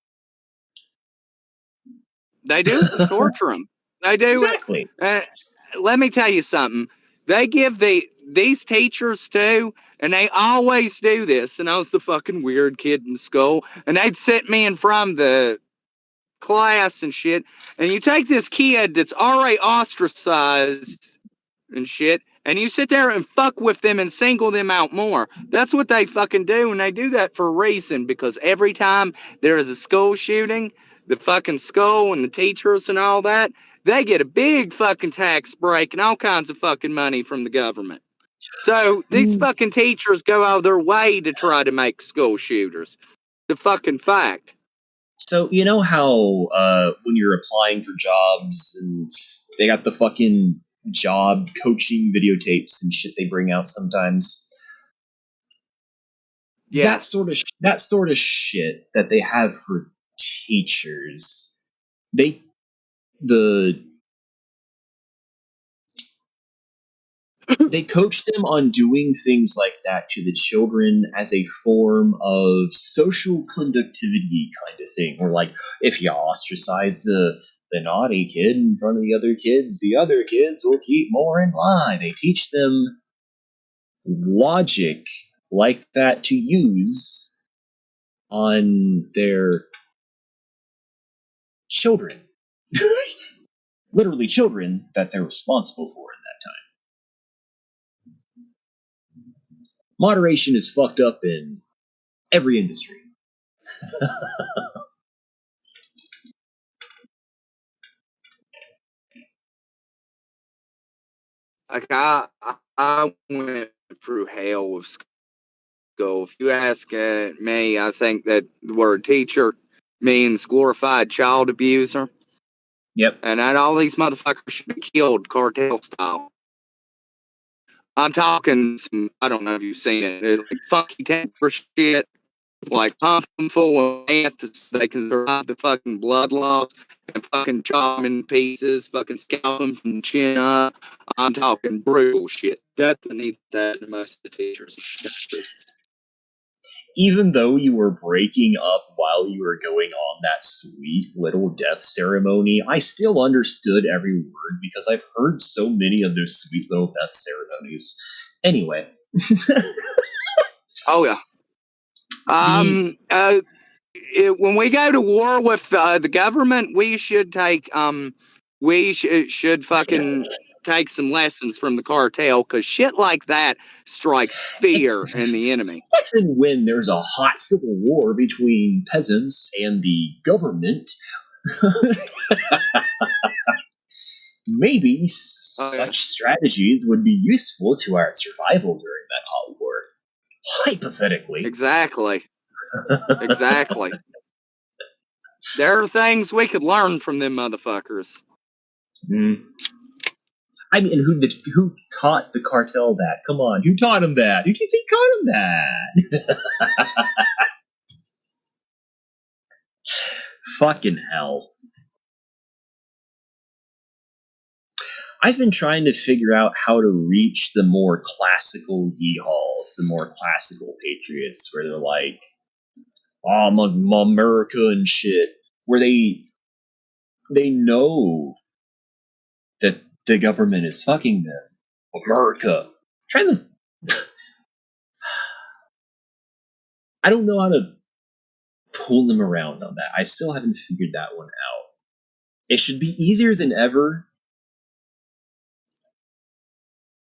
They do torture them. They do. Exactly. Let me tell you something. They give these teachers too, and they always do this. And I was the fucking weird kid in school, and they'd sit me in front of the class and shit. And you take this kid that's already ostracized and shit, and you sit there and fuck with them and single them out more. That's what they fucking do, and they do that for a reason, because every time there is a school shooting, the fucking school and the teachers and all that, they get a big fucking tax break and all kinds of fucking money from the government. So these fucking teachers go out of their way to try to make school shooters. The fucking fact. So, you know how when you're applying for jobs and they got the fucking job coaching videotapes and shit they bring out sometimes? Yeah. That sort of shit that they have for teachers. They coach them on doing things like that to the children as a form of social conductivity kind of thing. Or like, if you ostracize the naughty kid in front of the other kids will keep more in line. They teach them logic like that to use on their children. Literally children that they're responsible for in that time. Moderation is fucked up in every industry. Like I went through hell with school. If you ask me, I think that the word teacher means glorified child abuser. Yep. And that all these motherfuckers should be killed cartel style. I'm talking some, I don't know if you've seen it, like funky temper shit, like pump them full of meth so they can survive the fucking blood loss and fucking chop them in pieces, fucking scalp them from the chin up. I'm talking brutal shit. Definitely that in most of the teachers. Even though you were breaking up while you were going on that sweet little death ceremony, I still understood every word because I've heard so many of those sweet little death ceremonies. Anyway. Oh, yeah. When we go to war with the government, we should take should fucking take some lessons from the cartel, because shit like that strikes fear in the enemy. Even when there's a hot civil war between peasants and the government, maybe such strategies would be useful to our survival during that hot war. Hypothetically. Exactly. Exactly. There are things we could learn from them motherfuckers. I mean, who taught the cartel that? Come on, who taught him that? Who do you think taught him that? Fucking hell. I've been trying to figure out how to reach the more classical yeehaws, the more classical patriots, where they're like, oh, I'm America and shit, where they know that the government is fucking them. America. Trying to... I don't know how to pull them around on that. I still haven't figured that one out. It should be easier than ever.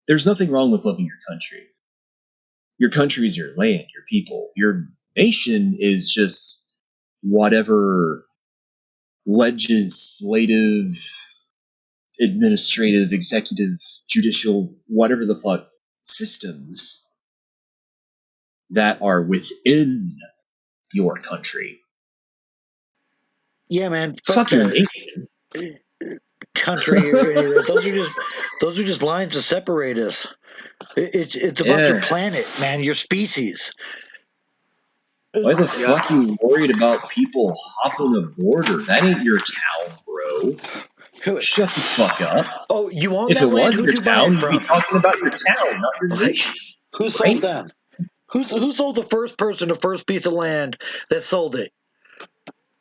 There's nothing wrong with loving your country. Your country is your land, your people. Your nation is just whatever legislative, administrative, executive, judicial, whatever the fuck systems that are within your country. Yeah, man. Fuck your nation. Country or any of that. Those are just lines to separate us. It's about your planet, man, your species. Why the fuck you worried about people hopping a border? That ain't your town, bro. Shut the fuck up. Oh, you own if that it land? was Who'd your you buy town, it you'd be from? talking about your town, not your nation. Who sold that? Who sold the first person the first piece of land that sold it?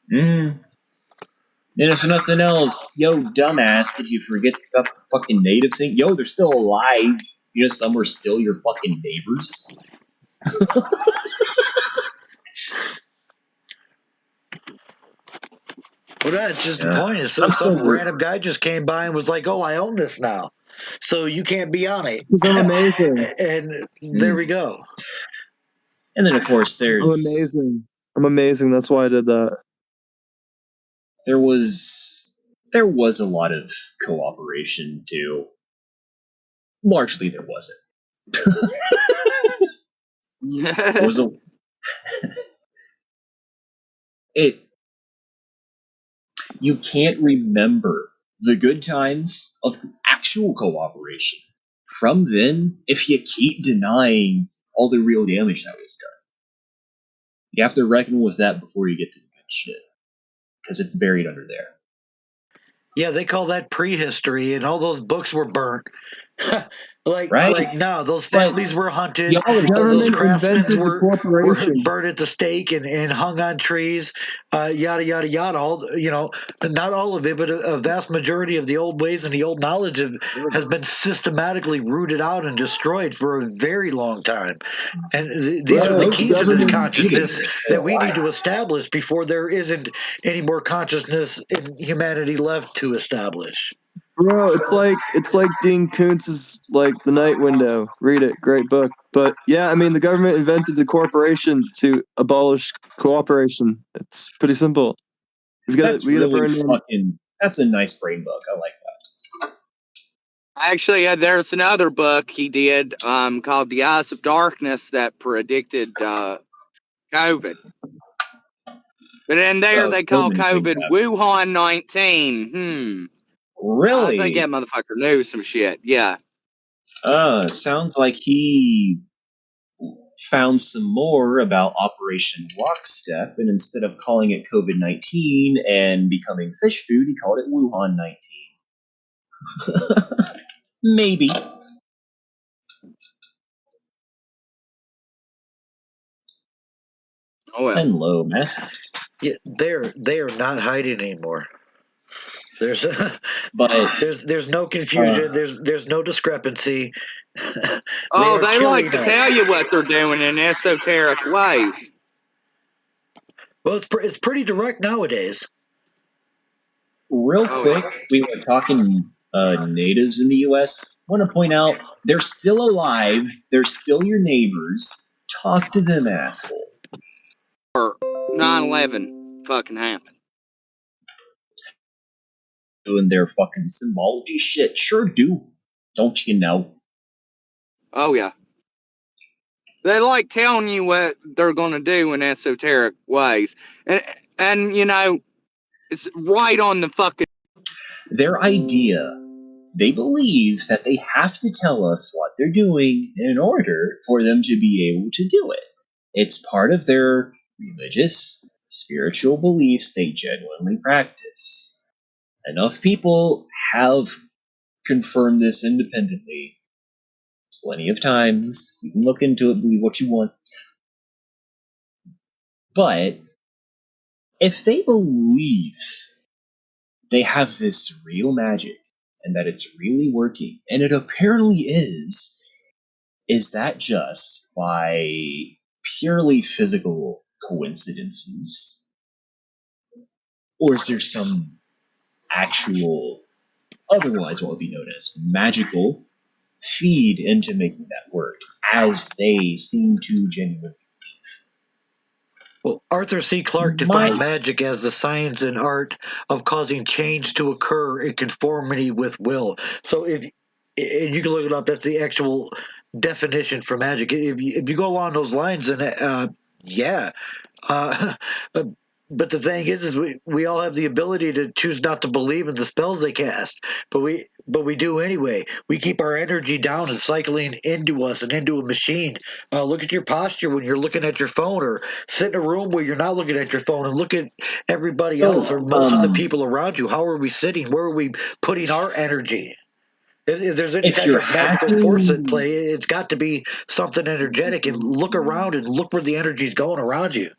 And if nothing else, yo, dumbass, did you forget about the fucking native thing? Yo, they're still alive. You know, some are still your fucking neighbors. Well, that's just the point. Is some random guy just came by and was like, "Oh, I own this now, so you can't be on it." Because I'm amazing. And there we go. And then, of course, there's... I'm amazing. That's why I did that. There was a lot of cooperation, too. Largely, there wasn't. There was you can't remember the good times of actual cooperation from then if you keep denying all the real damage that was done. You have to reckon with that before you get to the good shit, because it's buried under there. Yeah, they call that prehistory, and all those books were burnt. Like no, those families were hunted. Those craftsmen were burned at the stake and hung on trees. Yada yada yada. Not all of it, but a vast majority of the old ways and the old knowledge has been systematically rooted out and destroyed for a very long time. And these are the keys to this consciousness that we need to establish before there isn't any more consciousness in humanity left to establish. Bro, it's like Dean Koontz's like The Night Window. Read it, great book. But yeah, I mean, the government invented the corporation to abolish cooperation. It's pretty simple. That's a nice brain book. I like that. Actually, there's another book he did called The Eyes of Darkness that predicted COVID. But in there they call COVID COVID Wuhan 19. Really? I think that motherfucker knew some shit. Yeah. Sounds like he found some more about Operation Lockstep, and instead of calling it COVID-19 and becoming fish food, he called it Wuhan 19. Maybe. Oh well. And low mess. Yeah, they are not hiding anymore. There's but there's no confusion. There's no discrepancy. Oh, they like to tell you what they're doing in esoteric ways. Well, it's pretty direct nowadays. Real quick, we were talking natives in the U.S. Want to point out they're still alive. They're still your neighbors. Talk to them, asshole. Or 9/11 fucking happened. Doing their fucking symbology shit. Sure do. Don't you know? Oh, yeah. They like telling you what they're going to do in esoteric ways. And, you know, it's right on the fucking... Their idea, they believe that they have to tell us what they're doing in order for them to be able to do it. It's part of their religious, spiritual beliefs they genuinely practice. Enough people have confirmed this independently plenty of times. You can look into it, believe what you want. But if they believe they have this real magic and that it's really working, and it apparently is that just by purely physical coincidences? Or is there some actual, otherwise what would be known as magical, feed into making that work, as they seem to genuinely? Well, Arthur C. Clarke defined magic as the science and art of causing change to occur in conformity with will. So and you can look it up, that's the actual definition for magic. If you go along those lines, then yeah. But the thing is we all have the ability to choose not to believe in the spells they cast, but we do anyway. We keep our energy down and cycling into us and into a machine. Look at your posture when you're looking at your phone, or sit in a room where you're not looking at your phone and look at everybody else or most of the people around you. How are we sitting? Where are we putting our energy? If there's any type of magical force at play, it's got to be something energetic. And look around and look where the energy's going around you.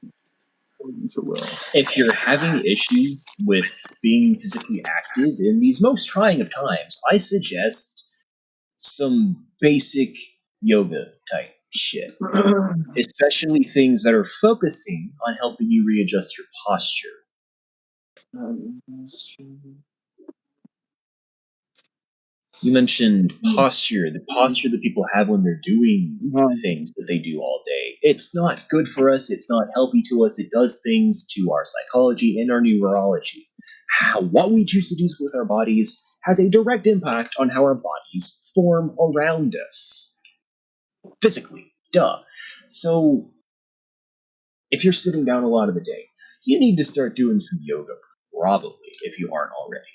If you're having issues with being physically active in these most trying of times, I suggest some basic yoga type shit. Especially things that are focusing on helping you readjust your posture. You mentioned posture, the posture that people have when they're doing things that they do all day. It's not good for us. It's not healthy to us. It does things to our psychology and our neurology. What we choose to do with our bodies has a direct impact on how our bodies form around us. Physically. Duh. So, if you're sitting down a lot of the day, you need to start doing some yoga, probably, if you aren't already.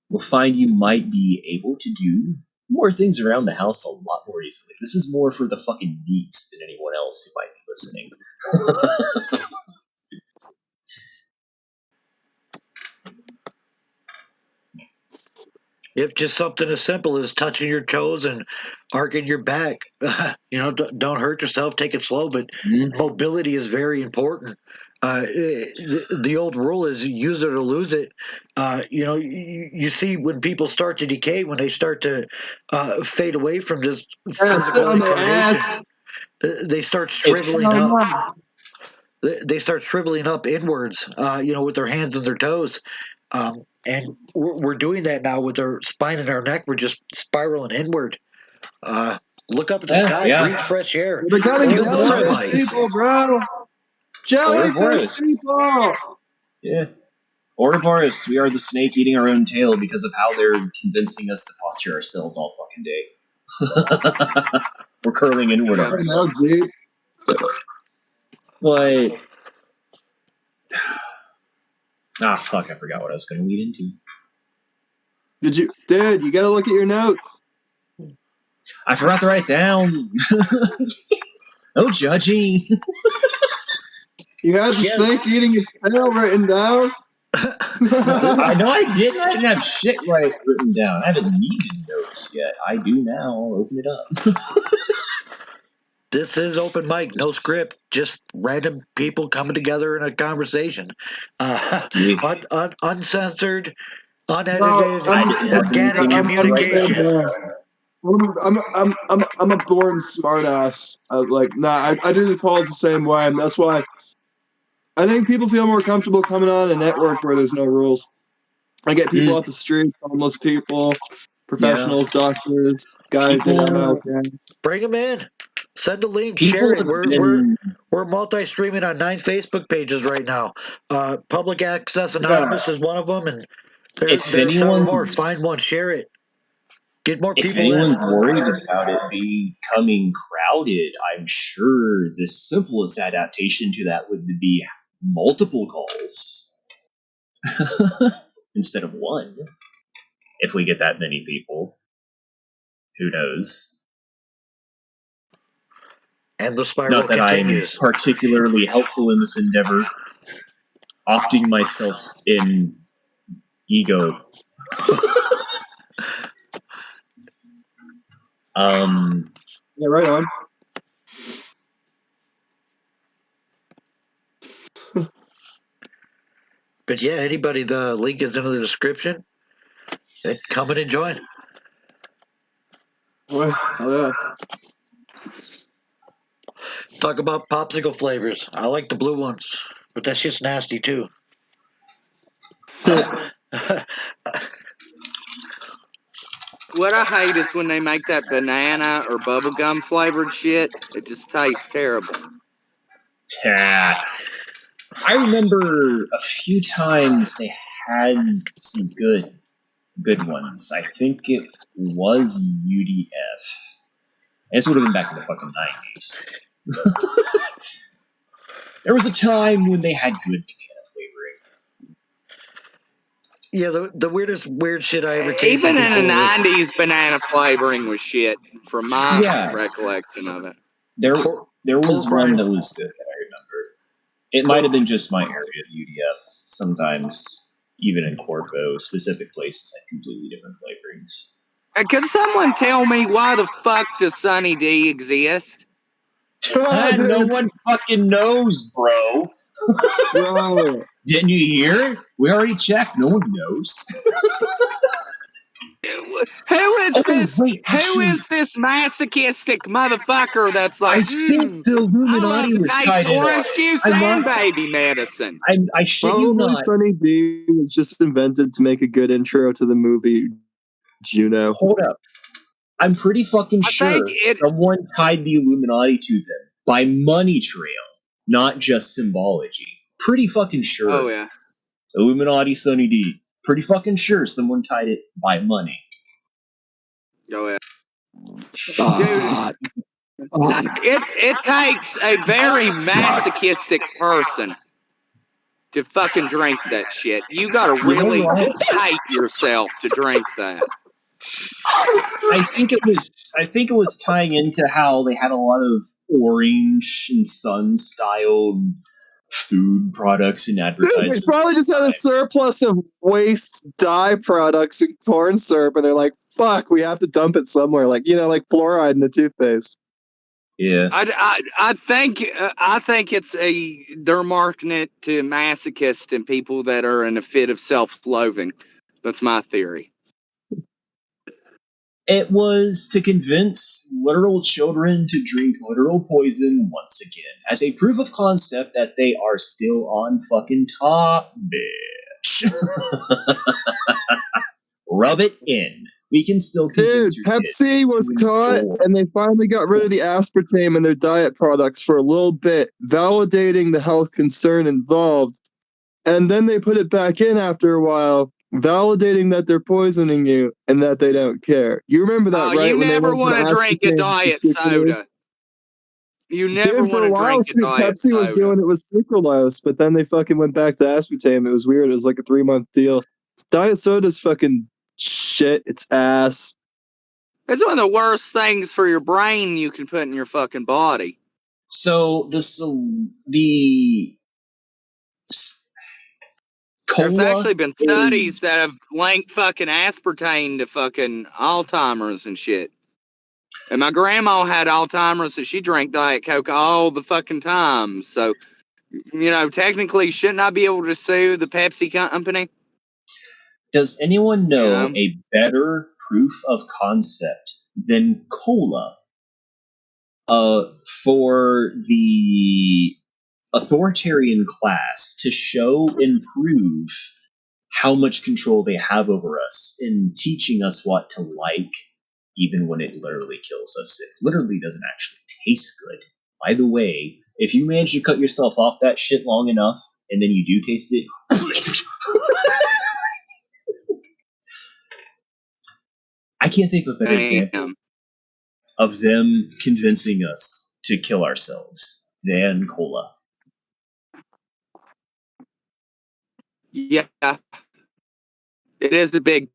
You'll find you might be able to do more things around the house a lot more easily. This is more for the fucking neats than anyone else who might be listening. If just something as simple as touching your toes and arcing your back, don't hurt yourself, take it slow, but mobility is very important. The old rule is use it or lose it. You see when people start to decay, when they start to fade away from just physical incarnation, they start shriveling up. They start shriveling up inwards, with their hands and their toes. And we're doing that now with our spine and our neck. We're just spiraling inward. Look up at the sky, breathe fresh air. We're becoming jellyfish people, bro. Jellyfish people. Yeah. Ouroboros, we are the snake eating our own tail because of how they're convincing us to posture ourselves all fucking day. We're curling inward on ourselves. But Ah, fuck! I forgot what I was going to lead into. Dude, you gotta look at your notes. I forgot to write down. No judging. You had the snake eating its tail written down. I know I didn't. I didn't have shit written down. I haven't needed notes yet. I do now. I'll open it up. This is open mic, no script, just random people coming together in a conversation. Uncensored, unedited, organic communication. I'm a born smartass. I do the calls the same way, and that's why I think people feel more comfortable coming on a network where there's no rules. I get people off the streets, homeless people, professionals, doctors, guys that don't know. Bring them in. Send a link. Share it. We're multi-streaming on 9 Facebook pages right now. Public Access Anonymous is one of them, and there's several more. Find one. Share it. Get more people. If anyone's worried about it becoming crowded, I'm sure the simplest adaptation to that would be multiple calls instead of one. If we get that many people, who knows? And the spiral Not that continues. I'm particularly helpful in this endeavor, opting myself in ego. Yeah, right on. But yeah, anybody, the link is in the description. Come in and join. Oh, yeah. Talk about popsicle flavors. I like the blue ones, but that shit's nasty too. What I hate is when they make that banana or bubblegum flavored shit. It just tastes terrible. I remember a few times they had some good ones. I think it was UDF. This would have been back in the fucking 90s. There was a time when they had good banana flavoring. Yeah, the weirdest weird shit I ever tasted. Even in the 90s, banana flavoring was shit, from my recollection of it. There was one that was good that I remember. It might have been just my area of UDF. Sometimes, even in Corpo, specific places had completely different flavorings. Can someone tell me why the fuck does Sunny D exist? No one fucking knows, bro. Bro. Didn't you hear? We already checked. No one knows. Who is this masochistic motherfucker that's like, I think the Illuminati was tied in. Orange juice and baby medicine. I shit you not. Sunny D was just invented to make a good intro to the movie Juno. Hold up. I'm pretty fucking sure someone tied the Illuminati to them by money trail, not just symbology. Pretty fucking sure. Oh, yeah. Illuminati Sunny D. Pretty fucking sure someone tied it by money. Oh, yeah. Dude, it takes a very masochistic person to fucking drink that shit. You gotta really hate yourself to drink that. I think it was tying into how they had a lot of orange and sun styled food products and advertisements. They probably just had a surplus of waste dye products and corn syrup, and they're like, "Fuck, we have to dump it somewhere." Like like fluoride in the toothpaste. Yeah, I think they're marketing it to masochists and people that are in a fit of self-loathing. That's my theory. It was to convince literal children to drink literal poison once again, as a proof of concept that they are still on fucking top, bitch. Rub it in. We can still convince Dude, Pepsi was caught, and they finally got rid of the aspartame in their diet products for a little bit, validating the health concern involved. And then they put it back in after a while, validating that they're poisoning you and that they don't care. You remember that, right? You never want to drink a diet soda. You never Dude, for want a to while, drink a diet Pepsi was soda. doing it with sucralose, but then they fucking went back to aspartame. It was weird. It was like a 3-month deal. Diet soda's fucking shit. It's ass. It's one of the worst things for your brain you can put in your fucking body. So there's actually been studies that have linked fucking aspartame to fucking Alzheimer's and shit. And my grandma had Alzheimer's, and she drank Diet Coke all the fucking time. So, technically, shouldn't I be able to sue the Pepsi company? Does anyone know a better proof of concept than cola for the authoritarian class to show and prove how much control they have over us in teaching us what to like, even when it literally kills us? It literally doesn't actually taste good. By the way, if you manage to cut yourself off that shit long enough and then you do taste it, I can't think of a better example of them convincing us to kill ourselves than cola. Yeah. It is a big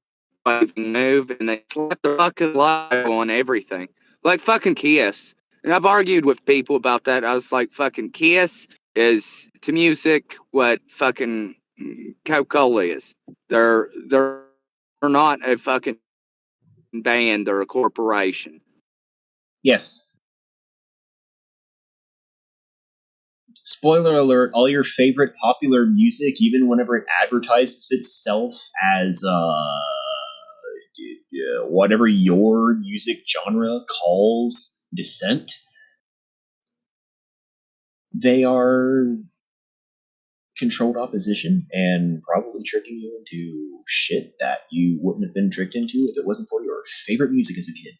move, and they slap the fucking logo on everything. Like fucking Kiss. And I've argued with people about that. I was like, fucking Kiss is to music what fucking Coca-Cola is. They're not a fucking band, they're a corporation. Yes. Spoiler alert, all your favorite popular music, even whenever it advertises itself as whatever your music genre calls dissent, they are controlled opposition and probably tricking you into shit that you wouldn't have been tricked into if it wasn't for your favorite music as a kid.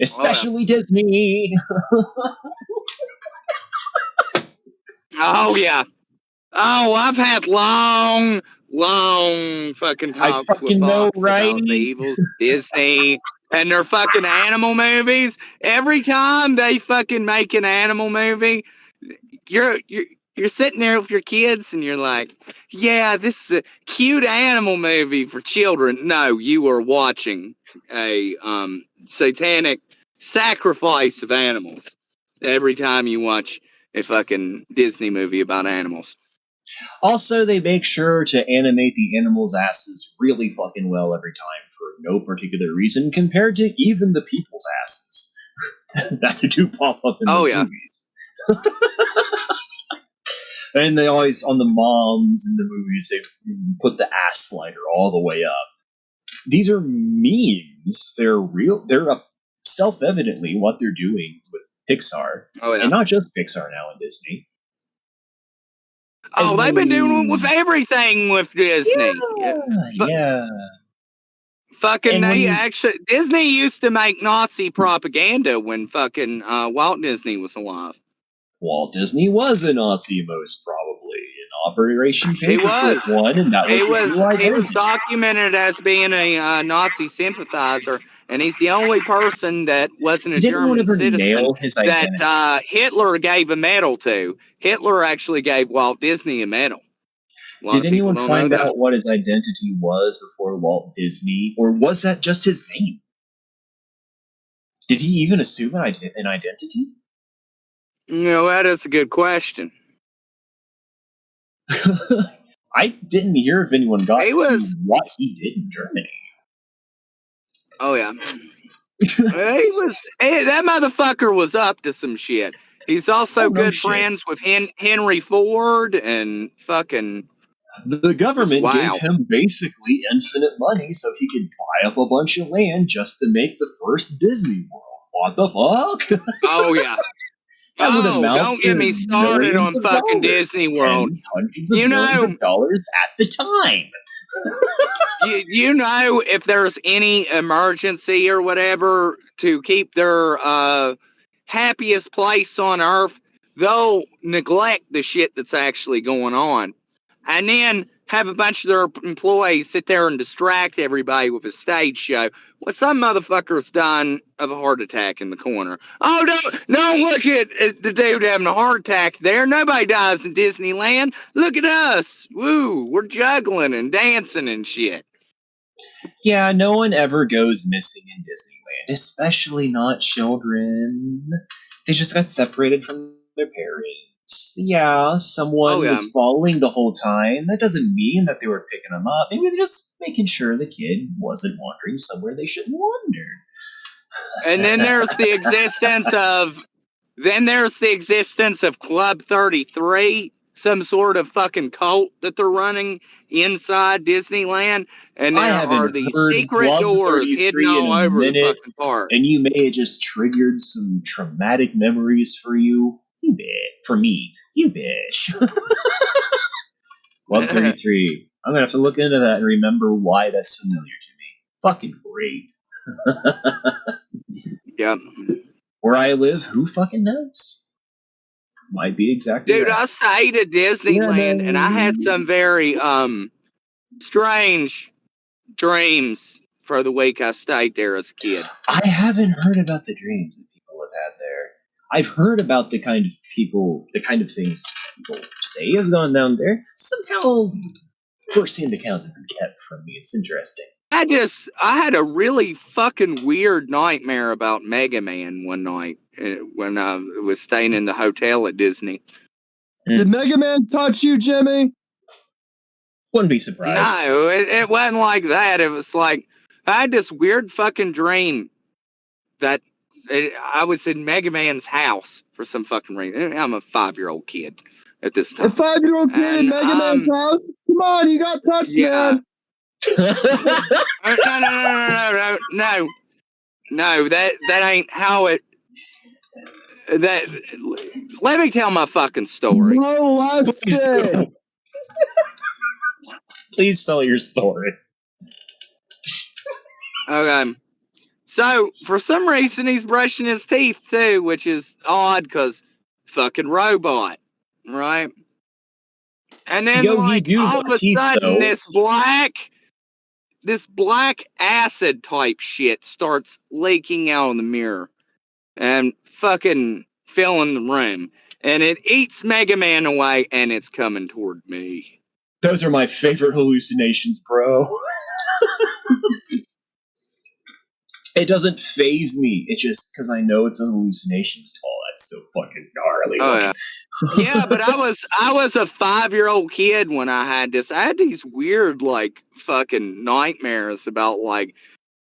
Especially Disney. Oh yeah. Oh, I've had long fucking talks with Fox about the evils of Disney and their fucking animal movies. Every time they fucking make an animal movie, you're sitting there with your kids and you're like, yeah, this is a cute animal movie for children. No, you are watching a satanic sacrifice of animals every time you watch a fucking Disney movie about animals. Also, they make sure to animate the animals' asses really fucking well every time for no particular reason compared to even the people's asses that do pop up in those movies. And they always, on the moms in the movies, they put the ass slider all the way up. These are memes. They're real. They're self-evidently what they're doing with Pixar. And not just Pixar now and Disney. Oh, they've been doing it with everything with Disney. Yeah. Fucking Disney used to make Nazi propaganda when fucking Walt Disney was alive. Walt Disney was a Nazi, most probably, in Operation Paperclip one, and that was his new identity. He was documented as being a Nazi sympathizer, and he's the only person that wasn't a German citizen that Hitler gave a medal to. Hitler actually gave Walt Disney a medal. Did anyone find out what his identity was before Walt Disney, or was that just his name? Did he even assume an identity? That is a good question. I didn't hear if anyone got to what he did in Germany. Oh yeah. That motherfucker was up to some shit. He's also good friends with Henry Ford and fucking... The government gave him basically infinite money so he could buy up a bunch of land just to make the first Disney World. What the fuck? Oh yeah. Don't get me started on fucking Disney World. Hundreds of millions of dollars at the time. If there's any emergency or whatever to keep their happiest place on earth, they'll neglect the shit that's actually going on. And then have a bunch of their employees sit there and distract everybody with a stage show. Well, some motherfucker's dying of a heart attack in the corner. Oh, no, look at the dude having a heart attack there. Nobody dies in Disneyland. Look at us. Woo, we're juggling and dancing and shit. Yeah, no one ever goes missing in Disneyland, especially not children. They just got separated from their parents. Yeah, someone was following the whole time. That doesn't mean that they were picking them up. Maybe they're just making sure the kid wasn't wandering somewhere they shouldn't wander. And then there's the existence of Club 33, some sort of fucking cult that they're running inside Disneyland. And there are these secret doors hidden all over the fucking park. And you may have just triggered some traumatic memories for you. You bitch. For me. You bitch. Club 33. I'm going to have to look into that and remember why that's familiar to me. Fucking great. Yep. Where I live, who fucking knows? Might be exactly Dude, right. I stayed at Disneyland and I had some very strange dreams for the week I stayed there as a kid. I haven't heard about the dreams that people have had there. I've heard about the kind of things people say have gone down there. Somehow, first-hand accounts have been kept from me. It's interesting. I had a really fucking weird nightmare about Mega Man one night when I was staying in the hotel at Disney. Did Mega Man touch you, Jimmy? Wouldn't be surprised. No, it wasn't like that. It was like, I had this weird fucking dream that I was in Mega Man's house for some fucking reason. I'm a 5-year-old kid at this time. A 5-year-old kid in Mega Man's house? Come on, you got touched, man. No, that ain't how it. Let me tell my fucking story. Molested. Please tell your story. Okay. So, for some reason, he's brushing his teeth, too, which is odd, because fucking robot, right? And then, all of a sudden, this black acid type shit starts leaking out of the mirror and fucking filling the room. And it eats Mega Man away, and it's coming toward me. Those are my favorite hallucinations, bro. It doesn't faze me. It just, because I know it's a hallucination. Oh, that's so fucking gnarly. Oh, yeah. Yeah, but I was a 5-year-old kid when I had this. I had these weird, like, fucking nightmares about, like,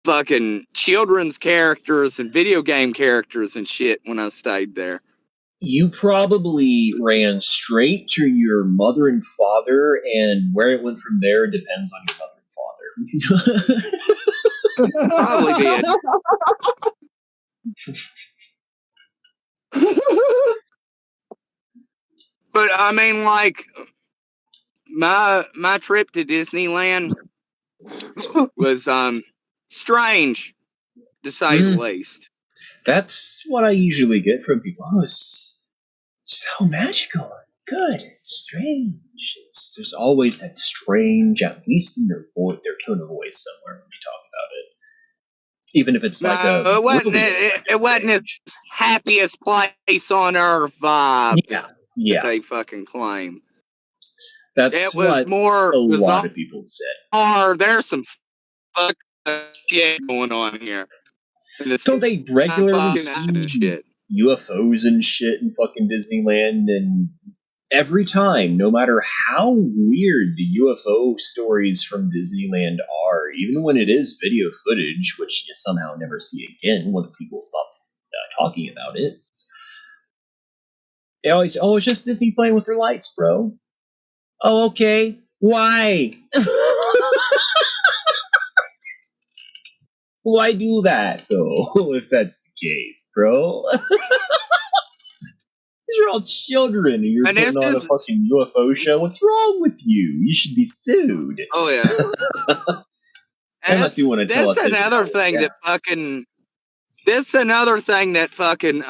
fucking children's characters and video game characters and shit when I stayed there. You probably ran straight to your mother and father, and where it went from there depends on your mother and father. Probably did. But I mean, like, my trip to Disneyland was strange, to say the least. That's what I usually get from people. Oh, it's so magical, good, strange. There's always that strange, at least in their tone of voice somewhere when we talk about it. Even if it's like it wasn't its happiest place on earth vibe. Yeah. That they fucking claim. That's it was more a lot of people said. There's some fuck shit going on here. Don't they regularly see UFOs and shit in fucking Disneyland? And every time, no matter how weird the UFO stories from Disneyland are, even when it is video footage, which you somehow never see again once people stop talking about it, they always, it's just Disney playing with their lights, bro. Oh, okay. Why? Why do that, though, if that's the case, bro? These are all children, and you're putting on a fucking UFO show. What's wrong with you? You should be sued. Oh, yeah. Unless you want to tell us. That's another thing that fucking... This is another thing that fucking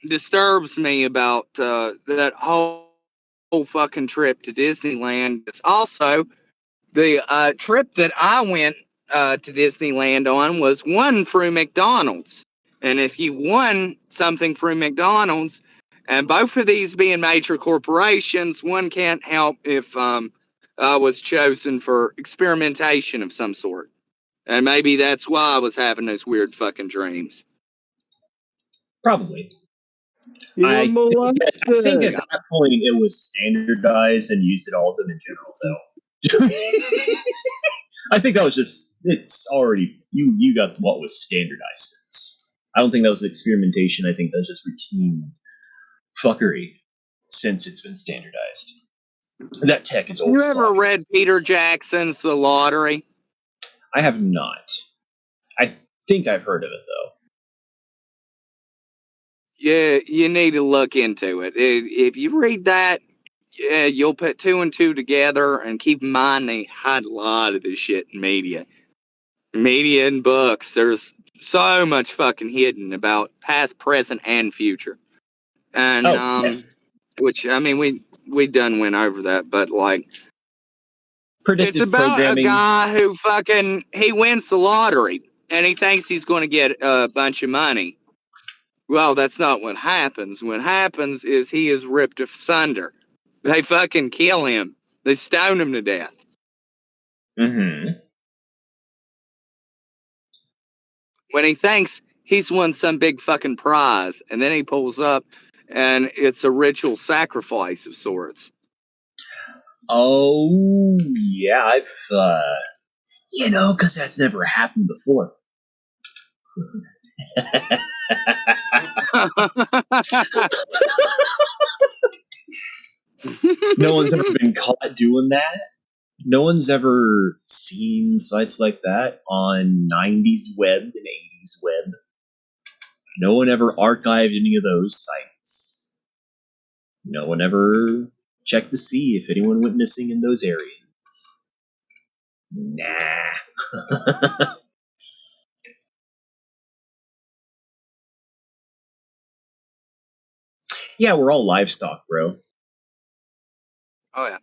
disturbs me about that whole whole fucking trip to Disneyland. It's also the trip that I went to Disneyland on was won through McDonald's. And if you won something through McDonald's, and both of these being major corporations, one can't help if I was chosen for experimentation of some sort. And maybe that's why I was having those weird fucking dreams. Probably. I think at that point it was standardized and used at all of them in general, though. I think that was just, it's already, you got what was standardized since. I don't think that was experimentation. I think that was just routine fuckery since it's been standardized. That tech is old. You ever read Peter Jackson's The Lottery? I have not. I think I've heard of it, though. Yeah, you need to look into it. If you read that, yeah, you'll put two and two together, and keep in mind they hide a lot of this shit in media. Media and books, there's so much fucking hidden about past, present, and future. And, yes. Which, I mean, we done went over that, but like, predictive it's about programming. A guy who fucking, he wins the lottery, and he thinks he's going to get a bunch of money. Well, that's not what happens. What happens is he is ripped asunder. They fucking kill him. They stone him to death. Mm-hmm. When he thinks he's won some big fucking prize, and then he pulls up, and it's a ritual sacrifice of sorts. Oh, yeah, I've, because that's never happened before. No one's ever been caught doing that. No one's ever seen sites like that on 90s web and 80s web. No one ever archived any of those sites. No one ever checked to see if anyone went missing in those areas. Nah. Yeah, we're all livestock, bro. Oh, yeah.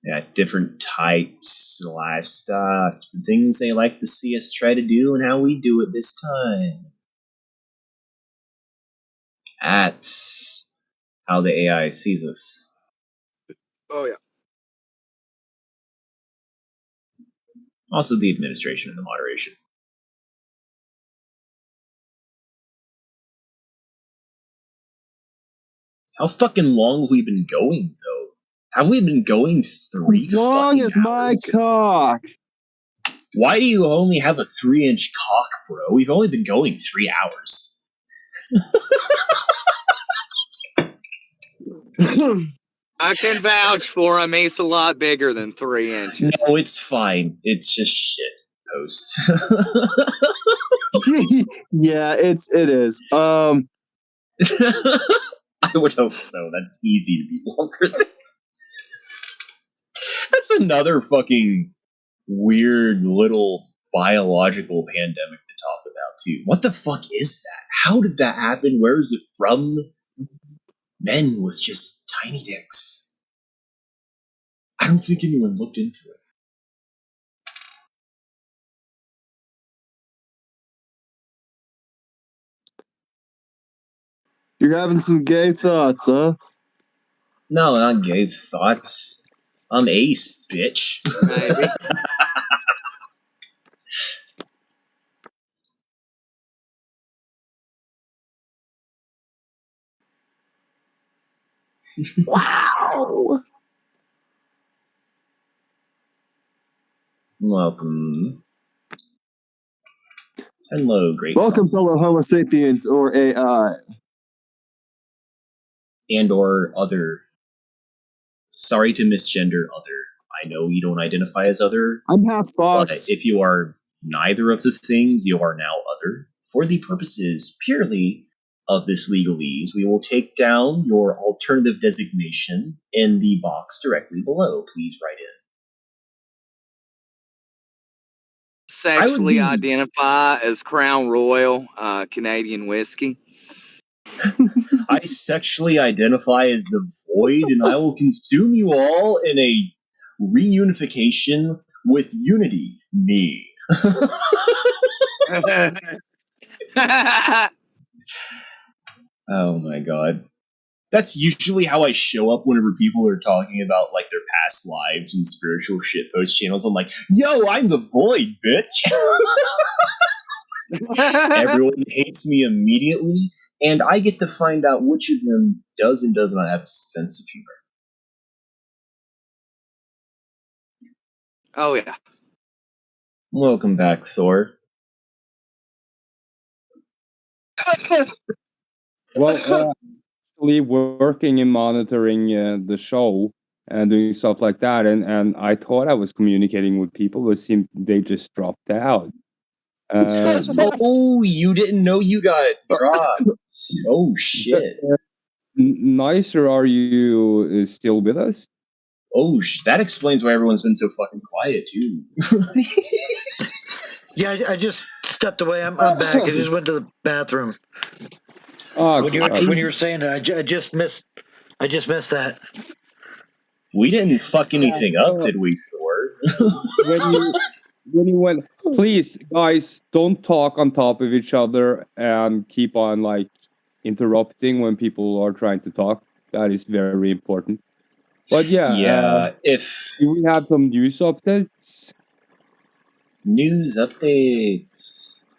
Yeah, different types of livestock, things they like to see us try to do, and how we do it this time. That's how the AI sees us. Oh, yeah. Also the administration and the moderation. How fucking long have we been going, though? Have we been going 3 as long as my cock? Why do you only have a 3-inch cock, bro? We've only been going 3 hours. I can vouch for him. He's a lot bigger than 3 inches. No, it's fine. It's just shit post. Yeah, it is. I would hope so. That's easy to be longer than. That's another fucking weird little biological pandemic to talk about, too. What the fuck is that? How did that happen? Where is it from? Men with just tiny dicks. I don't think anyone looked into it. You're having some gay thoughts, huh? No, not gay thoughts. I'm ace, bitch. Maybe. Wow. Welcome. Hello, great. Welcome, fellow Homo sapiens or AI. And or other. Sorry to misgender other. I know you don't identify as other. I'm half fox. But if you are neither of the things, you are now other. For the purposes purely of this legalese, we will take down your alternative designation in the box directly below. Please write in. Sexually identify as Crown Royal Canadian whiskey. I sexually identify as the Void, and I will consume you all in a reunification with Unity, me. Oh my god. That's usually how I show up whenever people are talking about like their past lives and spiritual shitpost channels. I'm like, yo, I'm the Void, bitch. Everyone hates me immediately, and I get to find out which of them does and does not have a sense of humor. Oh yeah. Welcome back, Thor. Well, actually working and monitoring the show and doing stuff like that, and I thought I was communicating with people, but seemed they just dropped out. Oh, you didn't know you got dropped. Oh shit. Nicer, are you still with us? Oh, that explains why everyone's been so fucking quiet too. Yeah, I just stepped away. I'm back. I just went to the bathroom. Oh, when you were saying that, I just missed that. We didn't fuck anything up, did we, Thor? when you went, please, guys, don't talk on top of each other and keep on like interrupting when people are trying to talk. That is very important. But yeah, do we have some news updates? News updates.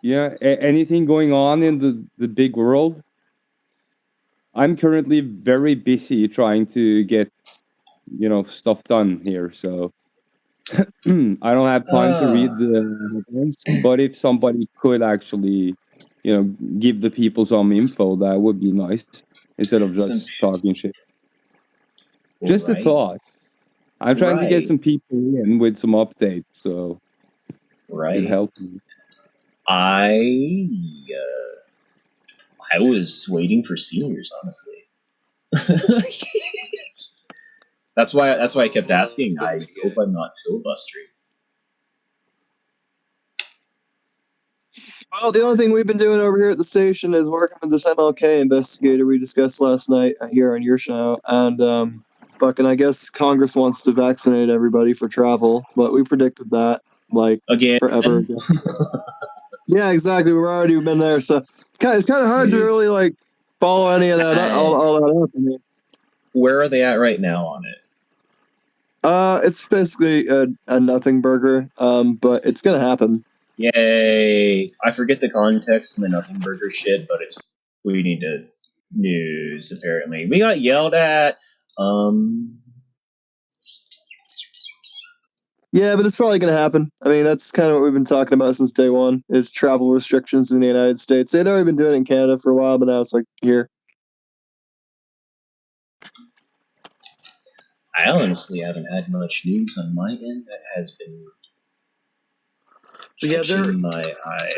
Yeah, anything going on in the big world? I'm currently very busy trying to get, stuff done here, so I don't have time to read the headlines. But if somebody could actually, give the people some info, that would be nice instead of just talking shit. Just a thought. I'm trying to get some people in with some updates, so it helped me. I was waiting for seniors, honestly. That's why I kept asking. I hope I'm not filibustering. Well, the only thing we've been doing over here at the station is working with this MLK investigator we discussed last night here on your show, and fucking, I guess Congress wants to vaccinate everybody for travel, but we predicted that like again forever ago. Yeah, exactly. We've already been there, so it's kind of hard to really like follow any of that all that up. I mean, where are they at right now on it? It's basically a nothing burger, but it's gonna happen. Yay! I forget the context and the nothing burger shit, but we need to news. Apparently, we got yelled at. Yeah, but it's probably going to happen. I mean, that's kind of what we've been talking about since day one, is travel restrictions in the United States. They'd already been doing it in Canada for a while, but now it's like here. I honestly haven't had much news on my end that has been catching my eye.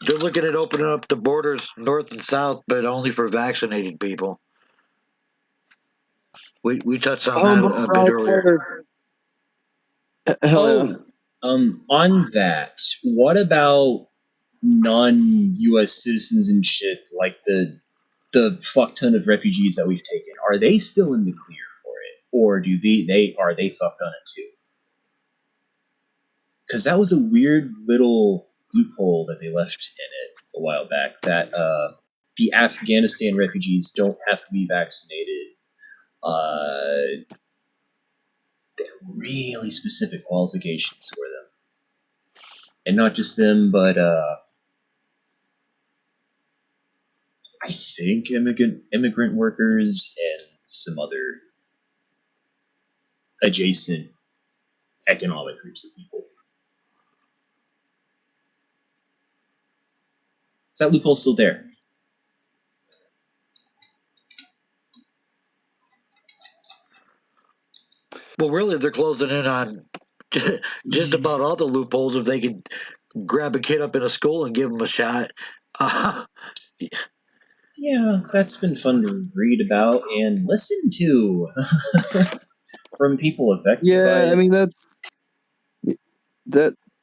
They're looking at opening up the borders north and south, but only for vaccinated people. We touched on that a bit earlier. On that, what about non-U.S. citizens and shit, like the fuck ton of refugees that we've taken? Are they still in the clear for it, or are they fucked on it too? Because that was a weird little loophole that they left in it a while back, that the Afghanistan refugees don't have to be vaccinated. There are really specific qualifications for them. And not just them, but I think immigrant workers and some other adjacent economic groups of people. Is that loophole still there? Well, really, they're closing in on just about all the loopholes if they could grab a kid up in a school and give him a shot. Yeah, that's been fun to read about and listen to from people affected by it. I mean,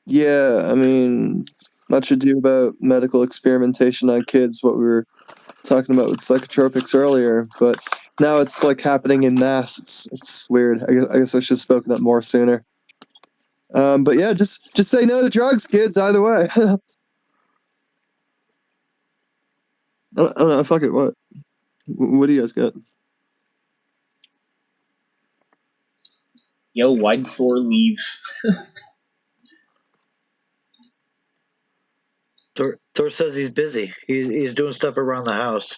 Yeah, I mean, much ado about medical experimentation on kids, what we were talking about with psychotropics earlier, but now it's like happening in mass. It's weird. I guess I should have spoken up more sooner. But yeah, just say no to drugs, kids. Either way. I don't know. Fuck it. What do you guys got? Yo, why'd Thor leave? Thor says he's busy. He's doing stuff around the house.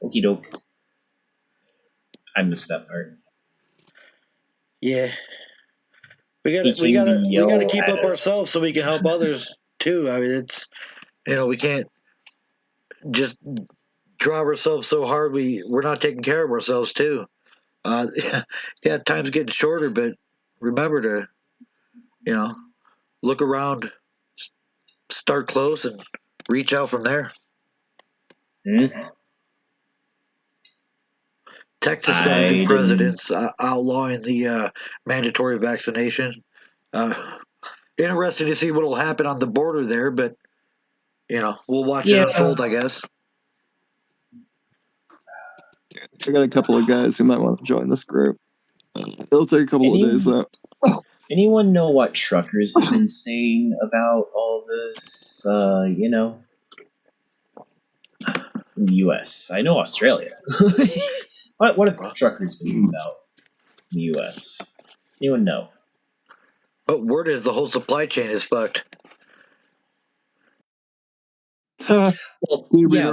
Okie doke. I missed that part. Yeah. We gotta keep up ourselves so we can help others too. I mean, it's, we can't just drive ourselves so hard we're not taking care of ourselves too. Yeah, time's getting shorter, but remember to, look around, start close, and reach out from there. Mm-hmm. Texas has new presidents outlawing the mandatory vaccination. Interesting to see what will happen on the border there, but we'll watch it unfold, I guess. I got a couple of guys who might want to join this group. It'll take a couple of days though. Anyone know what truckers have been saying about all this? In the U.S. I know Australia. What have truckers been about in the U.S.? Anyone know? But word is the whole supply chain is fucked. Well, yeah,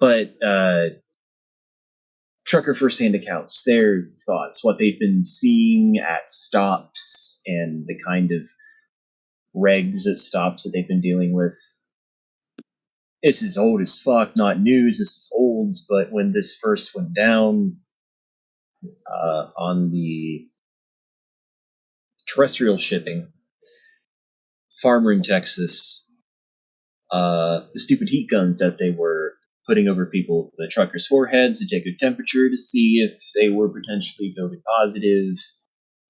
but trucker first-hand accounts, their thoughts, what they've been seeing at stops, and the kind of regs at stops that they've been dealing with. This is old as fuck, not news. This is old, but when this first went down on the terrestrial shipping, farmer in Texas, the stupid heat guns that they were putting over people, the truckers' foreheads to take their temperature to see if they were potentially COVID positive.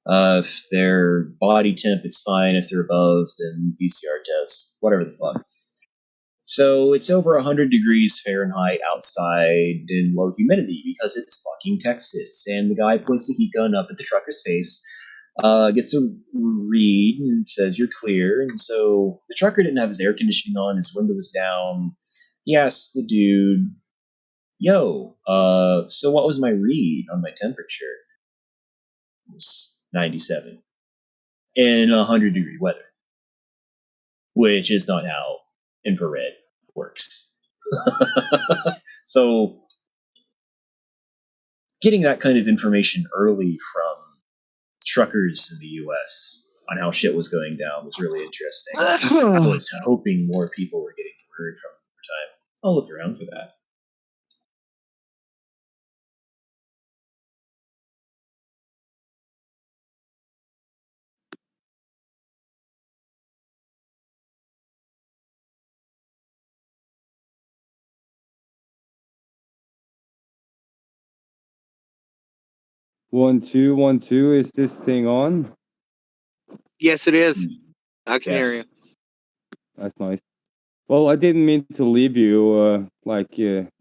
If their body temp is fine, if they're above, then PCR tests, whatever the fuck. So it's over 100 degrees Fahrenheit outside in low humidity because it's fucking Texas. And the guy points the heat gun up at the trucker's face, gets a read and says, "You're clear." And so the trucker didn't have his air conditioning on, his window was down. He asked the dude, "Yo, so what was my read on my temperature?" It was 97 in 100-degree weather, which is not how infrared works. So getting that kind of information early from truckers in the US on how shit was going down was really interesting. I was hoping more people were getting word from over time. I'll look around for that. One, two. Is this thing on? Yes, it is. I can hear you. That's nice. Well, I didn't mean to leave you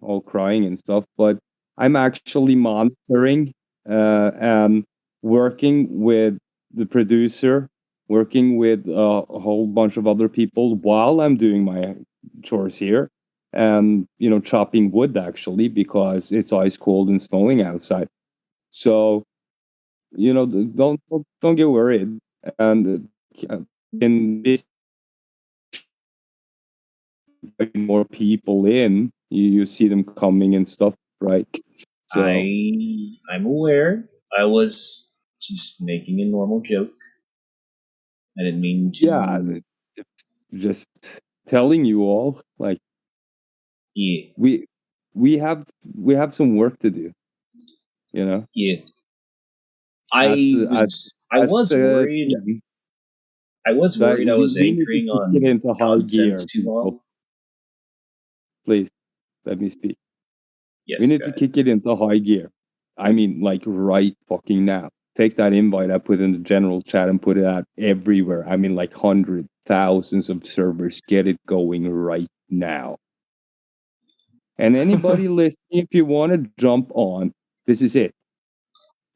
all crying and stuff, but I'm actually monitoring and working with the producer, working with a whole bunch of other people while I'm doing my chores here, and chopping wood actually because it's ice cold and snowing outside. So don't get worried, and in this more people in, you see them coming and stuff, right? So, I'm aware. I was just making a normal joke. I didn't mean to. Yeah, just telling you all, yeah, we have some work to do, Yeah, I was worried. I was worried I was anchoring on nonsense too long. Please, let me speak. Yes, we need to kick it into high gear. I mean, right fucking now. take that invite I put in the general chat and put it out everywhere. I mean, like hundreds, thousands of servers. Get it going right now. And anybody listening, if you want to jump on, this is it.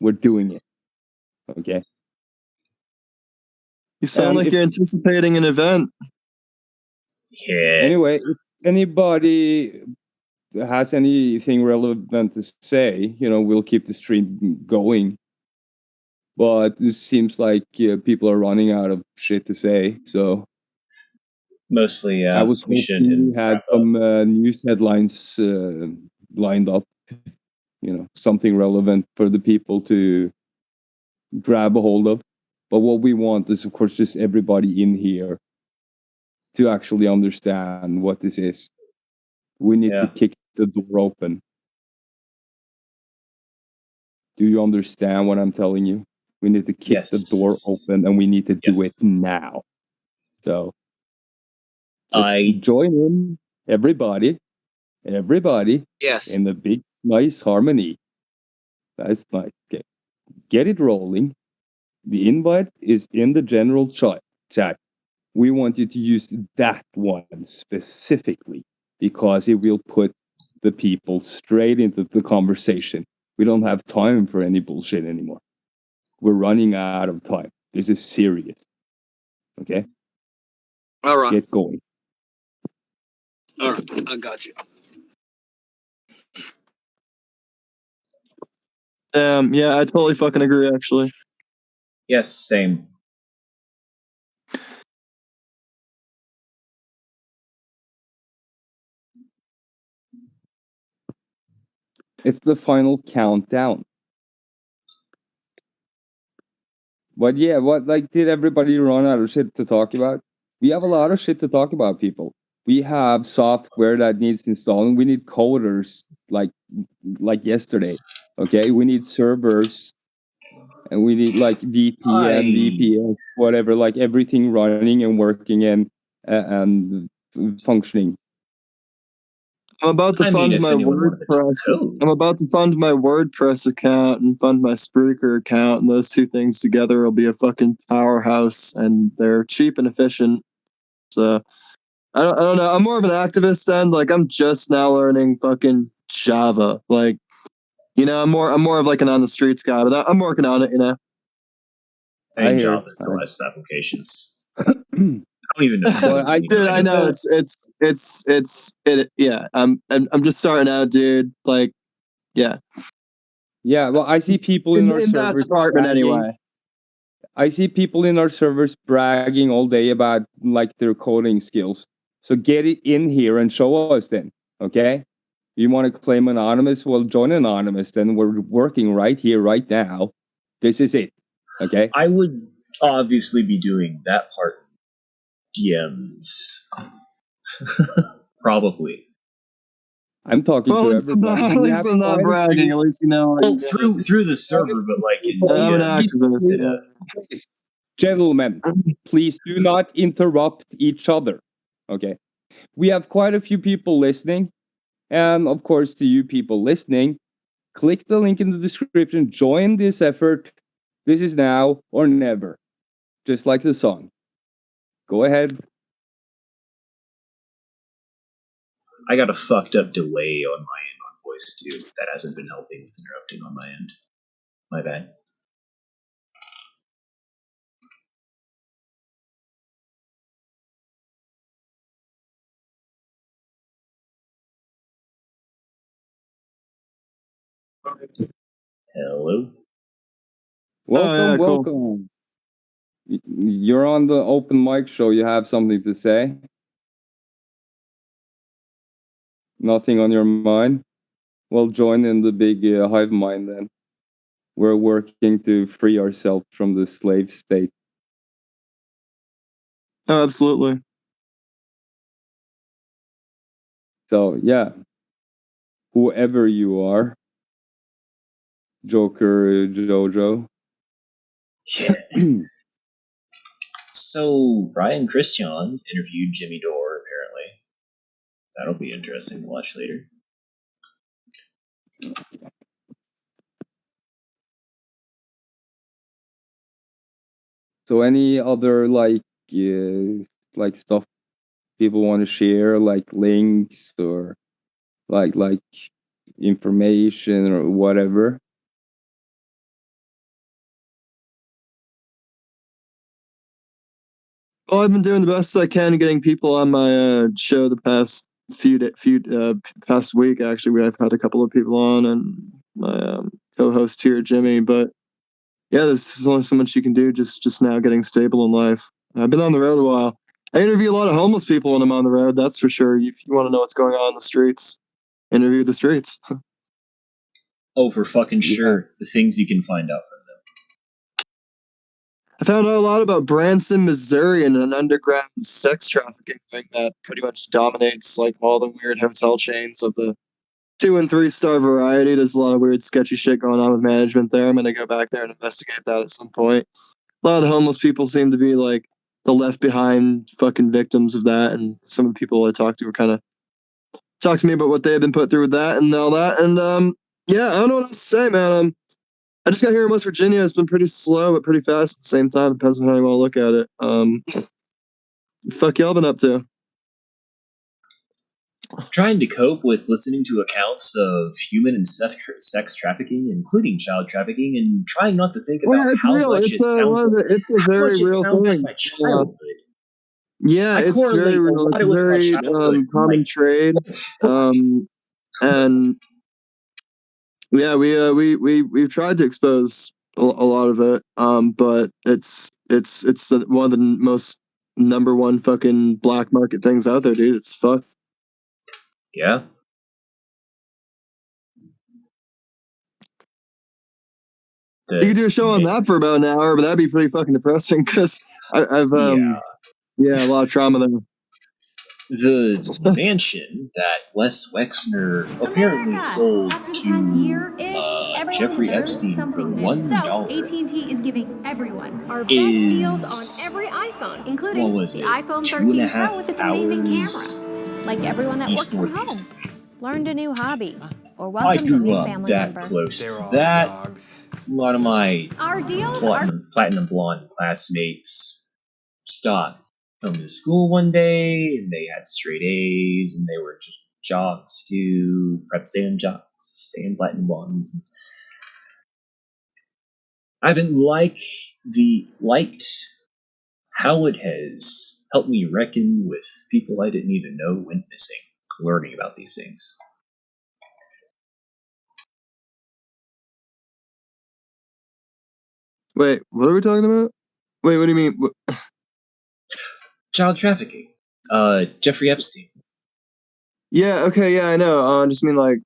We're doing it. Okay. You sound like you're anticipating an event. Yeah. Anyway, if anybody has anything relevant to say, we'll keep the stream going. But it seems like people are running out of shit to say. So mostly, I was hoping we had some news headlines lined up. Something relevant for the people to grab a hold of. But what we want is, of course, just everybody in here to actually understand what this is. We need to kick the door open. Do you understand what I'm telling you? We need to kick the door open, and we need to do it now. So just join in, everybody, Yes. in the big, nice harmony. That's nice. Okay. Get it rolling. The invite is in the general chat. We want you to use that one specifically because it will put the people straight into the conversation. We don't have time for any bullshit anymore. We're running out of time. This is serious. Okay? All right. Get going. All right. I got you. Yeah, I totally fucking agree, actually. Yes, same. It's the final countdown. But yeah, did everybody run out of shit to talk about? We have a lot of shit to talk about, people. We have software that needs installing. We need coders like yesterday. Okay, we need servers, and we need like VPN, whatever, like everything running and working and functioning. I'm about to fund my WordPress. I'm about to fund my WordPress account and fund my Spreaker account, and those two things together will be a fucking powerhouse. And they're cheap and efficient. So I don't know. I'm more of an activist end. Like I'm just now learning fucking Java. Like, I'm more of like an on the streets guy, but I'm working on it. I Java for less applications. I don't even know. I know yeah. I'm just starting out, dude. Like, yeah. Yeah. Well, I see people in our that servers department anyway. I see people in our servers bragging all day about like their coding skills. So get it in here and show us then. Okay. You want to claim anonymous? Well, join anonymous. Then we're working right here, right now. This is it. Okay. I would obviously be doing that part. DMs. Probably. I'm talking to everybody. At least I'm not bragging. At least Well, through the server, but like in the Gentlemen, please do not interrupt each other. Okay. We have quite a few people listening. And of course, to you people listening, click the link in the description. Join this effort. This is now or never. Just like the song. Go ahead. I got a fucked up delay on my end on voice too. That hasn't been helping with interrupting on my end. My bad. Hello. Welcome, welcome. You're on the open mic show. You have something to say? Nothing on your mind? Well, join in the big hive mind then. We're working to free ourselves from the slave state. Oh, absolutely. So, yeah. Whoever you are, Joker, Jojo. Yeah. So, Brian Christian interviewed Jimmy Dore, apparently. That'll be interesting to watch later. So any other like stuff people want to share, like links or like information or whatever? Well, I've been doing the best I can getting people on my show the past past week. Actually, I've had a couple of people on, and my co-host here, Jimmy. But yeah, there's only so much you can do just now getting stable in life. I've been on the road a while. I interview a lot of homeless people when I'm on the road. That's for sure. If you want to know what's going on in the streets, interview the streets. Oh, for fucking sure. The things you can find out from them. I found out a lot about Branson, Missouri, and an underground sex trafficking thing that pretty much dominates like all the weird hotel chains of the 2- and 3-star variety. There's a lot of weird, sketchy shit going on with management there. I'm gonna go back there and investigate that at some point. A lot of the homeless people seem to be like the left behind fucking victims of that, and some of the people I talked to were kind of talk to me about what they had been put through with that and all that. And yeah, I don't know what else to say, man. I just got here in West Virginia. It's been pretty slow but pretty fast at the same time. Depends on how you want to look at it. Fuck y'all been up to? Trying to cope with listening to accounts of human and sex trafficking, including child trafficking, and trying not to think about how much it sounds like my childhood. Yeah, it's very real. It's a very common trade, and yeah, we've tried to expose a lot of it, but it's one of the most number one fucking black market things out there, dude. It's fucked. Yeah. You could do a show on that for about an hour, but that'd be pretty fucking depressing because I've a lot of trauma there. The mansion that Les Wexner apparently sold to Jeffrey Epstein for $1 AT&T is giving everyone our best deals on every iPhone, including the iPhone 13 Pro with its amazing camera. Like everyone that worked from home, learned a new hobby, or welcomed a new family member. I grew up that close to that. A lot of my platinum blonde classmates stopped coming to school one day, and they had straight A's, and they were just jocks too, preps and jocks and platinum blondes. I haven't liked how it has helped me reckon with people I didn't even know went missing, learning about these things. Wait, what are we talking about? Wait, what do you mean? Child trafficking. Jeffrey Epstein. Yeah, okay, yeah, I know. I just mean like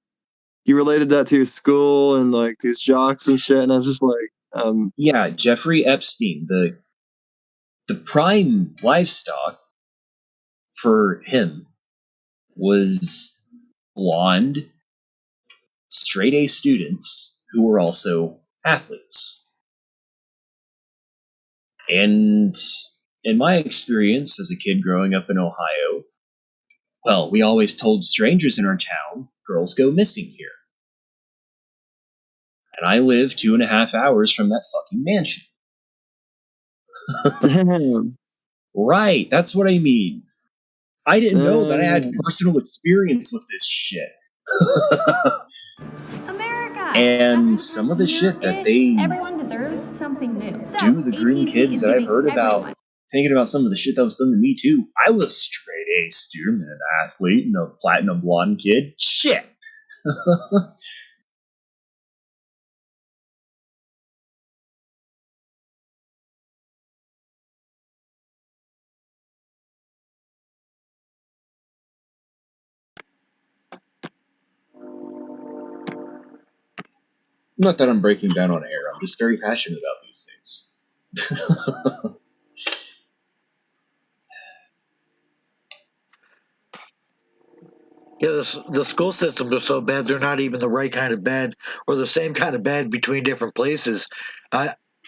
you related that to your school and like these jocks and shit, and I was just like, yeah, Jeffrey Epstein, the prime livestock for him was blonde, straight A students who were also athletes. And in my experience as a kid growing up in Ohio, well, we always told strangers in our town, girls go missing here. And I live 2.5 hours from that fucking mansion. Damn. Right, that's what I mean. I didn't know that I had personal experience with this shit. America. And some of the shit that they everyone deserves something new. do, the green kids that I've heard about, thinking about some of the shit that was done to me too. I was a straight A student and an athlete and a platinum blonde kid. Shit. Not that I'm breaking down on air. I'm just very passionate about these things. Yeah, the school systems are so bad, they're not even the right kind of bad or the same kind of bad between different places.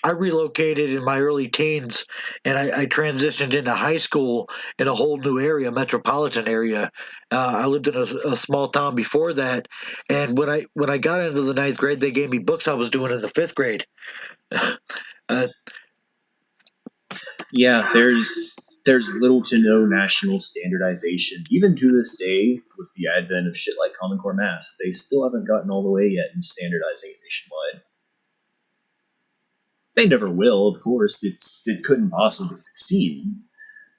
I relocated in my early teens, and I transitioned into high school in a whole new area, metropolitan area. I lived in a small town before that, and when I got into the 9th grade, they gave me books I was doing in the 5th grade. Yeah, there's little to no national standardization. Even to this day, with the advent of shit like Common Core Math, they still haven't gotten all the way yet in standardizing it nationwide. They never will, of course. It couldn't possibly succeed.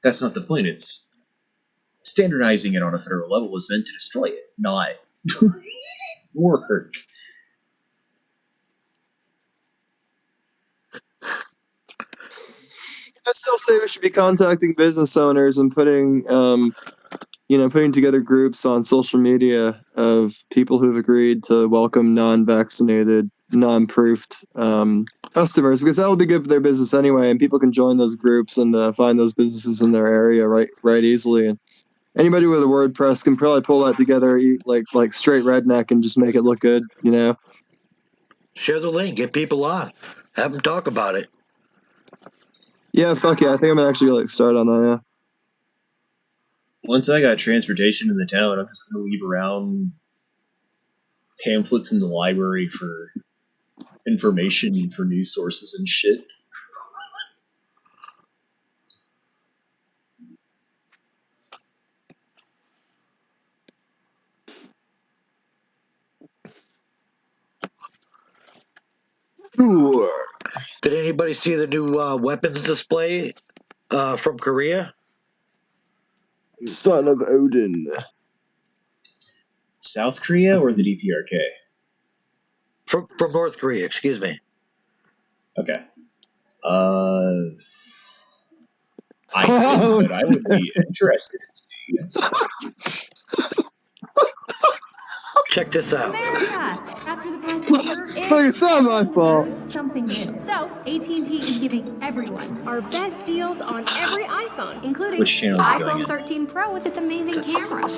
That's not the point. It's standardizing it on a federal level is meant to destroy it, not work. I still say we should be contacting business owners and putting together groups on social media of people who've agreed to welcome non-vaccinated, non-proofed customers, because that'll be good for their business anyway, and people can join those groups and find those businesses in their area right easily. And anybody with a WordPress can probably pull that together like straight redneck and just make it look good, Share the link, get people on, have them talk about it. Yeah, fuck yeah. I think I'm actually gonna start on that, yeah. Once I got transportation in the town, I'm just gonna leave around pamphlets in the library for information for news sources and shit. Did anybody see the new weapons display from Korea? Son of Odin. South Korea or the DPRK? From North Korea, excuse me. Okay. I didn't, but I would be interested in seeing it. Check this out. America! After the past year, it's not my fault. Something new. So, AT&T is giving everyone our best deals on every iPhone, including the iPhone 13 Pro with its amazing camera.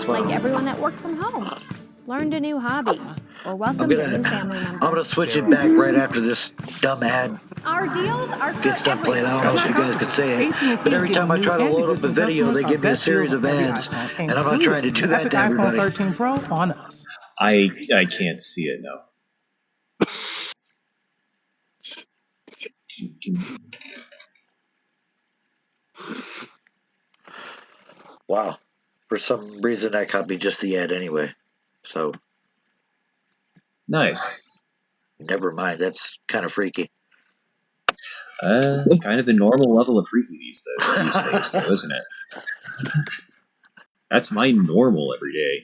Like everyone that worked from home, learned a new hobby, or welcomed a new family member. I'm gonna switch it back right after this dumb ad Our deals are for gets done playing. I don't know if you guys could say it, but every time I try to load up a video, they give me a series of ads, and I'm not trying to do that to everybody. iPhone 13 Pro on us. I can't see it now. Wow. For some reason, I copied just the ad anyway. So. Nice. Never mind. That's kind of freaky. Kind of the normal level of freaky these days, though, isn't it? That's my normal every day.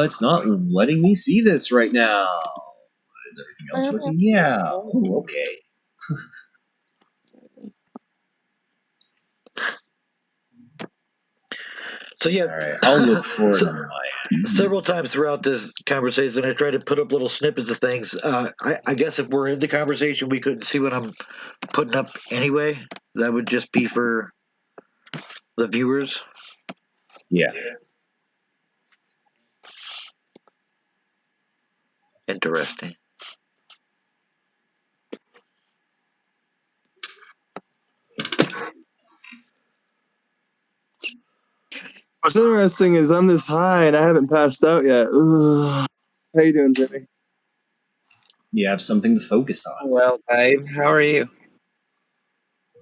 It's not letting me see this right now. Is everything else working? Yeah. Oh, okay. So yeah, all right. I'll look for it on my end. Several times throughout this conversation, I try to put up little snippets of things. I guess if we're in the conversation, we couldn't see what I'm putting up anyway. That would just be for the viewers. Yeah. Interesting. What's interesting is I'm this high and I haven't passed out yet. Ugh. How you doing, Jimmy? You have something to focus on. Well, Dave, how are you?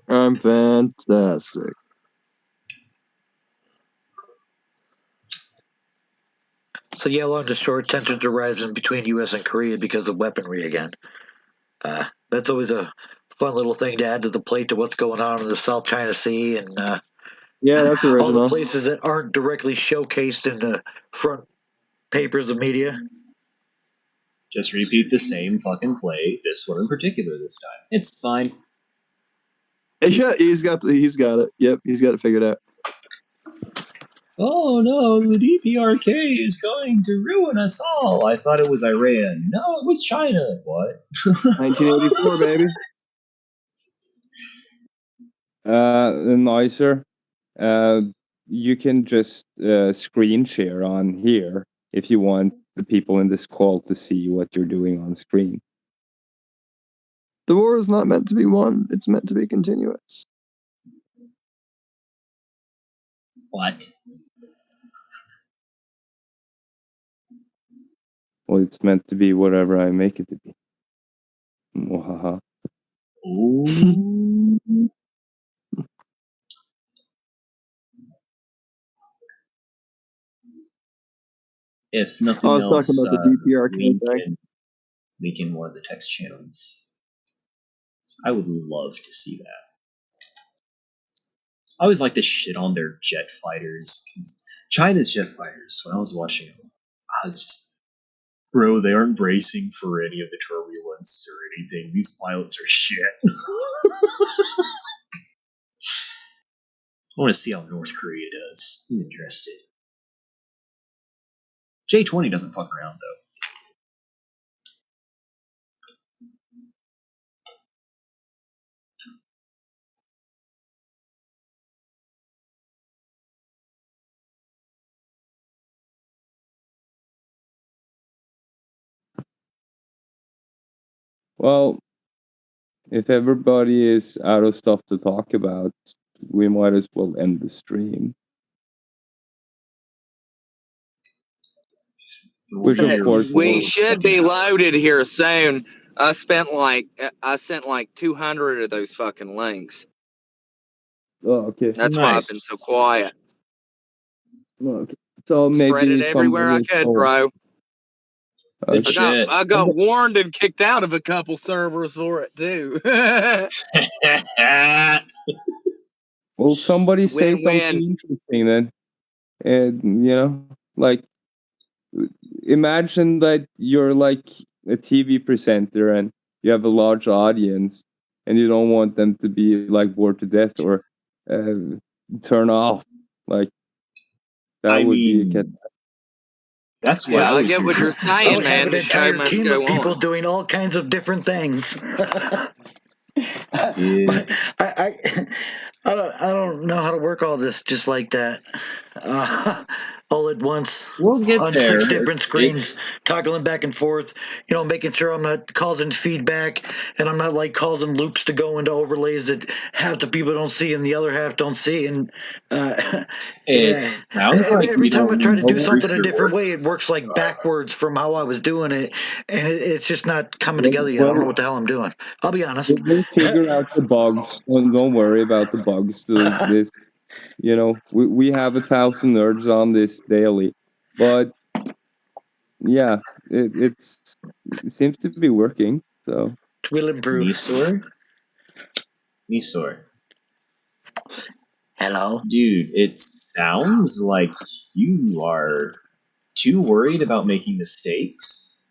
I'm fantastic. So yeah, long to short, tensions are rising between U.S. and Korea because of weaponry again. That's always a fun little thing to add to the plate to what's going on in the South China Sea and yeah, that's original. all the places that aren't directly showcased in the front papers of media. Just repeat the same fucking play, this one in particular this time. It's fine. Yeah, he's got it. Yep, he's got it figured out. Oh no, the DPRK is going to ruin us all. I thought it was Iran. No, it was China. What? 1984, baby. Nicer. You can just screen share on here if you want the people in this call to see what you're doing on screen. The war is not meant to be won. It's meant to be continuous. What? Well, it's meant to be whatever I make it to be. Mwahaha. Ooh. If nothing I was else, talking about the DPR link in one of the text channels. So I would love to see that. I always like to shit on their jet fighters, because China's jet fighters, when I was watching them, I was just, bro, they aren't bracing for any of the turbulence or anything. These pilots are shit. I want to see how North Korea does. I'm interested. J-20 doesn't fuck around, though. Well, if everybody is out of stuff to talk about, we might as well end the stream. Which of course we should be loaded here soon. I sent like 200 of those fucking links. Oh, okay. That's why I've been so quiet. Okay. So maybe spread it everywhere I could, bro. I got warned and kicked out of a couple servers for it too. Well, somebody say something interesting then. And like, imagine that you're like a TV presenter and you have a large audience and you don't want them to be like bored to death or turn off. Like, that would be a That's why I get what you're saying, man. An entire team of people doing all kinds of different things. I don't know how to work all this just like that, all at once. We'll get on there. 6 different screens, toggling back and forth. Making sure I'm not causing feedback, and I'm not like causing loops to go into overlays that half the people don't see and the other half don't see. And every time I try to do something a different way, it works like backwards from how I was doing it, and it's just not coming together yet. I don't know what the hell I'm doing. I'll be honest. We'll figure out the bugs. Don't worry about the bugs. We have 1,000 nerds on this daily, but yeah, it seems to be working. So we'll improve. Nisor. Hello, dude. It sounds like you are too worried about making mistakes,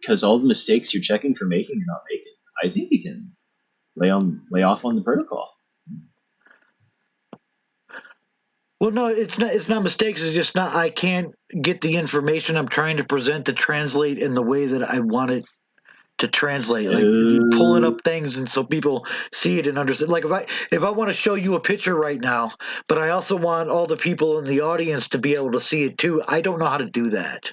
because all the mistakes you're checking for making, you're not making. I think you can lay off on the protocol. Well, no, it's not. It's not mistakes. It's just not. I can't get the information I'm trying to present to translate in the way that I want it to translate. Like pulling up things, and so people see it and understand. Like if I want to show you a picture right now, but I also want all the people in the audience to be able to see it too. I don't know how to do that.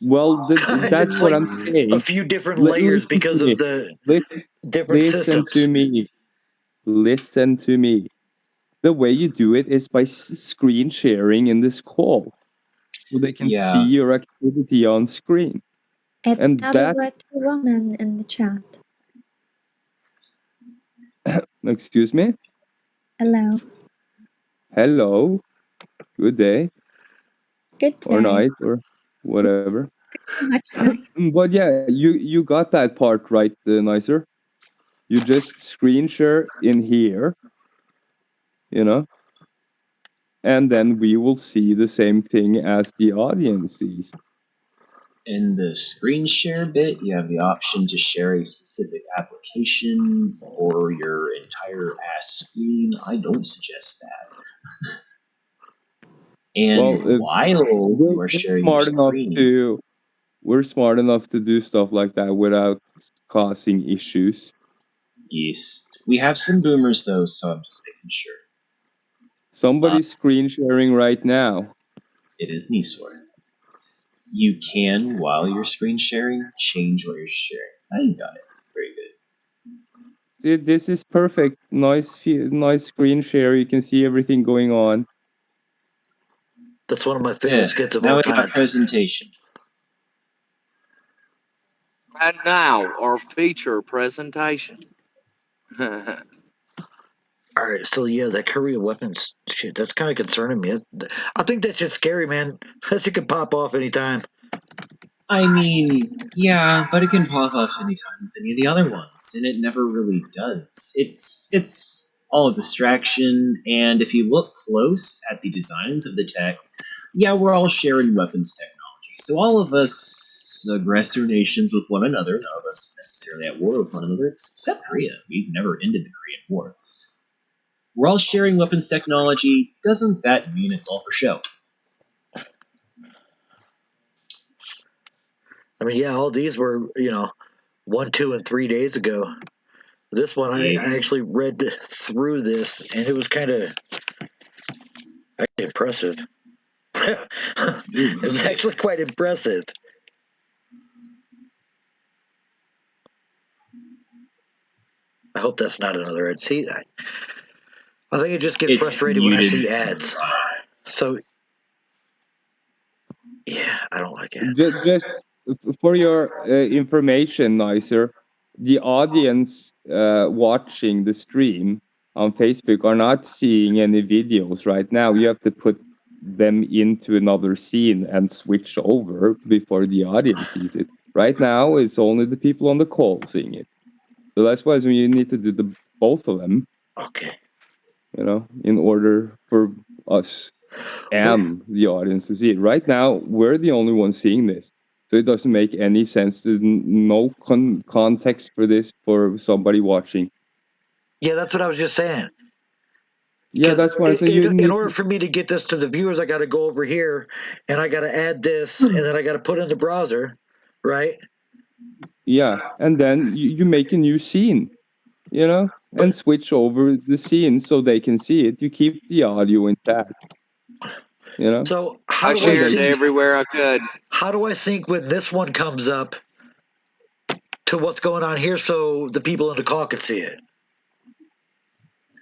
Well, that's what I'm saying. A few different layers because of the different systems. Listen to me. The way you do it is by screen sharing in this call, so they can see your activity on screen. And that woman in the chat. Excuse me? Hello. Hello. Good day. Good day. Or night or whatever. But yeah, you got that part right, Nicer. You just screen share in here, and then we will see the same thing as the audience sees. In the screen share bit, you have the option to share a specific application or your entire ass screen. I don't suggest that. And while you are sharing your screen, we're smart enough to do stuff like that without causing issues. Yes. We have some boomers though, so I'm just making sure. Somebody's screen sharing right now. It is Nisor. You can, while you're screen sharing, change what you're sharing. I got it. Very good. This is perfect. Nice screen share. You can see everything going on. That's one of my favorite skits of all time. Now we got presentation. And now, our feature presentation. All right, so yeah, that Korea weapons shit, that's kind of concerning me. I think that shit's scary, man. That shit could pop off anytime. I mean, yeah, but it can pop off anytime as any of the other ones, and it never really does. It's all a distraction, and if you look close at the designs of the tech, yeah, we're all sharing weapons technology. So all of us aggressor nations with one another, none of us necessarily at war with one another, except Korea. We've never ended the Korean War. We're all sharing weapons technology. Doesn't that mean it's all for show? I mean, yeah, all these were, 1, 2, and 3 days ago. This one, I actually read through this, and it was kind of impressive. It was actually quite impressive. I hope that's not another ad. See, I think it just gets frustrated when I see ads. So, yeah, I don't like ads. Just for your information, Nicer, the audience watching the stream on Facebook are not seeing any videos right now. You have to put them into another scene and switch over before the audience sees it. Right now, it's only the people on the call seeing it. So that's why you need to do both of them. Okay. In order for us and the audience to see it. Right now, we're the only ones seeing this. So it doesn't make any sense. There's no context for this for somebody watching. Yeah, that's what I was just saying. Yeah, that's why I said in order for me to get this to the viewers, I got to go over here and I got to add this and then I got to put it in the browser, right? Yeah, and then you make a new scene, and switch over the scene so they can see it. You keep the audio intact, So I shared it everywhere I could. How do I sync when this one comes up to what's going on here so the people in the call can see it?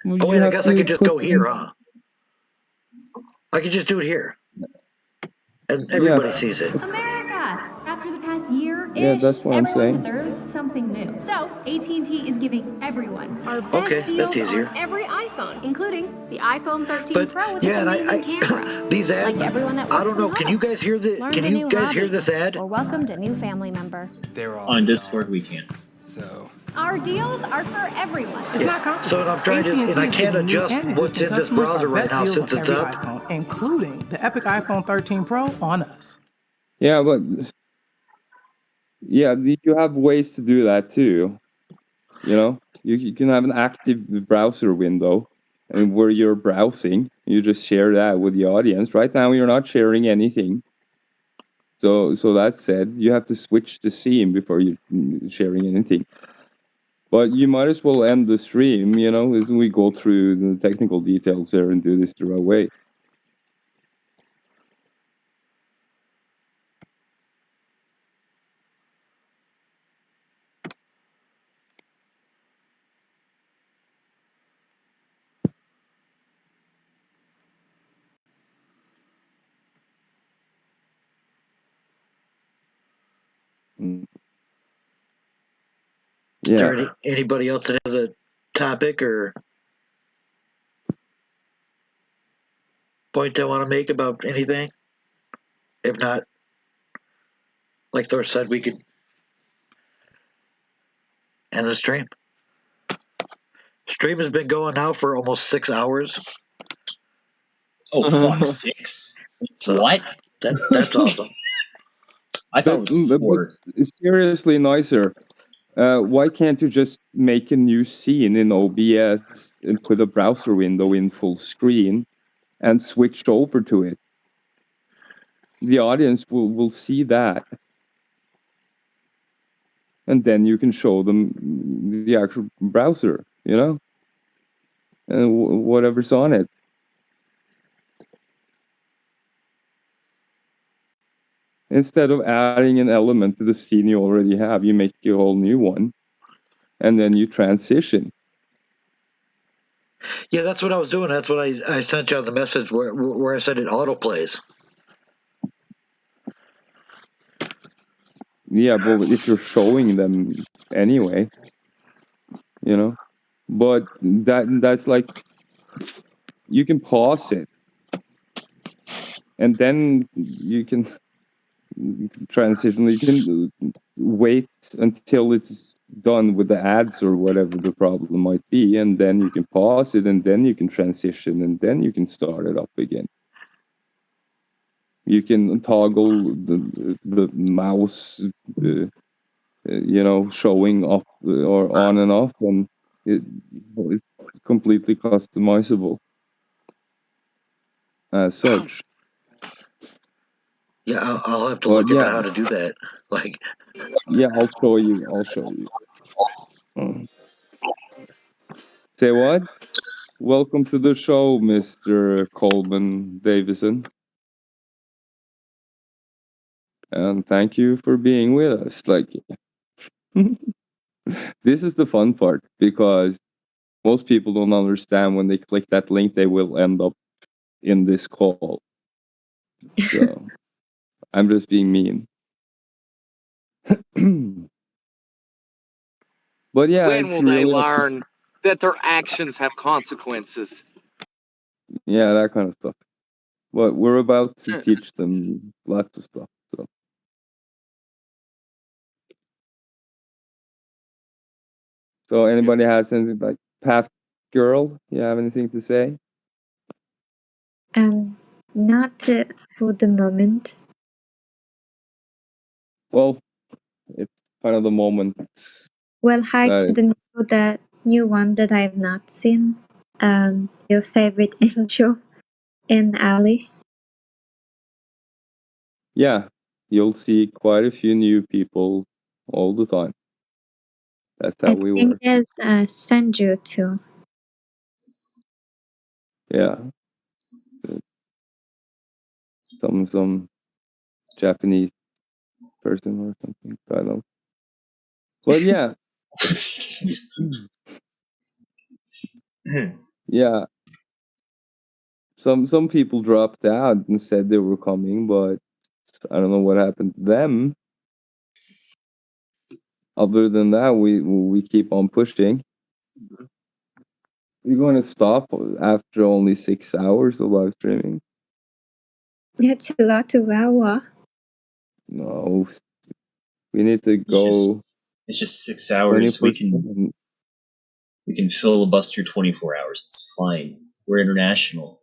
Well, I guess I could just go here, huh? I could just do it here. And everybody sees it. America! After the past year-ish, Yeah, that's what I'm everyone saying. deserves something new. So, AT&T is giving everyone our best deals on every iPhone, including the iPhone 13 Pro with its amazing camera. These ads, like everyone that I don't know. Can you guys hear this ad? Or welcomed a new family member. They're all on Discord we can. So our deals are for everyone. It's not complicated. So I'm trying to, and I can't adjust what's in this browser right now since it's up. iPhone, including the Epic iPhone 13 Pro on us. Yeah, but you have ways to do that too. You can have an active browser window, and where you're browsing, you just share that with the audience. Right now, you're not sharing anything. So that said, you have to switch the scene before you're sharing anything. But you might as well end the stream, as we go through the technical details there and do this the right way. Is there anybody else that has a topic or point they want to make about anything? If not, like Thor said, we could end the stream. Stream has been going now for almost 6 hours. Oh, fuck, 6? So what? That's awesome. I thought it was 4. Seriously, Nicer. Why can't you just make a new scene in OBS and put a browser window in full screen and switch over to it? The audience will see that. And then you can show them the actual browser, and whatever's on it. Instead of adding an element to the scene you already have, you make a whole new one, and then you transition. Yeah, that's what I was doing. That's what I sent you on the message where I said it autoplays. Yeah, but if you're showing them anyway, But that's like you can pause it, and then you can transition. You can wait until it's done with the ads or whatever the problem might be, and then you can pause it, and then you can transition, and then you can start it up again. You can toggle the mouse, showing up or on and off, and it's completely customizable as such. Yeah, I'll have to look into how to do that. Like, yeah, I'll show you. Say what? Welcome to the show, Mr. Coleman Davison. And thank you for being with us. Like, this is the fun part, because most people don't understand when they click that link, they will end up in this call. So, I'm just being mean. But yeah, when will they learn that their actions have consequences? Yeah, that kind of stuff. But we're about to teach them lots of stuff. So anybody has anything, like Path Girl? You have anything to say? Not for the moment. Well, it's kind of the moment. Well, hi to the new one that I have not seen. Your favorite Angel and Alice. Yeah, you'll see quite a few new people all the time. That's how we work. I think there's Sanju too. Yeah. Some Japanese person or something. I don't know. But yeah. Yeah. Some people dropped out and said they were coming, but I don't know what happened to them. Other than that, we keep on pushing. We're going to stop after only 6 hours of live streaming. That's a lot of hours. No, we need to go. It's just 6 hours. We can filibuster 24 hours. It's fine. We're international.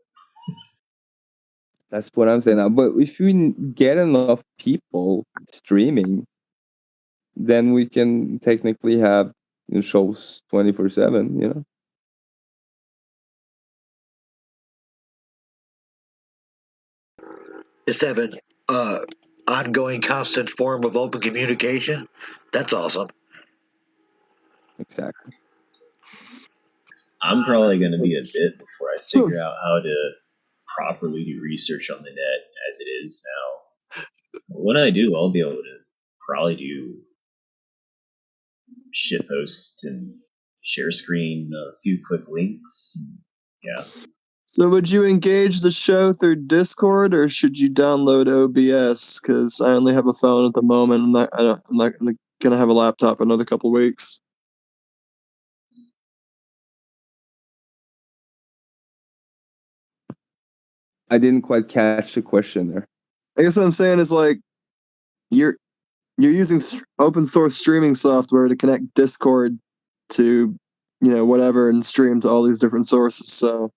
That's what I'm saying now. But if we get enough people streaming, then we can technically have shows 24/7. You know. Just have an ongoing, constant form of open communication. That's awesome. Exactly. I'm probably going to be a bit before I figure out how to properly do research on the net as it is now. When I do, I'll be able to probably do shitpost and share screen, a few quick links. Yeah. So would you engage the show through Discord, or should you download OBS? Because I only have a phone at the moment. I'm not gonna have a laptop in another couple weeks. I didn't quite catch the question there. I guess what I'm saying is, like, you're using open source streaming software to connect Discord to, whatever, and stream to all these different sources. So,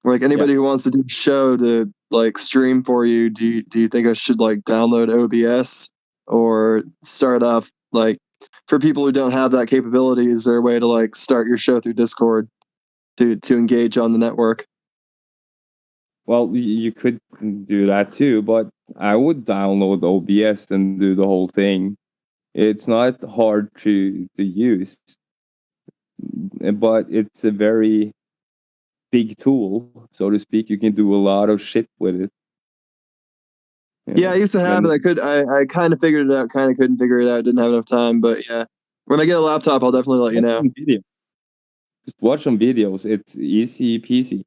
like, anybody who wants to do a show to like stream for you, do you think I should like download OBS, or start off like, for people who don't have that capability, is there a way to like start your show through Discord to engage on the network? Well, you could do that too, but I would download OBS and do the whole thing. It's not hard to use, but it's a very big tool, so to speak. You can do a lot of shit with it. Yeah, I used to have it. I kind of figured it out, kind of couldn't figure it out, didn't have enough time, but yeah. When I get a laptop, I'll definitely let you know. Just watch some videos. It's easy peasy.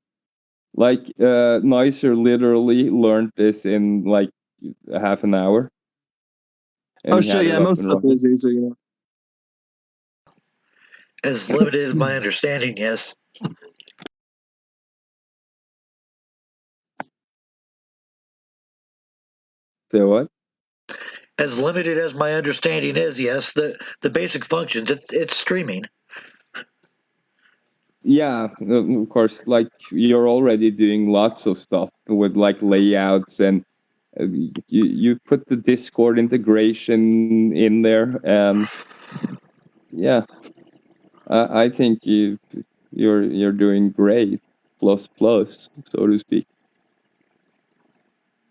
Like, Nicer literally learned this in like half an hour. Oh shit, yeah, most stuff is easy, yeah. As limited as my understanding, yes. Say what? As limited as my understanding is, yes, the basic functions, it's streaming. Yeah, of course. Like you're already doing lots of stuff with like layouts, and you put the Discord integration in there, and yeah, I think you're doing great, plus, so to speak.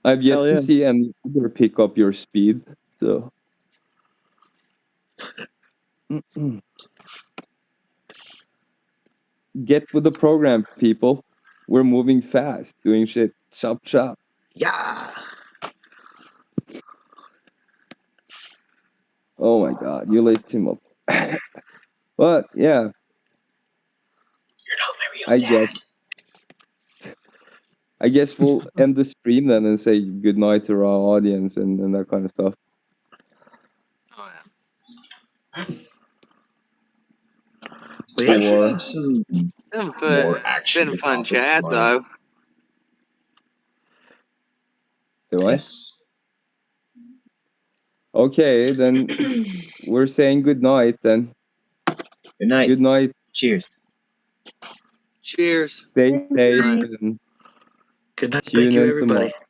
I've yet to see any other pick up your speed, so. Get with the program, people. We're moving fast, doing shit. Chop, chop. Yeah. Oh my god, you laced him up. But yeah. You're not my real dad. I guess we'll end the stream then and say goodnight to our audience and that kind of stuff. Oh yeah. We actually have some more action. Been a fun chat though. Do I? Yes. Okay, then we're saying goodnight then. Good night. Good night. Cheers. Cheers. Stay safe and good night. tune Thank you, in everybody. tomorrow.